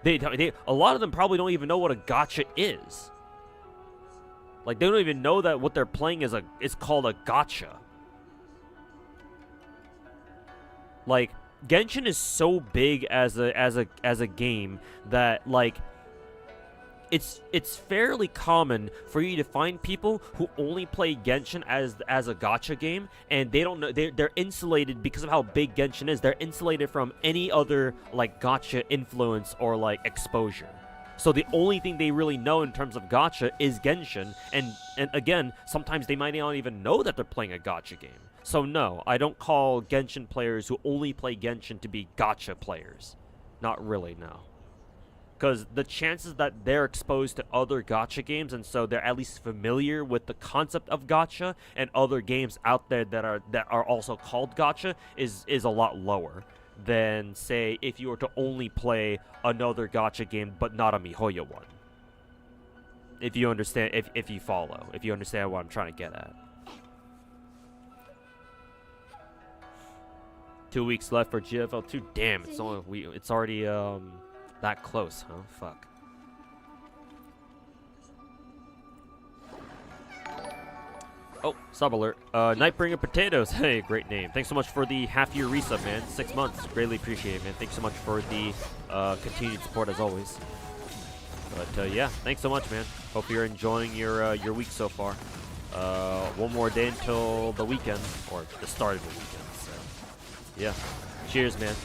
A lot of them probably don't even know what a gacha is. Like, they don't even know that what they're playing is called a gacha. Like, Genshin is so big as a game that, like, it's fairly common for you to find people who only play Genshin as a gacha game, and they don't know, they're insulated because of how big Genshin is. They're insulated from any other like gacha influence or like exposure. So the only thing they really know in terms of gacha is Genshin, and again, sometimes they might not even know that they're playing a gacha game. So no, I don't call Genshin players who only play Genshin to be gacha players. Not really, no. Because the chances that they're exposed to other gacha games, and so they're at least familiar with the concept of gacha and other games out there that are also called gacha is a lot lower than, say, if you were to only play another gacha game but not a MiHoYo one. If you understand, if you follow, if you understand what I'm trying to get at. 2 weeks left for GFL2. Damn, it's already that close, huh? Fuck. Oh, sub alert. Nightbringer Potatoes. Hey, great name. Thanks so much for the half-year resub, man. 6 months. Greatly appreciate it, man. Thanks so much for the continued support, as always. But, yeah, thanks so much, man. Hope you're enjoying your week so far. One more day until the weekend, or the start of the weekend, so... yeah. Cheers, man.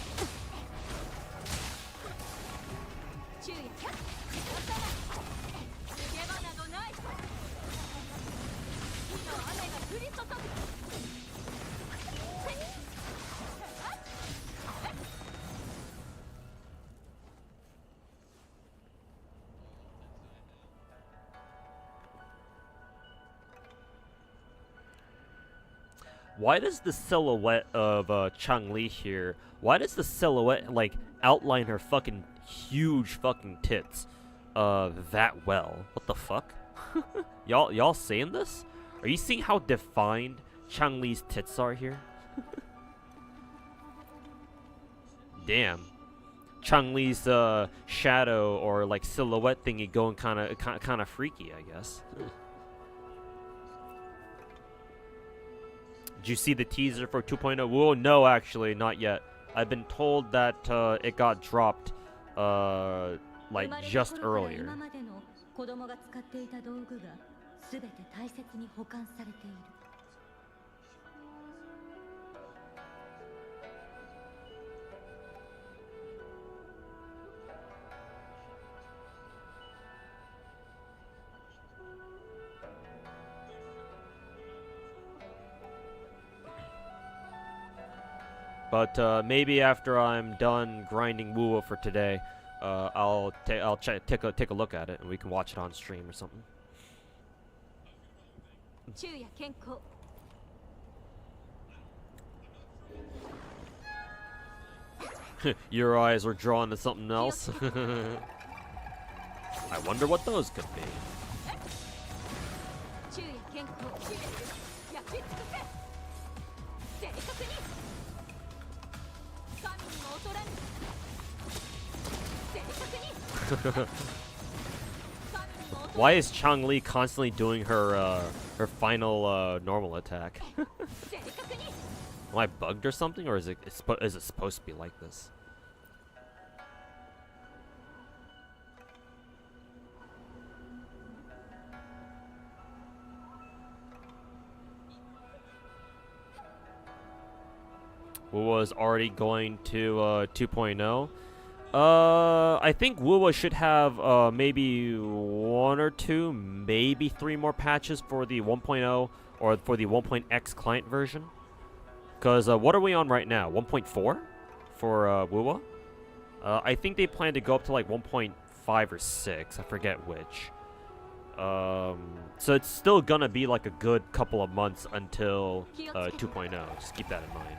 Why does the silhouette of Changli here, why does the silhouette, like, outline her fucking huge fucking tits that well? What the fuck? Y'all seeing this? Are you seeing how defined Changli's tits are here? Damn. Changli's shadow or like silhouette thingy going kind of freaky, I guess. Did you see the teaser for 2.0? Whoa, no, actually, not yet. I've been told that it got dropped like just earlier. But maybe after I'm done grinding wuwa for today, I'll take a look at it and we can watch it on stream or something. Your eyes were drawn to something else. I wonder what those could be. Why is Changli constantly doing her her final normal attack? Am I bugged or something, or is it supposed to be like this? Wuwa is already going to 2.0. I think Wuwa should have maybe 1 or 2, maybe 3 more patches for the 1.0 or for the 1.x client version. Because what are we on right now? 1.4 for Wuwa? I think they plan to go up to like 1.5 or 6. I forget which. So it's still gonna be like a good couple of months until 2.0. Just keep that in mind.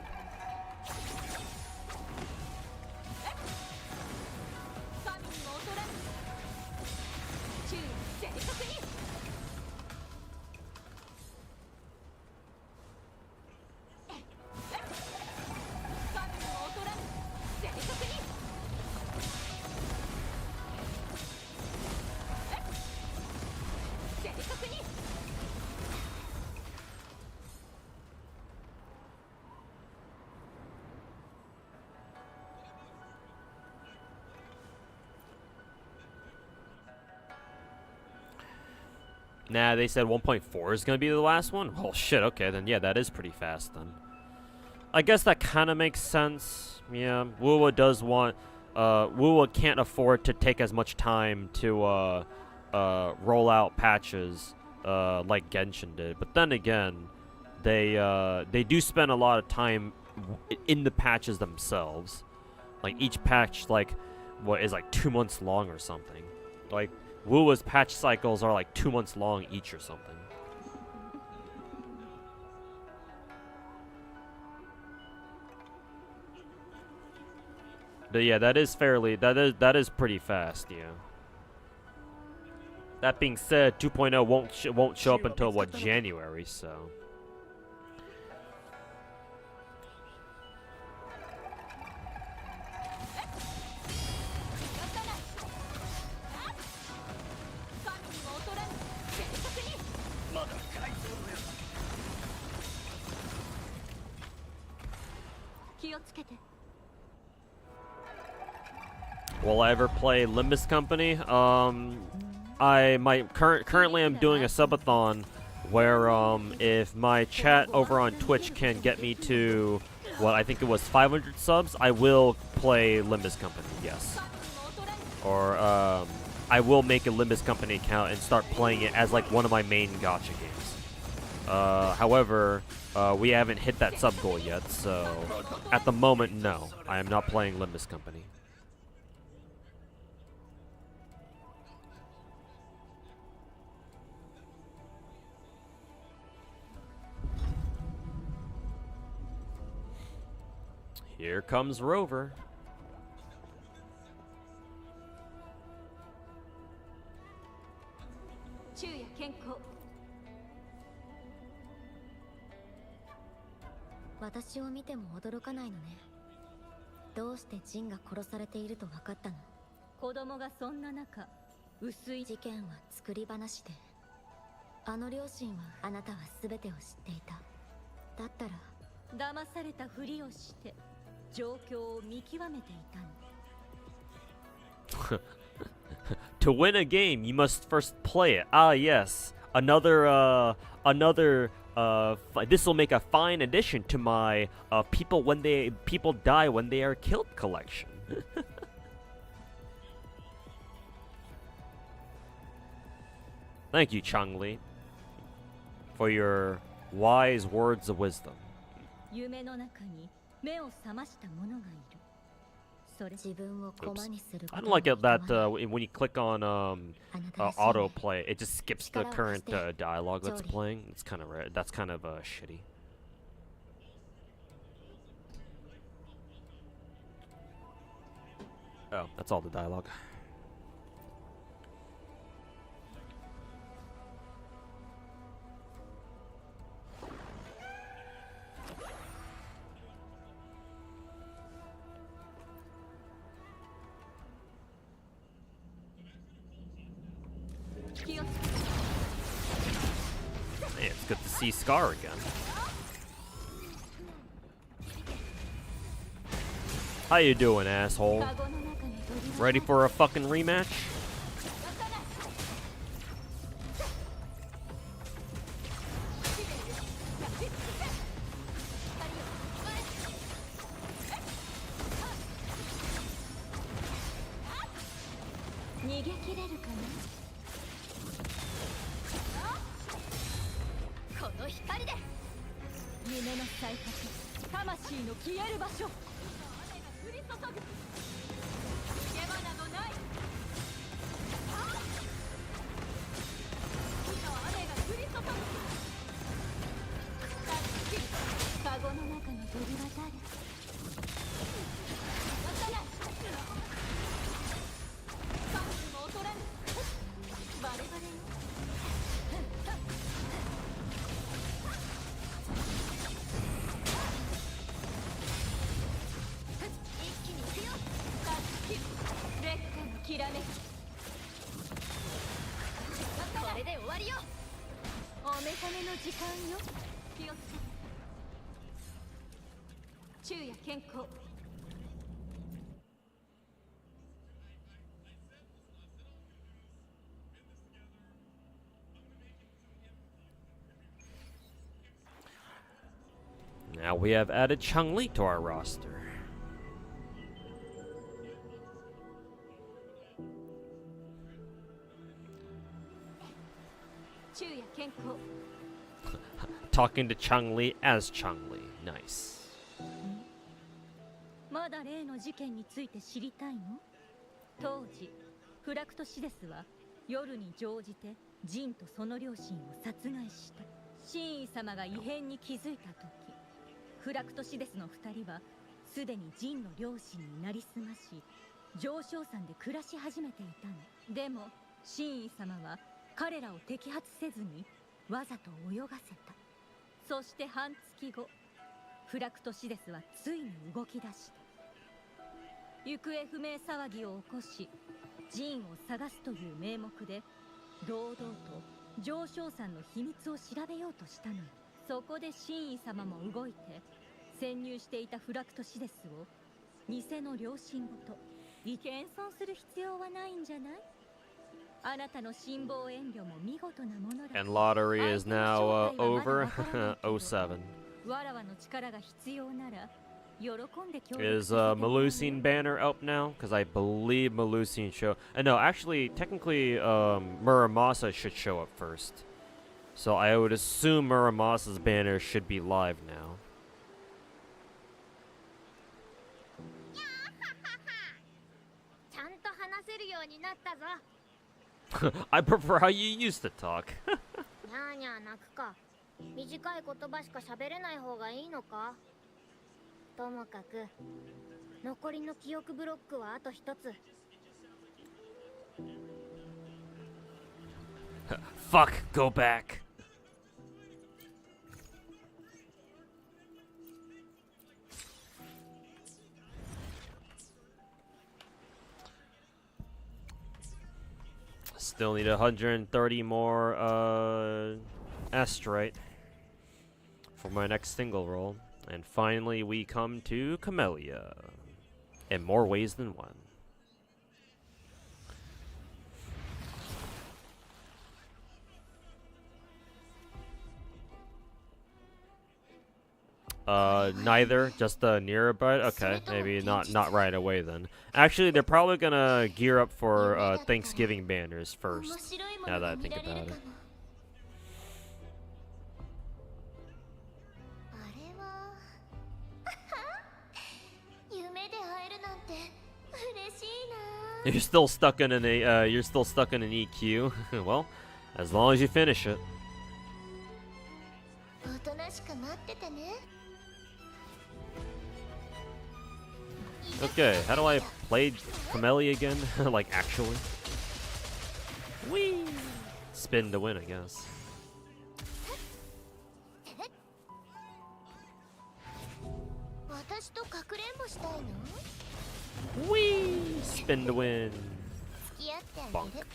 Nah, they said 1.4 is going to be the last one? Well, shit, okay, then yeah, that is pretty fast then. I guess that kind of makes sense. Yeah, Wuwa does want... Wuwa can't afford to take as much time to roll out patches like Genshin did. But then again, they do spend a lot of time in the patches themselves. Like, each patch, like, what is like 2 months long or something. Like... Wuwa's patch cycles are like 2 months long each or something. But yeah, that is pretty fast, yeah. That being said, 2.0 won't show up until what, January, so. Will I ever play Limbus Company? Currently I'm doing a subathon where if my chat over on Twitch can get me to what I think it was 500 subs, I will play Limbus Company. Yes. Or I will make a Limbus Company account and start playing it as like one of my main gacha games. However, we haven't hit that sub goal yet, so at the moment, no, I am not playing Limbus Company. Here comes Rover. 私を見ても驚かないのね。どうしてジンが殺されていると分かったの？子供がそんな中、薄い事件は作り話で、あの両親はあなたは全てを知っていた。だったら騙されたふりをして状況を見極めていたの。To win a game, you must first play it. Ah, yes. Another this will make a fine addition to my people die when they are killed collection. Thank you, Changli, for your wise words of wisdom. I don't like it that when you click on autoplay, it just skips the current dialogue that's playing. It's kind of rare. That's kind of shitty. Oh, that's all the dialogue. Hey, it's good to see Scar again. How you doing, asshole? Ready for a fucking rematch? きれるかな。この光で夢の再発、魂の消える場所。雨が降り注ぐ。逃げ場などない。雨が降り注ぐ。カゴの中の鳥は誰？渡らん。パンツも劣らぬ。バレバレよ。一気に行くよ。劣化のきらめき。これで終わりよ。お目覚めの時間よ。気をつけて。昼夜健康。Now we have added Chun-Li to our roster. 昼夜健康。 Talking to Chun-Li as Chun-Li. Nice. まだ例の事件について知りたいの？当時フラクトシデスは夜に乗じてジンとその両親を殺害した。真意様が異変に気づいた時、フラクトシデスの2人はすでにジンの両親になりすまし、上昇山で暮らし始めていたの。でも真意様は彼らを摘発せずにわざと泳がせた。そして半月後、フラクトシデスはついに動き出した。行方不明騒ぎを起こし、ジンを探すという名目で堂々と上昇山の秘密を調べようとしたのよ。そこで真意様も動いて潜入していたフラクトシデスを偽の両親ごと謙遜する必要はないんじゃない？あなたの辛抱遠慮も見事なものだ。 And lottery is now over. 07. わらわの力が必要なら喜んで協力 Is させてもらうよ。 Melusine banner up now? Because I believe Melusine show. No, actually, technically, Muramasa should show up first. So I would assume Muramasa's banner should be live now. ちゃんと話せるようになったぞ。I prefer how you used to talk. にゃーにゃー泣くか。短い言葉しか喋れない方がいいのか。ともかく残りの記憶ブロックはあと一つ。 Fuck, go back. Still need 130 more astrite for my next single roll. And finally we come to Camellia. In more ways than one. Neither, just nearby. Okay, maybe not right away then. Actually, they're probably gonna gear up for Thanksgiving banners first. Now that I think about it. 夢で会えるなんて嬉しいな。 You're still stuck in an you're still stuck in an EQ. Well, as long as you finish it. おとなしく待っててね。 Okay, how do I play Camellia again? Like actually? Whee! Spin to win, I guess. 私とかくれんぼしたいの？ Whee! Spin to win. 付き合ってあげ Bonk. る。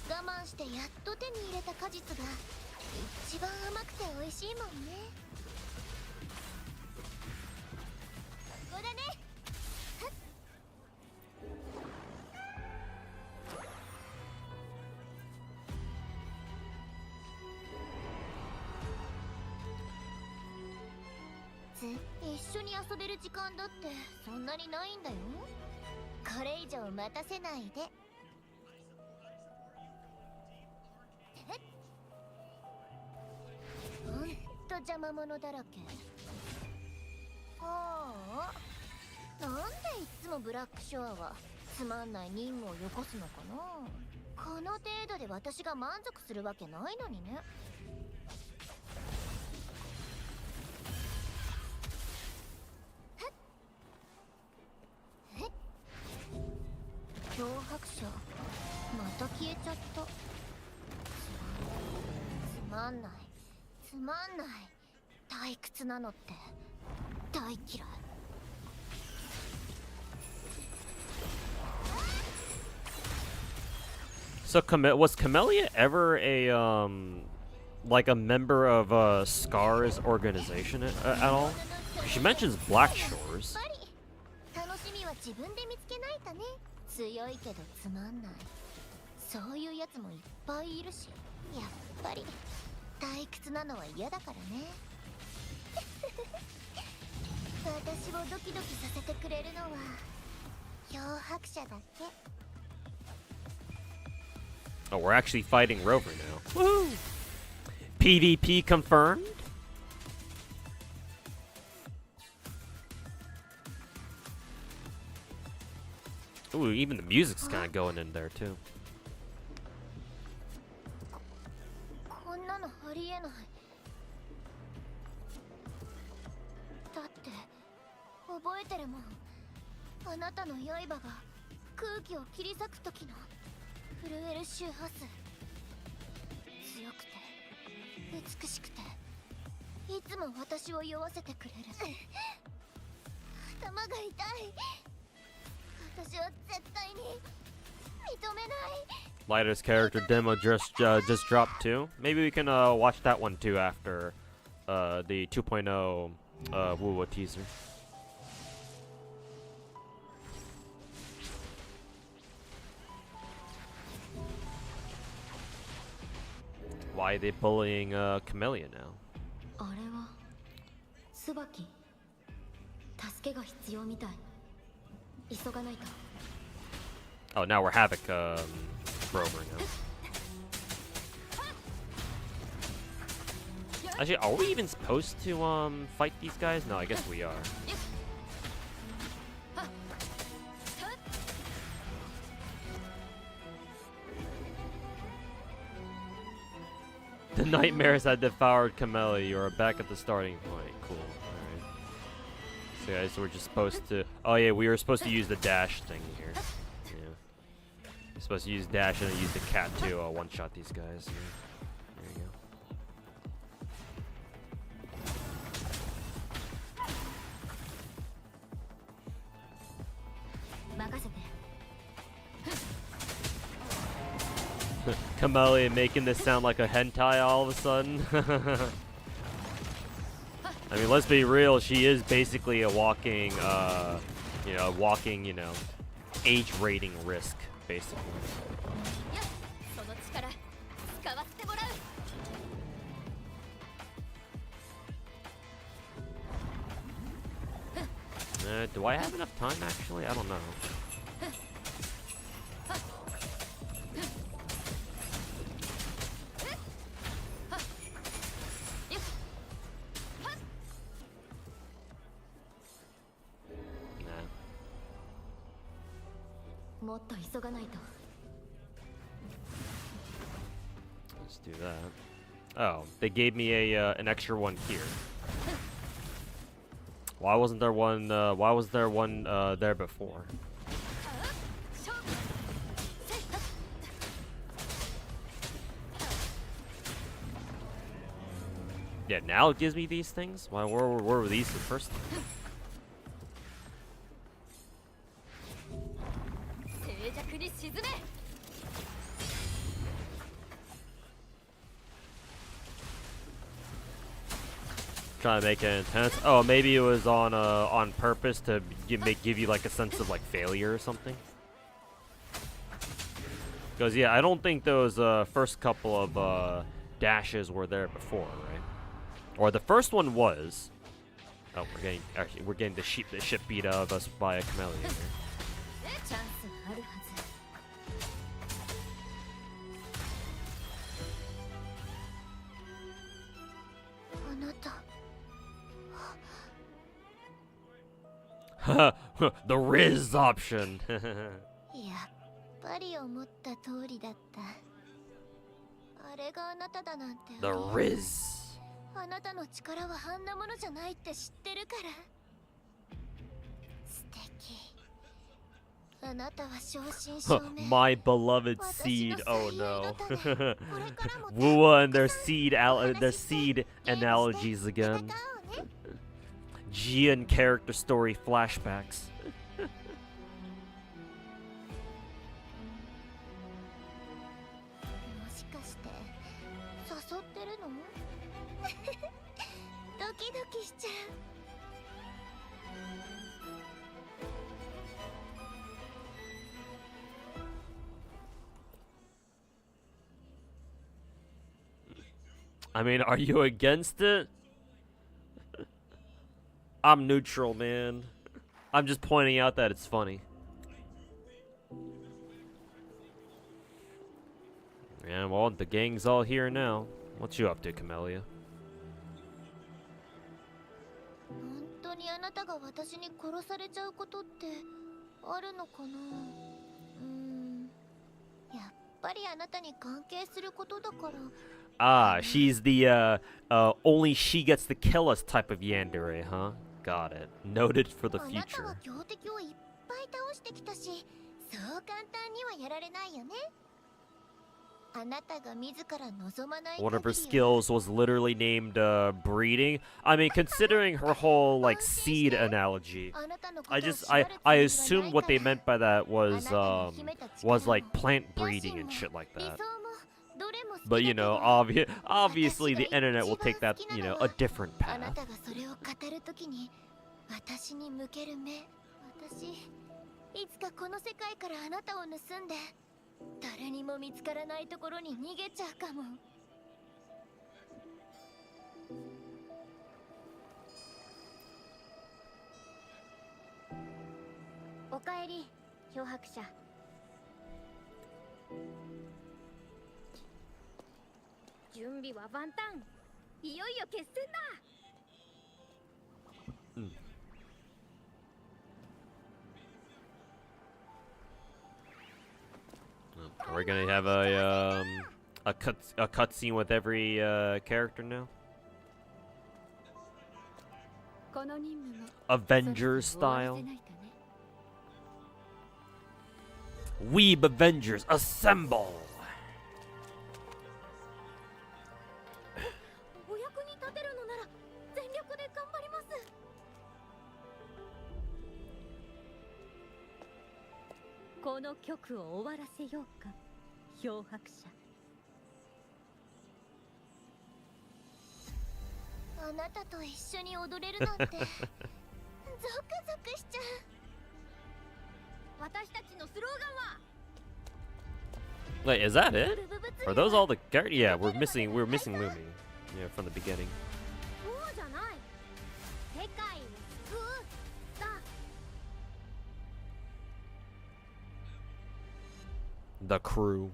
我慢してやっと手に入れた果実が一番甘くて美味しいもんね。ここだね。一緒に遊べる時間だってそんなにないんだよ。これ以上待たせないで。邪魔者だらけ。はあ、なんでいつもブラックショアはつまんない任務をよこすのかな。この程度で私が満足するわけないのにね。脅迫者また消えちゃった。つまんないつまんない、退屈なのって大嫌い。So was Camellia ever a like a member of Scar's organization at all? She mentions Black Shores. 楽しみは自分で見つけないとね。強いけどつまんない、そういうやつもいっぱいいるし、やっぱり退屈なのは嫌だからね。私をドキドキさせてくれるのは脅迫者だけ。 Oh, we're actually fighting Rover now. Woo! PvP confirmed? Ooh, even the music's kind of going in there too. こんなのありえない。だって覚えてるもん。あなたの刃が空気を切り裂く時の震える周波数。強くて美しくていつも私を酔わせてくれる。頭が痛い。私は絶対に認めない。 Lighter's character demo just dropped too. Maybe we can watch that one too after the 2.0 wuwa teaser. Why are they bullying Camellia now? あれは椿、助けが必要みたい。急がないと。 Oh, now we're Havoc Rover now. Actually, are we even supposed to fight these guys? No, I guess we are. The nightmares that devoured Camellia, you are back at the starting point. Cool. Alright. So guys, we're just supposed to... Oh yeah, we were supposed to use the dash thing here. Yeah. We're supposed to use dash and then use the cat to one-shot these guys. Yeah. There you go. 任せて。 Camellia making this sound like a hentai all of a sudden. I mean, let's be real. She is basically a walking, age rating risk, basically. Do I have enough time, actually? I don't know. Let's do that. Oh, they gave me a an extra one here. Why wasn't there one? Why was there one there before? Yeah, now it gives me these things. Why? Where were these the first time? Trying to make it intense. Oh, maybe it was on purpose to give you like a sense of like failure or something. Because yeah, I don't think those first couple of dashes were there before, right? Or the first one was. Oh, we're getting the shit beat out of us by a Camellia here. The Riz option. やっぱり思った通りだった。あれがあなただなんて。 The Riz. あなたの力はあんなものじゃないって知ってるから。素敵。あなたは正真正銘。 My beloved seed. Oh no. Wuwa and their seed analogies again. Gian character story flashbacks. もしかして誘ってるの？ドキドキしちゃう。 I mean, are you against it? I'm neutral, man. I'm just pointing out that it's funny. Yeah, well, the gang's all here now. What you up to, Camellia? 本当にあなたが私に殺されちゃうことってあるのかな。やっぱりあなたに関係することだから。 Ah, she's the only she gets to kill us type of yandere, huh? Got it. Noted for the あなた future. は強敵をいっぱい倒してきたし、そう簡単にはやられないよね。あなたが自ら望まない限りは。 One of her skills was literally named breeding. I mean, considering her whole like seed analogy, I assumed what they meant by that was like plant breeding and shit like that. But you know, obviously the internet will take that, you know, a different path. 私に向ける目。私いつかこの世界からあなたを盗んで誰にも見つからないところに逃げちゃうかも。おかえり、漂白者。準備は万端。いよいよ決戦だ。We're gonna have a cutscene with every character now. Avengers style. Weeb Avengers assemble. お役に立てるのなら全力で頑張ります。この曲を終わらせようか、漂白者。あなたと一緒に踊れるなんてゾクゾクしちゃう。私たちのスローガンは Wait, is that it? Are those all the characters? Yeah, we're missing Lumi. Yeah, from the beginning. そうじゃない。世界を救うだ。 The crew.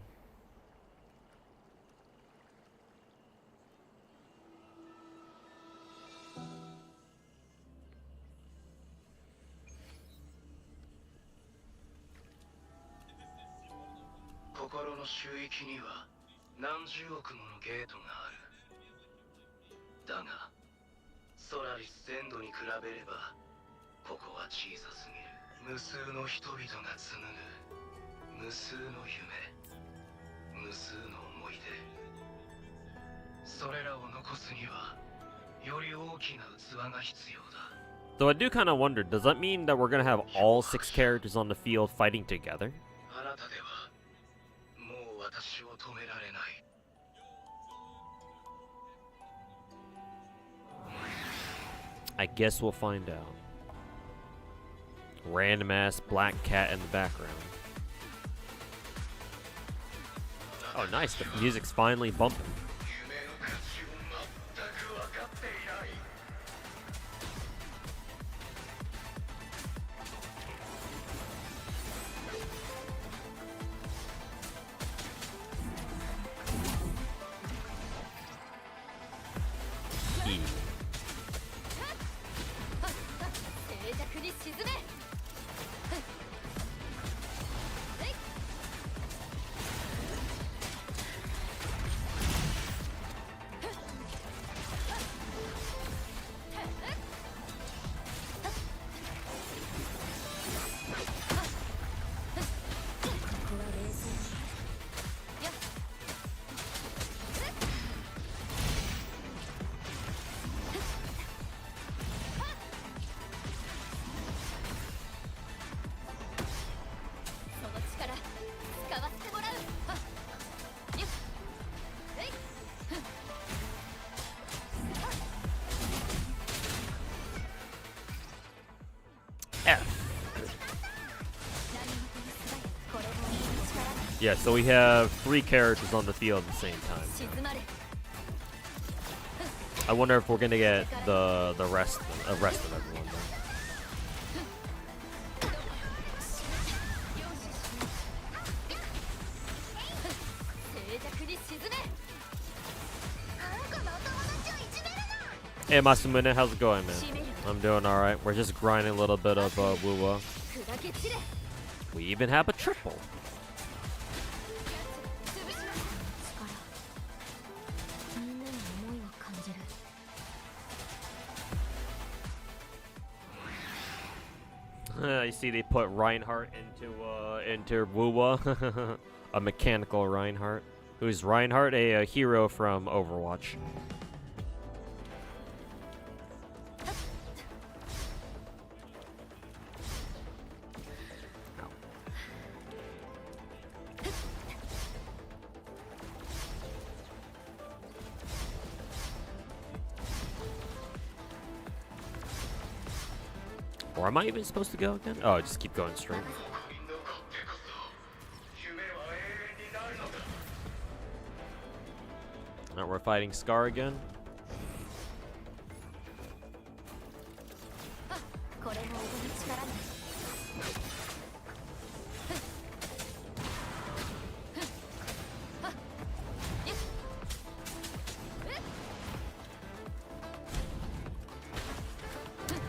心の周域には何十億ものゲートがある。だが、ソラリス全土に比べれば、ここは小さすぎる。無数の人々が紡ぐ無数の夢、無数の思い出。それらを残すには、より大きな器が必要だ。 So I do kind of wonder, does that mean that we're gonna have all 6 characters on the field fighting together? あなたではもう私を止められない。 I guess we'll find out. Random ass black cat in the background. Oh, nice. The music's finally bumping. 夢の価値を全く分かっていない。 静寂に沈め。F. Yeah, so we have 3 characters on the field at the same time. I wonder if we're gonna get the rest of everyone then. Hey Masumune, how's it going, man? I'm doing alright. We're just grinding a little bit of wuwa. We even have a triple. You see they put Reinhardt into wuwa. A mechanical Reinhardt. Who's Reinhardt? A hero from Overwatch. Or am I even supposed to go again? Oh, I just keep going straight. Now we're fighting Scar again.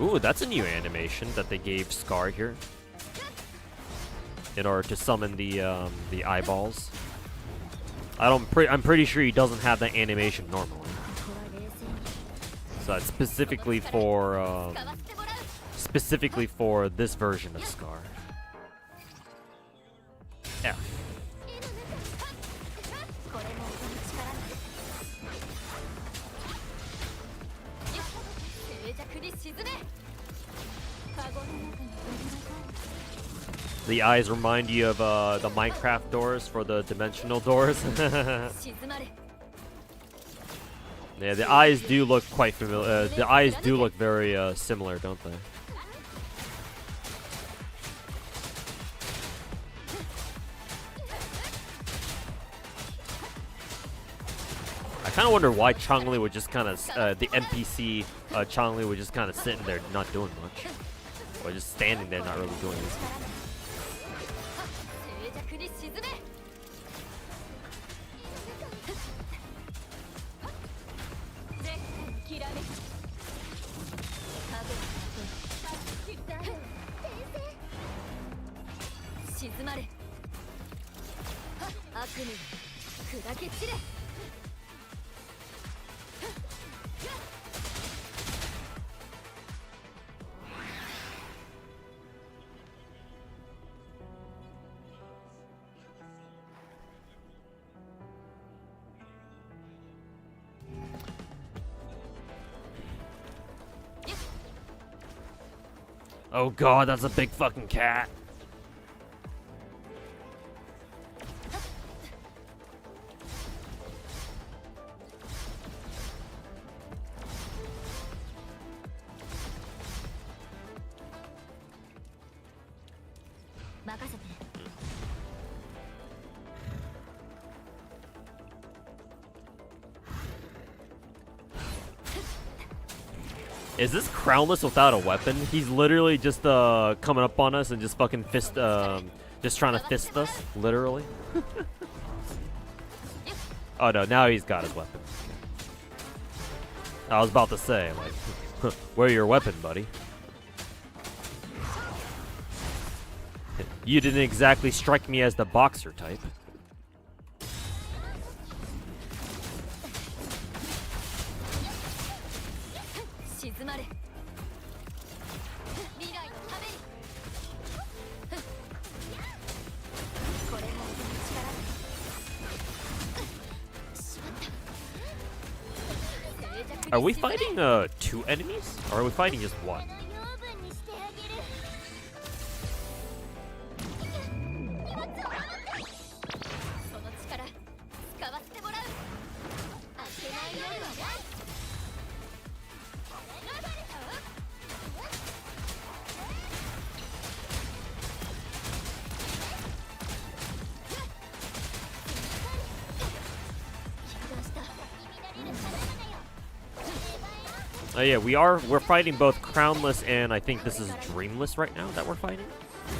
Ooh, that's a new animation that they gave Scar here, in order to summon the eyeballs. I'm pretty sure he doesn't have that animation normally. So it's specifically for this version of Scar. Yeah. The eyes remind you of the Minecraft doors for the dimensional doors. Yeah, the eyes do look quite familiar. The eyes do look very similar, don't they? I kind of wonder why Changli would just kind of the NPC Changli would just kind of sitting there not doing much, or just standing there not really doing anything. Oh god, that's a big fucking cat. Is this Crownless without a weapon? He's literally just coming up on us and just fucking just trying to fist us, literally. Oh no, now he's got his weapon. I was about to say, like, where's your weapon, buddy? You didn't exactly strike me as the boxer type. Are we fighting 2 enemies, or are we fighting just 1? Oh yeah, we're fighting both Crownless and I think this is Dreamless right now that we're fighting.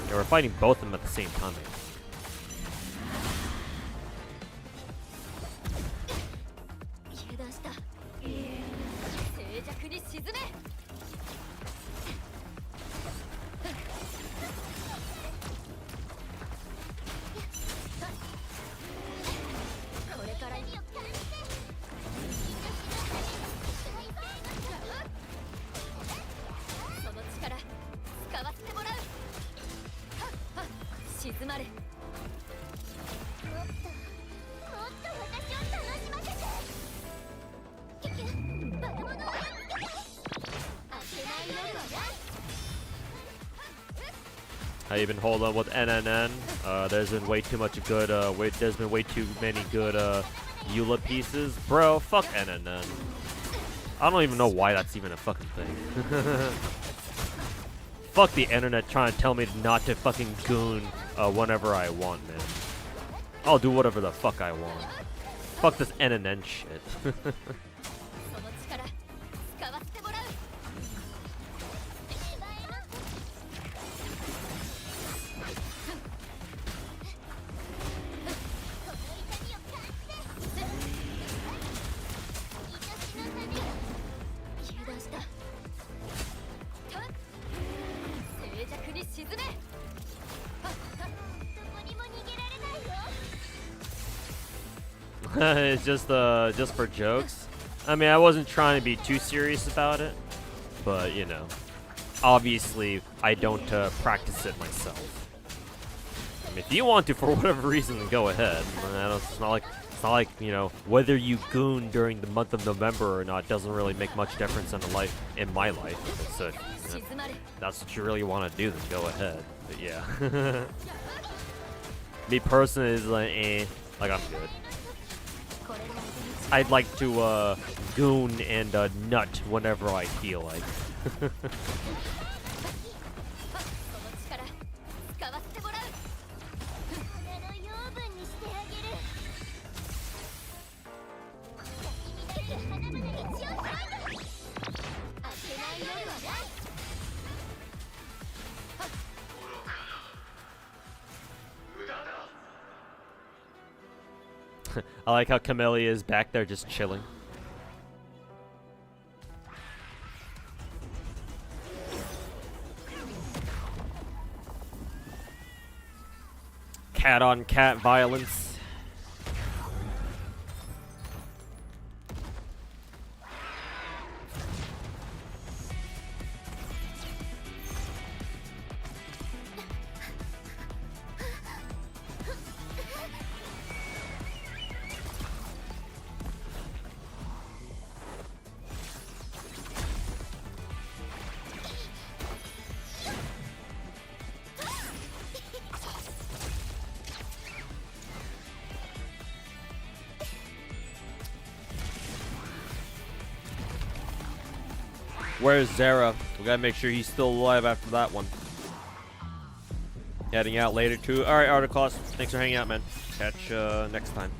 Yeah, we're fighting both of them at the same time. I think. 'How you been holding with NNN? There's been way too much good. There's been way too many good EULA pieces, bro. Fuck NNN. I don't even know why that's even a fucking thing. Fuck the internet trying to tell me not to fucking goon whenever I want, man. I'll do whatever the fuck I want. Fuck this NNN shit. It's just for jokes. I mean, I wasn't trying to be too serious about it, but you know, obviously I don't practice it myself. I mean, if you want to for whatever reason, then go ahead. It's not like you know, whether you goon during the month of November or not doesn't really make much difference in my life. So you know, that's what you really want to do, then go ahead. But yeah, me personally is like, like I'm good. I'd like to goon and nut whenever I feel like. I like how Camellia is back there just chilling. Cat on cat violence. Where's Zara? We gotta make sure he's still alive after that one. Heading out later too. Alright, Articos. Thanks for hanging out, man. Catch next time.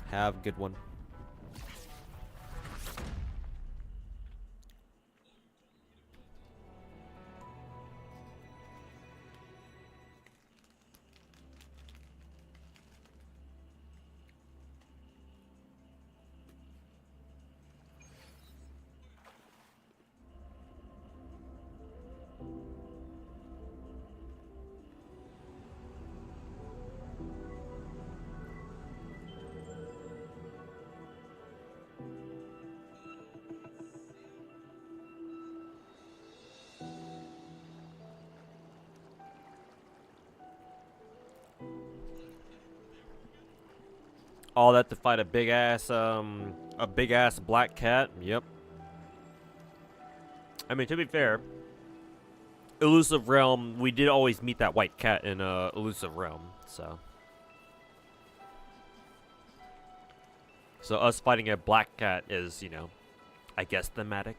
Have a good one. All that to fight a big ass black cat. Yep. I mean, to be fair, Elusive Realm, we did always meet that white cat in Elusive Realm, so us fighting a black cat is, you know, I guess thematic.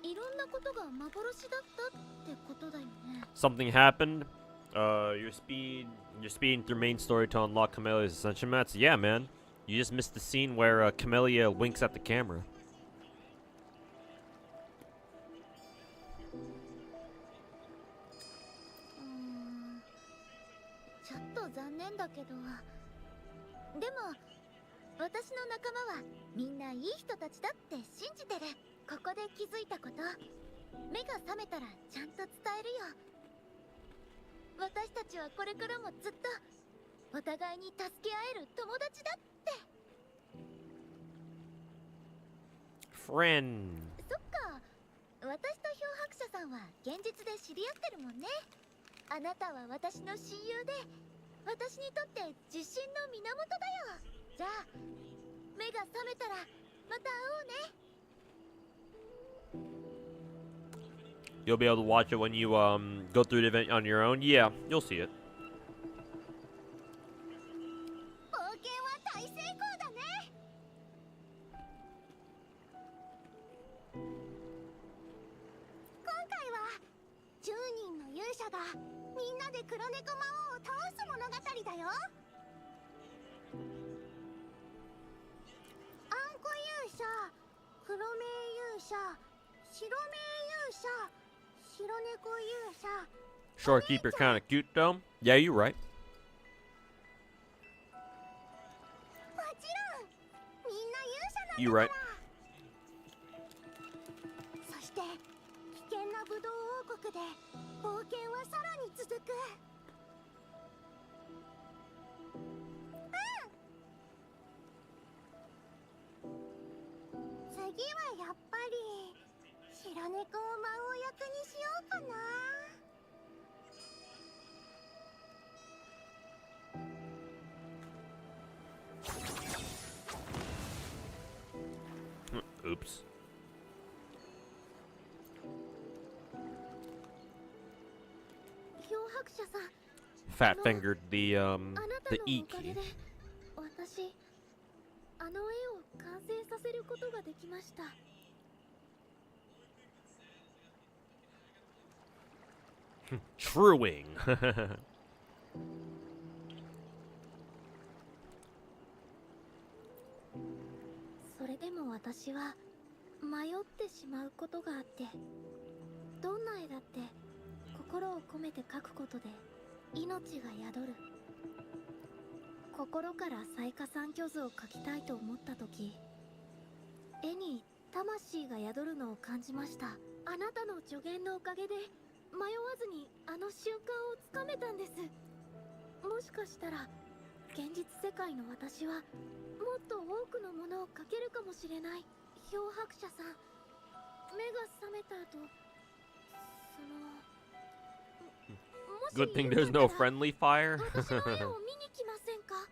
いろんなことが幻だったってことだよね。 Something happened. You're speeding through main story to unlock Camellia's ascension mats. Yeah, man. You just missed the scene where Camellia winks at the camera. ちょっと残念だけど、でも私の仲間はみんないい人たちだって信じてる。ここで気づいたこと、目が覚めたらちゃんと伝えるよ。私たちはこれからもずっとお互いに助け合える友達だって。 Friend. そっか、私と漂白者さんは現実で知り合ってるもんね。あなたは私の親友で、私にとって自信の源だよ。じゃあ目が覚めたらまた会おうね。 You'll be able to watch it when you go through the event on your own. Yeah, you'll see it. 冒険は大成功だね。今回は10人の勇者がみんなで黒猫魔王を倒す物語だよ。あんこ勇者、黒目勇者、白目勇者、白猫勇者。 Shorekeeper kind of cute though. Yeah, you're right. もちろんみんな勇者なんだから。 You're right. そして危険なブドウ王国で冒険はさらに続く。次はやっぱり白猫を魔王役にしようかな。 Oops. 漂白者さん、 Fat fingered the あなた the の E おかげ key. で私あの絵を完成させることができました。 Truing. それでも私は迷ってしまうことがあって、どんな絵だって心を込めて描くことで命が宿る。心から彩花三巨図を描きたいと思った時、絵に魂が宿るのを感じました。あなたの助言のおかげで迷わずにあの瞬間をつかめたんです。もしかしたら現実世界の私はもっと多くのものを描けるかもしれない。漂白者さん、目が覚めた後、Good thing there's no friendly fire. 私の絵を見に来ませんか？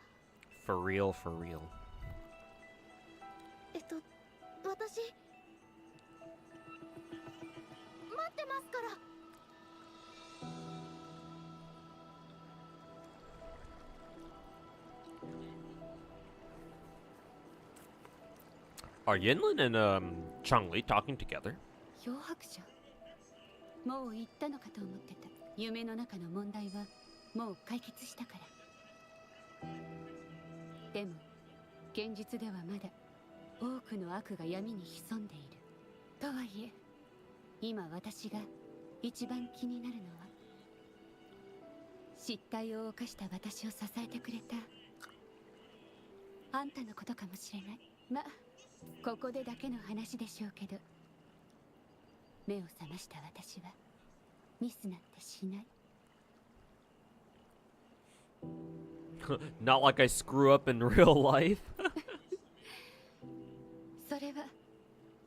For real, for real. 私待ってますから。 Are Yinlin and Changli talking together? 漂白者、もう言ったのかと思ってた。夢の中の問題はもう解決したから。でも現実ではまだ多くの悪が闇に潜んでいる。とはいえ今私が一番気になるのは、失態を犯した私を支えてくれたあんたのことかもしれない。まあここでだけの話でしょうけど、目を覚ました私はミスなんてしない。Not like I screw up in real life. それは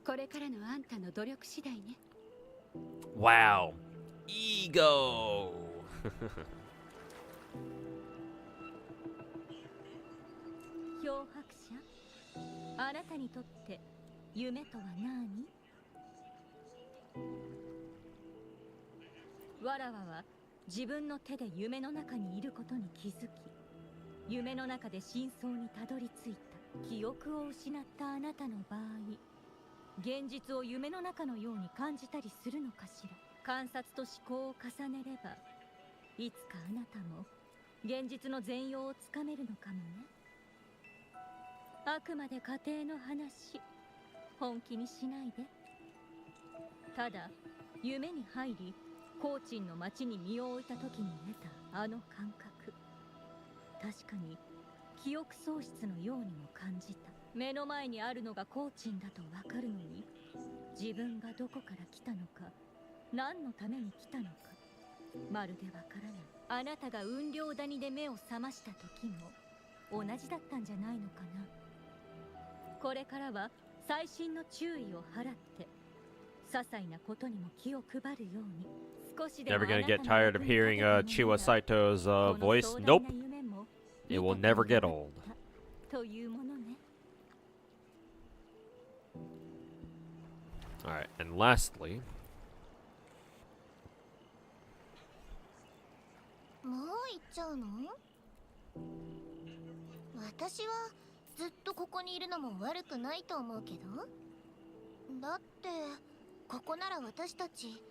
これからのあんたの努力次第ね。Wow. Ego. 漂白者、あなたにとって夢とは何？わらわは自分の手で夢の中にいることに気づき、夢の中で真相にたどり着いた。記憶を失ったあなたの場合、現実を夢の中のように感じたりするのかしら。観察と思考を重ねれば、いつかあなたも現実の全容をつかめるのかもね。あくまで家庭の話、本気にしないで。ただ夢に入り、コーチンの町に身を置いた時に得たあの感覚、確かに記憶喪失のようにも感じた。目の前にあるのがコーチンだとわかるのに、自分がどこから来たのか、何のために来たのか、まるでわからない。あなたが雲稜谷で目を覚ました時も同じだったんじゃないのかな。これからは細心の注意を払って、些細なことにも気を配るように。少しでも Never gonna get tired of hearing Chiwa Saito's voice? Nope. It will never get old. というものね。Alright, and lastly, もう行っちゃうの？私はずっとここにいるのも悪くないと思うけど。だってここなら私たち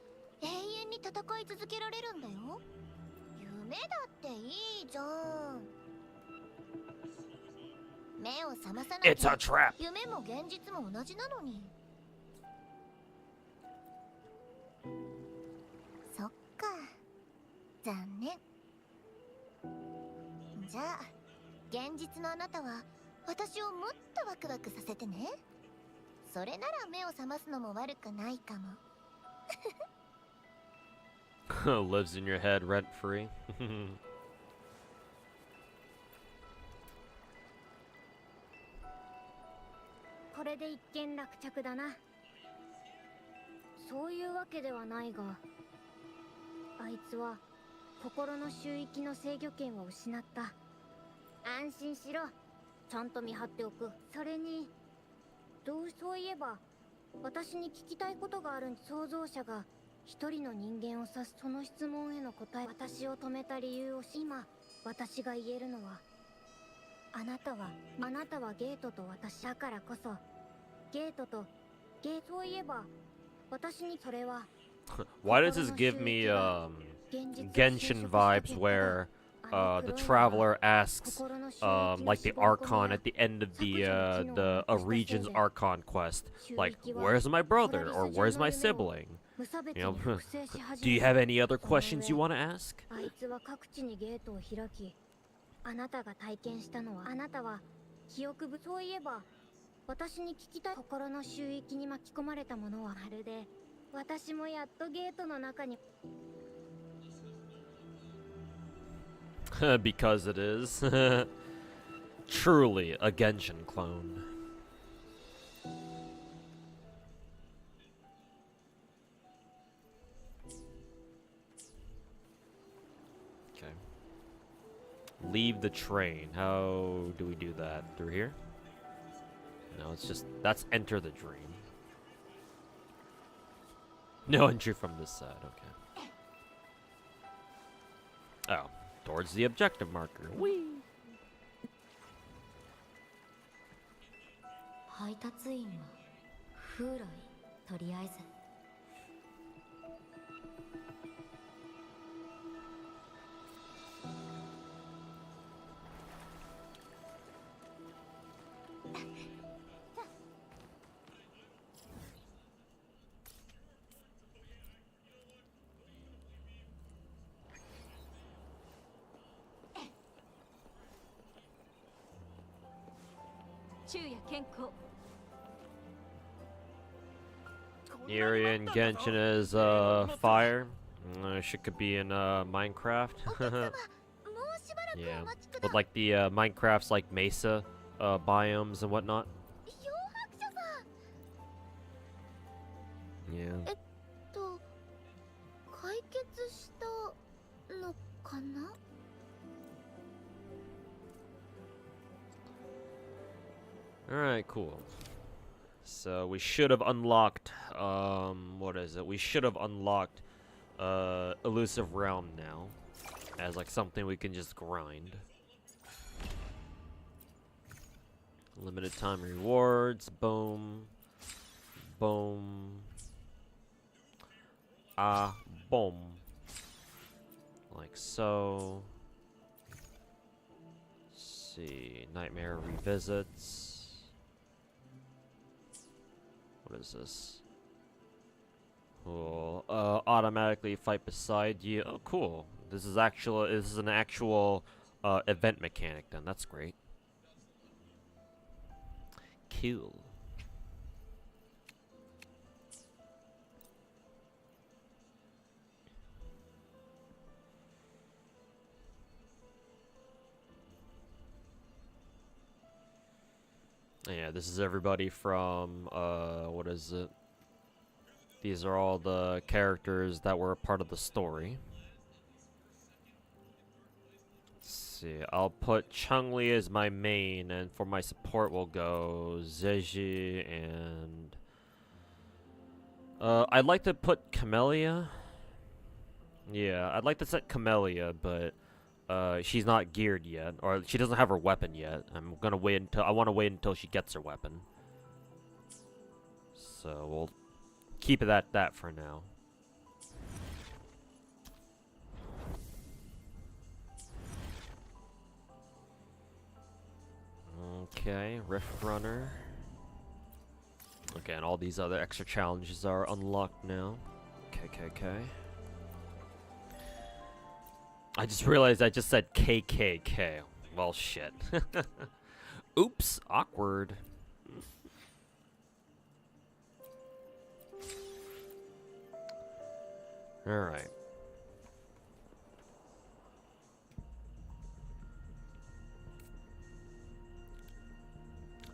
永遠に戦い続けられるんだよ。夢だっていいじゃん。目を覚まさなきゃ it's a trap! 夢も現実も同じなのに。そっか、残念。じゃあ現実のあなたは私をもっとワクワクさせてね。それなら目を覚ますのも悪くないかも。Lives in your head rent free. これで一件落着だな。そういうわけではないが、あいつは心の周域の制御権を失った。安心しろ、ちゃんと見張っておく。それにそういえば私に聞きたいことがある。創造者が一人の人間を指す。その質問への答え、私を止めた理由を今私が言えるのは、あなたはゲートと私だからこそ、そういえば私にそれは Why does this give me Genshin vibes where the traveler asks like the Archon at the end of a region's Archon quest, like, where's my brother or where's my sibling? You know, do you have any other questions you want to ask? あいつは各地にゲートを開き、あなたが体験したのは、あなたは記憶部。そういえば私に聞きたい。心の周域に巻き込まれたものはまるで私もやっとゲートの中に。Because it is. Truly a Genshin clone. Okay. Leave the train. How do we do that? Through here? No, it's just... That's enter the dream. No entry from this side, okay. Oh. Towards the objective marker. Whee! 配達員は風来、とりあえず。昼夜健康。 Area in Genshin is fire. She could be in Minecraft. Yeah, with like the Minecraft's like mesa biomes and whatnot. Yeah. 解決したのかな。 Alright, cool. So we should have unlocked, what is it? We should have unlocked, Elusive Realm now. As like something we can just grind. Limited time rewards, boom. boom. Ah, boom. Like so. Let's see. Nightmare revisits. What is this? Cool. Automatically fight beside you. Oh, cool. This is an actual event mechanic then. That's great. Cool. Yeah, this is everybody from, what is it? These are all the characters that were a part of the story. Let's see, I'll put Chun-Li as my main, and for my support will go Zeji and... I'd like to put Camellia. Yeah, I'd like to set Camellia, but... she's not geared yet, or she doesn't have her weapon yet. I want to wait until she gets her weapon. So we'll keep it at that for now. Okay, Rift Runner. Okay, and all these other extra challenges are unlocked now. Okay. I just realized I just said KKK. Well, shit. Oops, awkward. Alright.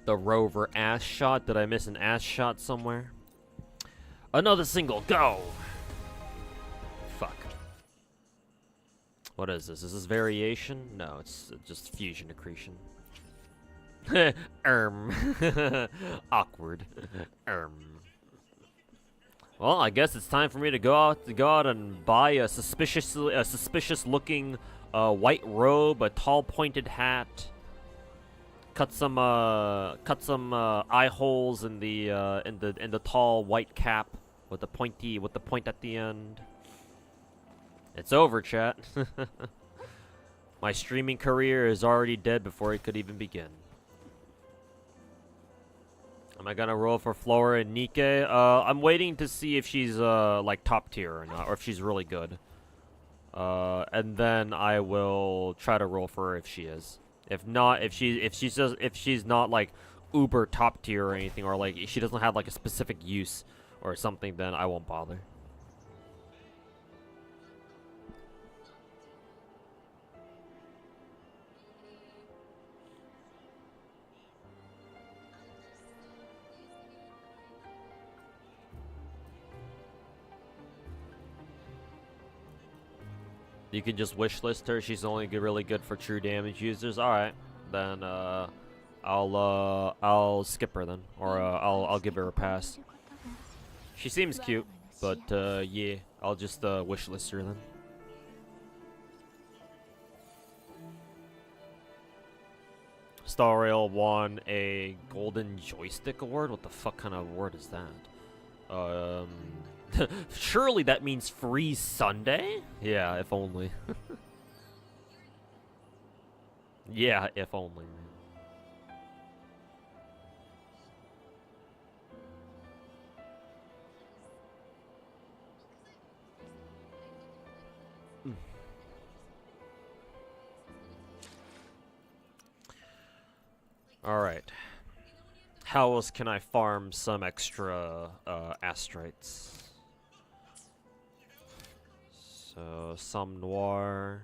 The Rover ass shot. Did I miss an ass shot somewhere? Another single, go! Fuck. What is this? Is this variation? No, it's just fusion accretion. Awkward. Well, I guess it's time for me to go out and buy a suspicious looking white robe, a tall pointed hat, cut some eye holes in the tall white cap with the point at the end. It's over, chat. My streaming career is already dead before it could even begin. Am I gonna roll for Flora and Nikke? I'm waiting to see if she's like top tier or not, or if she's really good. And then I will try to roll for her if she is. If not, if she's not like uber top tier or anything, or like she doesn't have like a specific use or something, then I won't bother. You can just wishlist her. She's only really good for true damage users. All right, then I'll skip her then, or I'll give her a pass. She seems cute, but yeah, I'll just wishlist her then. Star Rail won a Golden Joystick Award. What the fuck kind of award is that? Surely that means free Sunday? Yeah, if only. Yeah, if only. Alright. How else can I farm some extra astrites? So, Some Noir.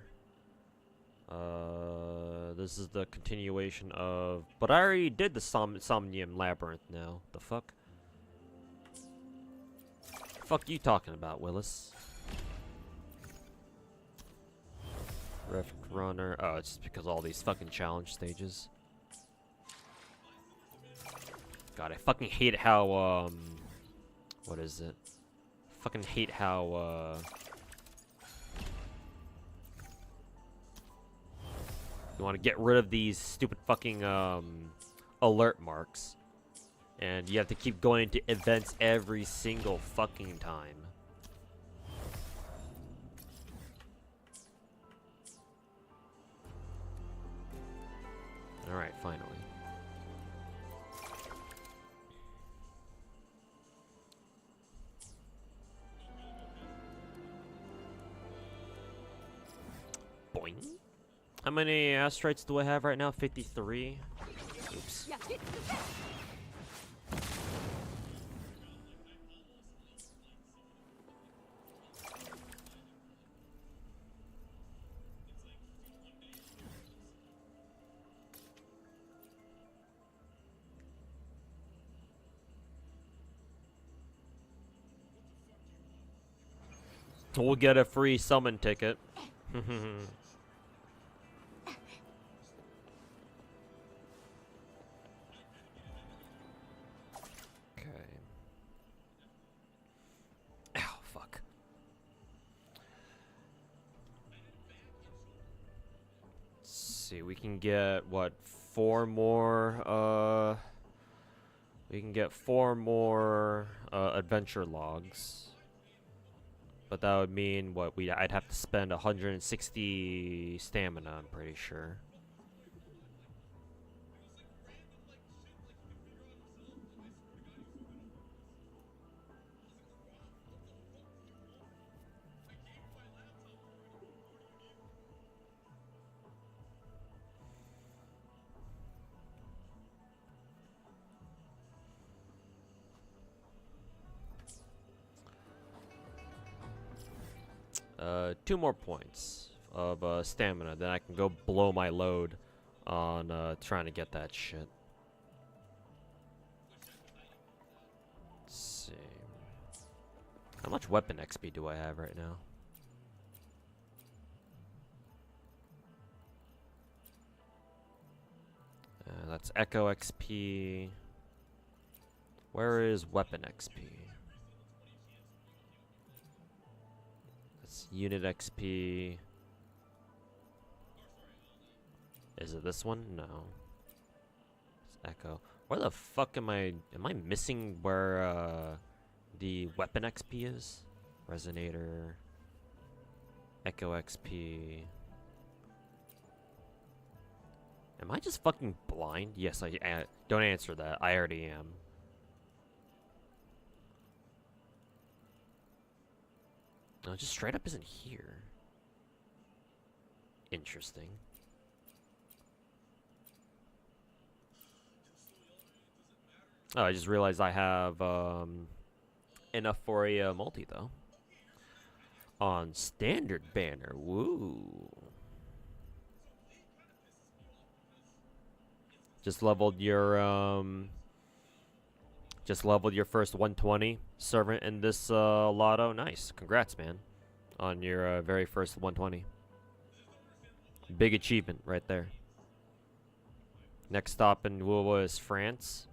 This is the continuation of... But I already did the Somnium Labyrinth now. The fuck? Fuck you talking about, Willis? Rift Runner. Oh, it's just because all these fucking challenge stages. God, I fucking hate how, what is it? Fucking hate how, you want to get rid of these stupid fucking, alert marks. And you have to keep going to events every single fucking time. Alright, finally. Boing. How many astrites do I have right now? 53. Oops. We'll get a free summon ticket. See, we can get what, 4 more we can get 4 more adventure logs, but that would mean what, I'd have to spend 160 stamina, I'm pretty sure. Two more points of stamina, then I can go blow my load on trying to get that shit. Let's see. How much weapon XP do I have right now? That's Echo XP. Where is weapon XP? Unit XP. Is it this one? No. It's Echo. Where the fuck am I missing where the weapon XP is? Resonator. Echo XP. Am I just fucking blind? Yes, don't answer that. I already am. No, it just straight up isn't here. Interesting. Oh, I just realized I have enough for a multi though. On standard banner, woo. Just leveled your first 120 servant in this Lotto. Nice. Congrats, man, on your very first 120. Big achievement right there. Next stop in wuwa is France.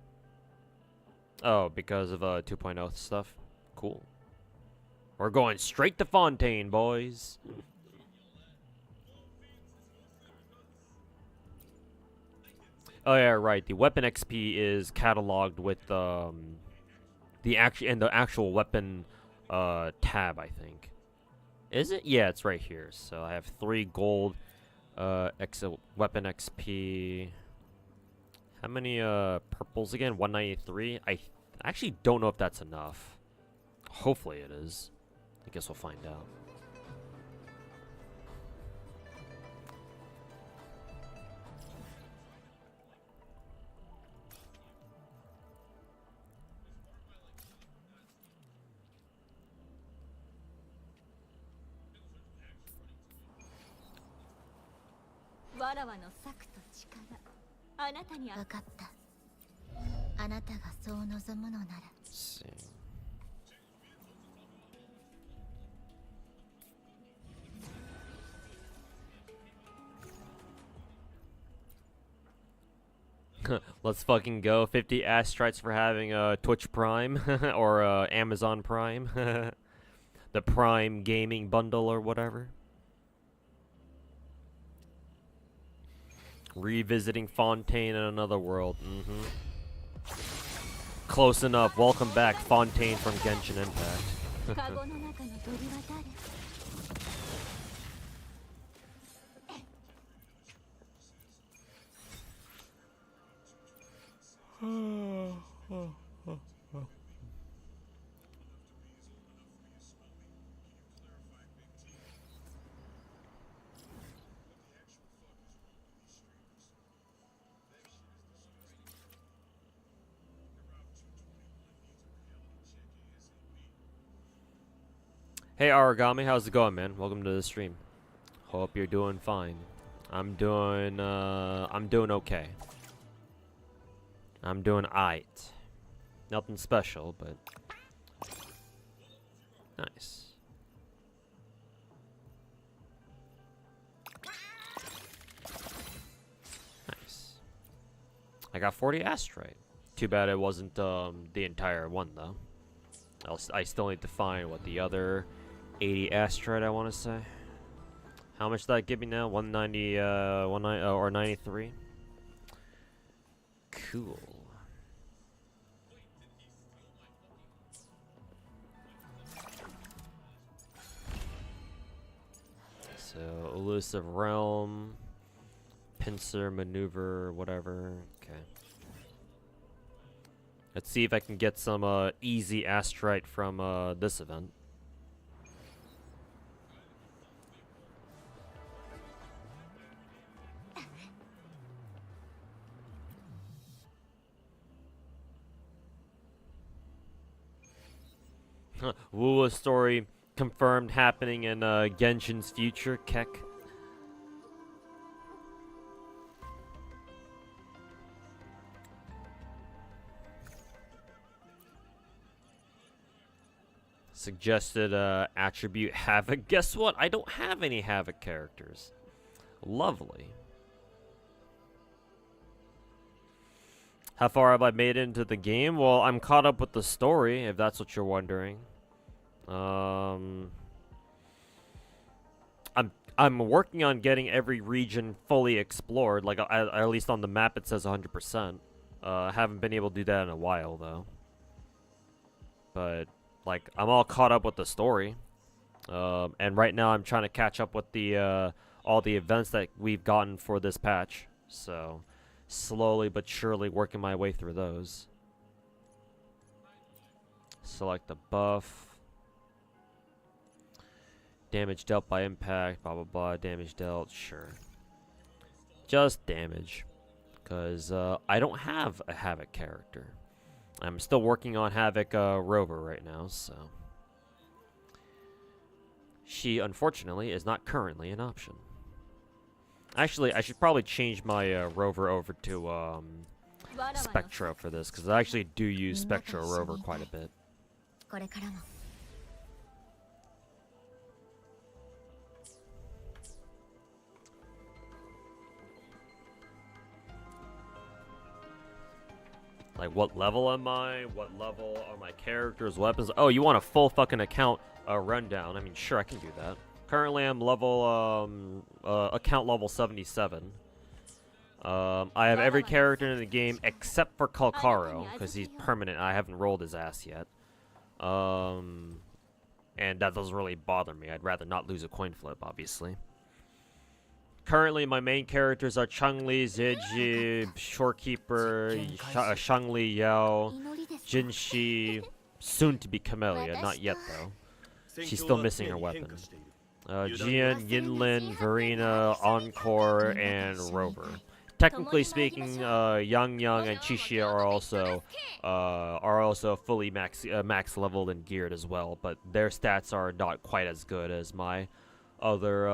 Oh, because of 2.0 stuff. Cool. We're going straight to Fontaine, boys. Oh yeah, right. The weapon XP is cataloged with the actual weapon tab, I think. Is it? Yeah, it's right here. So I have 3 gold weapon XP. How many purples again? 193. I actually don't know if that's enough. Hopefully it is. I guess we'll find out. Let's see. Let's fucking go. 50 astrites for having Twitch Prime or Amazon Prime. The Prime Gaming Bundle or whatever. Revisiting Fontaine in another world. Close enough. Welcome back, Fontaine from Genshin Impact. カゴの中の鳥は誰？ Hey Origami, how's it going, man? Welcome to the stream. Hope you're doing fine. I'm doing okay. I'm doing aight. Nothing special, but nice. Nice. I got 40 astrite. Too bad it wasn't the entire one though. I still need to find what the other 80 astrite I want to say. How much did that give me now? 190 or 93. Cool. So elusive realm, pincer maneuver, whatever. Okay. Let's see if I can get some easy astrite from this event. Wuwa story confirmed happening in Genshin's future, Kek. Suggested attribute Havoc. Guess what? I don't have any Havoc characters. Lovely. How far have I made into the game? Well, I'm caught up with the story, if that's what you're wondering. I'm working on getting every region fully explored. Like at least on the map, it says 100%. Haven't been able to do that in a while though. But like, I'm all caught up with the story. And right now, I'm trying to catch up with the all the events that we've gotten for this patch. So slowly but surely working my way through those. Select the buff. Damage dealt by impact, blah blah blah. Damage dealt, sure. Just damage. Because I don't have a Havoc character. I'm still working on Havoc Rover right now, so. She, unfortunately, is not currently an option. Actually, I should probably change my Rover over to Spectra for this, because I actually do use Spectra Rover quite a bit. Like, what level am I? What level are my characters' weapons? Oh, you want a full fucking account rundown? I mean, sure, I can do that. Currently, I'm level, account level 77. I have every character in the game except for Kalkaro, because he's permanent. I haven't rolled his ass yet. And that doesn't really bother me. I'd rather not lose a coin flip, obviously. Currently, my main characters are Chun-Li, Ziji, Shorekeeper, Shang-Li Yao, Jinshi, soon to be Camellia, not yet though. She's still missing her weapon. Jian, Yinlin, Verena, Encore, and Rover. Technically speaking, Yang Yang and Chixia are also fully max leveled and geared as well, but their stats are not quite as good as my other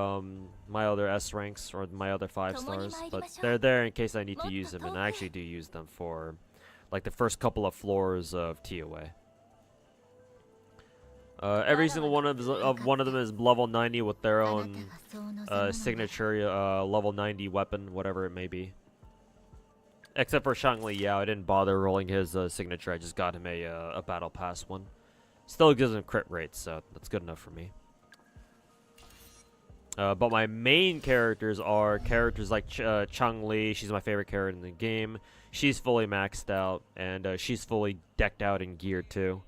S ranks or my other 5 stars, but they're there in case I need to use them, and I actually do use them for like the first couple of floors of TOA. Every single one of them is level 90 with their own signature level 90 weapon, whatever it may be. Except for Shang-Li Yao, I didn't bother rolling his signature. I just got him a battle pass one. Still gives him crit rates, so that's good enough for me. But my main characters are characters like Chang-Li. She's my favorite character in the game. She's fully maxed out, and she's fully decked out and geared too.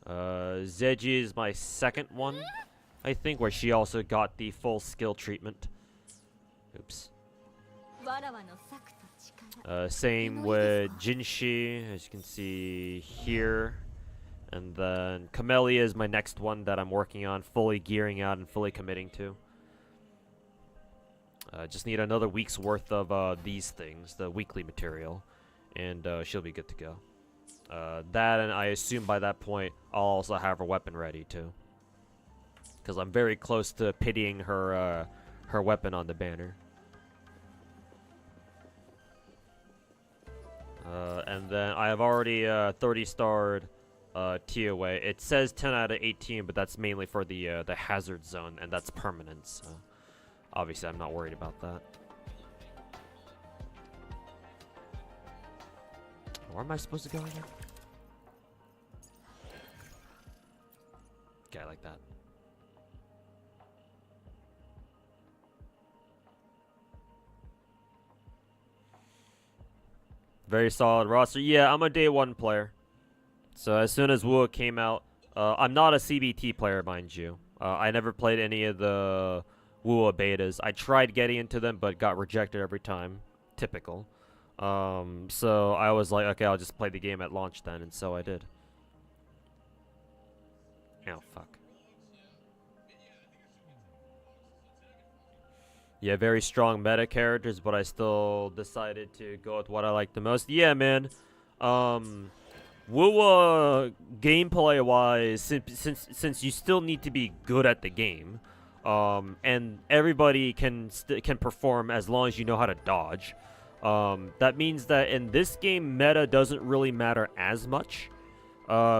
Zeji is my second one, I think, where she also got the full skill treatment. Oops. Same with Jinshi, as you can see here. And then Camellia is my next one that I'm working on, fully gearing out and fully committing to. Just need another week's worth of these things, the weekly material, and she'll be good to go. That, and I assume by that point, I'll also have her weapon ready too. Because I'm very close to pitying her, her weapon on the banner. And then I have already 30-starred TOA. It says 10 out of 18, but that's mainly for the hazard zone, and that's permanent, so obviously I'm not worried about that. Where am I supposed to go again? Okay, I like that. Very solid roster. Yeah, I'm a day one player. So as soon as wuwa came out, I'm not a CBT player, mind you. I never played any of the wuwa betas. I tried getting into them, but got rejected every time. Typical. So I was like, okay, I'll just play the game at launch then, and so I did. Oh, fuck. Yeah, very strong meta characters, but I still decided to go with what I like the most. Yeah, man. wuwa gameplay-wise, since you still need to be good at the game, and everybody can perform as long as you know how to dodge. That means that in this game, meta doesn't really matter as much,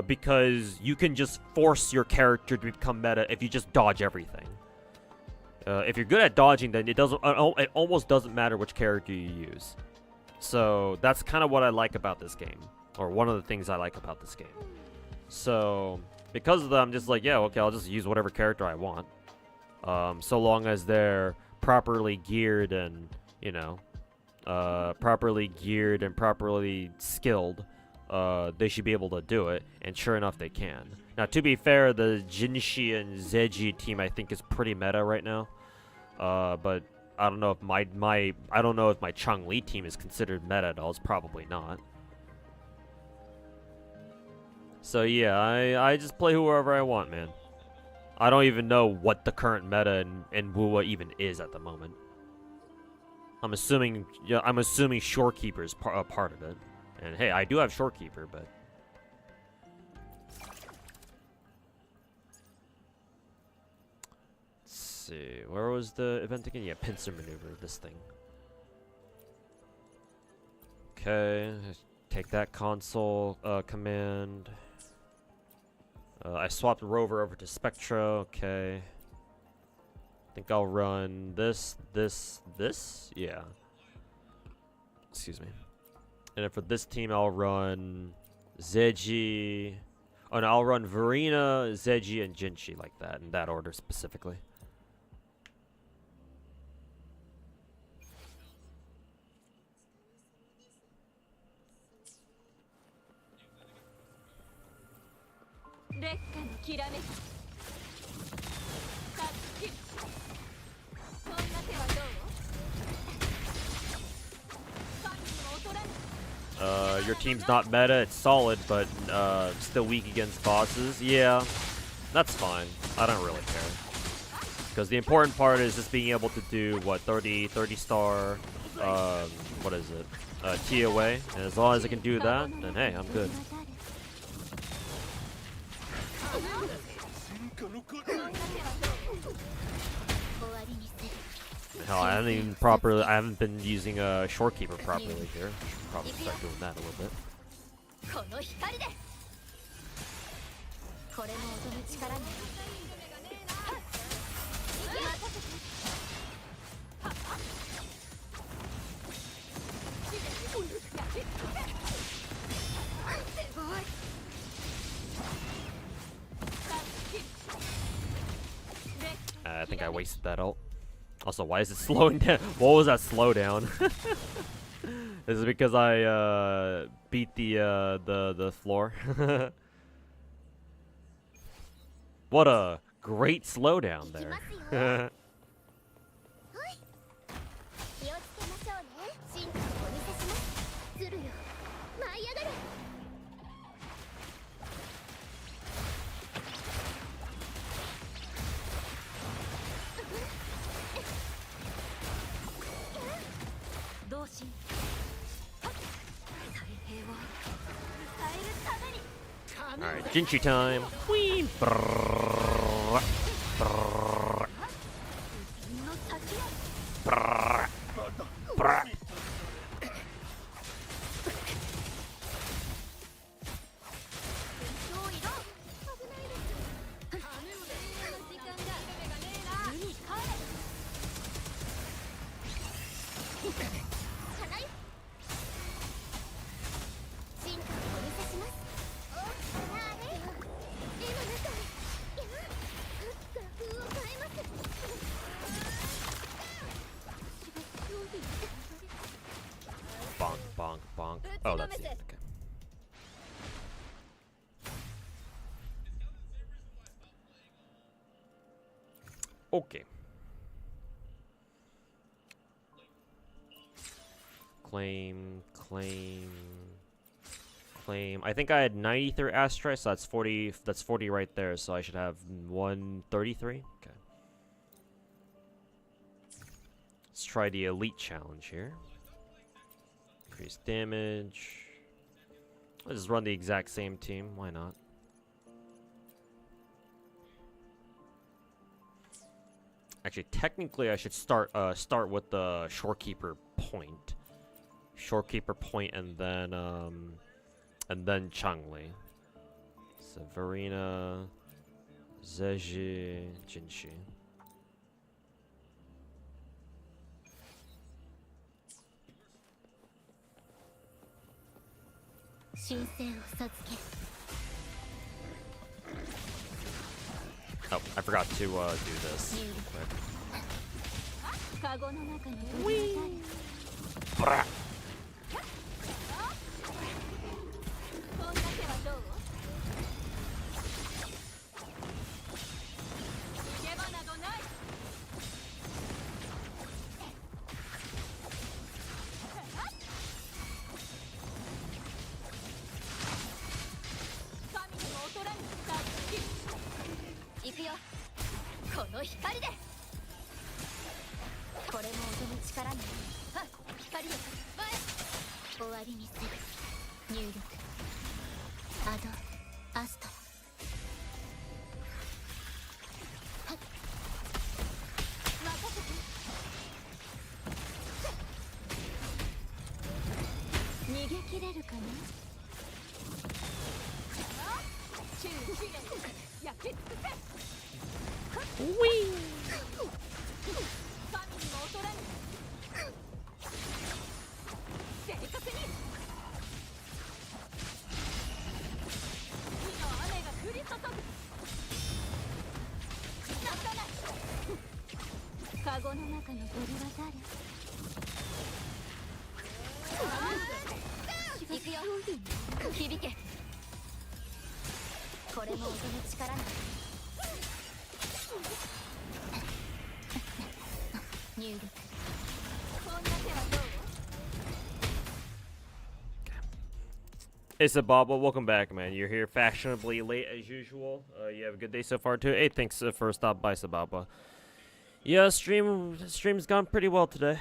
because you can just force your character to become meta if you just dodge everything. If you're good at dodging, then it almost doesn't matter which character you use. So that's kind of what I like about this game, or one of the things I like about this game. So because of that, I'm just like, yeah, okay, I'll just use whatever character I want, so long as they're properly geared and, you know, properly geared and properly skilled. They should be able to do it, and sure enough, they can. Now, to be fair, the Jinshi and Zeji team I think is pretty meta right now. But I don't know if my Chang-Li team is considered meta at all. It's probably not. So yeah, I just play whoever I want, man. I don't even know what the current meta in wuwa even is at the moment. I'm assuming Shorekeeper is a part of it. And hey, I do have Shorekeeper, but let's see, where was the event again? Yeah, pincer maneuver, this thing. Okay, take that console command. I swapped Rover over to Spectra. Okay, I think I'll run this. Yeah. Excuse me. And then for this team, I'll run Zeji. Oh no, I'll run Verena, Zeji, and Jinshi like that, in that order specifically. Your team's not meta, it's solid, but still weak against bosses. Yeah, that's fine. I don't really care. Because the important part is just being able to do, what, 30 star, what is it, TOA. And as long as I can do that, then hey, I'm good. Hell, I haven't been using Shorekeeper properly here. Should probably start doing that a little bit. I think I wasted that ult. Also, why is it slowing down? What was that slowdown? Is it because I beat the floor? What a great slowdown there. 気をつけましょうね。進化をお見せします。ズルよ、舞い上がれ。同心。太平を伝えるために。 Alright, Jinchi time. Whee! Brrrr. Brrrr. Brrrr. Brrrr. bonk, bonk, bonk. Oh, that's the end. Okay. Okay. Claim, claim, claim. I think I had 93 astrite, so that's 40. That's 40 right there. So I should have 133. Okay. Let's try the elite challenge here. Increase damage. Let's just run the exact same team. Why not? Actually, technically, I should start with the shorekeeper point. Shorekeeper point, and then Changli. Severina, Zeji, Jinshi. Oh, I forgot to do this. Whee! Brah. Hey Sababa, welcome back, man. You're here fashionably late as usual. You have a good day so far too. Hey, thanks for stop by, Sababa. Yeah, stream's gone pretty well today.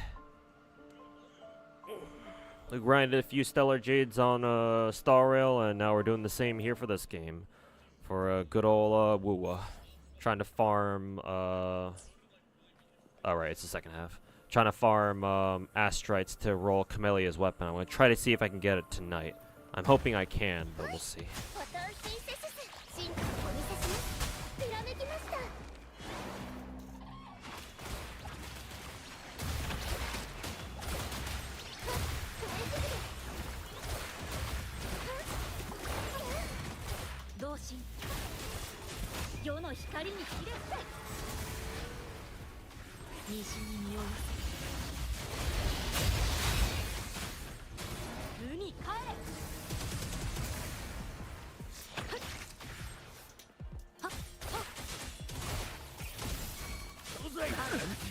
We grinded a few stellar jades on Star Rail, and now we're doing the same here for this game, for good old wuwa. Trying to farm. All right, it's the second half. Trying to farm astrites to roll Camellia's weapon. I'm gonna try to see if I can get it tonight. I'm hoping I can, but we'll see. 西に身を寄せ海帰れ。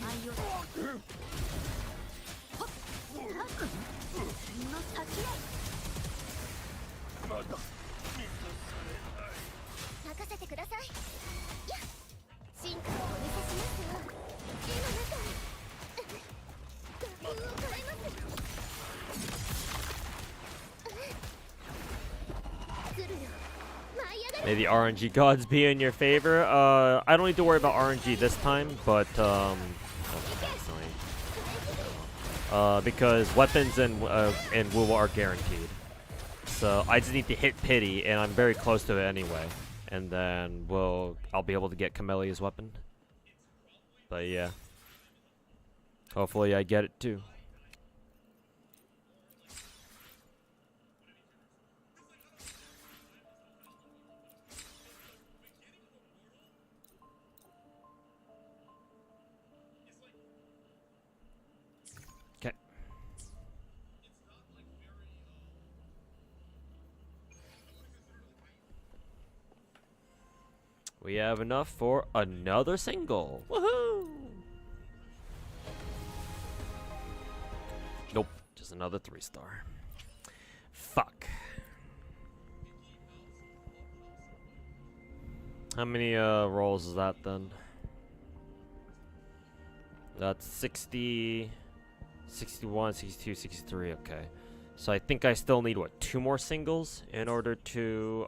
愛よの先へ。任せてください。やっ進化をお見せしますよ。絵の中に画風を変えます。来るよ。舞い上がれ。 May the RNG gods be in your favor. I don't need to worry about RNG this time, but because weapons and wuwa are guaranteed. So I just need to hit pity, and I'm very close to it anyway. And then I'll be able to get Camellia's weapon. But yeah, hopefully I get it too. Okay. We have enough for another single. Woohoo! Nope, just another 3-star. Fuck. How many rolls is that then? That's 60, 61, 62, 63. Okay. So I think I still need what, 2 more singles in order to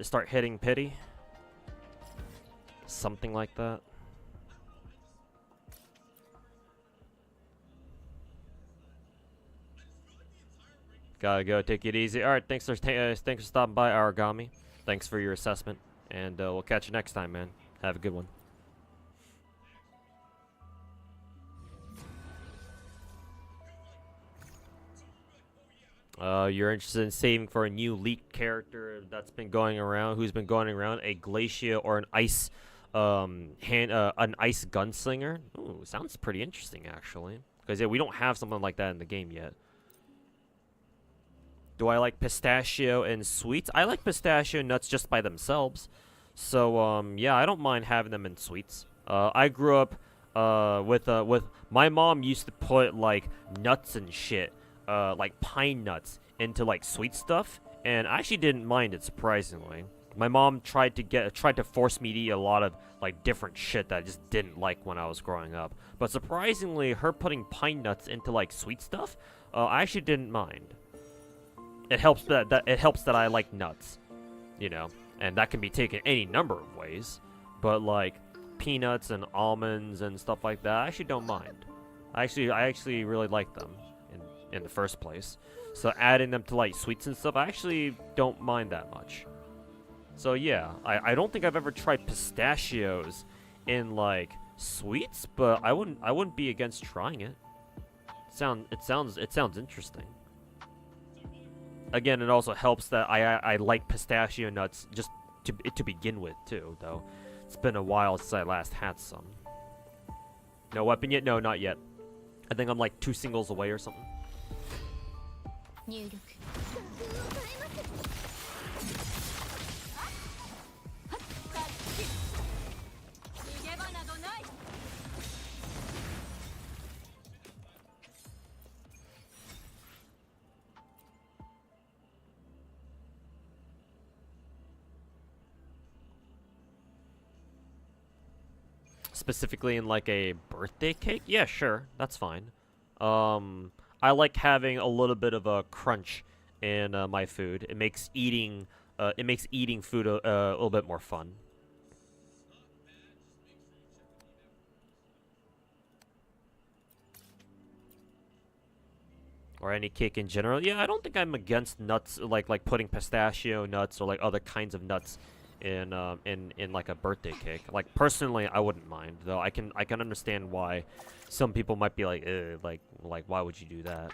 start hitting pity. Something like that. Gotta go. Take it easy. All right. Thanks for stopping by, Origami. Thanks for your assessment, and we'll catch you next time, man. Have a good one. You're interested in saving for a new leaked character that's been going around, who's been going around, a glacier or an ice, an ice gunslinger. Ooh, sounds pretty interesting actually. Because yeah, we don't have something like that in the game yet. Do I like pistachio and sweets? I like pistachio nuts just by themselves. So yeah, I don't mind having them in sweets. I grew up with my mom used to put like nuts and shit. Like pine nuts into like sweet stuff, and I actually didn't mind it, surprisingly. My mom tried to force me to eat a lot of like different shit that I just didn't like when I was growing up. But surprisingly, her putting pine nuts into like sweet stuff, I actually didn't mind. It helps that I like nuts, you know, and that can be taken any number of ways. But like peanuts and almonds and stuff like that, I actually don't mind. I actually really like them in the first place. So adding them to like sweets and stuff, I actually don't mind that much. So yeah, I don't think I've ever tried pistachios in like sweets, but I wouldn't be against trying it. It sounds interesting. Again, it also helps that I like pistachio nuts just to begin with too, though. It's been a while since I last had some. No weapon yet? No, not yet. I think I'm like 2 singles away or something. 入力。 Specifically in like a birthday cake? Yeah, sure. That's fine. I like having a little bit of a crunch in my food. It makes eating food a little bit more fun. Or any cake in general. Yeah, I don't think I'm against nuts, like putting pistachio nuts or like other kinds of nuts in like a birthday cake. Like personally, I wouldn't mind, though. I can understand why some people might be like, like why would you do that?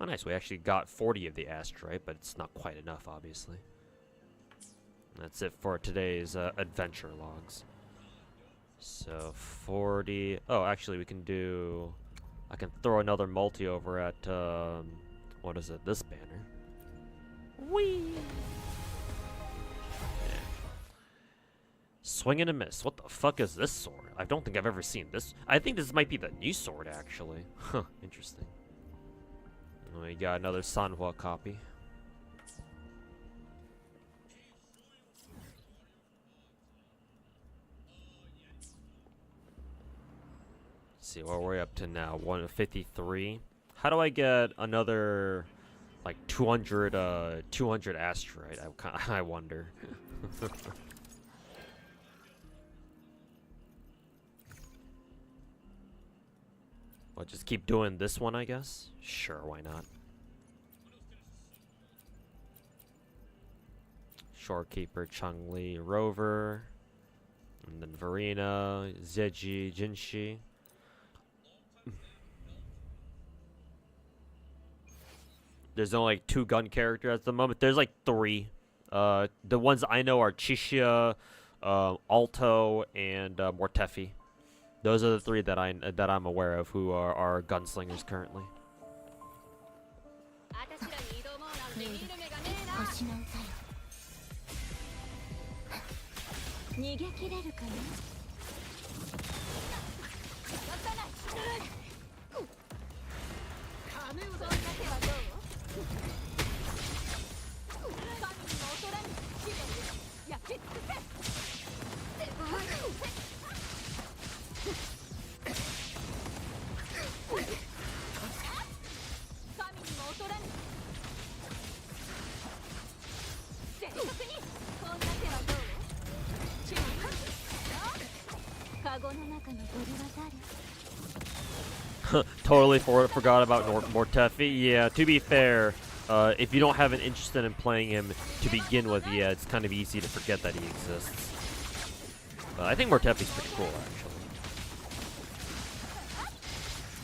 Oh, nice. We actually got 40 of the astrite, but it's not quite enough, obviously. That's it for today's adventure logs. So 40. Oh, actually, we can do. I can throw another multi over at what is it? This banner. Whee! Yeah. Swing and a miss. What the fuck is this sword? I don't think I've ever seen this. I think this might be the new sword, actually. Huh, interesting. We got another Sanhua copy. Let's see what we're up to now. 153. How do I get another like 200 astrite? I wonder. Well, just keep doing this one, I guess. Sure, why not? Shorekeeper, Changli, Rover, and then Verena, Zeji, Jinshi. There's only like 2 gun characters at the moment. There's like 3. The ones I know are Chishia, Alto, and Mortefi. Those are the 3 that I'm aware of who are gunslingers currently. 逃げ切れるかな。金うどんだけはどう？神にも劣らぬ試練焼き尽くせ。神にも劣らぬ。正確にこんな手はどう？ Totally forgot about Mortefi. Yeah, to be fair, if you don't have an interest in playing him to begin with, yeah, it's kind of easy to forget that he exists. I think Mortefi's pretty cool, actually.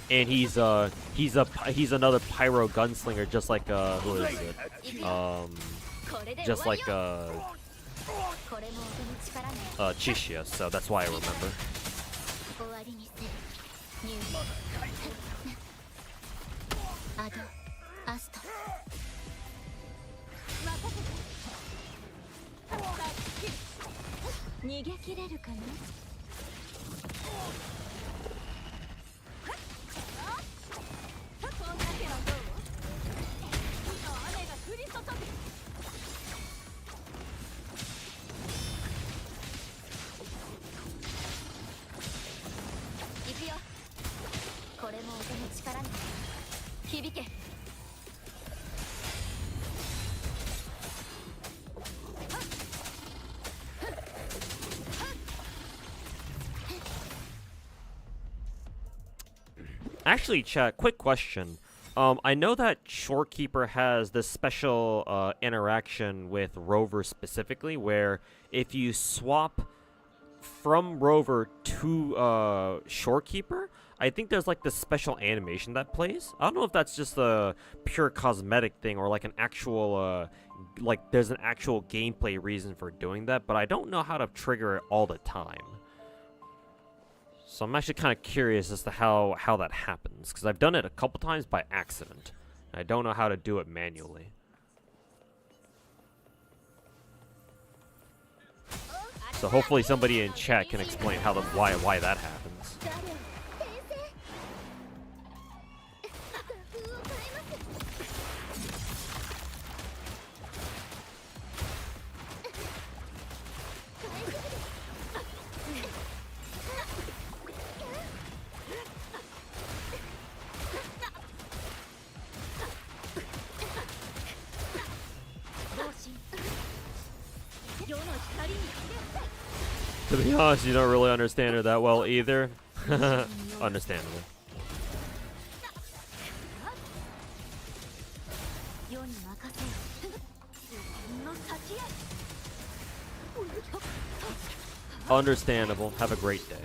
And he's another pyro gunslinger, just like who is it? Just like Chishia, so that's why I remember. Actually, chat, quick question. I know that Shorekeeper has this special interaction with Rover specifically, where if you swap from Rover to Shorekeeper, I think there's like this special animation that plays. I don't know if that's just a pure cosmetic thing or like an actual, like there's an actual gameplay reason for doing that, but I don't know how to trigger it all the time. So I'm actually kind of curious as to how that happens, because I've done it a couple times by accident. And I don't know how to do it manually. So hopefully somebody in chat can explain why that happens. To be honest, you don't really understand her that well either. Understandable. Understandable. Have a great day.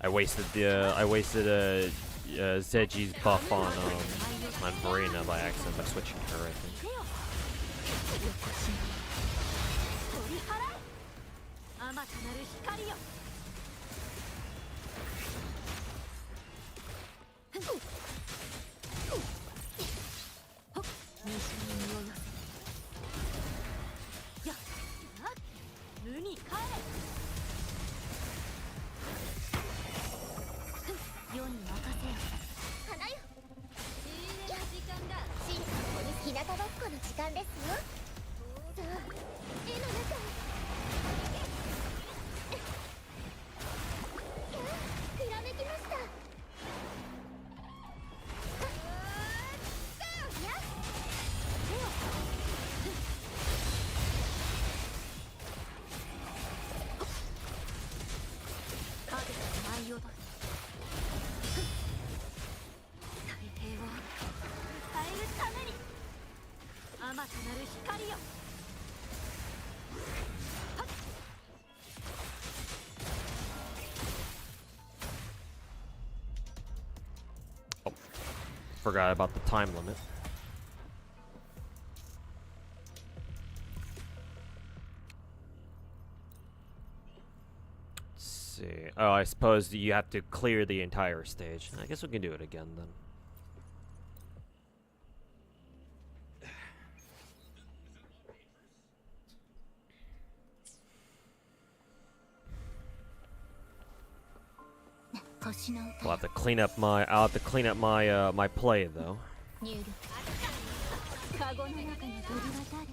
I wasted Zeji's buff on Verena by accident by switching to her, I think. 取り払えあまたなる光よ西に身を寄せやっ無に帰れ世に任せよ花よ仕入れの時間だ進化の日向ぼっこの時間ですよさあ絵の中へひらめきました影が舞い踊る大抵を変えるためにあまたなる光よ Forgot about the time limit. Let's see. Oh, I suppose you have to clear the entire stage. I guess we can do it again then. I'll have to clean up my my play though. 入力カゴの中に飛び渡れ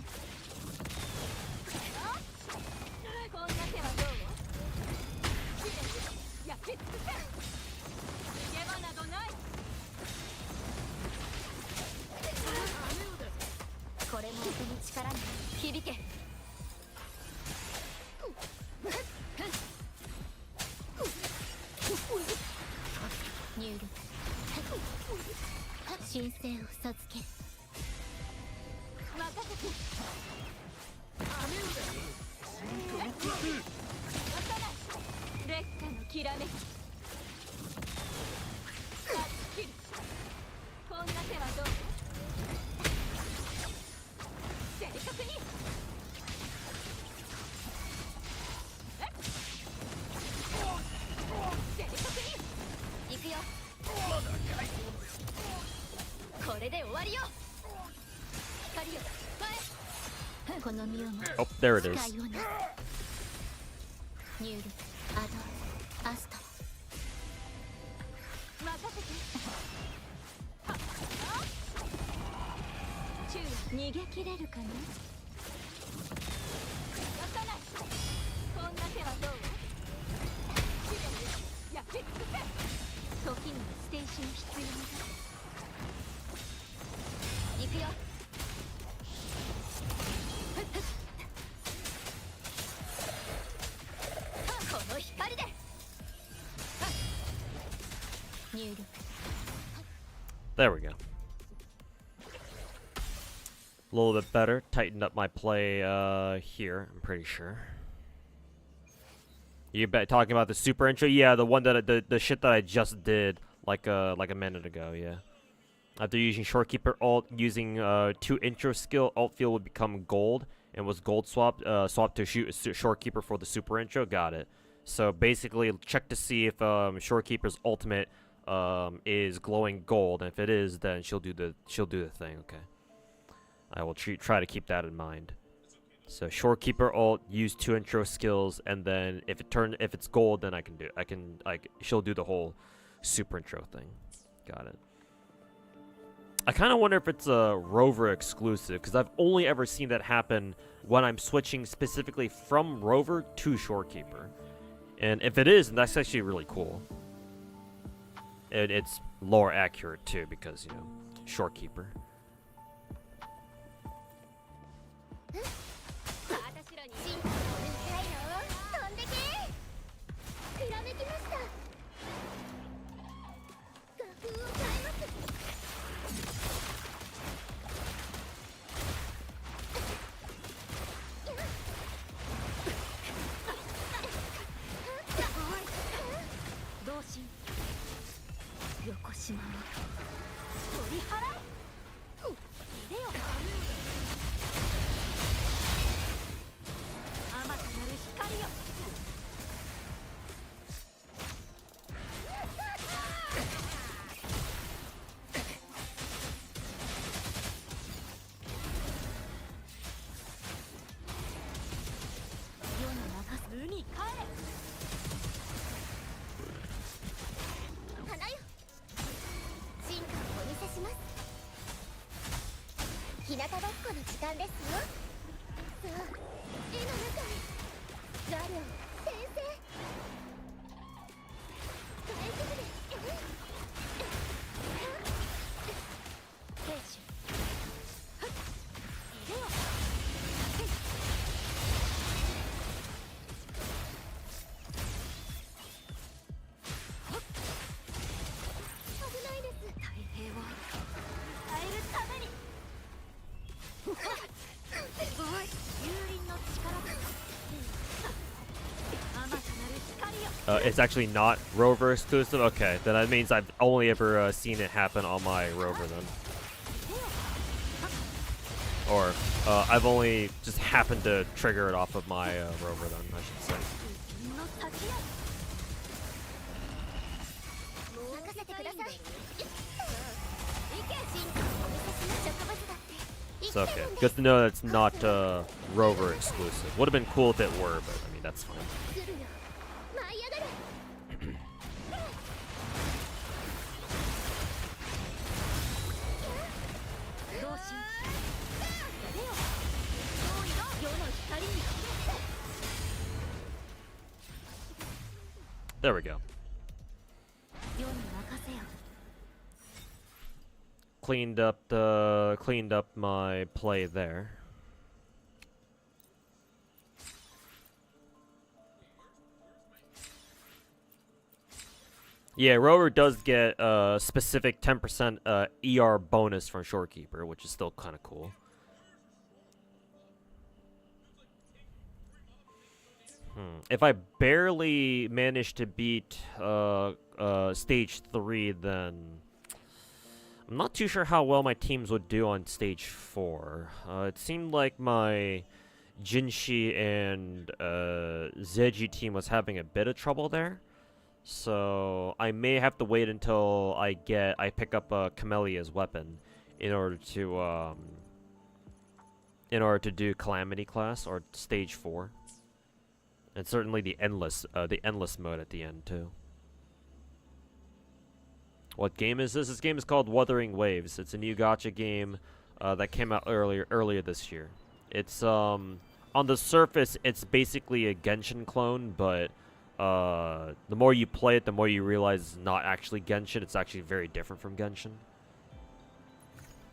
こんな手はどう焼き尽くせ逃げ場などないこれも音の力に響け入力神聖を授ける任せて劣化のきらめき断ち切るこんな手はどう正確に正確に行くよこれで終わりよ光よ前この身をも Oh, there it is. 使いをな入力アドアスト任せてはっチュー逃げ切れるかな出さないこんな手はどう焼き尽くせ時にはステーション必要だ行くよこの光で入力 There we go. A little bit better. Tightened up my play here, I'm pretty sure. You talking about the super intro? Yeah, the one that the shit that I just did like a minute ago, yeah. After using Shorekeeper ult, using 2 intro skill, ult field would become gold, and was gold swapped to shoot Shorekeeper for the super intro. Got it. So basically, check to see if Shorekeeper's ultimate is glowing gold, and if it is, then she'll do the thing. Okay. I will try to keep that in mind. So Shorekeeper ult, use 2 intro skills, and then if it's gold, then she'll do the whole super intro thing. Got it. I kind of wonder if it's a Rover exclusive, because I've only ever seen that happen when I'm switching specifically from Rover to Shorekeeper. And if it is, then that's actually really cool. And it's lore accurate too, because, you know, Shorekeeper. し横島を取り払え。入れよ。あまたなる光よ。世に任す海帰れ。花よ、進化をお見せします。日向ぼっこの時間ですよ。さあ、絵の中へ。ザリョン先生、大丈夫です。兵士入れよ。危ないです。太平を変えるために。幽輪の力だ。あまたなる光よ。It's actually not rover exclusive. Okay, then that means I've only ever seen it happen on my rover then, or I've only just happened to trigger it off of my rover then, I should say. の先へ。任せてください。行け。進化をお見せします。植物だって。 It's okay. Good to know that it's not rover exclusive. Would have been cool if it were, but I mean that's fine. 来るよ。舞い上がれ。同心。出よ。勝利の世の光に。 There we go. 世に任せよ。 Cleaned up my play there. Yeah, rover does get a specific 10% ER bonus from Shorekeeper, which is still kind of cool. If I barely manage to beat stage 3, then I'm not too sure how well my teams would do on stage 4. It seemed like my Jinshi and Zeji team was having a bit of trouble there. So I may have to wait until I pick up Camellia's weapon in order to do Calamity class or stage 4. And certainly the endless mode at the end too. What game is this? This game is called Wuthering Waves. It's a new Gacha game that came out earlier this year. It's on the surface, it's basically a Genshin clone, but the more you play it, the more you realize it's not actually Genshin. It's actually very different from Genshin.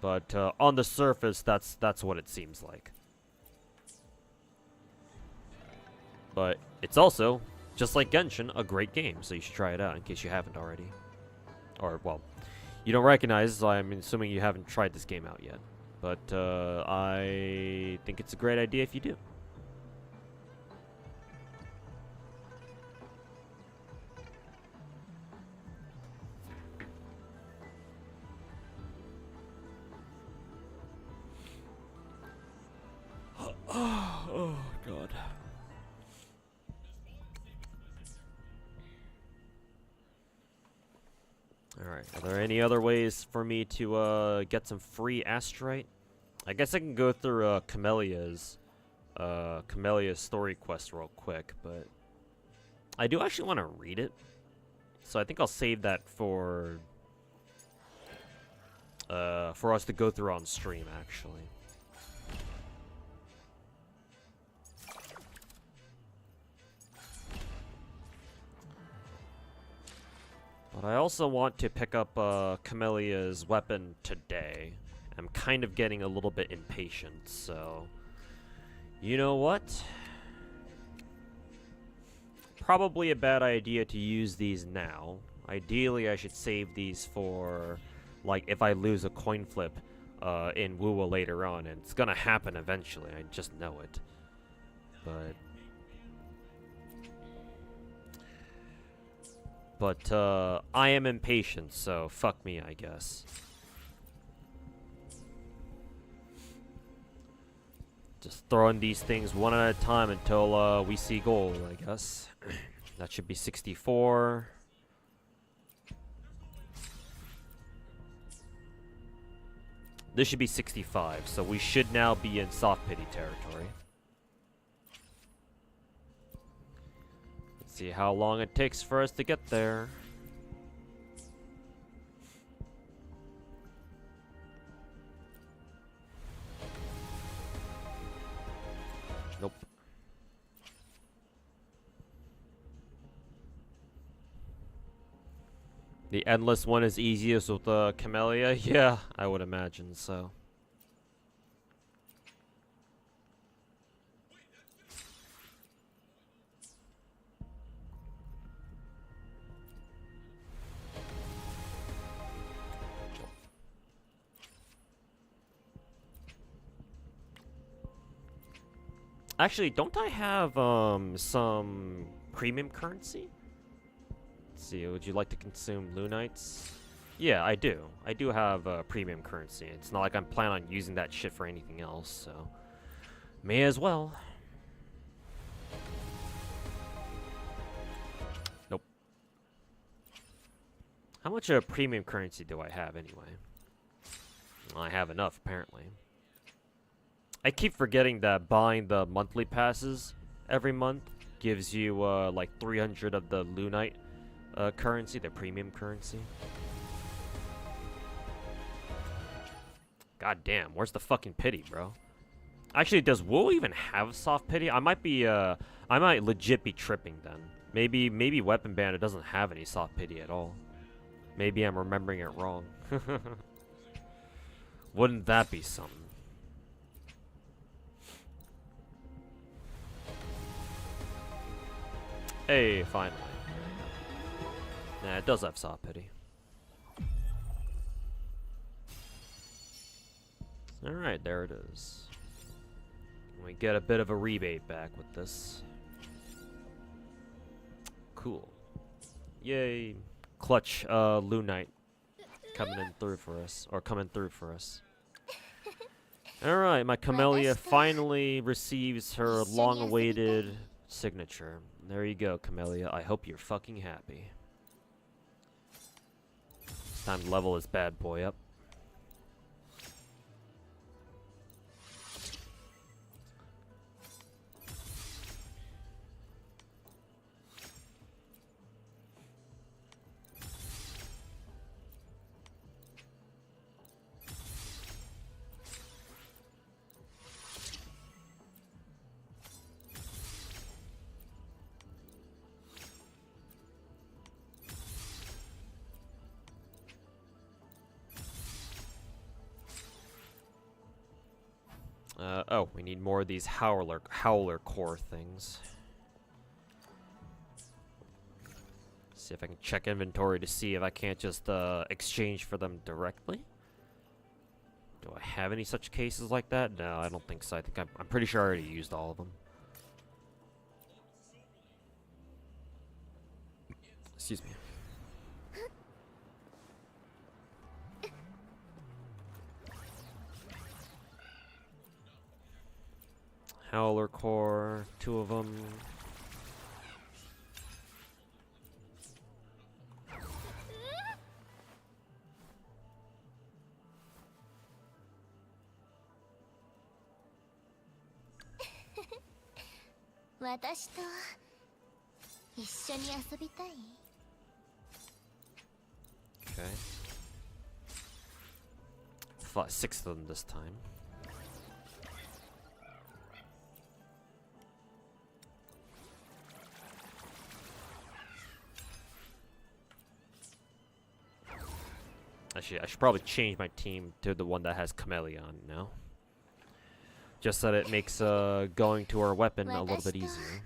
But on the surface, that's what it seems like. But it's also, just like Genshin, a great game, so you should try it out in case you haven't already. Or, well, you don't recognize, so I'm assuming you haven't tried this game out yet. But I think it's a great idea if you do. Oh, God. Alright, are there any other ways for me to get some free astrite? I guess I can go through Camellia's story quest real quick, but I do actually want to read it. So I think I'll save that for us to go through on stream, actually. But I also want to pick up Camellia's weapon today. I'm kind of getting a little bit impatient, so... You know what? Probably a bad idea to use these now. Ideally, I should save these for, like, if I lose a coin flip in wuwa later on. And it's gonna happen eventually, I just know it. But... But I am impatient, so fuck me, I guess. Just throwing these things one at a time until we see gold, I guess. That should be 64. This should be 65, so we should now be in soft pity territory. Let's see how long it takes for us to get there. Nope. The endless one is easiest with Camellia? Yeah, I would imagine so. Actually, don't I have some premium currency? Let's see, would you like to consume Lunites? Yeah, I do. I do have premium currency. It's not like I'm planning on using that shit for anything else, so may as well. Nope. How much premium currency do I have anyway? Well, I have enough, apparently. I keep forgetting that buying the monthly passes every month gives you like 300 of the Lunite currency, the premium currency. God damn, where's the fucking pity, bro? Actually, does WoW even have soft pity? I might legit be tripping then. Maybe Weapon Bandit doesn't have any soft pity at all. Maybe I'm remembering it wrong. Wouldn't that be something? Hey, finally. Nah, it does have soft pity. Alright, there it is. We get a bit of a rebate back with this. Cool. Yay. Clutch Lunite coming through for us. Alright, my Camellia finally receives her long-awaited signature. There you go, Camellia. I hope you're fucking happy. It's time to level this bad boy up. Oh, we need more of these howler core things. See if I can check inventory to see if I can't just exchange for them directly. Do I have any such cases like that? No, I don't think so. I think I'm pretty sure I already used all of them. Excuse me. Howler core, 2 of them. Okay. 6 of them this time. Actually, I should probably change my team to the one that has Camellia on now. Just so that it makes going to our weapon a little bit easier.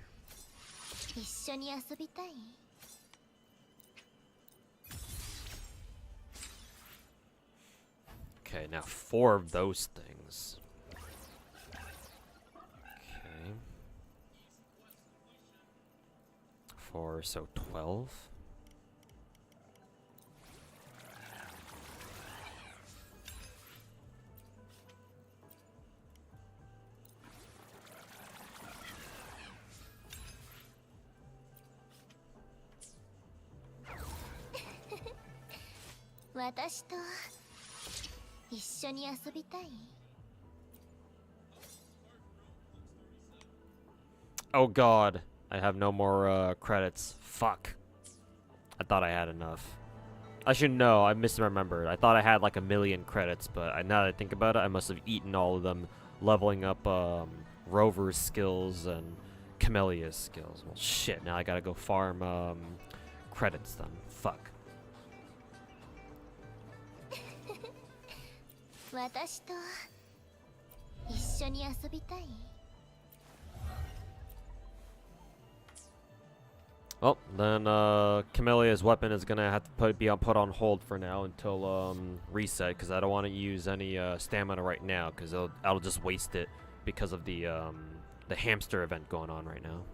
Okay, now 4 of those things. Okay. 4, so 12. 私と一緒に遊びたい？ Oh god, I have no more credits. Fuck. I thought I had enough. I should know, I misremembered. I thought I had like 1,000,000 credits, but now that I think about it, I must have eaten all of them leveling up Rover's skills and Camellia's skills. Well, shit, now I gotta go farm credits then. Fuck. 私と一緒に遊びたい？ Well, then Camellia's weapon is gonna have to be put on hold for now until reset, because I don't want to use any stamina right now, because I'll just waste it because of the hamster event going on right now.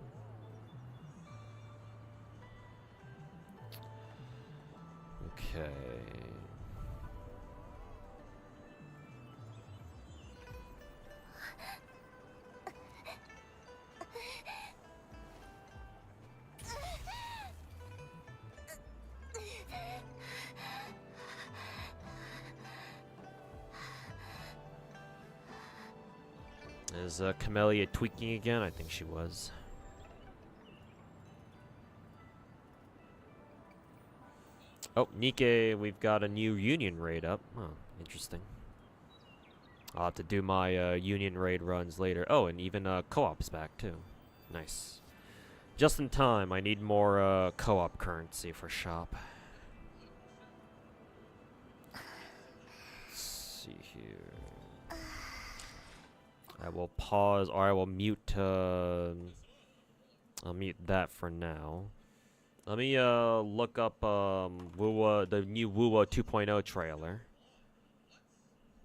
Okay. Is Camellia tweaking again? I think she was. Oh, Nikke, we've got a new Union raid up. Oh, interesting. I'll have to do my Union raid runs later. Oh, and even co-op's back too. Nice. Just in time. I need more co-op currency for shop. Let's see here. I will pause, or I will mute. I'll mute that for now. Let me look up wuwa, the new wuwa 2.0 trailer,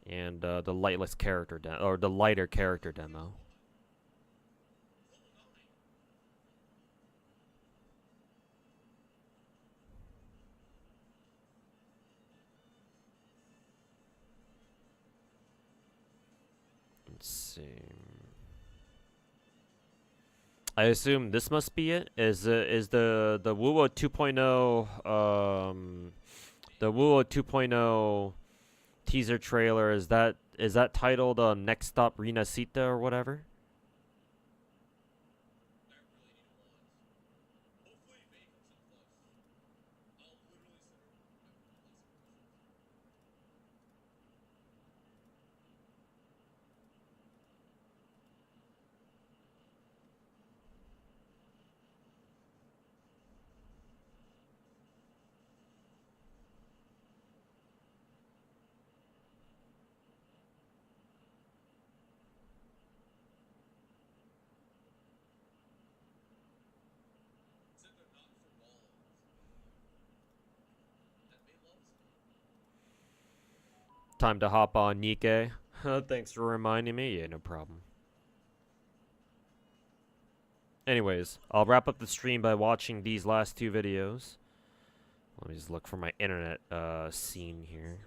and the lightless character or the lighter character demo. Let's see. I assume this must be it. Is the wuwa 2.0 the wuwa 2.0 teaser trailer, is that titled Next Stop Rinascita or whatever? Time to hop on Nikke. Thanks for reminding me. Yeah, no problem. Anyways, I'll wrap up the stream by watching these last two videos. Let me just look for my internet scene here.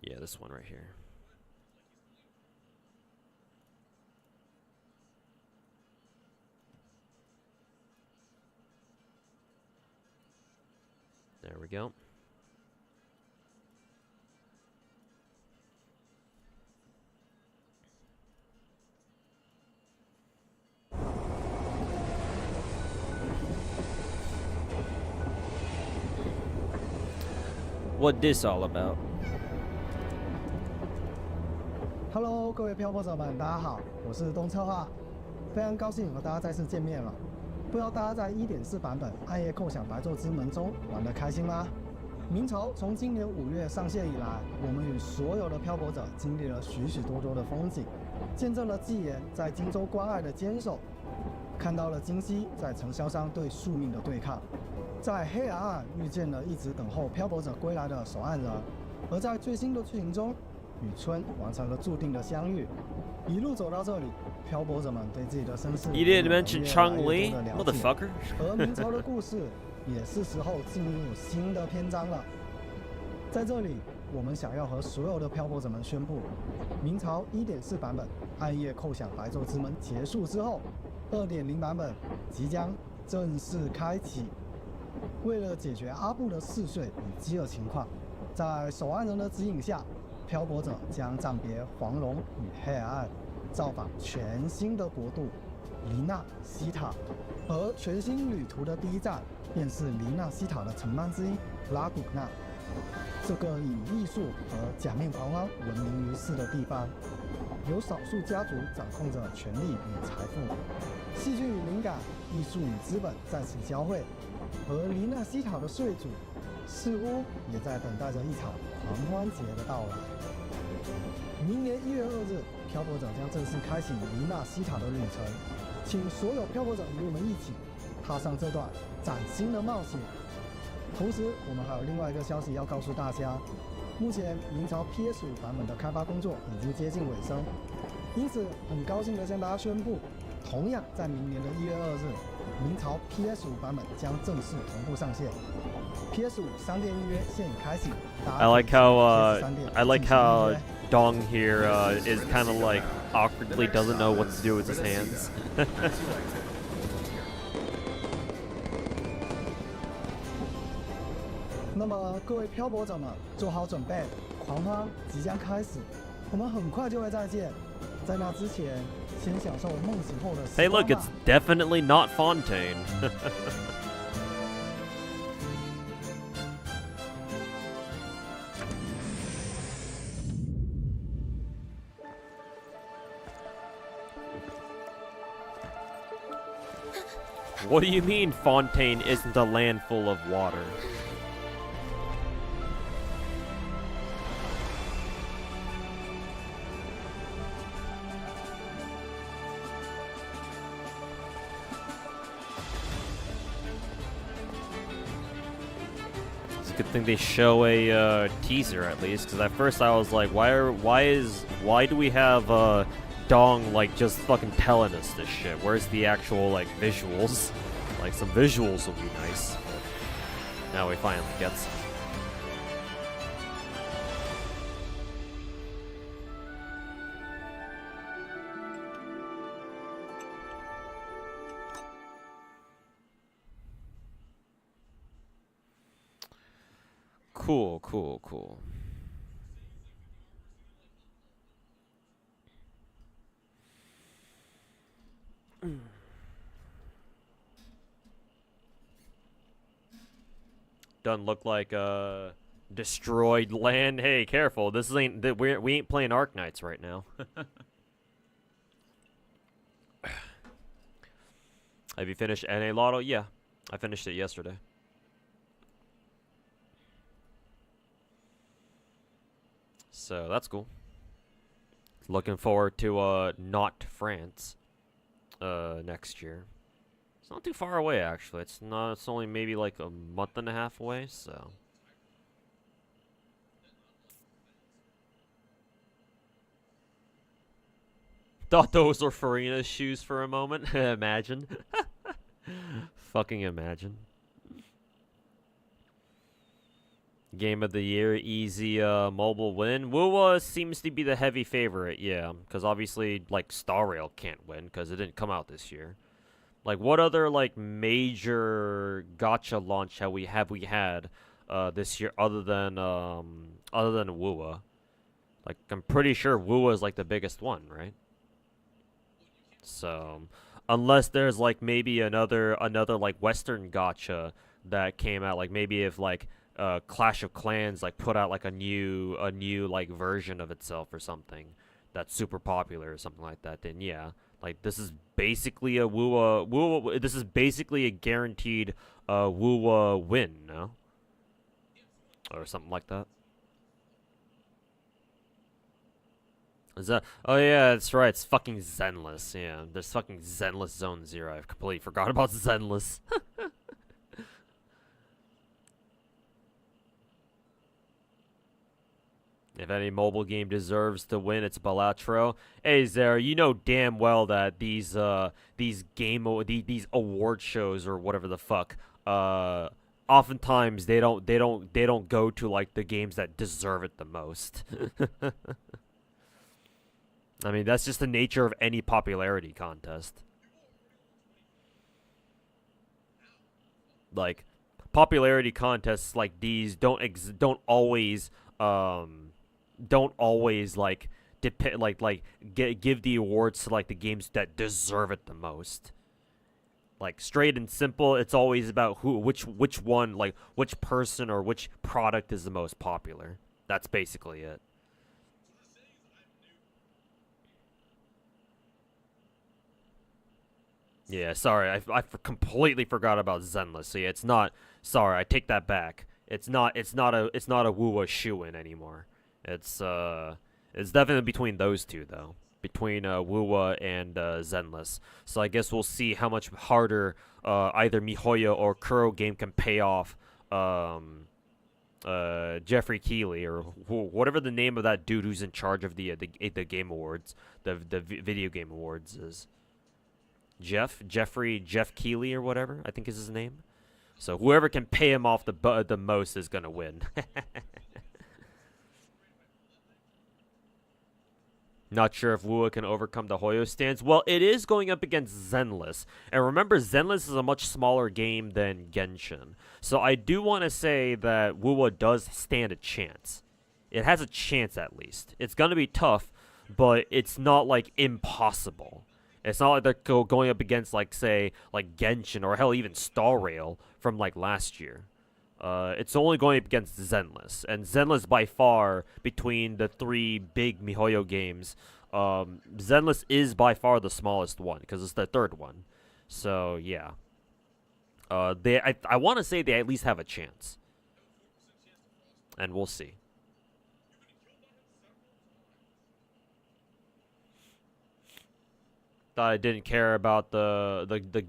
Yeah, this one right here. There we go. What this all about? Hello， 各位漂泊者们，大家好，我是东策划，非常高兴和大家再次见面了。不知道大家在 1.4 版本《暗夜叩响白昼之门》中玩得开心吗？明朝从今年5月上线以来，我们与所有的漂泊者经历了许许多多的风景，见证了纪言在荆州关隘的坚守，看到了今夕在尘嚣上对宿命的对抗，在黑暗岸遇见了一直等候漂泊者归来的守岸人，而在最新的剧情中，与春完成了注定的相遇。一路走到这里，漂泊者们对自己的身世 You didn't mention Chang Li, 越来越多的了解， motherfucker. 而明朝的故事也是时候进入新的篇章了。在这里，我们想要和所有的漂泊者们宣布，明朝 1.4 版本《暗夜叩响白昼之门》结束之后，2.0 版本即将正式开启。为了解决阿布的嗜睡与饥饿情况，在守岸人的指引下，漂泊者将暂别黄龙与黑海岸，造访全新的国度黎纳西塔。而全新旅途的第一站，便是黎纳西塔的城邦之一拉古纳。这个以艺术和假面狂欢闻名于世的地方，由少数家族掌控着权力与财富，戏剧与灵感、艺术与资本在此交汇。而黎纳西塔的税主似乎也在等待着一场狂欢节的到来。明年1月2日，漂泊者将正式开启黎纳西塔的旅程，请所有漂泊者与我们一起踏上这段崭新的冒险。同时，我们还有另外一个消息要告诉大家：目前明朝 PS5 版本的开发工作已经接近尾声，因此很高兴地向大家宣布，同样在明年的1月2日，明朝 PS5 版本将正式同步上线。PS5 商店预约现已开启。I like how Dong here is kind of like awkwardly doesn't know what to do with his hands. 那么各位漂泊者们，做好准备，狂欢即将开始，我们很快就会再见。在那之前，先享受梦醒后的时 Hey, 光 look, 吧。 it's definitely not Fontaine. What do you mean Fontaine isn't a land full of water? It's a good thing they show a teaser at least, because at first I was like, why do we have Dong like just fucking telling us this shit? Where's the actual like visuals? Like some visuals would be nice. But now we finally get some. Cool, cool, cool. Doesn't look like destroyed land. Hey, careful! This ain't we ain't playing Ark Knights right now. Have you finished NA Lotto? Yeah, I finished it yesterday. So that's cool. Looking forward to not France next year. It's not too far away actually. It's only maybe like a month and a half away, so thought those were Farina's shoes for a moment. Imagine. Fucking imagine. Game of the year, easy mobile win. Wuwa seems to be the heavy favorite, yeah. Because obviously, like, Star Rail can't win because it didn't come out this year. Like, what other, like, major gacha launch have we had this year other than Wuwa? Like, I'm pretty sure Wuwa is, like, the biggest one, right? So, unless there's, like, maybe another like, Western gacha that came out, like, maybe if, like, Clash of Clans like put out like a new like version of itself or something that's super popular or something like that, then yeah, like this is basically a Wuwa this is basically a guaranteed Wuwa win, no? Or something like that. Is that? Oh yeah, that's right. It's fucking Zenless. Yeah, there's fucking Zenless Zone Zero. I completely forgot about Zenless. If any mobile game deserves to win, it's Balatro. Hey, Zara, you know damn well that these award shows or whatever the fuck, oftentimes they don't go to like the games that deserve it the most. I mean, that's just the nature of any popularity contest. Like, popularity contests like these don't always like give the awards to like the games that deserve it the most. Like straight and simple, it's always about which one, like which person or which product is the most popular. That's basically it. Yeah, sorry, I completely forgot about Zenless. So yeah, it's not. Sorry, I take that back. It's not a wuwa shoe-in anymore. It's definitely between those two though, between wuwa and Zenless. So I guess we'll see how much harder either MiHoYo or Kuro Game can pay off Jeffrey Keighley or whatever the name of that dude who's in charge of the game awards, the video game awards is. Jeff Keighley or whatever, I think is his name. So whoever can pay him off the most is gonna win. Not sure if wuwa can overcome the Hoyo stance. Well, it is going up against Zenless. And remember, Zenless is a much smaller game than Genshin. So I do want to say that wuwa does stand a chance. It has a chance at least. It's going to be tough, but it's not like impossible. It's not like they're going up against, like, say, like Genshin or hell, even Star Rail from, like, last year. It's only going up against Zenless. And Zenless, by far, between the three big MiHoYo games, Zenless is by far the smallest one, because it's the third one. So, yeah. I want to say they at least have a chance. And we'll see. Thought I didn't care about the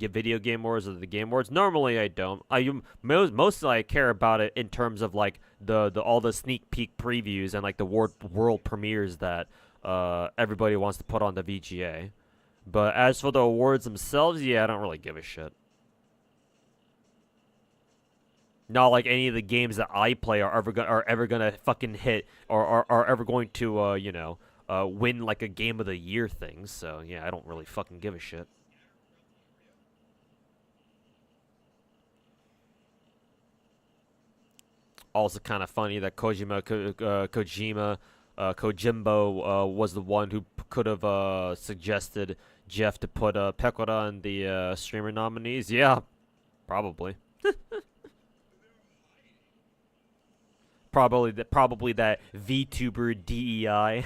video game awards or the game awards. Normally I don't. Mostly I care about it in terms of like all the sneak peek previews and like the world premieres that everybody wants to put on the VGA. But as for the awards themselves, yeah, I don't really give a shit. Not like any of the games that I play are ever gonna fucking hit or are ever going to win like a game of the year thing. So yeah, I don't really fucking give a shit. Also kind of funny that Kojimbo was the one who could have suggested Jeff to put Pekora in the streamer nominees. Yeah, probably. Probably that VTuber DEI.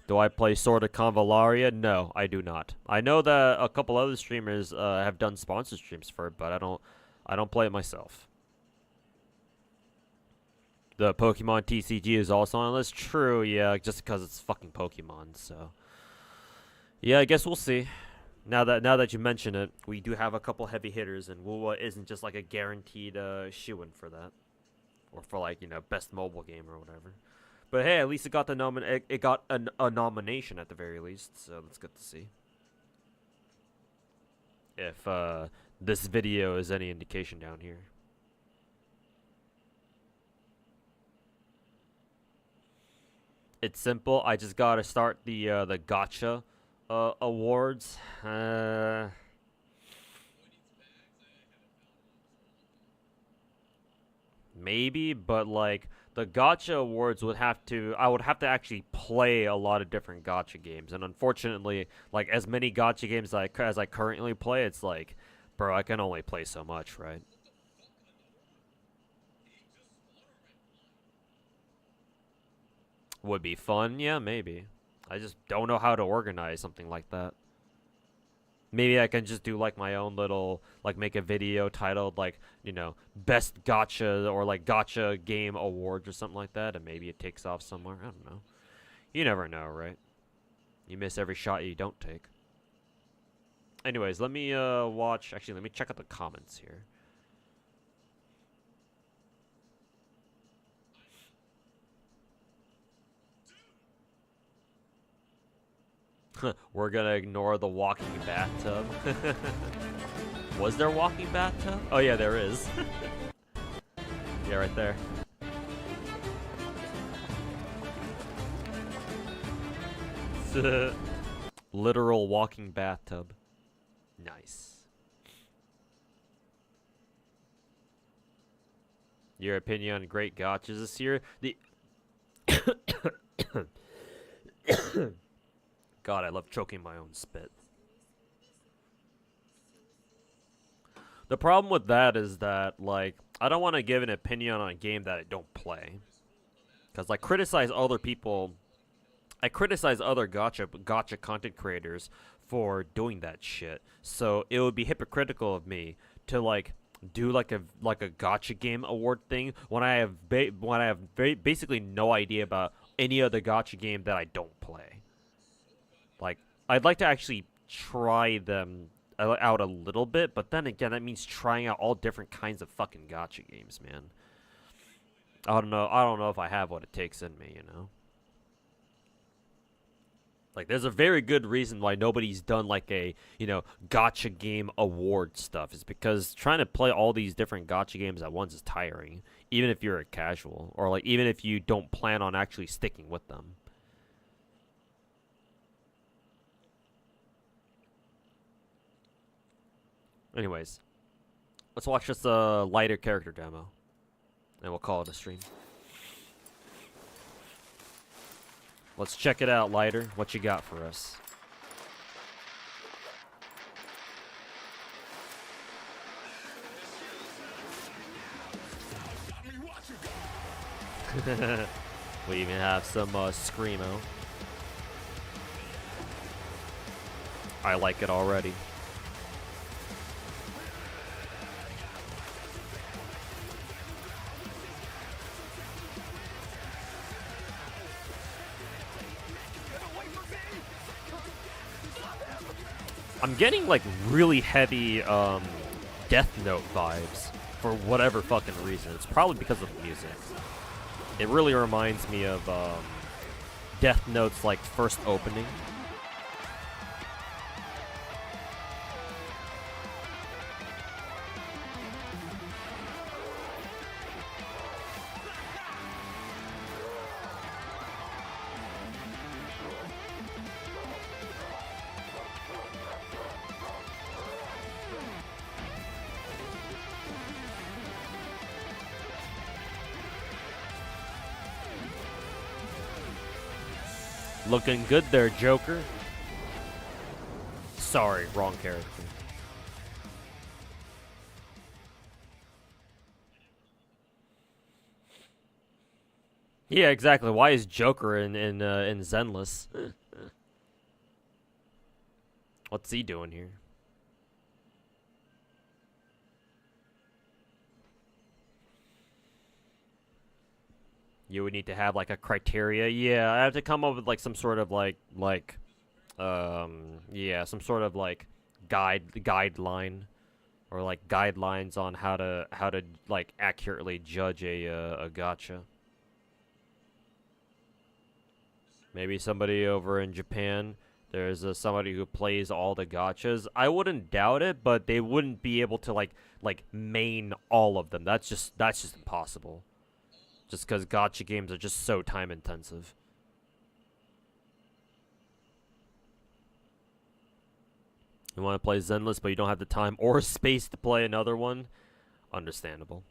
Do I play Sword of Convalaria? No, I do not. I know that a couple other streamers have done sponsored streams for it, but I don't play it myself. The Pokemon TCG is also on the list. True, yeah, just because it's fucking Pokemon. So yeah, I guess we'll see. Now that you mention it, we do have a couple heavy hitters, and wuwa isn't just like a guaranteed shoo-in for that, or for like best mobile game or whatever. But hey, at least it got the a nomination at the very least, so that's good to see. If this video is any indication down here. It's simple. I just gotta start the Gacha awards. Maybe, but like the Gacha awards I would have to actually play a lot of different Gacha games, and unfortunately, like as many Gacha games as I currently play, it's like, bro, I can only play so much, right? Would be fun, yeah, maybe. I just don't know how to organize something like that. Maybe I can just do like my own little, like make a video titled like, best Gacha or like Gacha game awards or something like that, and maybe it takes off somewhere. I don't know. You never know, right? You miss every shot you don't take. Anyways, let me let me check out the comments here. We're gonna ignore the walking bathtub. Was there walking bathtub? Oh yeah, there is. Yeah, right there. Literal walking bathtub. Nice. Your opinion on great gotchas this year? The God, I love choking my own spit. The problem with that is that, like, I don't want to give an opinion on a game that I don't play. Because I criticize other people. I criticize other gotcha content creators for doing that shit. So it would be hypocritical of me to, like, do like a gotcha game award thing when I have basically no idea about any other gotcha game that I don't play. Like, I'd like to actually try them out a little bit, but then again, that means trying out all different kinds of fucking gotcha games, man. I don't know if I have what it takes in me, you know. Like, there's a very good reason why nobody's done, like, a, you know, gotcha game award stuff. Is because trying to play all these different gotcha games at once is tiring. Even if you're a casual. Or, like, even if you don't plan on actually sticking with them. Anyways. Let's watch this lighter character demo. And we'll call it a stream. Let's check it out, Lighter. What you got for us? We even have some screamo. I like it already. I'm getting, like, really heavy, Death Note vibes for whatever fucking reason. It's probably because of the music. It really reminds me of, Death Note's, like, first opening. Looking good there, Joker. Sorry, wrong character. Yeah, exactly. Why is Joker in Zenless? What's he doing here? You would need to have, like, a criteria. Yeah, I have to come up with, like, some sort of, yeah, some sort of, like, guideline, or, like, guidelines on how to like, accurately judge a gacha. Maybe somebody over in Japan, there's somebody who plays all the gachas. I wouldn't doubt it, but they wouldn't be able to, like main all of them. That's just impossible. Just because gacha games are just so time intensive. You want to play Zenless, but you don't have the time or space to play another one? Understandable.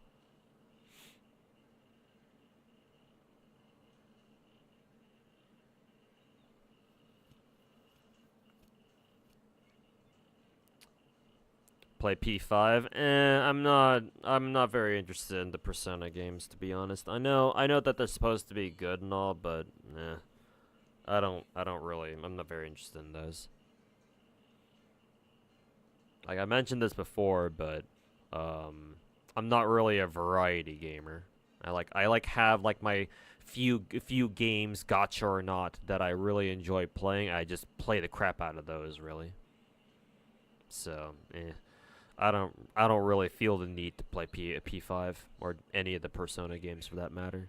Play P5. I'm not very interested in the Persona games, to be honest. I know that they're supposed to be good and all, but I don't really. I'm not very interested in those. Like, I mentioned this before, but I'm not really a variety gamer. I have like my few games, gacha or not, that I really enjoy playing. I just play the crap out of those, really. So, I don't really feel the need to play P5 or any of the Persona games for that matter.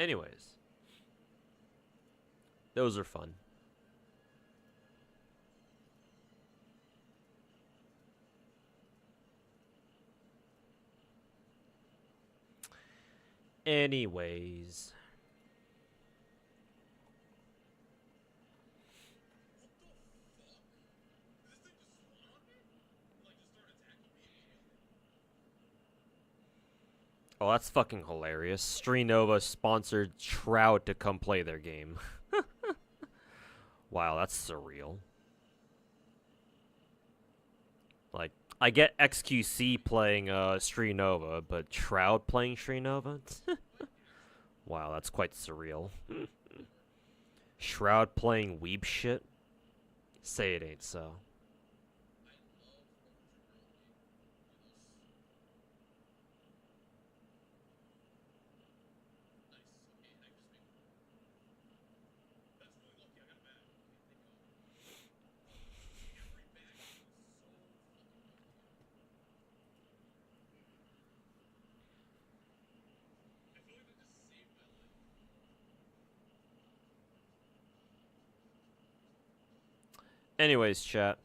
Anyways, those are fun. Anyways. Oh, that's fucking hilarious. Strenova sponsored Shroud to come play their game. Wow, that's surreal. Like, I get XQC playing Strenova, but Shroud playing Strenova? Wow, that's quite surreal. Shroud playing weeb shit? Say it ain't so. Anyways, chat.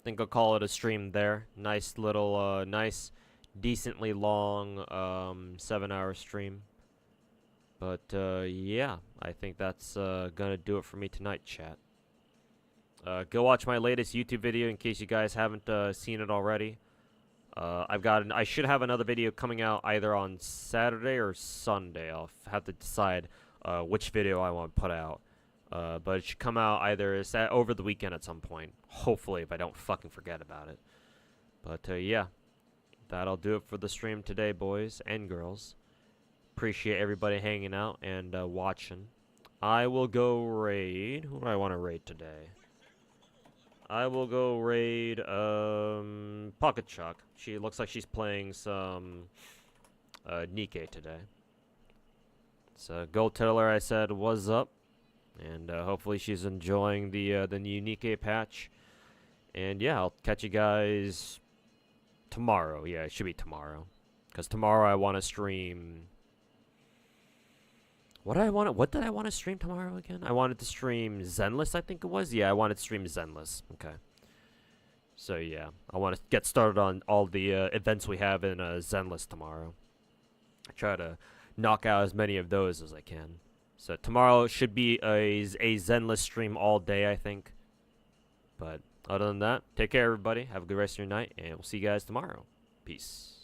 Think I'll call it a stream there. Nice little, nice, decently long, 7-hour stream. But, yeah. I think that's, gonna do it for me tonight, chat. Go watch my latest YouTube video in case you guys haven't, seen it already. I should have another video coming out either on Saturday or Sunday. I'll have to decide, which video I want to put out. But it should come out either over the weekend at some point. Hopefully, if I don't fucking forget about it. But, yeah. That'll do it for the stream today, boys and girls. Appreciate everybody hanging out and watching. I will go raid... Who do I want to raid today? I will go raid, Pocket Chalk. She looks like she's playing some, Nikke today. So, go tell her I said, what's up? And hopefully she's enjoying the new Nikke patch. And yeah, I'll catch you guys tomorrow. Yeah, it should be tomorrow. Because tomorrow I want to stream... What did I want to stream tomorrow again? I wanted to stream Zenless, I think it was. Yeah, I wanted to stream Zenless. Okay. So yeah, I want to get started on all the events we have in Zenless tomorrow. I try to knock out as many of those as I can. So tomorrow should be a Zenless stream all day, I think. But other than that, take care, everybody. Have a good rest of your night, and we'll see you guys tomorrow. Peace.